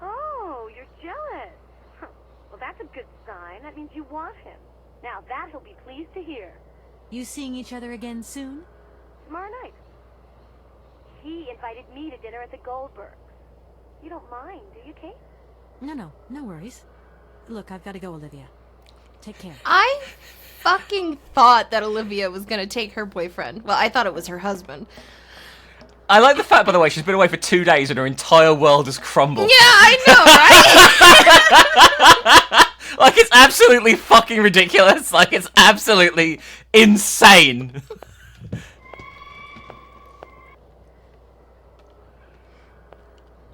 Oh, you're jealous. Huh. Well, that's a good sign. That means you want him. Now, that he'll be pleased to hear. You seeing each other again soon? Tomorrow night. He invited me to dinner at the Goldbergs. You don't mind, do you, Kate? No worries. Look, I've got to go, Olivia. Take care. I fucking thought that Olivia was gonna take her boyfriend. Well, I thought it was her husband. I like the fact, by the way, she's been away for 2 days and her entire world has crumbled. Yeah, I know, right? Like, it's absolutely fucking ridiculous. Like, it's absolutely insane.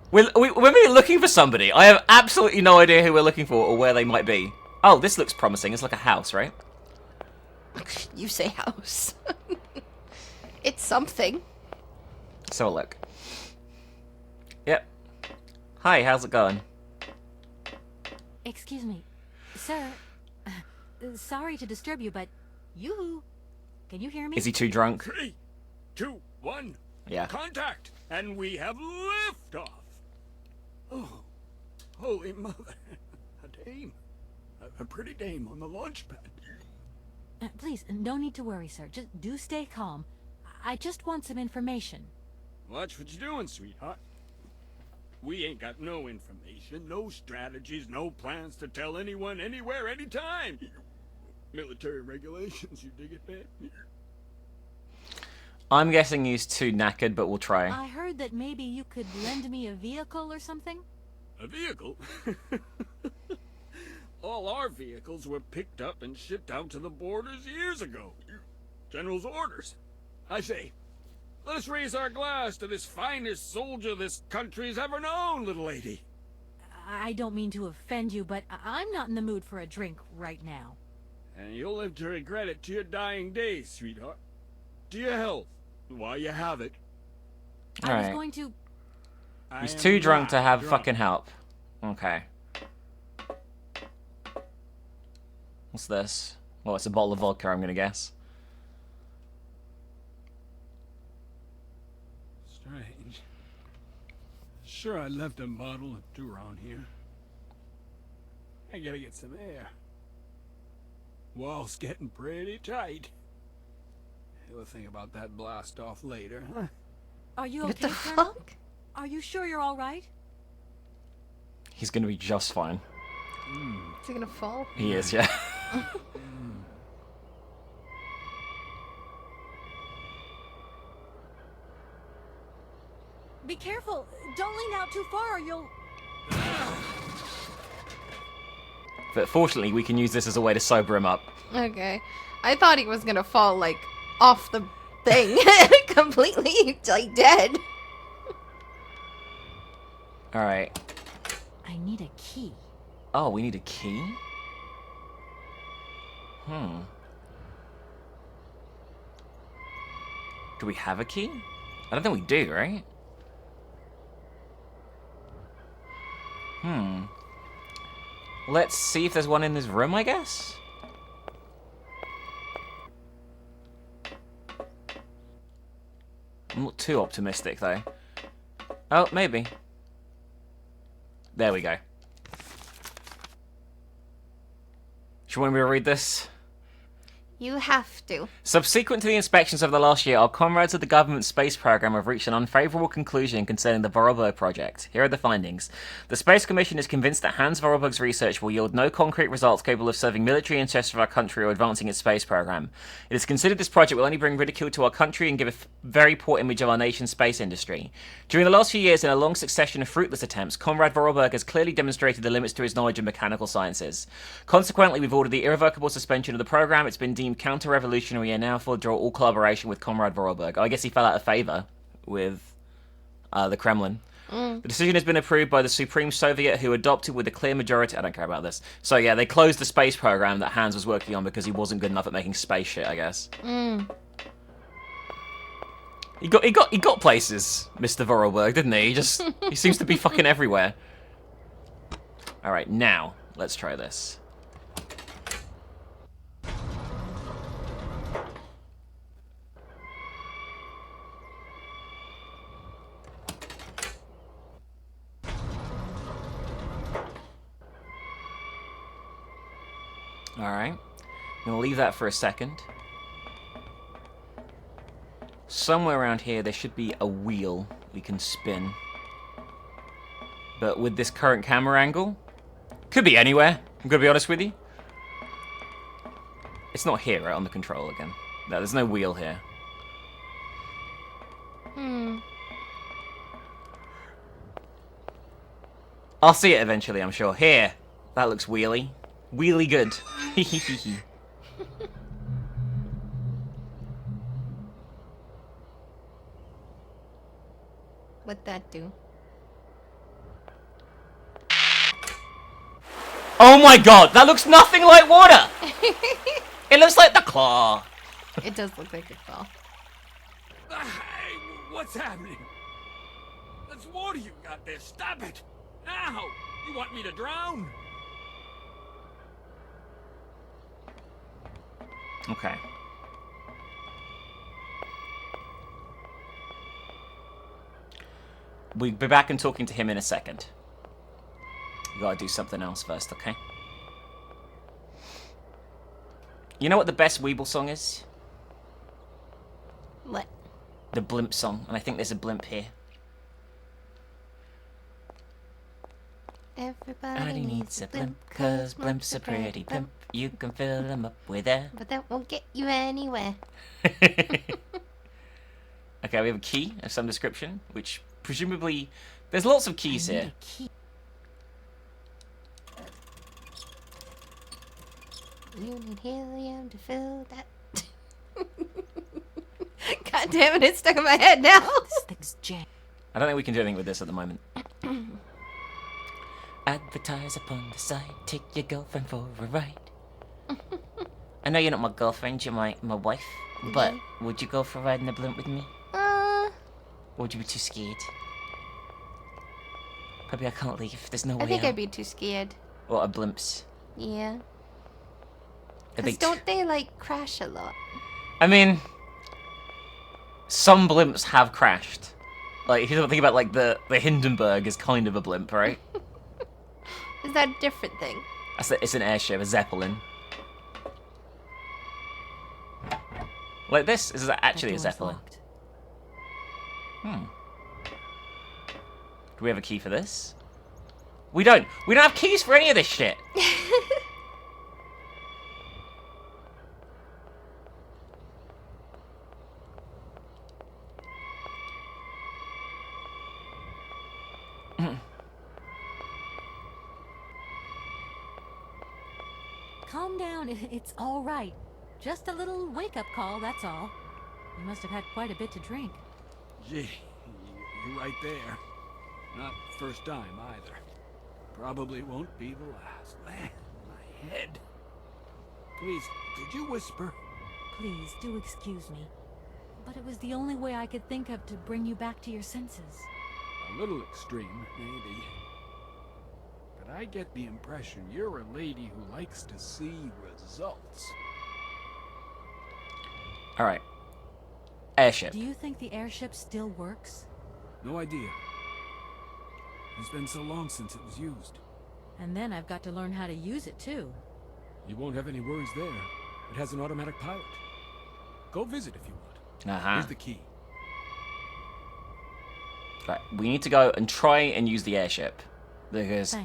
When we're looking for somebody, I have absolutely no idea who we're looking for or where they might be. Oh, this looks promising. It's like a house, right? You say house. It's something. So look. Yep. Hi, how's it going? Excuse me. Sir, sorry to disturb you, but yoo-hoo. Can you hear me? Is he too drunk? 3, 2, 1. Yeah. Contact, and we have liftoff. Oh, holy mother! A dame, a pretty dame on the launch pad. Please, no need to worry, sir. Just do stay calm. I just want some information. Watch what you're doing, sweetheart. We ain't got no information, no strategies, no plans to tell anyone, anywhere, anytime. Military regulations, you dig it, man? I'm guessing he's too knackered, but we'll try. I heard that maybe you could lend me a vehicle or something? A vehicle? All our vehicles were picked up and shipped out to the borders years ago. General's orders. I say, let us raise our glass to this finest soldier this country's ever known, little lady. I don't mean to offend you, but I'm not in the mood for a drink right now. And you'll live to regret it to your dying days, sweetheart. To your health, while you have it. I was going to... He's too drunk to have fucking help. Okay. What's this? Well, it's a bottle of vodka, I'm gonna guess. Strange. Sure, I left a bottle or two around here. I gotta get some air. Wall's getting pretty tight. We'll think about that blast off later, huh? Are you What okay, the Colonel? fuck? Are you sure you're all right? He's gonna be just fine. Is he gonna fall? He is, yeah. Be careful. Don't lean out too far or you'll... But fortunately, we can use this as a way to sober him up. Okay. I thought he was gonna fall, like, off the thing. Completely, like, dead. Alright. I need a key. Oh, we need a key? Do we have a key? I don't think we do, right? Let's see if there's one in this room, I guess? I'm not too optimistic, though. Oh, maybe. There we go. Do you want me to read this? You have to. Subsequent to the inspections of the last year, our comrades of the government space program have reached an unfavorable conclusion concerning the Vorarlberg project. Here are the findings. The Space Commission is convinced that Hans Vorarlberg's research will yield no concrete results capable of serving military interests of our country or advancing its space program. It is considered this project will only bring ridicule to our country and give a very poor image of our nation's space industry. During the last few years, in a long succession of fruitless attempts, Comrade Vorarlberg has clearly demonstrated the limits to his knowledge of mechanical sciences. Consequently, we've ordered the irrevocable suspension of the program. It's been deemed counter-revolutionary and now withdraw all collaboration with Comrade Vorarlberg. I guess he fell out of favour with the Kremlin. The decision has been approved by the Supreme Soviet, who adopted with a clear majority... I don't care about this. So yeah, they closed the space program that Hans was working on because he wasn't good enough at making space shit, I guess. He got places, Mr. Vorarlberg, didn't he? He seems to be fucking everywhere. Alright, now, let's try this. Alright. I'm going to leave that for a second. Somewhere around here there should be a wheel we can spin. But with this current camera angle, could be anywhere, I'm going to be honest with you. It's not here, right, on the control again. No, there's no wheel here. I'll see it eventually, I'm sure. Here. That looks wheelie. Wheelie good. What'd that do? Oh my god, that looks nothing like water! It looks like the claw. It does look like a claw. Hey, what's happening? That's water you got there. Stop it! Ow! You want me to drown? Okay. We'll be back and talking to him in a second. You gotta do something else first, okay? You know what the best Weeble song is? What? The blimp song, and I think there's a blimp here. Everybody needs a blimp, cause blimps are pretty pimp. You can fill them up with air. but that won't get you anywhere. Okay, we have a key of some description, which presumably... There's lots of keys here. You need helium to fill that. God damn it, it's stuck in my head now. This thing's jammed. I don't think we can do anything with this at the moment. Advertise upon the site, take your girlfriend for a ride. I know you're not my girlfriend, you're my wife. But would you go for a ride in a blimp with me? Or would you be too scared? Probably I can't leave, there's no way I think out. I'd be too scared. What are blimps? Yeah. Are Because don't they, like, crash a lot? I mean... Some blimps have crashed. Like, if you don't think about, like, the Hindenburg is kind of a blimp, right? Is that a different thing? It's an airship, a Zeppelin. Like this? This is actually a Zeppelin. Do we have a key for this? We don't. We don't have keys for any of this shit. calm down. It's all right. Just a little wake-up call, that's all. You must have had quite a bit to drink. Gee, you're right there. Not first time either. Probably won't be the last. Man, my head. Please, could you whisper? Please, do excuse me. But it was the only way I could think of to bring you back to your senses. A little extreme, maybe. But I get the impression you're a lady who likes to see results. Alright. Airship. Do you think the airship still works? No idea. It's been so long since it was used. And then I've got to learn how to use it too. You won't have any worries there. It has an automatic pilot. Go visit if you want. Here's the key. Right, we need to go and try and use the airship. Because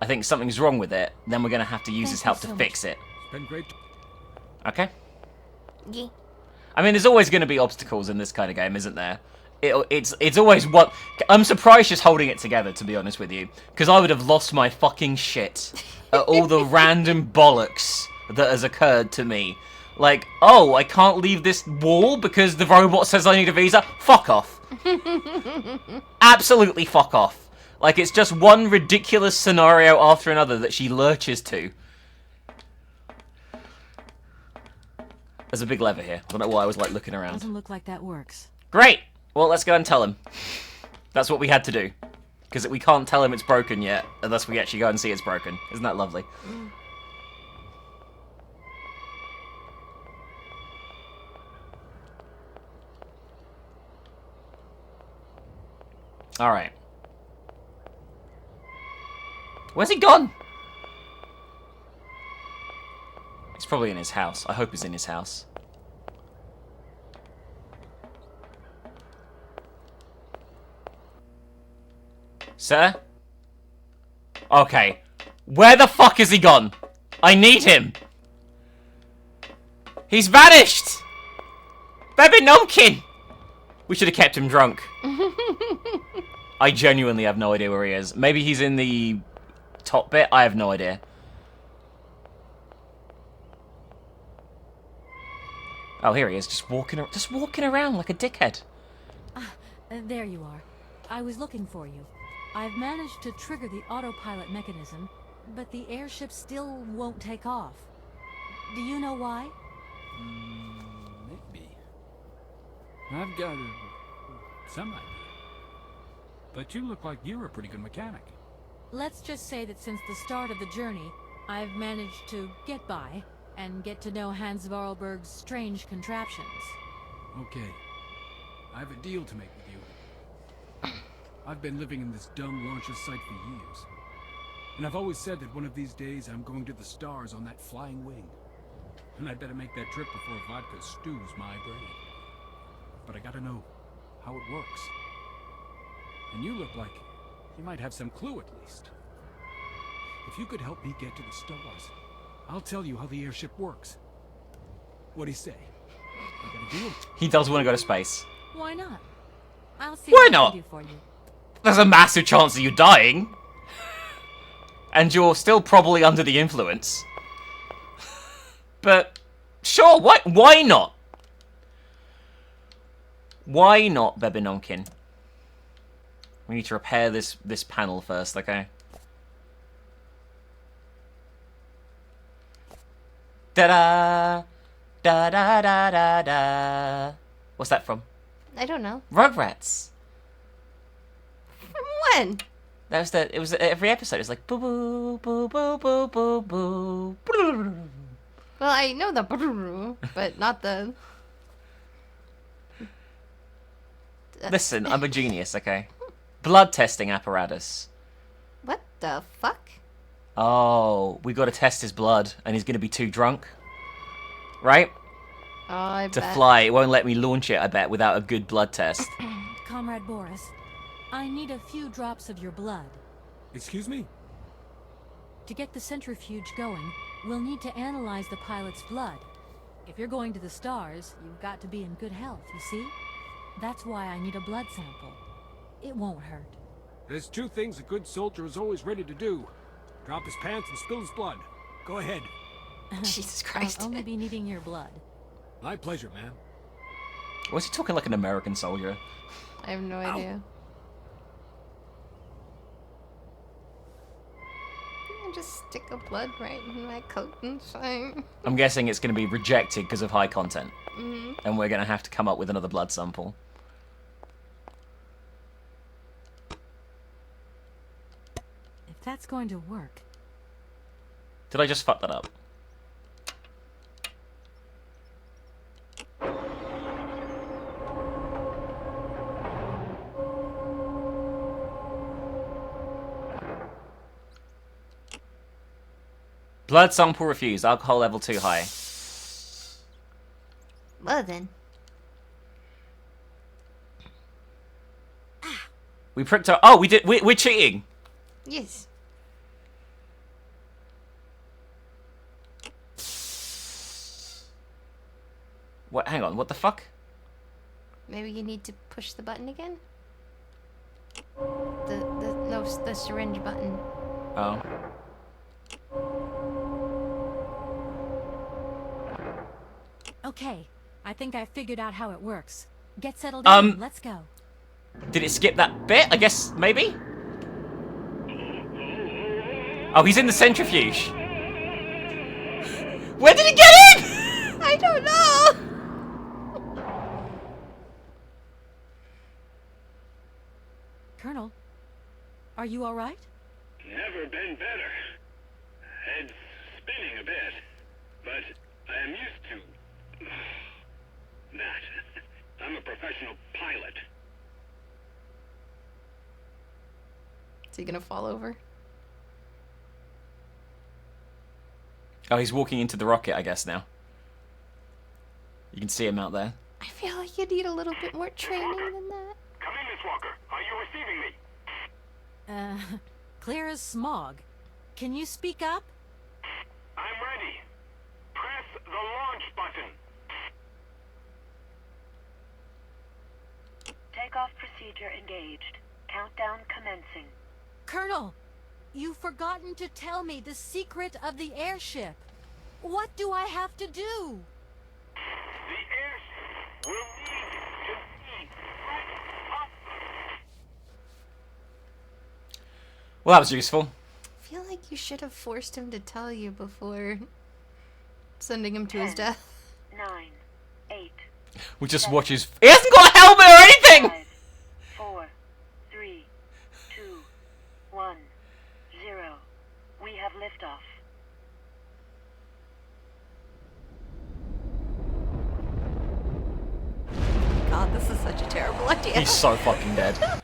I think something's wrong with it. Then we're going to have to use his help to fix it. It's been great. Okay? Yeah. I mean, there's always going to be obstacles in this kind of game, isn't there? It's always what... I'm surprised she's holding it together, to be honest with you. Because I would have lost my fucking shit at all the random bollocks that has occurred to me. Like, oh, I can't leave this wall because the robot says I need a visa? Fuck off. Absolutely fuck off. Like, it's just one ridiculous scenario after another that she lurches to. There's a big lever here. I don't know why I was, like, looking around. Doesn't look like that works. Great! Well, let's go and tell him. That's what we had to do. Because we can't tell him it's broken yet, unless we actually go and see it's broken. Isn't that lovely? Alright. Where's he gone? He's probably in his house. I hope he's in his house. Sir? Okay. Where the fuck is he gone? I need him. He's vanished! Baby Nomkin! We should have kept him drunk. I genuinely have no idea where he is. Maybe he's in the top bit? I have no idea. Oh, here he is, just walking around like a dickhead. There you are. I was looking for you. I've managed to trigger the autopilot mechanism, but the airship still won't take off. Do you know why? Maybe. I've got some idea. But you look like you're a pretty good mechanic. Let's just say that since the start of the journey, I've managed to get by and get to know Hans of Arlberg's strange contraptions. Okay. I have a deal to make with you. I've been living in this dumb launcher site for years. And I've always said that one of these days I'm going to the stars on that flying wing. And I'd better make that trip before vodka stews my brain. But I gotta know how it works. And you look like you might have some clue at least. If you could help me get to the stars, I'll tell you how the airship works. What do you say? I got a deal? He does want to go to space. Why not? I'll see Why what not? I can do for you. There's a massive chance of you dying. And you're still probably under the influence. But, sure, why not? Why not, Bebe Nomkin? We need to repair this panel first, okay? Da-da! Da-da-da-da-da! What's that from? I don't know. Rugrats! When? It was every episode. It's like boo boo boo boo boo boo boo. Well, I know the but not the... Listen, I'm a genius, okay? Blood testing apparatus. What the fuck? Oh, we got to test his blood, and he's gonna be too drunk, right? Oh, I to bet. fly, it won't let me launch it. I bet without a good blood test. Comrade Boris, I need a few drops of your blood. Excuse me? To get the centrifuge going, we'll need to analyze the pilot's blood. If you're going to the stars, you've got to be in good health, you see? That's why I need a blood sample. It won't hurt. There's two things a good soldier is always ready to do. Drop his pants and spill his blood. Go ahead. Jesus Christ. I'll only be needing your blood. My pleasure, ma'am. Was he talking like an American soldier? I have no idea. Just stick a blood right in my coat and fine. I'm guessing it's going to be rejected because of high content. Mm-hmm. And we're going to have to come up with another blood sample. If that's going to work. Did I just fuck that up? Blood sample refused. Alcohol level too high. Well then. We pricked our... Oh, we did... We're cheating. Yes. What? Hang on. What the fuck? Maybe you need to push the button again? The syringe button. Oh. Okay, I think I figured out how it works. Get settled in, let's go. Did it skip that bit? I guess, maybe? Oh, he's in the centrifuge. Where did he get in? I don't know. Colonel, are you all right? Never been better. Head's spinning a bit, but I am used to that. I'm a professional pilot. Is he gonna fall over? Oh, he's walking into the rocket, I guess, now. You can see him out there. I feel like you need a little bit more training than that. Come in, Miss Walker. Are you receiving me? Clear as smog. Can you speak up? I'm ready. Press the launch button. Takeoff procedure engaged. Countdown commencing. Colonel, you've forgotten to tell me the secret of the airship. What do I have to do? The airship will need to be right up. Well, that was useful. I feel like you should have forced him to tell you before sending him to his death. 9, 8. We just watch his... He hasn't got a helmet or anything! 5, 4, 3, 2, 1, 0. We have liftoff. God, this is such a terrible idea. He's so fucking dead.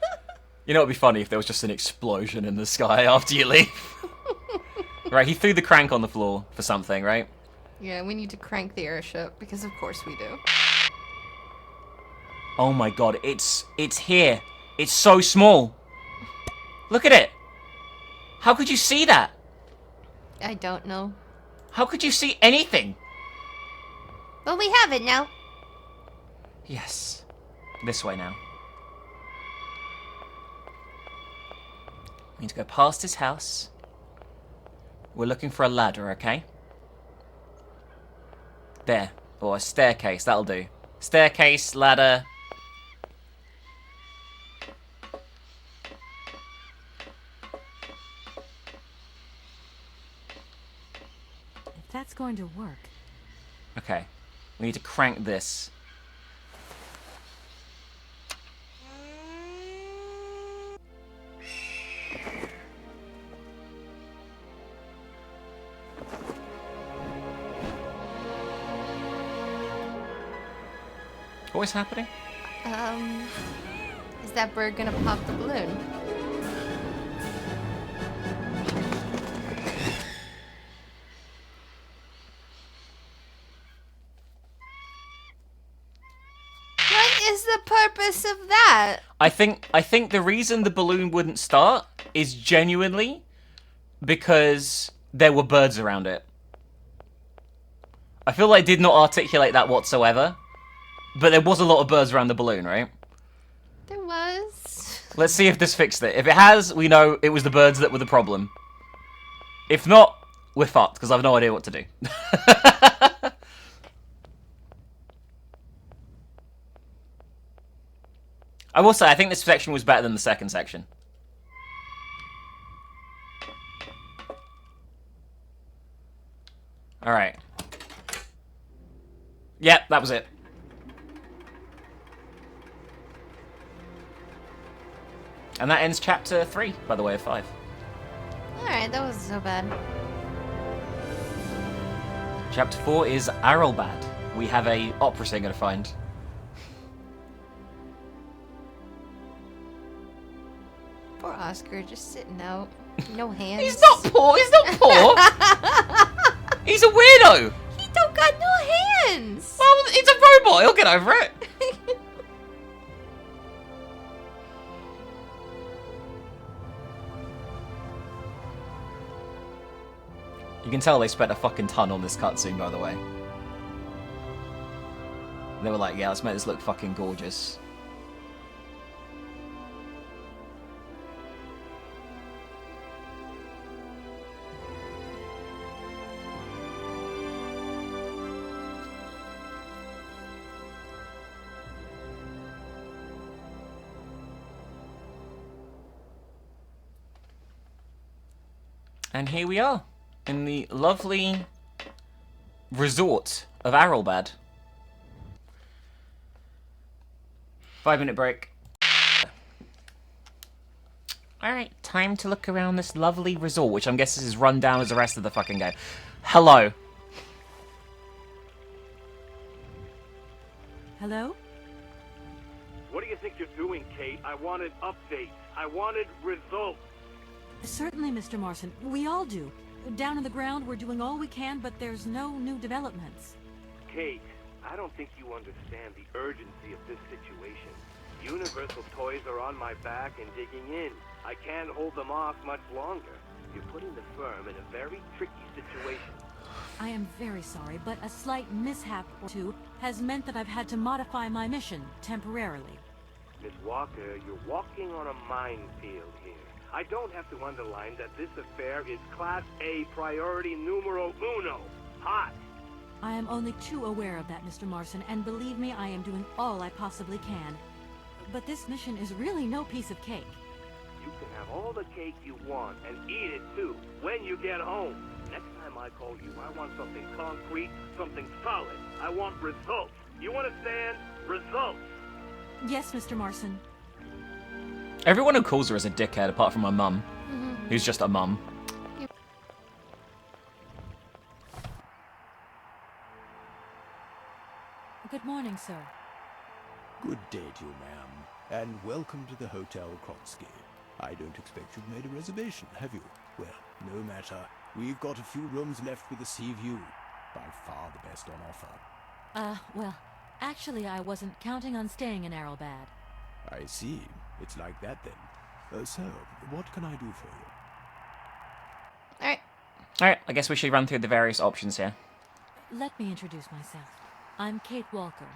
You know, it'd be funny if there was just an explosion in the sky after you leave. Right, he threw the crank on the floor for something, right? Yeah, we need to crank the airship, because of course we do. Oh my god, it's here. It's so small. Look at it. How could you see that? I don't know. How could you see anything? Well, we have it now. Yes. This way now. We need to go past his house. We're looking for a ladder, okay? There. Or a staircase, that'll do. Staircase, ladder. If that's going to work. Okay. We need to crank this. What is happening? Is that bird gonna pop the balloon? What is the purpose of that? I think the reason the balloon wouldn't start is genuinely because there were birds around it. I feel like I did not articulate that whatsoever. But there was a lot of birds around the balloon, right? There was. Let's see if this fixed it. If it has, we know it was the birds that were the problem. If not, we're fucked, because I've no idea what to do. I will say, I think this section was better than the second section. Alright. Yep, that was it. And that ends chapter 3, by the way, of 5. Alright, that wasn't so bad. Chapter 4 is Aralbad. We have a opera singer to find. Poor Oscar, just sitting out. No hands. He's not poor, he's not poor! He's a weirdo! He don't got no hands! Well, it's a robot, he'll get over it! You can tell they spent a fucking ton on this cutscene, by the way. They were like, yeah, let's make this look fucking gorgeous. And here we are, in the lovely resort of Aralbad. 5-minute break. Alright, time to look around this lovely resort, which I'm guessing is run down as the rest of the fucking game. Hello. Hello? What do you think you're doing, Kate? I wanted updates. I wanted results. Certainly, Mr. Marson. We all do. Down on the ground, we're doing all we can, but there's no new developments. Kate, I don't think you understand the urgency of this situation. Universal Toys are on my back and digging in. I can't hold them off much longer. You're putting the firm in a very tricky situation. I am very sorry, but a slight mishap or two has meant that I've had to modify my mission temporarily. Miss Walker, you're walking on a minefield here. I don't have to underline that this affair is Class A priority numero uno. Hot. I am only too aware of that, Mr. Marson, and believe me, I am doing all I possibly can. But this mission is really no piece of cake. You can have all the cake you want and eat it too when you get home. Next time I call you, I want something concrete, something solid. I want results. You understand? Results. Yes, Mr. Marson. Everyone who calls her is a dickhead, apart from my mum, who's just a mum. Good morning, sir. Good day to you, ma'am, and welcome to the Hotel Krotsky. I don't expect you've made a reservation, have you? Well, no matter. We've got a few rooms left with a sea view. By far the best on offer. Well, actually I wasn't counting on staying in Aralbad. I see. It's like that then. So, what can I do for you? Alright, I guess we should run through the various options here. Let me introduce myself. I'm Kate Walker.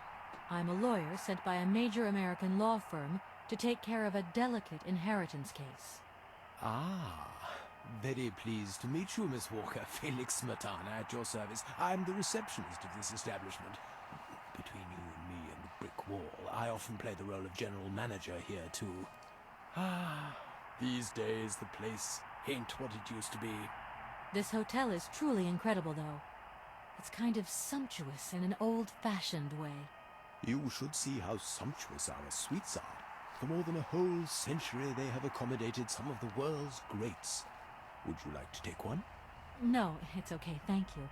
I'm a lawyer sent by a major American law firm to take care of a delicate inheritance case. Ah, very pleased to meet you, Miss Walker. Felix Smetana at your service. I'm the receptionist of this establishment. Between you and me and the brick wall, I often play the role of general manager here, too. Ah, these days the place ain't what it used to be. This hotel is truly incredible, though. It's kind of sumptuous in an old-fashioned way. You should see how sumptuous our suites are. For more than a whole century, they have accommodated some of the world's greats. Would you like to take one? No, it's okay, thank you.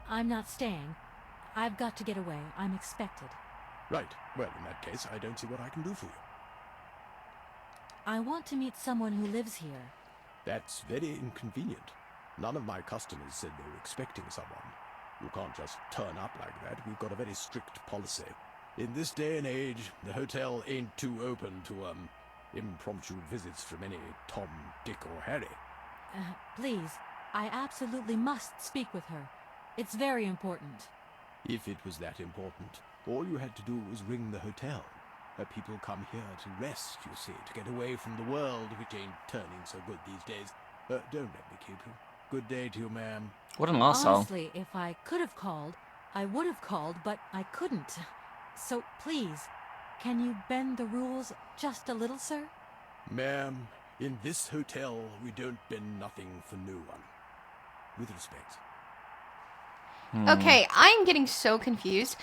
I'm not staying. I've got to get away. I'm expected. Right. Well, in that case, I don't see what I can do for you. I want to meet someone who lives here. That's very inconvenient. None of my customers said they were expecting someone. You can't just turn up like that. We've got a very strict policy. In this day and age, the hotel ain't too open to, impromptu visits from any Tom, Dick, or Harry. Please, I absolutely must speak with her. It's very important. If it was that important, all you had to do was ring the hotel. People come here to rest, you see, to get away from the world, which ain't turning so good these days. Don't let me keep you. Good day to you, ma'am. What an arsehole. Honestly, if I could have called, I would have called, but I couldn't. So please, can you bend the rules just a little, sir? Ma'am, in this hotel, we don't bend nothing for no one. With respect. Okay, I'm getting so confused.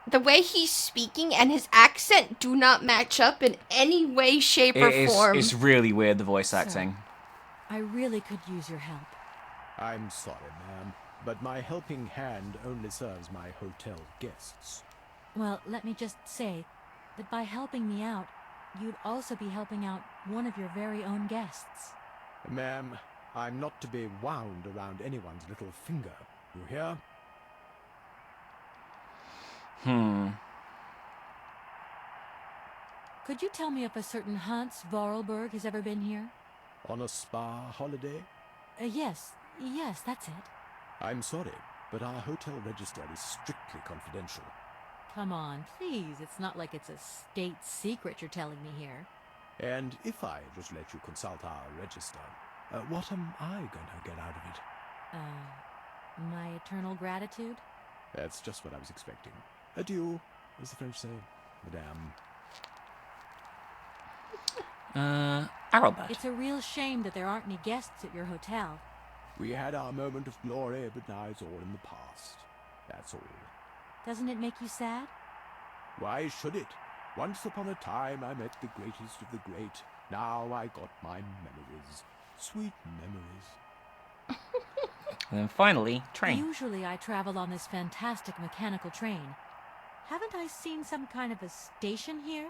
The way he's speaking and his accent do not match up in any way, shape, or form. It's really weird, the voice acting. I really could use your help. I'm sorry, ma'am, but my helping hand only serves my hotel guests. Well, let me just say that by helping me out, you'd also be helping out one of your very own guests. Ma'am, I'm not to be wound around anyone's little finger. You hear? Could you tell me if a certain Hans Vorarlberg has ever been here? On a spa holiday? Yes, that's it. I'm sorry, but our hotel register is strictly confidential. Come on, please. It's not like it's a state secret you're telling me here. And if I just let you consult our register, what am I gonna get out of it? My eternal gratitude? That's just what I was expecting. Adieu, as the French say, madame. Aralbad. It's a real shame that there aren't any guests at your hotel. We had our moment of glory, but now it's all in the past. That's all. Doesn't it make you sad? Why should it? Once upon a time I met the greatest of the great. Now I got my memories. Sweet memories. And then finally, train. Usually I travel on this fantastic mechanical train. Haven't I seen some kind of a station here?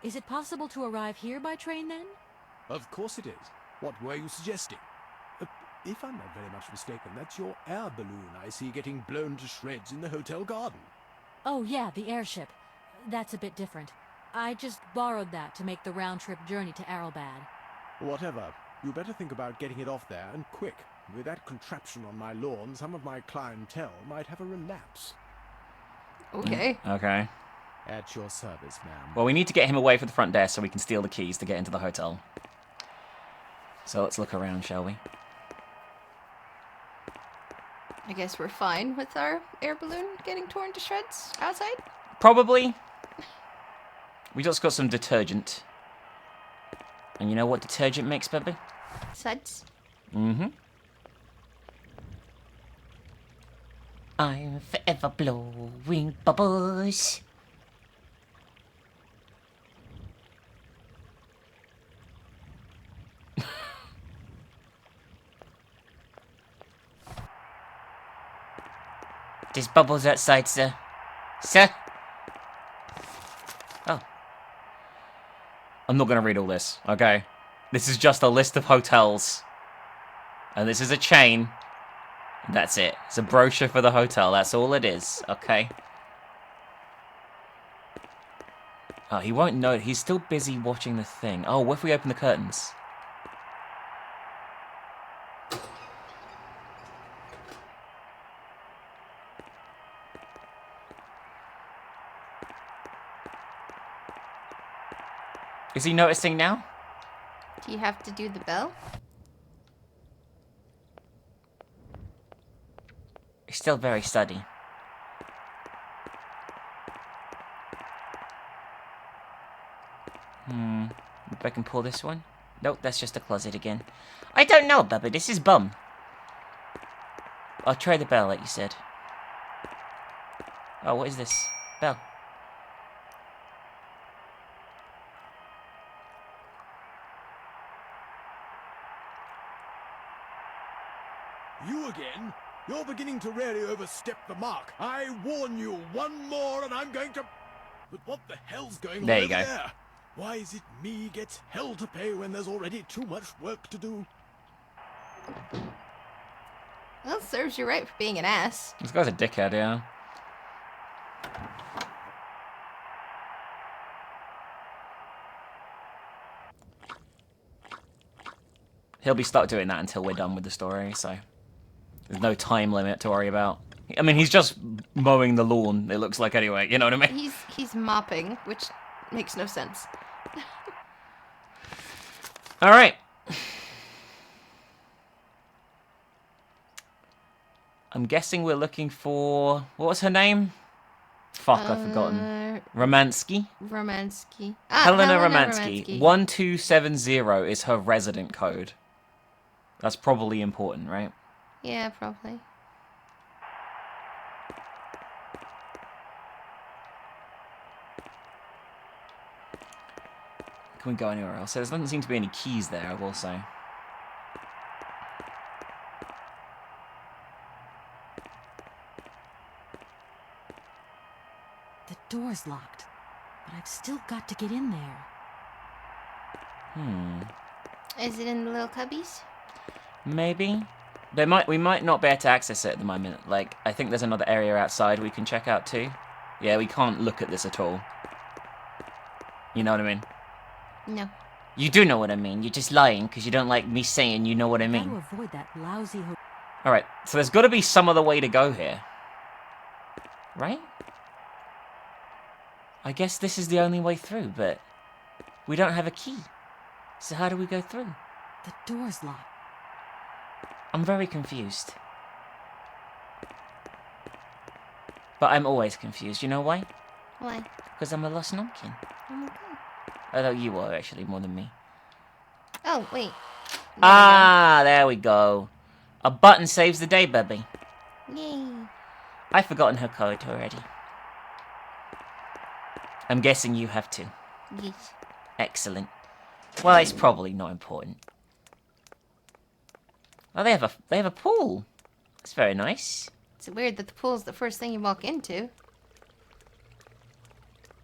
Is it possible to arrive here by train then? Of course it is. What were you suggesting? If I'm not very much mistaken, that's your air balloon I see getting blown to shreds in the hotel garden. Oh yeah, the airship. That's a bit different. I just borrowed that to make the round-trip journey to Aralbad. Whatever. You better think about getting it off there, and quick. With that contraption on my lawn, some of my clientele might have a relapse. Okay. Okay. At your service, ma'am. Well, we need to get him away from the front desk so we can steal the keys to get into the hotel. So let's look around, shall we? I guess we're fine with our air balloon getting torn to shreds outside? Probably. We just got some detergent. And you know what detergent makes, baby? Suds? Mm-hmm. I'm forever blowing bubbles. There's bubbles outside, sir. Sir? Oh. I'm not going to read all this, okay? This is just a list of hotels. And this is a chain. That's it. It's a brochure for the hotel. That's all it is, okay? Oh, he won't know. He's still busy watching the thing. Oh, what if we open the curtains? Is he noticing now? Do you have to do the bell? He's still very steady. If I can pull this one. Nope, that's just a closet again. I don't know, Bubba. This is bum. I'll try the bell, like you said. Oh, what is this? Bell. You again? You're beginning to really overstep the mark. I warn you, one more and I'm going to... But what the hell's going on There you over go. there? Why is it me gets hell to pay when there's already too much work to do? Well, serves you right for being an ass. This guy's a dickhead, yeah. He'll be stuck doing that until we're done with the story, so... There's no time limit to worry about. I mean, he's just mowing the lawn, it looks like, anyway. You know what I mean? He's mopping, which makes no sense. Alright. I'm guessing we're looking for... What was her name? Fuck, I've forgotten. Romansky? Romansky. Helena Romansky. 1270 is her resident code. That's probably important, right? Yeah, probably. Can we go anywhere else? There doesn't seem to be any keys there, I will say. The door's locked, but I've still got to get in there. Is it in the little cubbies? Maybe. We might not be able to access it at the moment. Like, I think there's another area outside we can check out too. Yeah, we can't look at this at all. You know what I mean? No. You do know what I mean. You're just lying because you don't like me saying you know what I mean. Got to avoid that lousy Alright, so there's got to be some other way to go here. Right? I guess this is the only way through, but we don't have a key. So how do we go through? The door's locked. I'm very confused. But I'm always confused. You know why? Why? Because I'm a lost numpkin. Oh my god. Although you are, actually, more than me. Oh, wait. There we go. A button saves the day, baby. Yay. I've forgotten her code already. I'm guessing you have too. Yes. Excellent. Well, it's probably not important. Oh, they have a pool. That's very nice. It's weird that the pool's the first thing you walk into.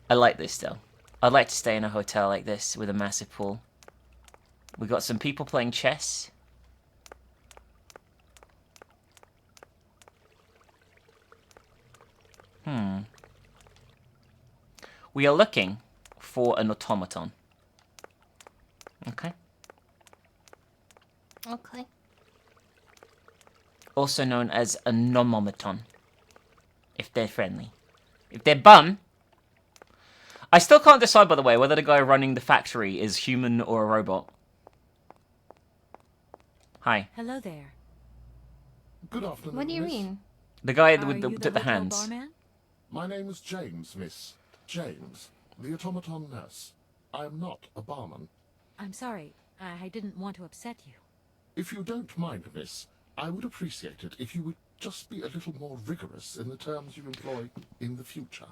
I like this though. I'd like to stay in a hotel like this with a massive pool. We got some people playing chess. We are looking for an automaton. Okay. Okay. Also known as a nomomaton. If they're friendly. If they're bum... I still can't decide, by the way, whether the guy running the factory is human or a robot. Hi. Hello there. Good afternoon, What do you miss. mean? The guy Are with you the hotel hands. barman? My name is James, miss. James, the automaton nurse. I am not a barman. I'm sorry. I didn't want to upset you. If you don't mind, miss, I would appreciate it if you would just be a little more rigorous in the terms you employ in the future.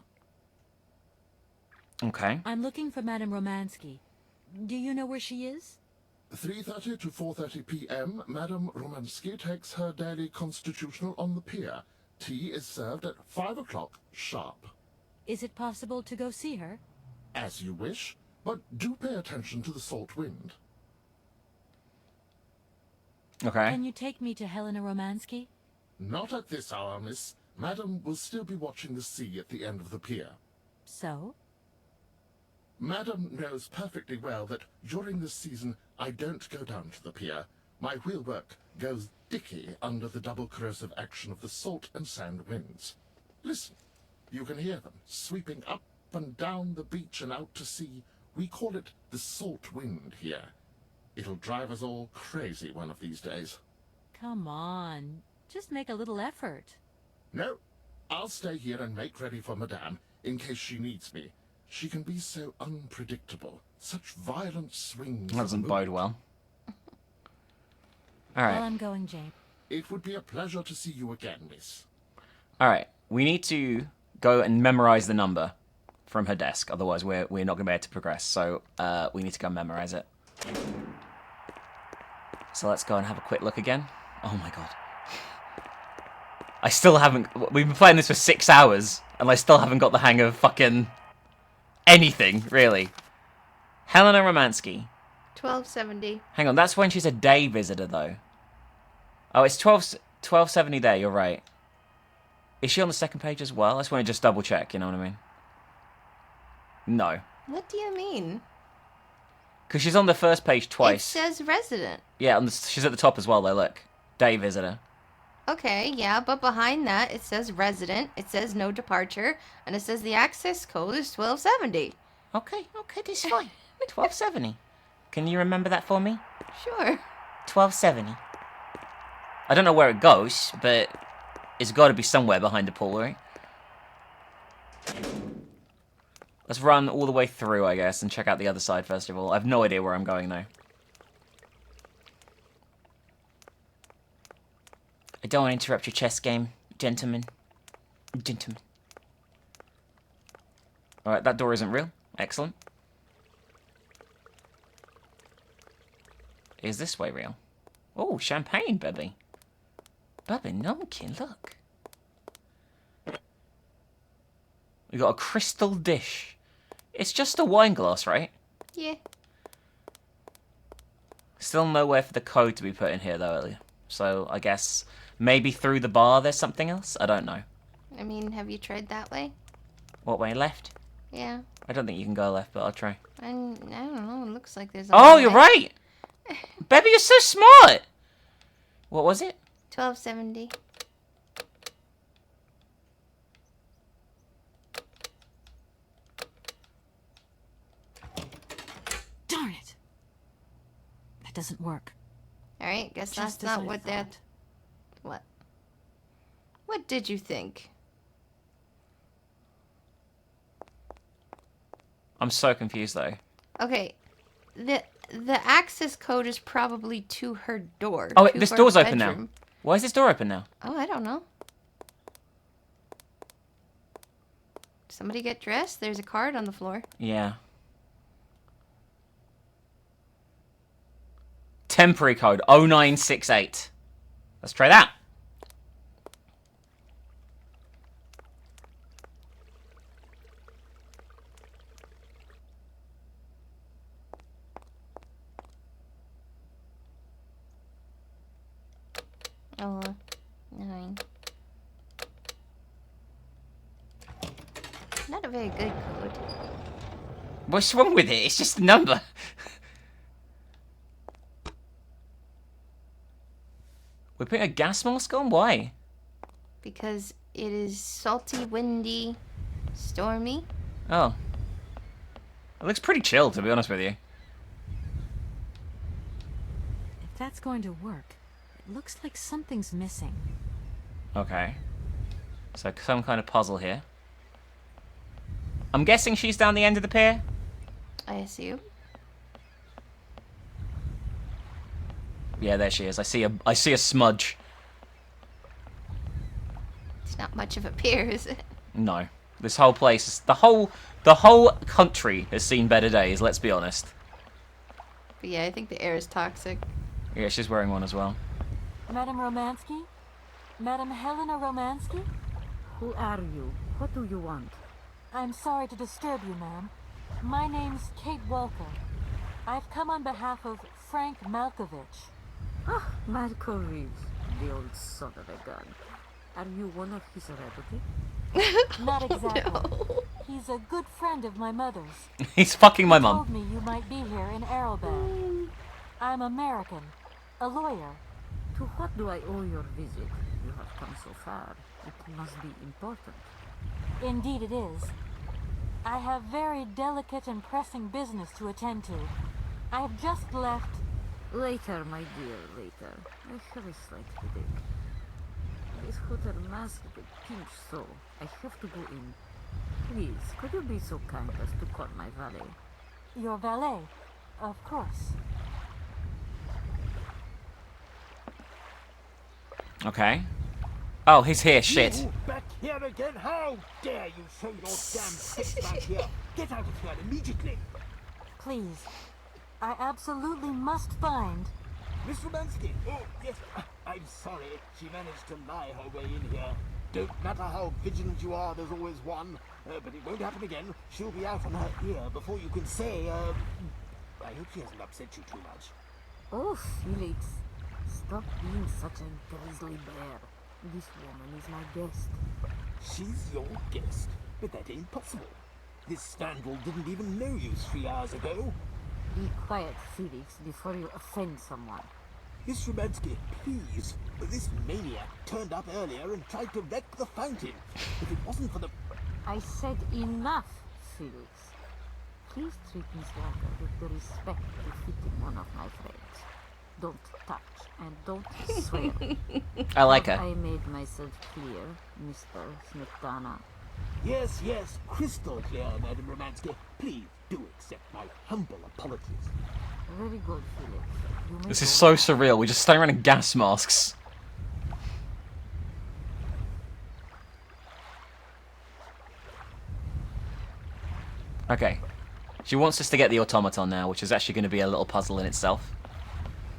Okay. I'm looking for Madame Romansky. Do you know where she is? 3:30 to 4:30 p.m., Madame Romansky takes her daily constitutional on the pier. Tea is served at 5 o'clock sharp. Is it possible to go see her? As you wish, but do pay attention to the salt wind. Okay. Can you take me to Helena Romansky? Not at this hour, miss. Madam will still be watching the sea at the end of the pier. So? Madam knows perfectly well that during this season I don't go down to the pier. My wheelwork goes dicky under the double corrosive action of the salt and sand winds. Listen, you can hear them sweeping up and down the beach and out to sea. We call it the salt wind here. It'll drive us all crazy one of these days. Come on. Just make a little effort. No, I'll stay here and make ready for Madame in case she needs me. She can be so unpredictable. Such violent swings. That doesn't bode well. Alright. Well, I'm going, Jane. It would be a pleasure to see you again, miss. Alright. We need to go and memorize the number from her desk. Otherwise, we're not going to be able to progress. So, we need to go and memorize it. So let's go and have a quick look again. Oh my god. I still haven't... We've been playing this for 6 hours, and I still haven't got the hang of fucking... anything, really. Helena Romansky. 1270. Hang on, that's when she's a day visitor, though. Oh, it's 1270 there, you're right. Is she on the second page as well? I just want to just double check, you know what I mean? No. What do you mean? Because she's on the first page twice. It says resident. Yeah, she's at the top as well, though, look. Day visitor. Okay, yeah, but behind that it says resident, it says no departure, and it says the access code is 1270. Okay, this is fine. 1270. Can you remember that for me? Sure. 1270. I don't know where it goes, but It's got to be somewhere behind the pool, right? Let's run all the way through, I guess, and check out the other side first of all. I have no idea where I'm going, though. I don't want to interrupt your chess game, gentlemen. Gentlemen. Alright, that door isn't real. Excellent. Is this way real? Oh, champagne, baby. Baby, Nomkin, look. We got a crystal dish. It's just a wine glass, right? Yeah. Still nowhere for the code to be put in here, though. So, I guess maybe through the bar there's something else? I don't know. I mean, have you tried that way? What way? Left? Yeah. I don't think you can go left, but I'll try. I don't know. It looks like there's a Oh, way. you're right! Baby, you're so smart! What was it? 1270. Darn it! That doesn't work. Alright, guess Just that's as not I what that... What? What did you think? I'm so confused, though. Okay, the access code is probably to her door. Oh, to this her door's open now. bedroom. Why is this door open now? Oh, I don't know. Somebody get dressed? There's a card on the floor. Yeah. Temporary code 0968. Let's try that. Oh, 9. Not a very good code. What's wrong with it? It's just a number. We're putting a gas mask on? Why? Because it is salty, windy, stormy. Oh. It looks pretty chill, to be honest with you. If that's going to work, it looks like something's missing. Okay. So some kind of puzzle here. I'm guessing she's down the end of the pier? I assume. Yeah, there she is. I see a smudge. It's not much of a pier, is it? No. This whole place, the whole country has seen better days, let's be honest. But yeah, I think the air is toxic. Yeah, she's wearing one as well. Madam Romansky? Madam Helena Romansky? Who are you? What do you want? I'm sorry to disturb you, ma'am. My name's Kate Walker. I've come on behalf of Frank Malkovich. Ah, Malkovich, the old son of a gun. Are you one of his celebrity? Not exactly. No. He's a good friend of my mother's. He's fucking my He mum. told me you might be here in Aralbad. I'm American, a lawyer. To what do I owe your visit? You have come so far. It must be important. Indeed it is. I have very delicate and pressing business to attend to. I have just left... Later, my dear, later. I have a slight headache. This hotel mask is a pinch, so I have to go in. Please, could you be so kind as to call my valet? Your valet, of course. Okay. Oh, he's here. Shit. You back here again? How dare you show your damn face back here? Get out of here immediately. Please, I absolutely must find... Miss Romansky. Oh, yes. I'm sorry. She managed to lie her way in here. Don't matter how vigilant you are, there's always one. But it won't happen again. She'll be out on her ear before you can say, I hope she hasn't upset you too much. Oh, Felix. Stop being such a grizzly bear. This woman is my guest. She's your guest? But that ain't possible. This scoundrel didn't even know you 3 hours ago. Be quiet, Felix, before you offend someone. Miss Romansky, please. This maniac turned up earlier and tried to wreck the fountain. If it wasn't for the... I said enough, Felix. Please treat Miss Walker with the respect befitting one of my friends. Don't touch and don't swear. I like her. I made myself clear, Mr. Smetana. Yes, yes, crystal clear, Madam Romansky. Please do accept my humble apologies. Very good, Felix. You may This is go so surreal. We just stand around in gas masks. Okay. She wants us to get the automaton now, which is actually going to be a little puzzle in itself.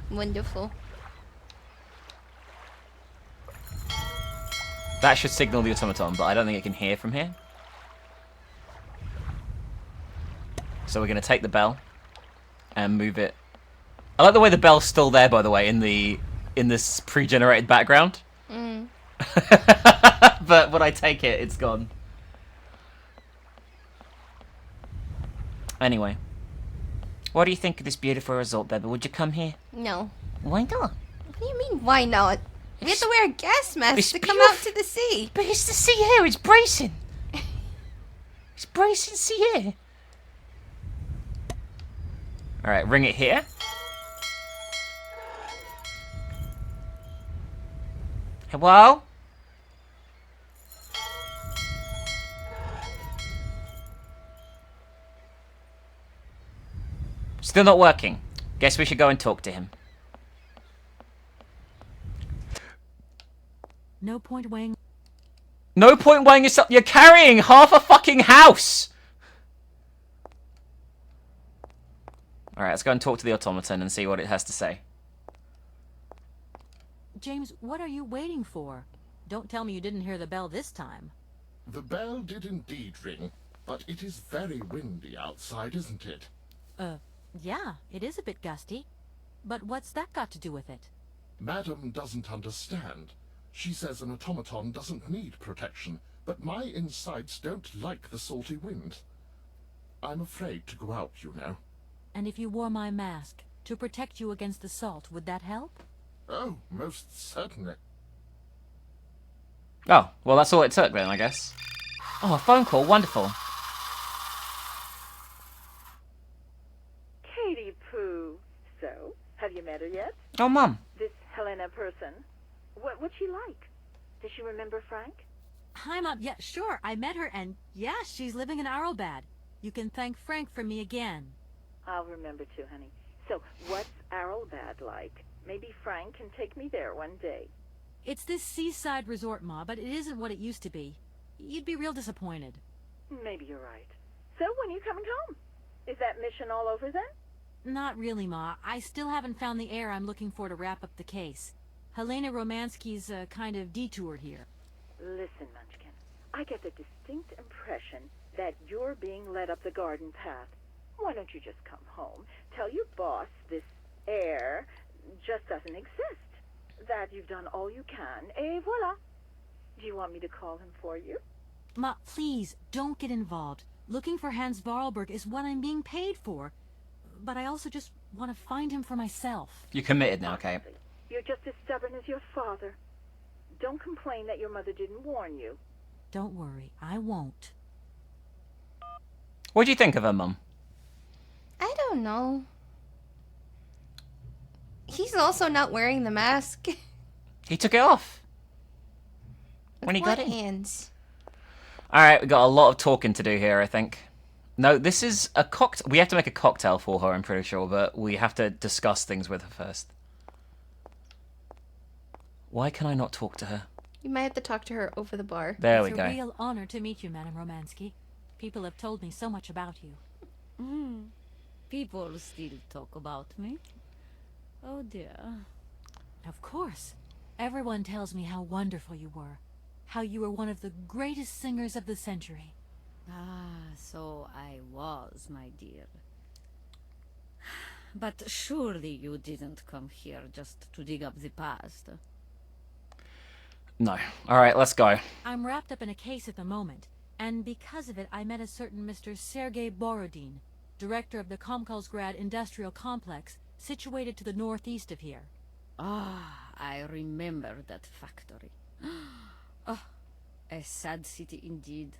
Wonderful. That should signal the automaton, but I don't think it can hear from here. So we're going to take the bell and move it. I like the way the bell's still there, by the way, in this pre-generated background. Mm. But when I take it, it's gone. Anyway, what do you think of this beautiful result, Beba? Would you come here? No. Why not? What do you mean, why not? We have to wear a gas mask It's to come out to the sea. But it's the sea air, it's bracing. It's bracing sea air. Alright, ring it here. Hello? Still not working. Guess we should go and talk to him. No point weighing. No point weighing yourself. You're carrying half a fucking house! Alright, let's go and talk to the automaton and see what it has to say. James, what are you waiting for? Don't tell me you didn't hear the bell this time. The bell did indeed ring, but it is very windy outside, isn't it? Yeah, it is a bit gusty. But what's that got to do with it? Madam doesn't understand. She says an automaton doesn't need protection, but my insides don't like the salty wind. I'm afraid to go out, you know. And if you wore my mask to protect you against the salt, would that help? Oh, most certainly. Oh, well that's all it took then, I guess. Oh, a phone call, wonderful. Katie Pooh. So, have you met her yet? Oh, Mum. This Helena person. What's she like? Does she remember Frank? Hi, Mom. Yeah, sure. I met her, and yeah, she's living in Aralbad. You can thank Frank for me again. I'll remember to, honey. So, what's Aralbad like? Maybe Frank can take me there one day. It's this seaside resort, Ma, but it isn't what it used to be. You'd be real disappointed. Maybe you're right. So, when are you coming home? Is that mission all over then? Not really, Ma. I still haven't found the heir I'm looking for to wrap up the case. Helena Romansky's kind of detoured here. Listen, Munchkin. I get the distinct impression that you're being led up the garden path. Why don't you just come home, tell your boss this heir just doesn't exist, that you've done all you can, et voila. Do you want me to call him for you? Ma, please, don't get involved. Looking for Hans Vorarlberg is what I'm being paid for. But I also just want to find him for myself. You're committed now, Kate. You're just as stubborn as your father. Don't complain that your mother didn't warn you. Don't worry, I won't. What do you think of her, Mum? I don't know. He's also not wearing the mask. He took it off. When he What got in. hands? Alright, we got a lot of talking to do here, I think. No, this is a cocktail. We have to make a cocktail for her, I'm pretty sure, but we have to discuss things with her first. Why can I not talk to her? You might have to talk to her over the bar. There we It's go. a real honor to meet you, Madame Romansky. People have told me so much about you. People still talk about me. Oh dear. Of course. Everyone tells me how wonderful you were. How you were one of the greatest singers of the century. Ah, so I was, my dear. But surely you didn't come here just to dig up the past. No. Alright, let's go. I'm wrapped up in a case at the moment, and because of it I met a certain Mr. Sergei Borodin, director of the Komkolzgrad industrial complex, situated to the northeast of here. Ah, I remember that factory. Oh, a sad city indeed.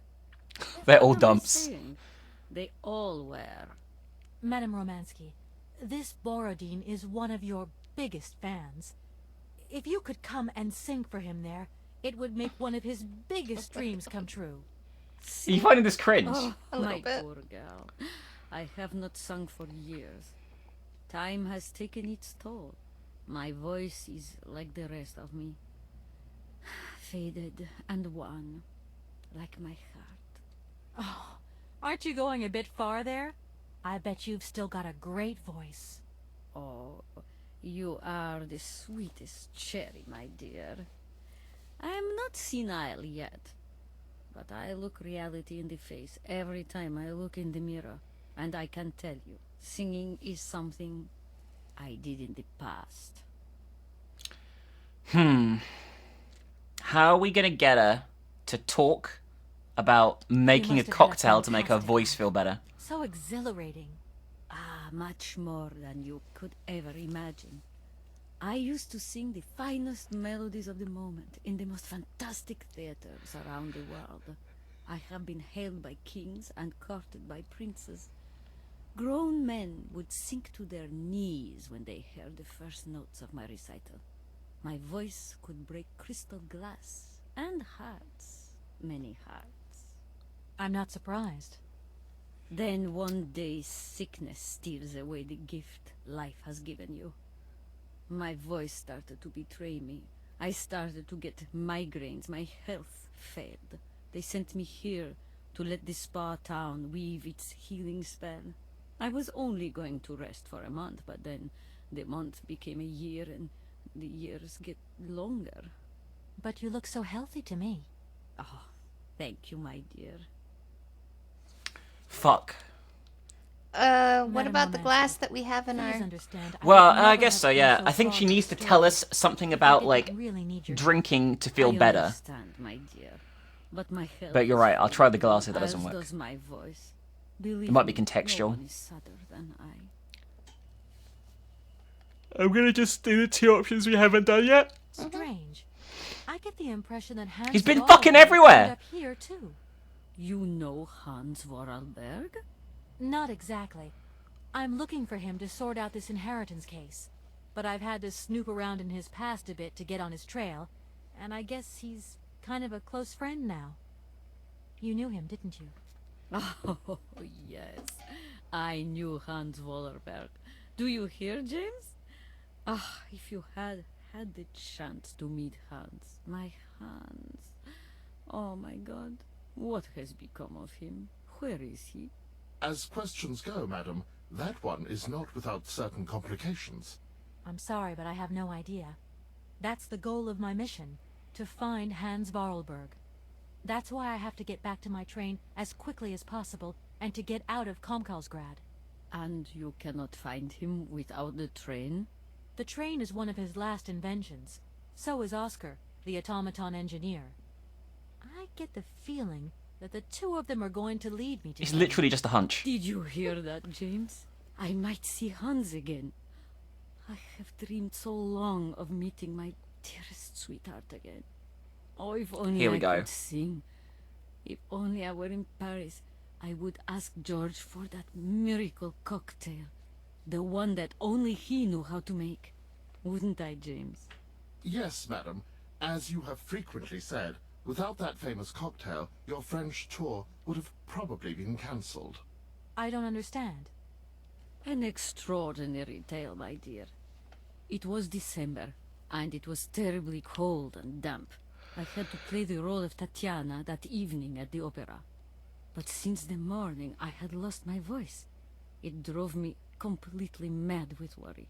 They're all What am I dumps. saying? They all were. Madame Romansky, this Borodin is one of your biggest fans. If you could come and sing for him there, it would make one of his biggest dreams come true. Are you finding this cringe? Oh, A little my bit. poor girl. I have not sung for years. Time has taken its toll. My voice is like the rest of me. Faded and wan, like my heart. Oh, aren't you going a bit far there? I bet you've still got a great voice. Oh, you are the sweetest cherry, my dear. I am not senile yet, but I look reality in the face every time I look in the mirror, and I can tell you, singing is something I did in the past. How are we gonna get her to talk about making a must have had a cocktail to make her fantastic voice feel better? So exhilarating. Ah, much more than you could ever imagine. I used to sing the finest melodies of the moment in the most fantastic theaters around the world. I have been hailed by kings and courted by princes. Grown men would sink to their knees when they heard the first notes of my recital. My voice could break crystal glass and hearts, many hearts. I'm not surprised. Then one day sickness steals away the gift life has given you. My voice started to betray me. I started to get migraines. My health failed. They sent me here to let the spa town weave its healing spell. I was only going to rest for a month, but then the month became a year and the years get longer. But you look so healthy to me. Oh, thank you, my dear. Fuck. What about the glass that we have in our... Well, I guess so, yeah. I think she needs to tell us something about, like, drinking to feel I better. understand, my dear. But my health But you're right, I'll try the glass if that as doesn't work. does my voice. It Believe might be me, contextual. No one is sadder than I. I'm gonna just do the two options we haven't done yet. Strange. I get the impression that Hans He's been Vorarlberg fucking everywhere. ended up here too. You know Hans Vorarlberg? Not exactly. I'm looking for him to sort out this inheritance case. But I've had to snoop around in his past a bit to get on his trail, and I guess he's kind of a close friend now. You knew him, didn't you? Oh, yes. I knew Hans Vorarlberg. Do you hear, James? Ah, if you had the chance to meet Hans. My Hans. Oh, my God. What has become of him? Where is he? As questions go, madam, that one is not without certain complications. I'm sorry, but I have no idea. That's the goal of my mission, to find Hans Vorarlberg. That's why I have to get back to my train as quickly as possible and to get out of Komkolzgrad. And you cannot find him without the train? The train is one of his last inventions. So is Oscar, the automaton engineer. I get the feeling that the two of them are going to lead me to It's him. literally just a hunch. Did you hear that, James? I might see Hans again. I have dreamed so long of meeting my dearest sweetheart again. Oh, if only Here we I go. could sing. If only I were in Paris, I would ask George for that miracle cocktail. The one that only he knew how to make. Wouldn't I, James? Yes, madam. As you have frequently said, without that famous cocktail, your French tour would have probably been cancelled. I don't understand. An extraordinary tale, my dear. It was December, and it was terribly cold and damp. I had to play the role of Tatiana that evening at the opera. But since the morning, I had lost my voice. It drove me completely mad with worry.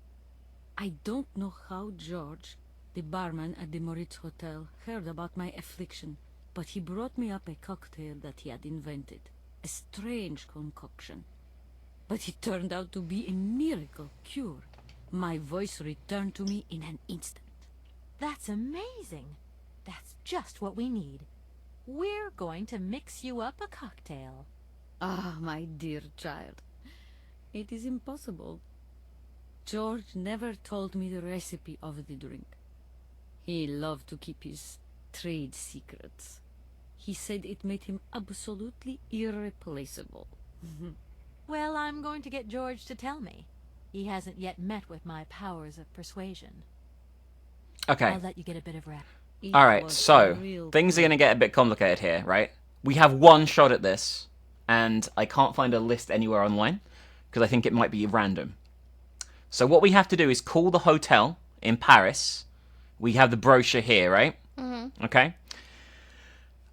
I don't know how George, the barman at the Moritz Hotel, heard about my affliction, but he brought me up a cocktail that he had invented. A strange concoction. But it turned out to be a miracle cure. My voice returned to me in an instant. That's amazing. That's just what we need. We're going to mix you up a cocktail. Ah, my dear child. It is impossible. George never told me the recipe of the drink. He loved to keep his trade secrets. He said it made him absolutely irreplaceable. Well, I'm going to get George to tell me. He hasn't yet met with my powers of persuasion. Okay. I'll let you get a bit of rest. Alright, so, things are going to get a bit complicated here, right? We have one shot at this, and I can't find a list anywhere online, because I think it might be random. So what we have to do is call the hotel in Paris. We have the brochure here, right? Mm-hmm. Okay?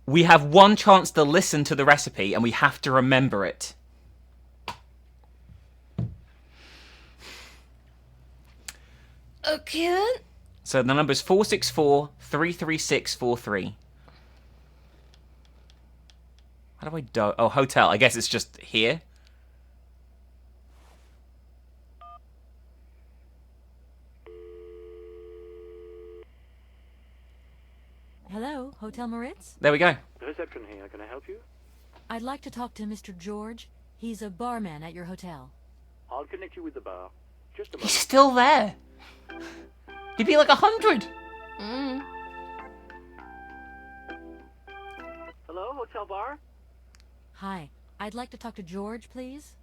We have one chance to listen to the recipe, and we have to remember it. Okay then. So the number is 464-33643. How do I do? Oh, hotel. I guess it's just here. Hello, Hotel Moritz? There we go. The reception here. Can I help you? I'd like to talk to Mr. George. He's a barman at your hotel. I'll connect you with the bar. Just a He's moment. still there. He'd be like 100. Mm. Hello, hotel bar? Hi, I'd like to talk to George, please.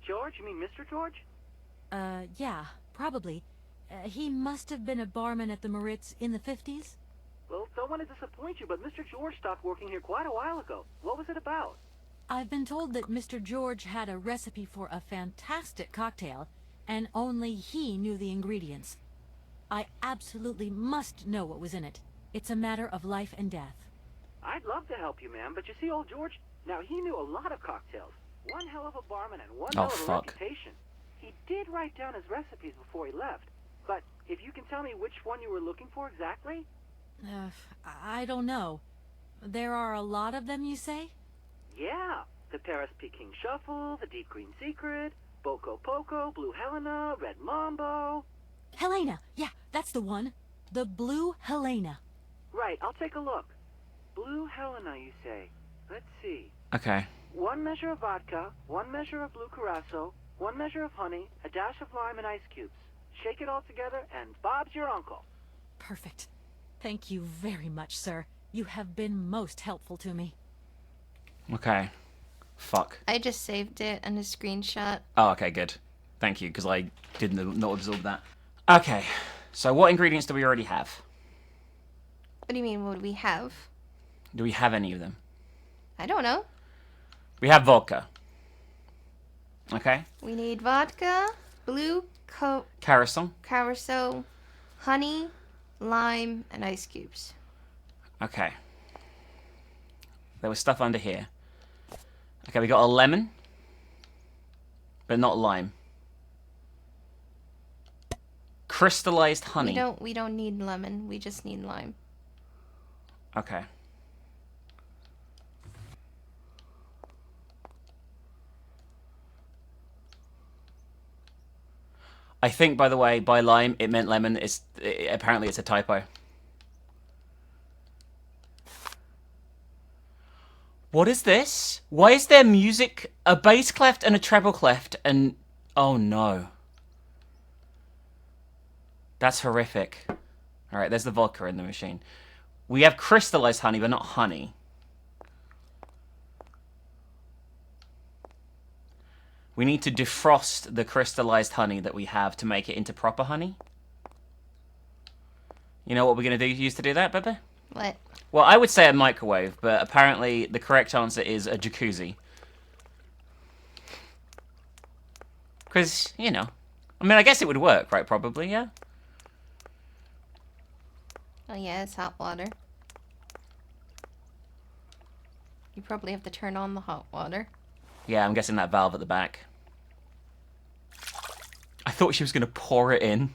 George? You mean Mr. George? Yeah, probably. He must have been a barman at the Moritz in the 50s? Well, don't want to disappoint you, but Mr. George stopped working here quite a while ago. What was it about? I've been told that Mr. George had a recipe for a fantastic cocktail, and only he knew the ingredients. I absolutely must know what was in it. It's a matter of life and death. I'd love to help you, ma'am, but you see, old George, now he knew a lot of cocktails. One hell of a barman and one hell of a reputation. He did write down his recipes before he left, but if you can tell me which one you were looking for exactly? I don't know. There are a lot of them, you say? Yeah, the Paris Peking Shuffle, the Deep Green Secret, Boko Poco, Blue Helena, Red Mambo. Helena! Yeah, that's the one. The Blue Helena. Right, I'll take a look. Blue Helena, you say? Let's see. Okay. 1 measure of vodka, 1 measure of blue curacao, 1 measure of honey, a dash of lime and ice cubes. Shake it all together, and Bob's your uncle. Perfect. Thank you very much, sir. You have been most helpful to me. Okay. Fuck. I just saved it and a screenshot. Oh, okay, good. Thank you, because I didn't not absorb that. Okay. So what ingredients do we already have? What do you mean, what do we have? Do we have any of them? I don't know. We have vodka. Okay. We need vodka, blue Carousel, honey, lime, and ice cubes. Okay. There was stuff under here. Okay, we got a lemon, but not lime. Crystallized honey. We don't need lemon. We just need lime. Okay. I think, by the way, by lime, it meant lemon. Apparently it's a typo. What is this? Why is there music? A bass clef and a treble clef and... Oh no. That's horrific. Alright, there's the vodka in the machine. We have crystallized honey, but not honey. We need to defrost the crystallized honey that we have to make it into proper honey. You know what we're going to use to do that, Bebe? What? Well, I would say a microwave, but apparently the correct answer is a jacuzzi. Because, you know. I mean, I guess it would work, right? Probably, yeah? Oh yeah, it's hot water. You probably have to turn on the hot water. Yeah, I'm guessing that valve at the back. I thought she was going to pour it in.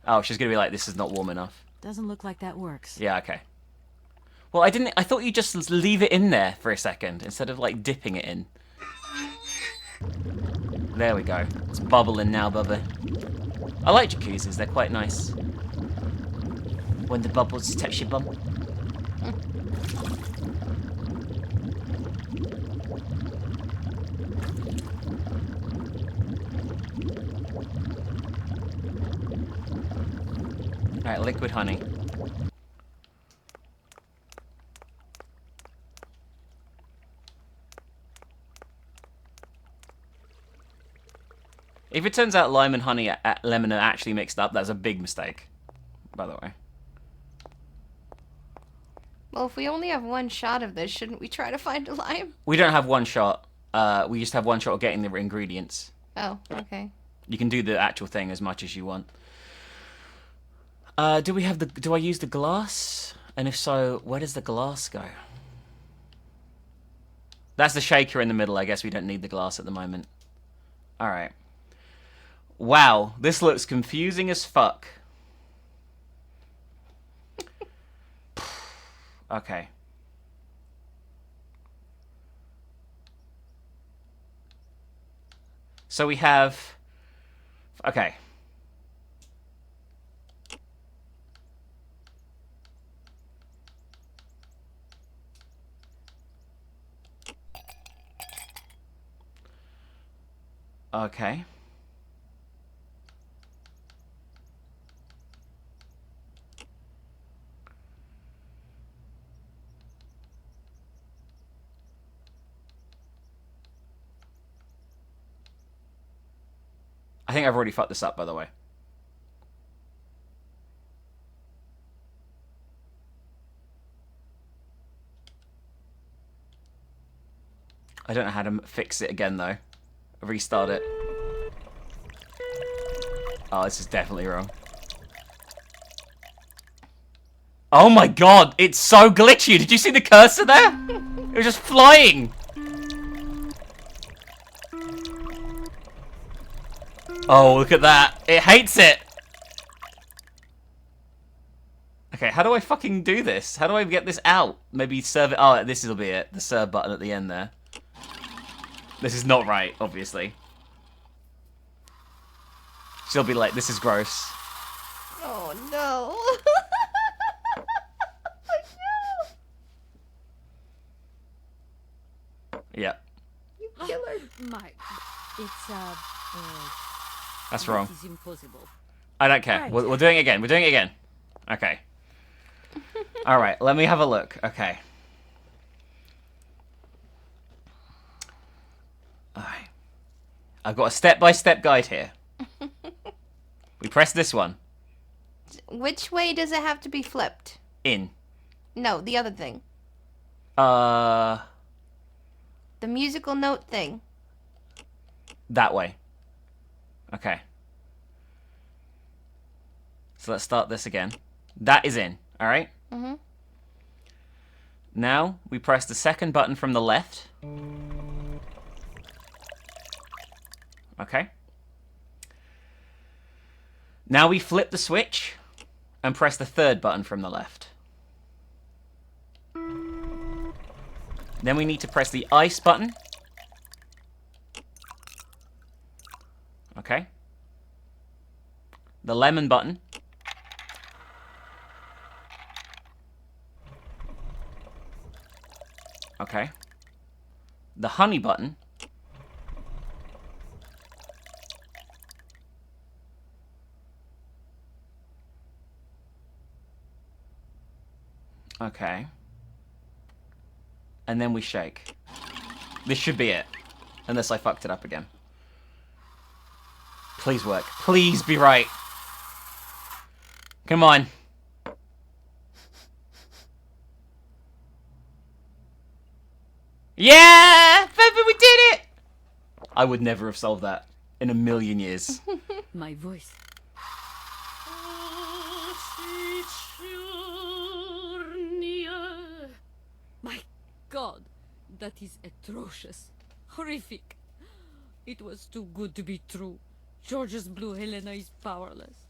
Oh, she's going to be like, this is not warm enough. Doesn't look like that works. Yeah, okay. Well, I thought you just leave it in there for a second instead of, like, dipping it in. There we go. It's bubbling now, Bubba. I like jacuzzis. They're quite nice. When the bubbles touch your bum. Alright, liquid honey. If it turns out lime and honey lemon are actually mixed up, that's a big mistake, by the way. Well, if we only have one shot of this, shouldn't we try to find a lime? We don't have one shot. We just have one shot of getting the ingredients. Oh, okay. You can do the actual thing as much as you want. Do I use the glass? And if so, where does the glass go? That's the shaker in the middle. I guess we don't need the glass at the moment. Alright. Wow, this looks confusing as fuck. Okay. So we have... Okay. Okay. I think I've already fucked this up, by the way. I don't know how to fix it again, though. Restart it. Oh, this is definitely wrong. Oh my god, it's so glitchy. Did you see the cursor there? It was just flying. Oh, look at that. It hates it. Okay, how do I fucking do this? How do I get this out? Maybe serve it. Oh, this will be it. The serve button at the end there. This is not right, obviously. She'll be like, this is gross. Oh, no. Yep. You killer. Mike, it's, That's wrong. This is impossible. I don't care. Right. We're doing it again. We're doing it again. Okay. Alright, let me have a look. Okay. Alright. I've got a step-by-step guide here. We press this one. Which way does it have to be flipped? In. No, the other thing. That The musical note thing. way. Okay. So let's start this again. That is in, alright? Mm-hmm. Now, we press the second button from the left. Okay. Now we flip the switch and press the third button from the left. Then we need to press the ice button. Okay. The lemon button. Okay. The honey button. Okay. And then we shake. This should be it. Unless I fucked it up again. Please work. Please be right. Come on. Yeah! Baby, we did it! I would never have solved that in a million years. My voice. My God, that is atrocious. Horrific. It was too good to be true. George's Blue Helena is powerless.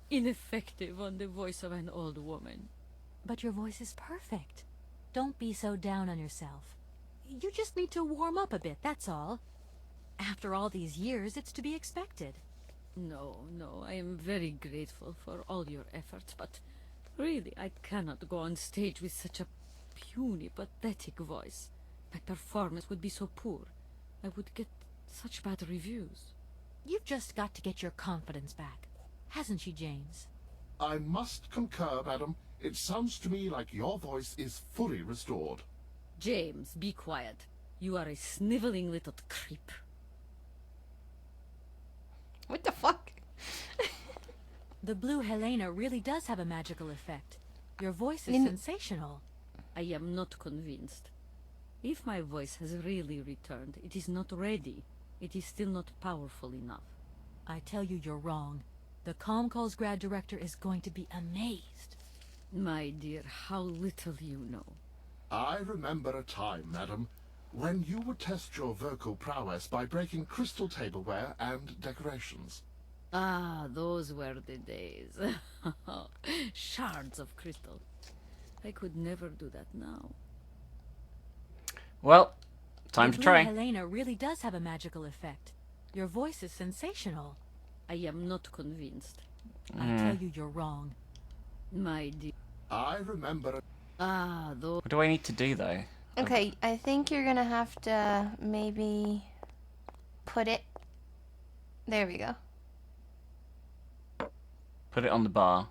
Ineffective on the voice of an old woman. But your voice is perfect. Don't be so down on yourself. You just need to warm up a bit, that's all. After all these years, it's to be expected. No, I am very grateful for all your efforts, but really I cannot go on stage with such a puny, pathetic voice. My performance would be so poor. I would get such bad reviews. You've just got to get your confidence back. Hasn't she, James? I must concur, madam. It sounds to me like your voice is fully restored. James, be quiet. You are a sniveling little creep. What the fuck? The blue Helena really does have a magical effect. Your voice is sensational. I am not convinced. If my voice has really returned, it is not ready. It is still not powerful enough. I tell you, you're wrong. The Komkolzgrad director is going to be amazed. My dear, how little you know. I remember a time, madam, when you would test your vocal prowess by breaking crystal tableware and decorations. Ah, those were the days. Shards of crystal. I could never do that now. Well, time to try. The blue Helena really does have a magical effect. Your voice is sensational. I am not convinced. I tell you, you're wrong. My dear. I remember. What do I need to do, though? Okay, I think you're gonna have to maybe put it. There we go. Put it on the bar.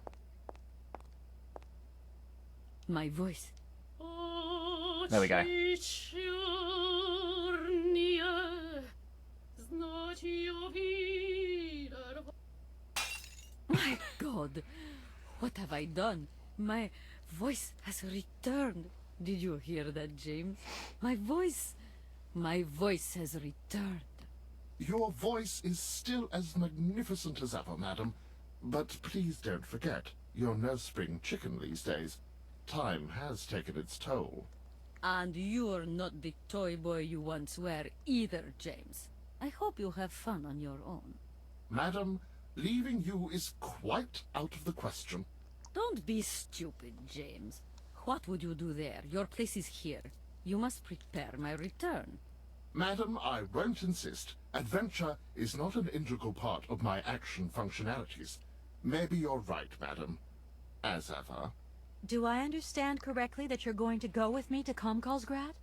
My voice. There we go. My God, what have I done? My voice has returned. Did you hear that, James? My voice has returned. Your voice is still as magnificent as ever, madam. But please don't forget, you're no spring chicken these days. Time has taken its toll. And you're not the toy boy you once were either, James. I hope you have fun on your own. Madam, leaving you is quite out of the question. Don't be stupid, James. What would you do there? Your place is here. You must prepare my return. Madam, I won't insist. Adventure is not an integral part of my action functionalities. Maybe you're right, madam. As ever. Do I understand correctly that you're going to go with me to Komkolzgrad?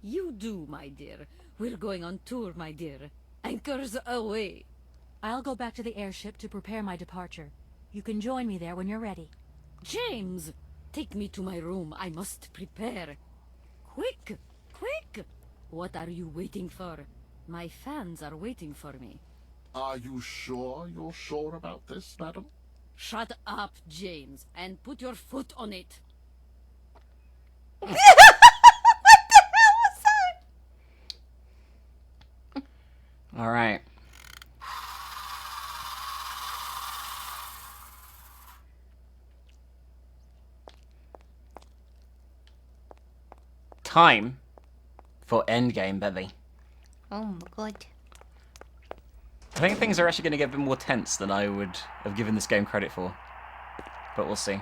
You do, my dear. We're going on tour, my dear. Anchors away. I'll go back to the airship to prepare my departure. You can join me there when you're ready. James, take me to my room. I must prepare. Quick, quick! What are you waiting for? My fans are waiting for me. Are you sure you're sure about this, madam? Shut up, James, and put your foot on it. What the hell was that? All right. Time for endgame, baby. Oh my God. I think things are actually going to get a bit more tense than I would have given this game credit for. But we'll see.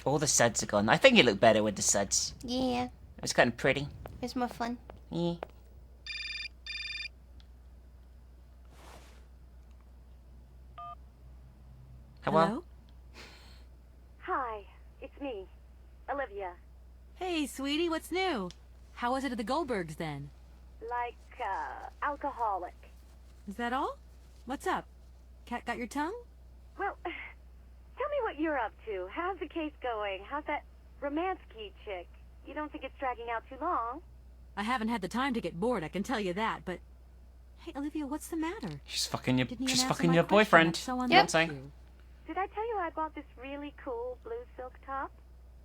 All the suds are gone. I think it looked better with the suds. Yeah. It was kind of pretty. It's more fun. Yeah. Hello? Hi, it's me, Olivia. Hey, sweetie, what's new? How was it at the Goldbergs, then? Like, alcoholic. Is that all? What's up? Cat got your tongue? Well, tell me what you're up to. How's the case going? How's that Romansky chick? You don't think it's dragging out too long? I haven't had the time to get bored, I can tell you that, but... Hey, Olivia, what's the matter? She's fucking your, Didn't you she's answer fucking my your question? boyfriend. That's so You know what I'm unlike saying? you. Did I tell you I bought this really cool blue silk top?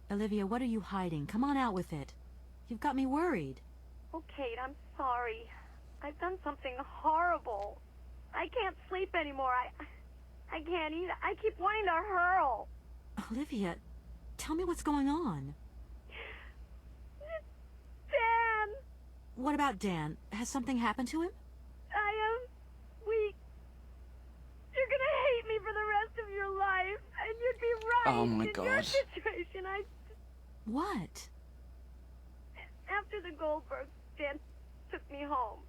Olivia, what are you hiding? Come on out with it. You've got me worried. Oh, Kate, I'm sorry. I've done something horrible. I can't sleep anymore. I can't eat. I keep wanting to hurl. Olivia, tell me what's going on. Dan! What about Dan? Has something happened to him? You're gonna hate me for the rest of your life, and you'd be right. Oh my in God. your situation, What? After the Goldbergs, Dan took me home.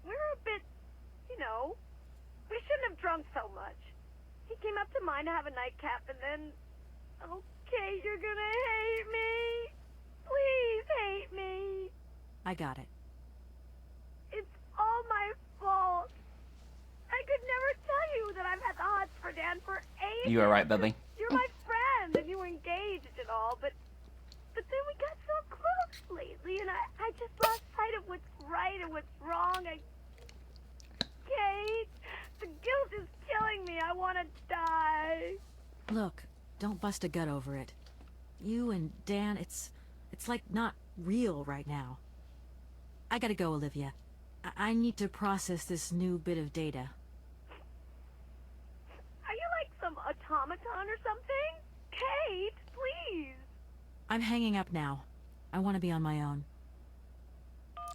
We were a bit, we shouldn't have drunk so much. He came up to mine to have a nightcap, and then, okay, you're gonna hate me. Please hate me. I got it. It's all my fault. I could never tell you that I've had the hots for Dan for ages. You alright, baby? You're my friend, and you were engaged and all, but then we got so close lately, and I just lost sight of what's want to die. Look, don't bust a gut over it. You and Dan, it's like not real right now. I gotta go, Olivia. I need to process this new bit of data. Are you like some automaton or something? Kate, please. I'm hanging up now. I want to be on my own.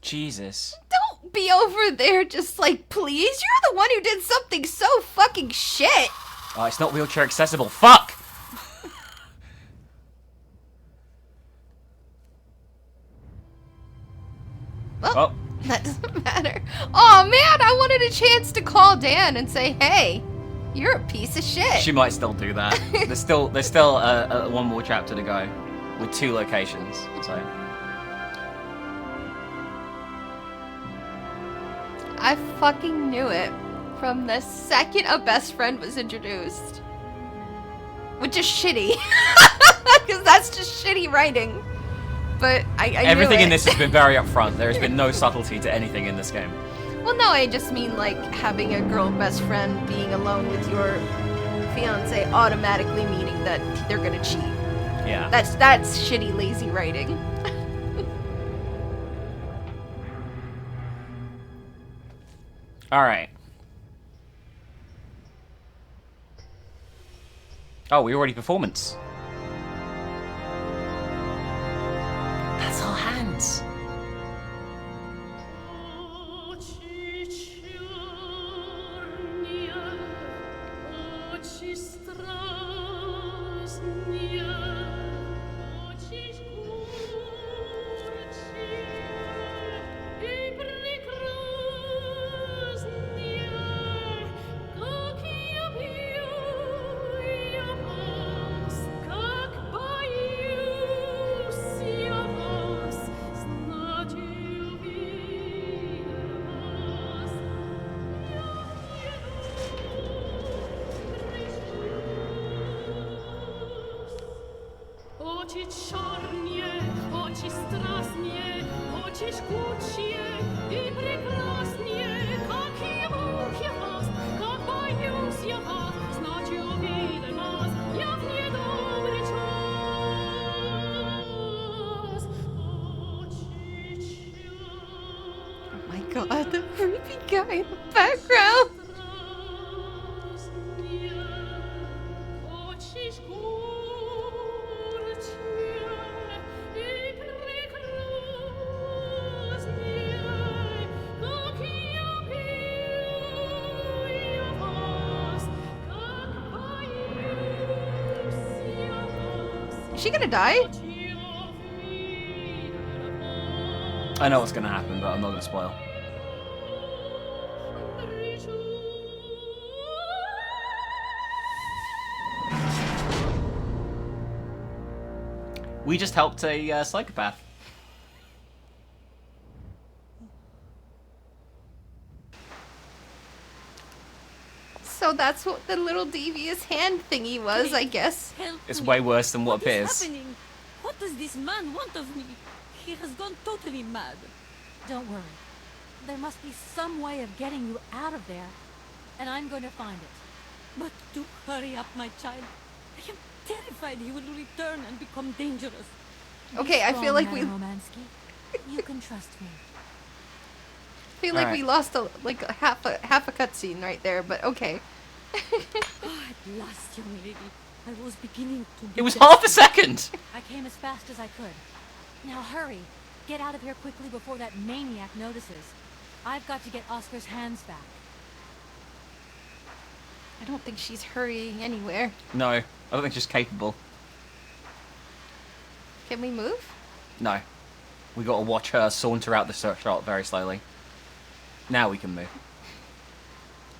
Jesus. Don't be over there just like, please. You're the one who did something so fucking shit. Oh, it's not wheelchair accessible. Fuck! Well, that doesn't matter. Oh man, I wanted a chance to call Dan and say, hey, you're a piece of shit. She might still do that. There's still one more chapter to go with 2 locations. So I fucking knew it from the second a best friend was introduced. Which is shitty. Because that's just shitty writing. But I everything knew in it. this has been very upfront. There has been no subtlety to anything in this game. Well, no, I just mean like having a girl best friend being alone with your fiance automatically meaning that they're gonna cheat. Yeah. That's shitty, lazy writing. All right. Oh, we already performance. That's our hands. God, the creepy guy in the background. Is she gonna die? I know what's gonna happen, but I'm not gonna spoil. We just helped a psychopath. So that's what the little devious hand thingy was, I guess. It's way worse than what What is appears. happening? What does this man want of me? He has gone totally mad. Don't worry. There must be some way of getting you out of there, and I'm going to find it. But do hurry up, my child. I am terrified he will return and become dangerous. Okay, I feel like we Romansky. You can trust me. feel like Alright. we lost a half a cutscene right there, but okay. At last, young lady. I was beginning to be It was half a second! I came as fast as I could. Now hurry. Get out of here quickly before that maniac notices. I've got to get Oscar's hands back. I don't think she's hurrying anywhere. No, I don't think she's capable. Can we move? No. We gotta watch her saunter out the search shot very slowly. Now we can move.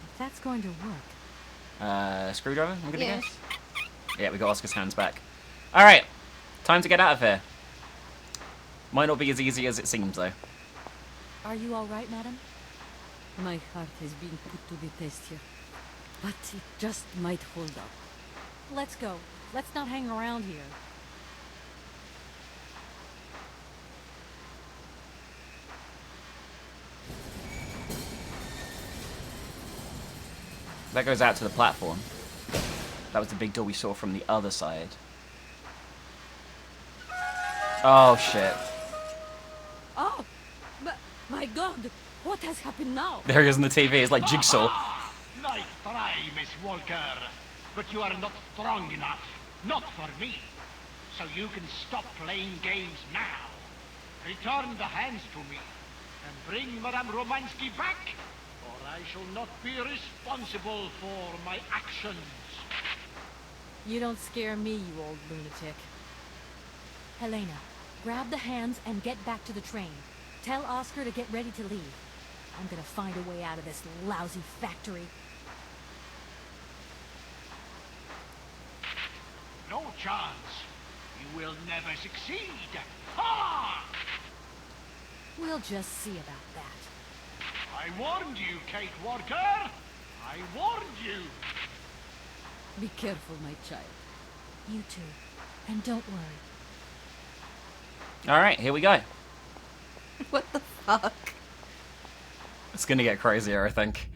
If that's going to work. Screwdriver, I'm gonna Yeah. guess? Yeah, we got Oscar's hands back. Alright, time to get out of here. Might not be as easy as it seems, though. Are you all right, madam? My heart has been put to the test here. But it just might hold up. Let's go. Let's not hang around here. That goes out to the platform. That was the big door we saw from the other side. Oh, shit. Oh, my God, what has happened now? There he is on the TV. It's like Jigsaw. Nice try, Miss Walker. But you are not strong enough. Not for me. So you can stop playing games now. Return the hands to me. And bring Madame Romansky back. Or I shall not be responsible for my actions. You don't scare me, you old lunatic. Helena, grab the hands and get back to the train. Tell Oscar to get ready to leave. I'm gonna find a way out of this lousy factory. No chance. You will never succeed. Ha! We'll just see about that. I warned you, Kate Walker. I warned you. Be careful, my child. You too. And don't worry. Alright, here we go. What the fuck? It's gonna get crazier, I think.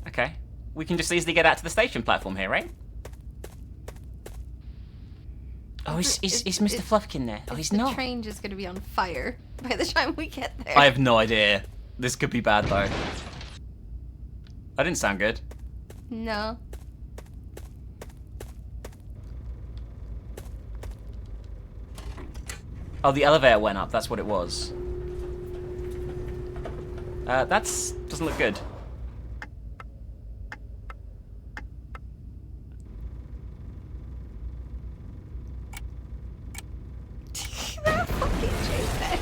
Okay. We can just easily get out to the station platform here, right? Oh, is Mr. Fluffkin there? Oh, he's not. The train just gonna be on fire by the time we get there. I have no idea. This could be bad, though. That didn't sound good. No. Oh, the elevator went up. That's what it was. That's... doesn't look good. That fucking Jason.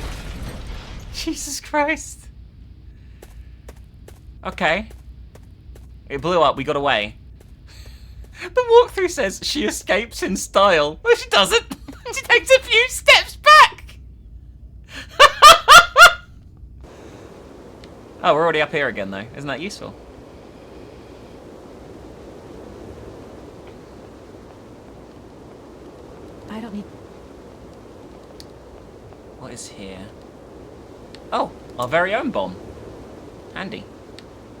Jesus Christ. Okay. It blew up. We got away. The walkthrough says she escapes in style. No, she doesn't. She takes a few steps back. Oh, we're already up here again, though. Isn't that useful? I don't need... What is here? Oh, our very own bomb. Handy.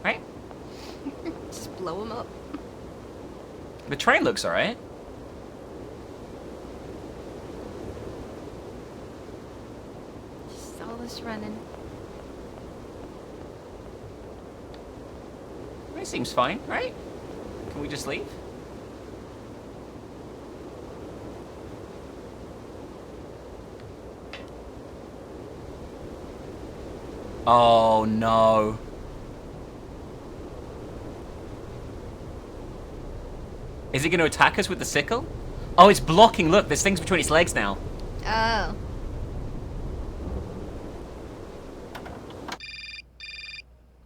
Right? Just blow him up. The train looks alright. Just all this running. It seems fine, right? Can we just leave? Oh no. Is it going to attack us with the sickle? Oh, it's blocking. Look, there's things between its legs now. Oh.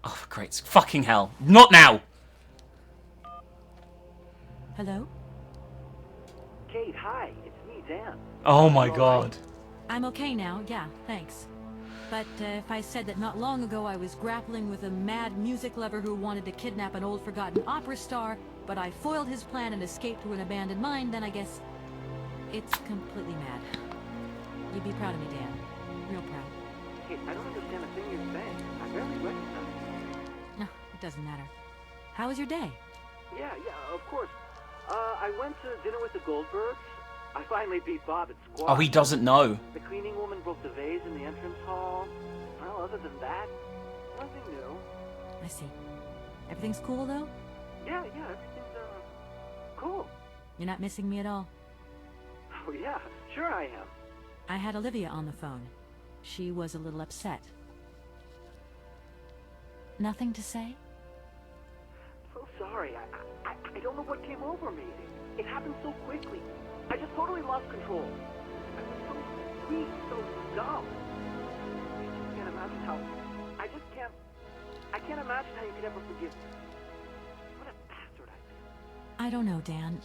Oh, for great fucking hell. Not now! Hello? Kate, hi. It's me, Dan. Oh my god. I'm okay now, yeah, thanks. But if I said that not long ago I was grappling with a mad music lover who wanted to kidnap an old forgotten opera star, but I foiled his plan and escaped through an abandoned mine, then I guess it's completely mad. You'd be proud of me, Dan. Real proud. Kate, I don't understand a thing you're saying. I barely recognize you. No, it doesn't matter. How was your day? Yeah, of course. I went to dinner with the Goldbergs. I finally beat Bob at squash. Oh, he doesn't know. The cleaning woman broke the vase in the entrance hall. Well, other than that, nothing new. I see. Everything's cool, though? Yeah, everything's, cool. You're not missing me at all? Oh, yeah, sure I am. I had Olivia on the phone. She was a little upset. Nothing to say? So sorry. I don't know what came over me. It happened so quickly. I just totally lost control. I was so sweet, so dumb. I just can't imagine how... I can't imagine how you could ever forgive me. What a bastard I've been. I don't know, Dan.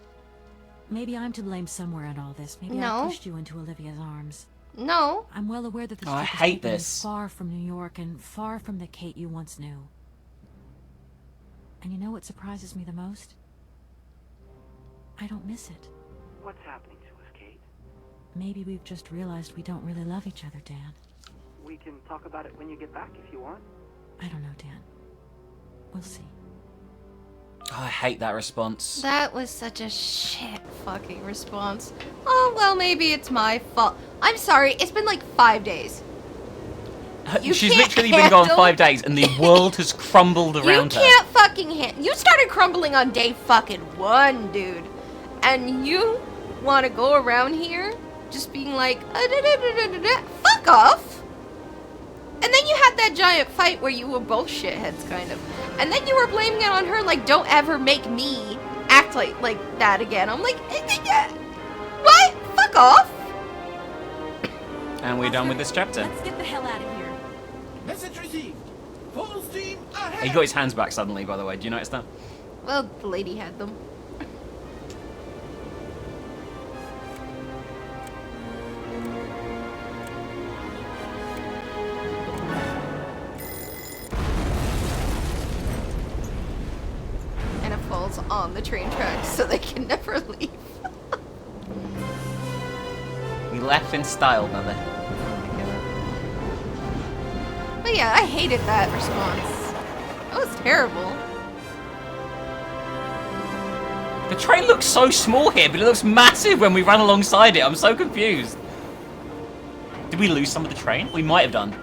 Maybe I'm to blame somewhere in all this. Maybe I pushed you into Olivia's arms. No. I'm well aware that the I trip is hate taking you this. far from New York and far from the Kate you once knew. And you know what surprises me the most? I don't miss it. What's happening to us, Kate? Maybe we've just realized we don't really love each other, Dan. We can talk about it when you get back if you want. I don't know, Dan. We'll see. Oh, I hate that response. That was such a shit fucking response. Oh, well, maybe it's my fault. I'm sorry, it's been like 5 days. She's literally been gone 5 days and the world has crumbled around her. You can't fucking You started crumbling on day fucking 1, dude. And you want to go around here just being like, fuck off. And then you had that giant fight where you were both shitheads, kind of. And then you were blaming it on her, like, don't ever make me act like that again. I'm like, what? Fuck off. And we're done with this chapter. Let's get the hell out of here. Message received. Full steam ahead. He got his hands back suddenly, by the way. Do you notice that? Well, the lady had them. And it falls on the train tracks so they can never leave. We left in style, mother. But yeah, I hated that response. That was terrible. The train looks so small here, but it looks massive when we run alongside it. I'm so confused. Did we lose some of the train? We might have done.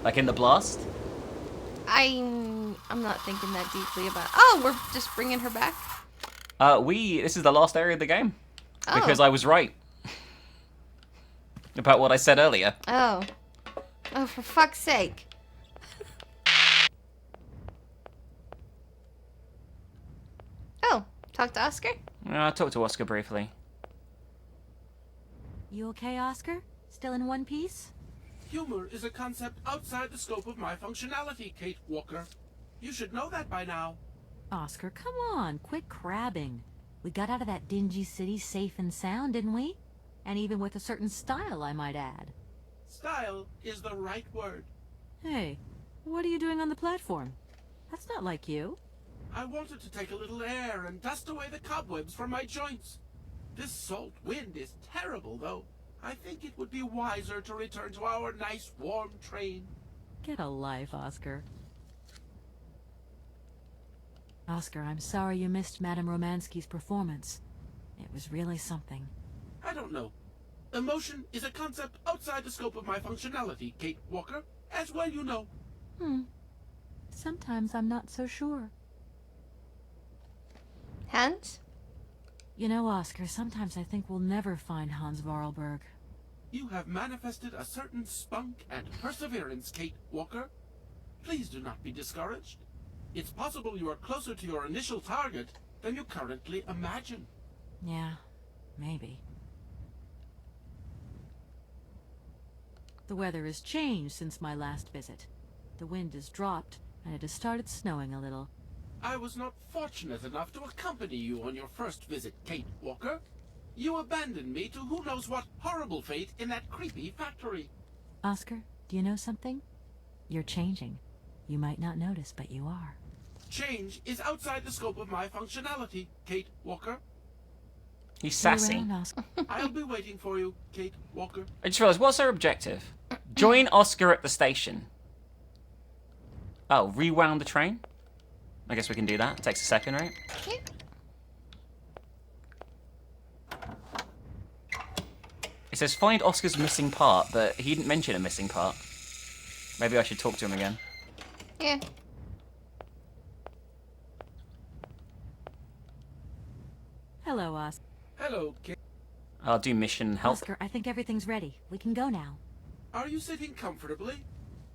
Like in the blast? I'm not thinking that deeply about. Oh, we're just bringing her back. This is the last area of the game because Oh. I was right about what I said earlier. Oh, for fuck's sake. Oh, talk to Oscar? I talked to Oscar briefly. You okay, Oscar? Still in one piece? Humor is a concept outside the scope of my functionality, Kate Walker. You should know that by now. Oscar, come on, quit crabbing. We got out of that dingy city safe and sound, didn't we? And even with a certain style, I might add. Style is the right word. Hey, what are you doing on the platform? That's not like you. I wanted to take a little air and dust away the cobwebs from my joints. This salt wind is terrible, though. I think it would be wiser to return to our nice, warm train. Get a life, Oscar. Oscar, I'm sorry you missed Madame Romansky's performance. It was really something. I don't know. Emotion is a concept outside the scope of my functionality, Kate Walker, as well you know. Sometimes I'm not so sure. Hans? You know, Oscar, sometimes I think we'll never find Hans Vorarlberg. You have manifested a certain spunk and perseverance, Kate Walker. Please do not be discouraged. It's possible you are closer to your initial target than you currently imagine. Yeah, maybe. The weather has changed since my last visit. The wind has dropped, and it has started snowing a little. I was not fortunate enough to accompany you on your first visit, Kate Walker. You abandoned me to who knows what horrible fate in that creepy factory. Oscar, do you know something? You're changing. You might not notice, but you are. Change is outside the scope of my functionality, Kate Walker. He's sassy. I'll be waiting for you, Kate Walker. I just realised, what's our objective? Join Oscar at the station. Oh, rewound the train? I guess we can do that. It takes a second, right? It says find Oscar's missing part, but he didn't mention a missing part. Maybe I should talk to him again. Yeah. Hello, Oscar. Hello, Kate. I'll do mission help. Oscar, I think everything's ready. We can go now. Are you sitting comfortably?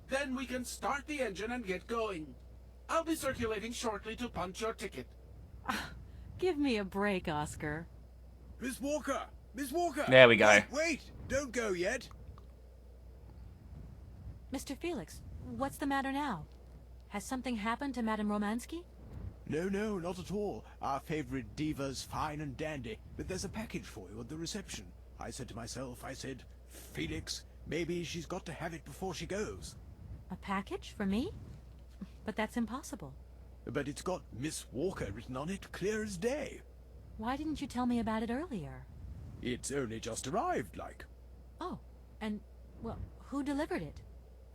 Then we can start the engine and get going. I'll be circulating shortly to punch your ticket. Give me a break, Oscar. Miss Walker! Miss Walker! There we go. Wait! Don't go yet! Mr. Felix, what's the matter now? Has something happened to Madame Romansky? No, not at all. Our favorite diva's fine and dandy. But there's a package for you at the reception. I said to myself, Felix, maybe she's got to have it before she goes. A package for me? But that's impossible. But it's got Miss Walker written on it, clear as day. Why didn't you tell me about it earlier? It's only just arrived, like. Oh, and, well, who delivered it?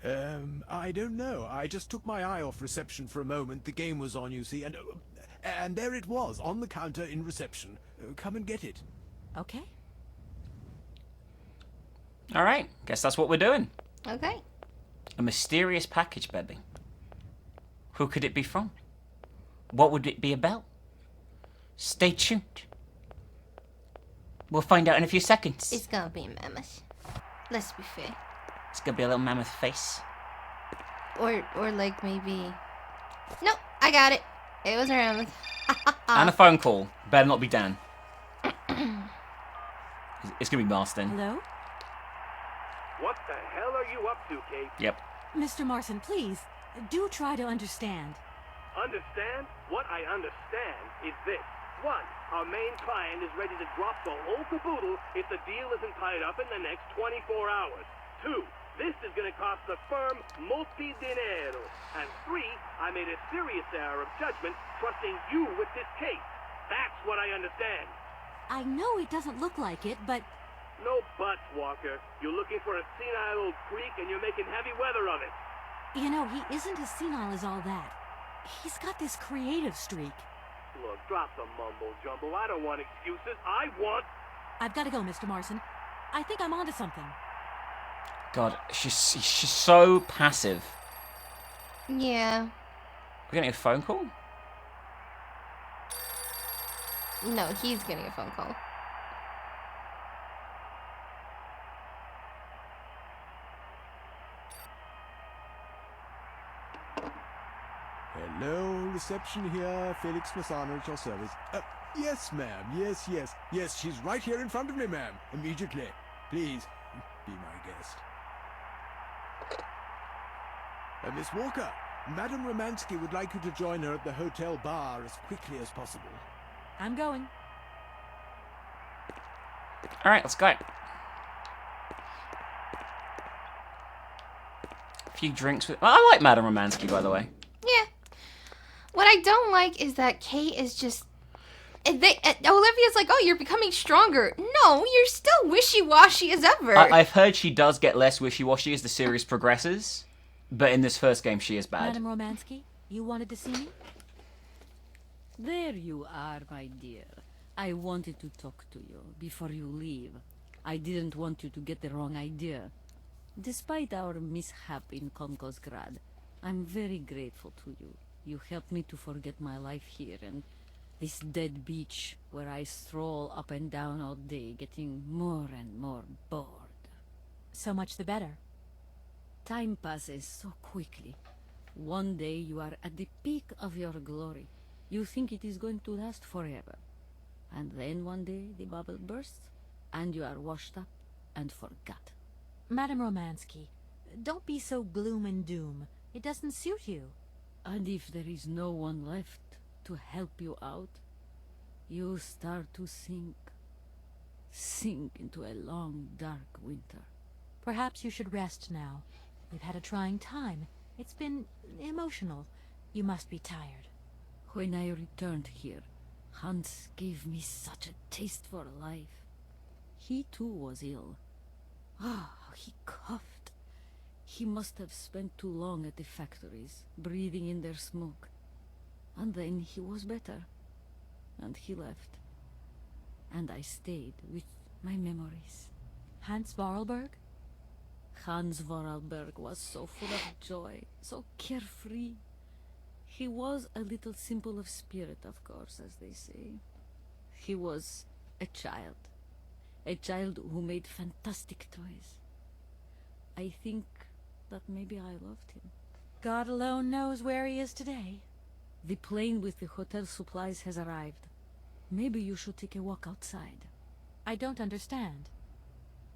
I don't know. I just took my eye off reception for a moment. The game was on, you see, and there it was, on the counter in reception. Come and get it. Okay. All right, guess that's what we're doing. Okay. A mysterious package, baby. Who could it be from? What would it be about? Stay tuned. We'll find out in a few seconds. It's gonna be a mammoth. Let's be fair. It's gonna be a little mammoth face. Or like maybe... Nope, I got it. It was a mammoth. And a phone call. Better not be Dan. It's gonna be Marston. Hello? What the hell are you up to, Kate? Yep. Mr. Marson, please, do try to understand. Understand? What I understand is this. 1. Our main client is ready to drop the whole caboodle if the deal isn't tied up in the next 24 hours. 2. This is going to cost the firm multi-dinero. And 3. I made a serious error of judgment trusting you with this case. That's what I understand. I know it doesn't look like it, but... No buts, Walker. You're looking for a senile old creek and you're making heavy weather of it. You know, he isn't as senile as all that. He's got this creative streak. Look, drop the mumbo-jumbo. I don't want excuses. I want... I've got to go, Mr. Marson. I think I'm onto something. God, she's so passive. Yeah. We're getting a phone call? No, he's getting a phone call. Hello, reception here. Felix Massano at your service. Yes, ma'am. Yes, yes. Yes, she's right here in front of me, ma'am. Immediately. Please, be my guest. Miss Walker, Madame Romansky would like you to join her at the hotel bar as quickly as possible. I'm going. All right, let's go. A few drinks with... I like Madame Romansky, by the way. Yeah. What I don't like is that Kate is just... Olivia's like, oh, you're becoming stronger. No, you're still wishy-washy as ever. I've heard she does get less wishy-washy as the series progresses, but in this first game she is bad. Madame Romansky, you wanted to see me? There you are, my dear. I wanted to talk to you before you leave. I didn't want you to get the wrong idea. Despite our mishap in Komkolzgrad, I'm very grateful to you. You helped me to forget my life here and this dead beach where I stroll up and down all day, getting more and more bored. So much the better. Time passes so quickly. One day you are at the peak of your glory. You think it is going to last forever. And then one day the bubble bursts, and you are washed up and forgot. Madame Romansky, don't be so gloom and doom. It doesn't suit you. And if there is no one left to help you out, you start to sink into a long, dark winter. Perhaps you should rest now. You've had a trying time. It's been emotional. You must be tired. When I returned here, Hans gave me such a taste for life. He too was ill. He coughed. He must have spent too long at the factories, breathing in their smoke. And then he was better. And he left. And I stayed with my memories. Hans Vorarlberg? Hans Vorarlberg was so full of joy, so carefree. He was a little simple of spirit, of course, as they say. He was a child who made fantastic toys. I think that maybe I loved him. God alone knows where he is today. The plane with the hotel supplies has arrived. Maybe you should take a walk outside. I don't understand.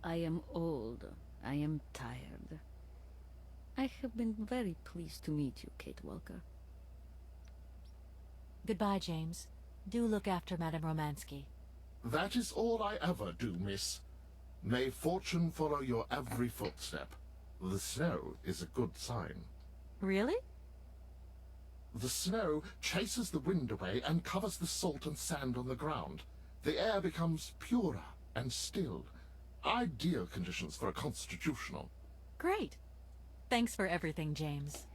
I am old. I am tired. I have been very pleased to meet you, Kate Walker. Goodbye, James. Do look after Madame Romansky. That is all I ever do, miss. May fortune follow your every footstep. The snow is a good sign. Really? The snow chases the wind away and covers the salt and sand on the ground. The air becomes purer and still. Ideal conditions for a constitutional. Great. Thanks for everything, James.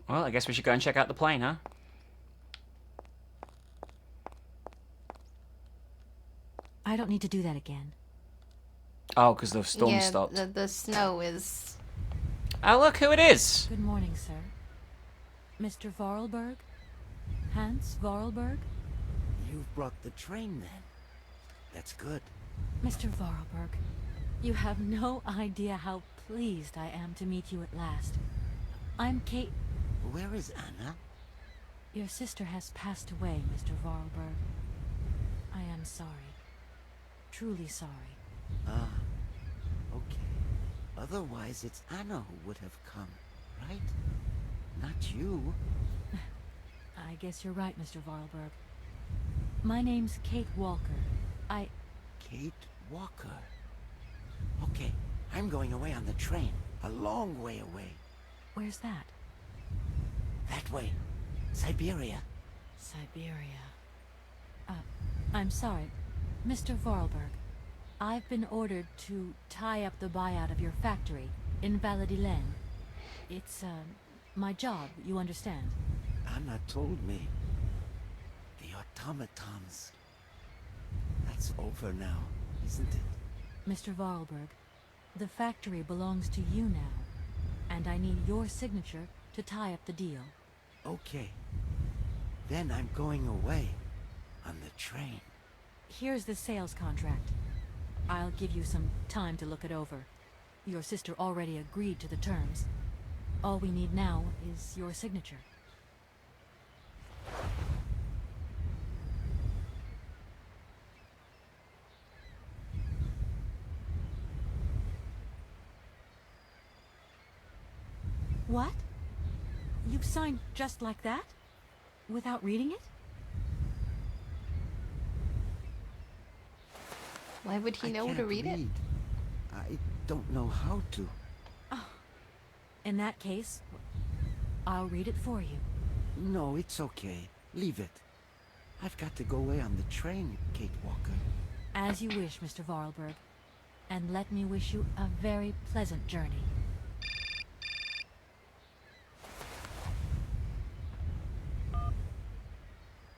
Well, I guess we should go and check out the plane, huh? I don't need to do that again. Oh, because the storm Yeah, stopped. the snow is... Oh, look who it is! Good morning, sir. Mr. Vorarlberg? Hans Vorarlberg? You've brought the train, then. That's good. Mr. Vorarlberg, you have no idea how pleased I am to meet you at last. I'm Kate... Where is Anna? Your sister has passed away, Mr. Vorarlberg. I am sorry. Truly sorry. Ah, okay. Otherwise, it's Anna who would have come, right? Not you. I guess you're right, Mr. Vorarlberg. My name's Kate Walker. Kate Walker. Okay, I'm going away on the train. A long way away. Where's that? That way. Syberia. Syberia. I'm sorry. Mr. Vorarlberg, I've been ordered to tie up the buyout of your factory in Validelene. It's, my job, you understand. Anna told me. The automatons. That's over now, isn't it? Mr. Vorarlberg, the factory belongs to you now, and I need your signature to tie up the deal. Okay. Then I'm going away on the train. Here's the sales contract. I'll give you some time to look it over. Your sister already agreed to the terms. All we need now is your signature. What? You've signed just like that? Without reading it? Why would he know to read it? I don't know how to. Oh. In that case, I'll read it for you. No, it's okay. Leave it. I've got to go away on the train, Kate Walker. As you wish, Mr. Vorarlberg. And let me wish you a very pleasant journey.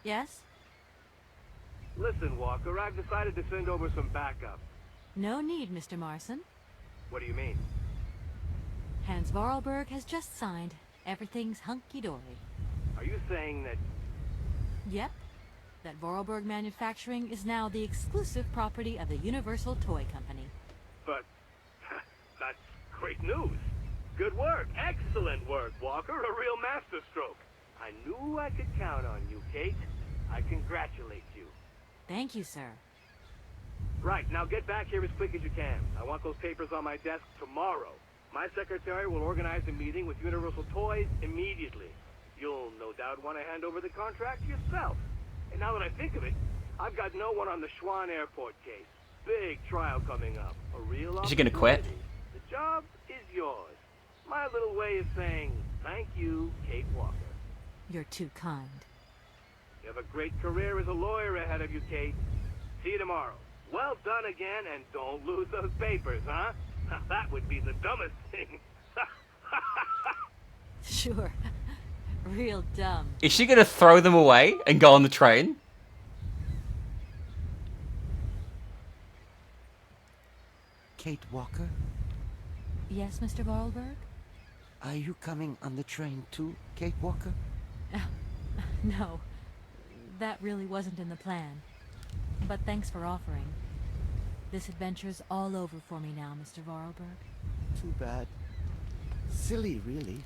Yes? Listen, Walker, I've decided to send over some backup. No need, Mr. Marson. What do you mean? Hans Vorarlberg has just signed. Everything's hunky-dory. Are you saying that... Yep. That Vorarlberg Manufacturing is now the exclusive property of the Universal Toy Company. But... that's great news. Good work. Excellent work, Walker. A real masterstroke. I knew I could count on you, Kate. I congratulate you. Thank you, sir. Right, now get back here as quick as you can. I want those papers on my desk tomorrow. My secretary will organize a meeting with Universal Toys immediately. You'll no doubt want to hand over the contract yourself. And now that I think of it, I've got no one on the Schwann Airport case. Big trial coming up. A real Is she gonna quit? opportunity. The job is yours. My little way of saying thank you, Kate Walker. You're too kind. You have a great career as a lawyer ahead of you, Kate. See you tomorrow. Well done again, and don't lose those papers, huh? That would be the dumbest thing. Sure. Real dumb. Is she gonna throw them away and go on the train? Kate Walker? Yes, Mr. Vorarlberg? Are you coming on the train too, Kate Walker? No. That really wasn't in the plan. But thanks for offering. This adventure's all over for me now, Mr. Vorarlberg. Too bad. Silly, really.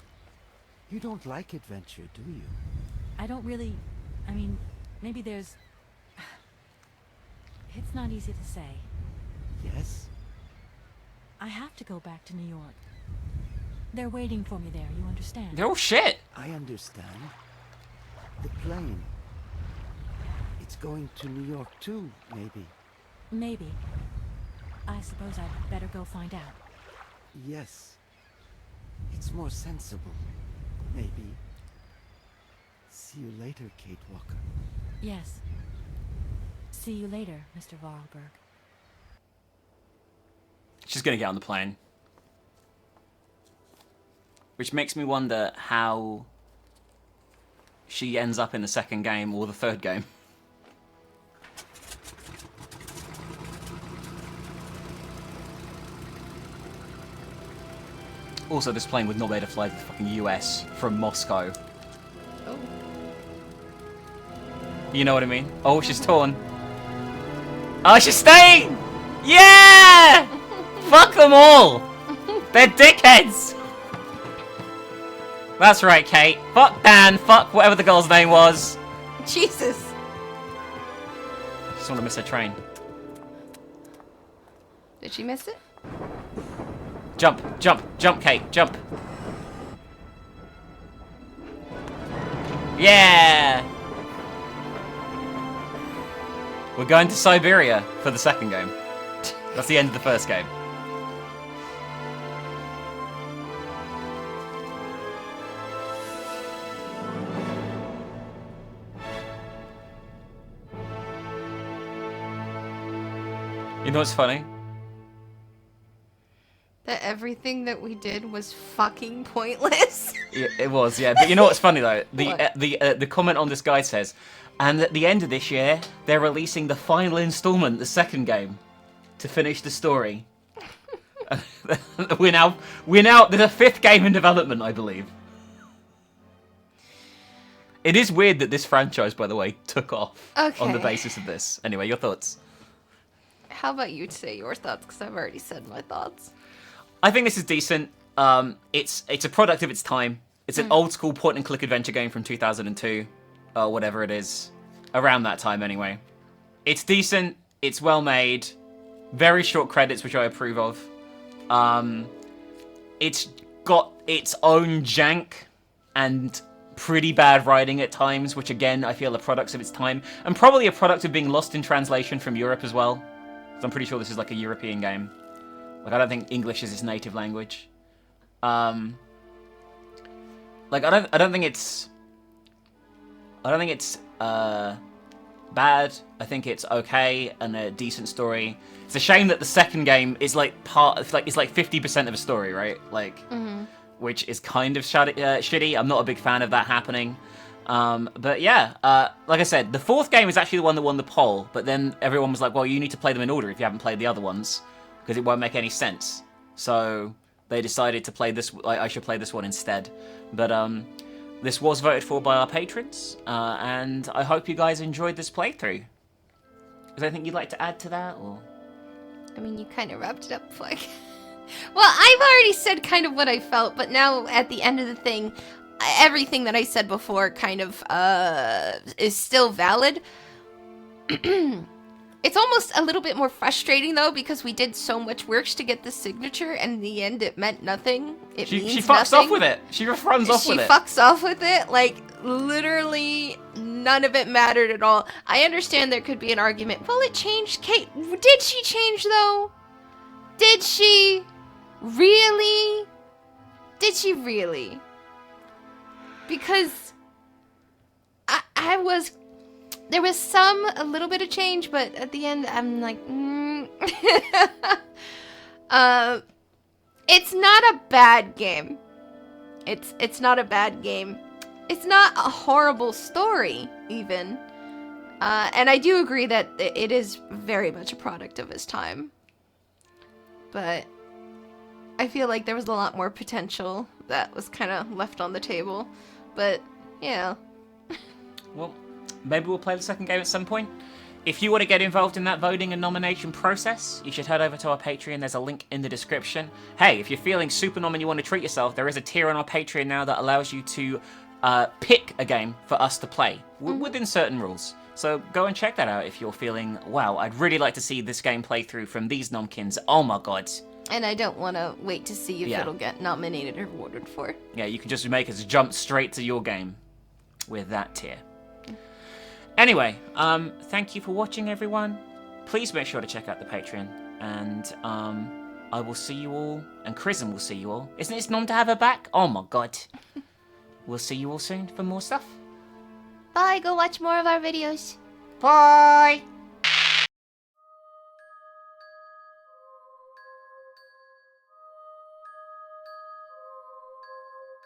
You don't like adventure, do you? I don't really... I mean, maybe there's... It's not easy to say. Yes? I have to go back to New York. They're waiting for me there, you understand? Oh, shit! I understand. The plane. It's going to New York too, maybe. Maybe. I suppose I'd better go find out. Yes. It's more sensible. Maybe. See you later, Kate Walker. Yes. See you later, Mr. Vorarlberg. She's gonna get on the plane. Which makes me wonder how she ends up in the second game or the third game. Also, this plane would not be able to fly to the fucking US from Moscow. Oh. You know what I mean? Oh, she's torn. Oh, she's staying! Yeah! Fuck them all! They're dickheads! That's right, Kate. Fuck Dan, fuck whatever the girl's name was. Jesus. Just want to miss her train. Did she miss it? Jump, jump, jump, Kate, jump. Yeah! We're going to Syberia for the second game. That's the end of the first game. You know what's funny? That everything that we did was fucking pointless. Yeah, it was, yeah. But you know what's funny though? What? The comment on this guide says, and at the end of this year, they're releasing the final installment, the second game, to finish the story. we're now there's a fifth game in development, I believe. It is weird that this franchise, by the way, took off on the Okay. basis of this. Anyway, your thoughts? How about you say your thoughts? Because I've already said my thoughts. I think this is decent. It's a product of its time. It's an old school point and click adventure game from 2002, or whatever it is, around that time anyway. It's decent. It's well made. Very short credits, which I approve of. It's got its own jank and pretty bad writing at times, which again I feel are products of its time, and probably a product of being lost in translation from Europe as well. So I'm pretty sure this is like a European game. Like, I don't think English is its native language. Like, I don't think it's bad. I think it's okay and a decent story. It's a shame that the second game is like it's like 50% of a story, right? Like, which is kind of shitty. I'm not a big fan of that happening. But yeah, like I said, the fourth game is actually the one that won the poll, but then everyone was like, well, you need to play them in order if you haven't played the other ones, because it won't make any sense. So they decided to play this, I should play this one instead. But this was voted for by our patrons, and I hope you guys enjoyed this playthrough. Is there anything you'd like to add to that, or? I mean, you kind of wrapped it up like... Well, I've already said kind of what I felt, but now at the end of the thing, everything that I said before kind of is still valid. It's almost a little bit more frustrating though, because we did so much work to get the signature, and in the end it meant nothing. She fucks off with it. She just runs off with it. She fucks off with it. Like, literally none of it mattered at all. I understand there could be an argument. Well, it changed Kate. Did she change though? Did she? Really? Did she really? Because I was... There was a little bit of change, but at the end, I'm like, it's not a bad game. It's not a bad game. It's not a horrible story, even. And I do agree that it is very much a product of its time. But I feel like there was a lot more potential that was kind of left on the table. But, yeah. Well, maybe we'll play the second game at some point. If you want to get involved in that voting and nomination process, you should head over to our Patreon. There's a link in the description. Hey, if you're feeling super nom and you want to treat yourself, there is a tier on our Patreon now that allows you to pick a game for us to play within certain rules. So go and check that out if you're feeling, wow, I'd really like to see this game play through from these nomkins. Oh my god. And I don't want to wait to see if it'll get nominated or voted for. Yeah, you can just make us jump straight to your game with that tier. Anyway, thank you for watching, everyone. Please make sure to check out the Patreon, and I will see you all, and Krism will see you all. Isn't it nom to have her back? Oh my god. We'll see you all soon for more stuff. Bye, go watch more of our videos. Bye!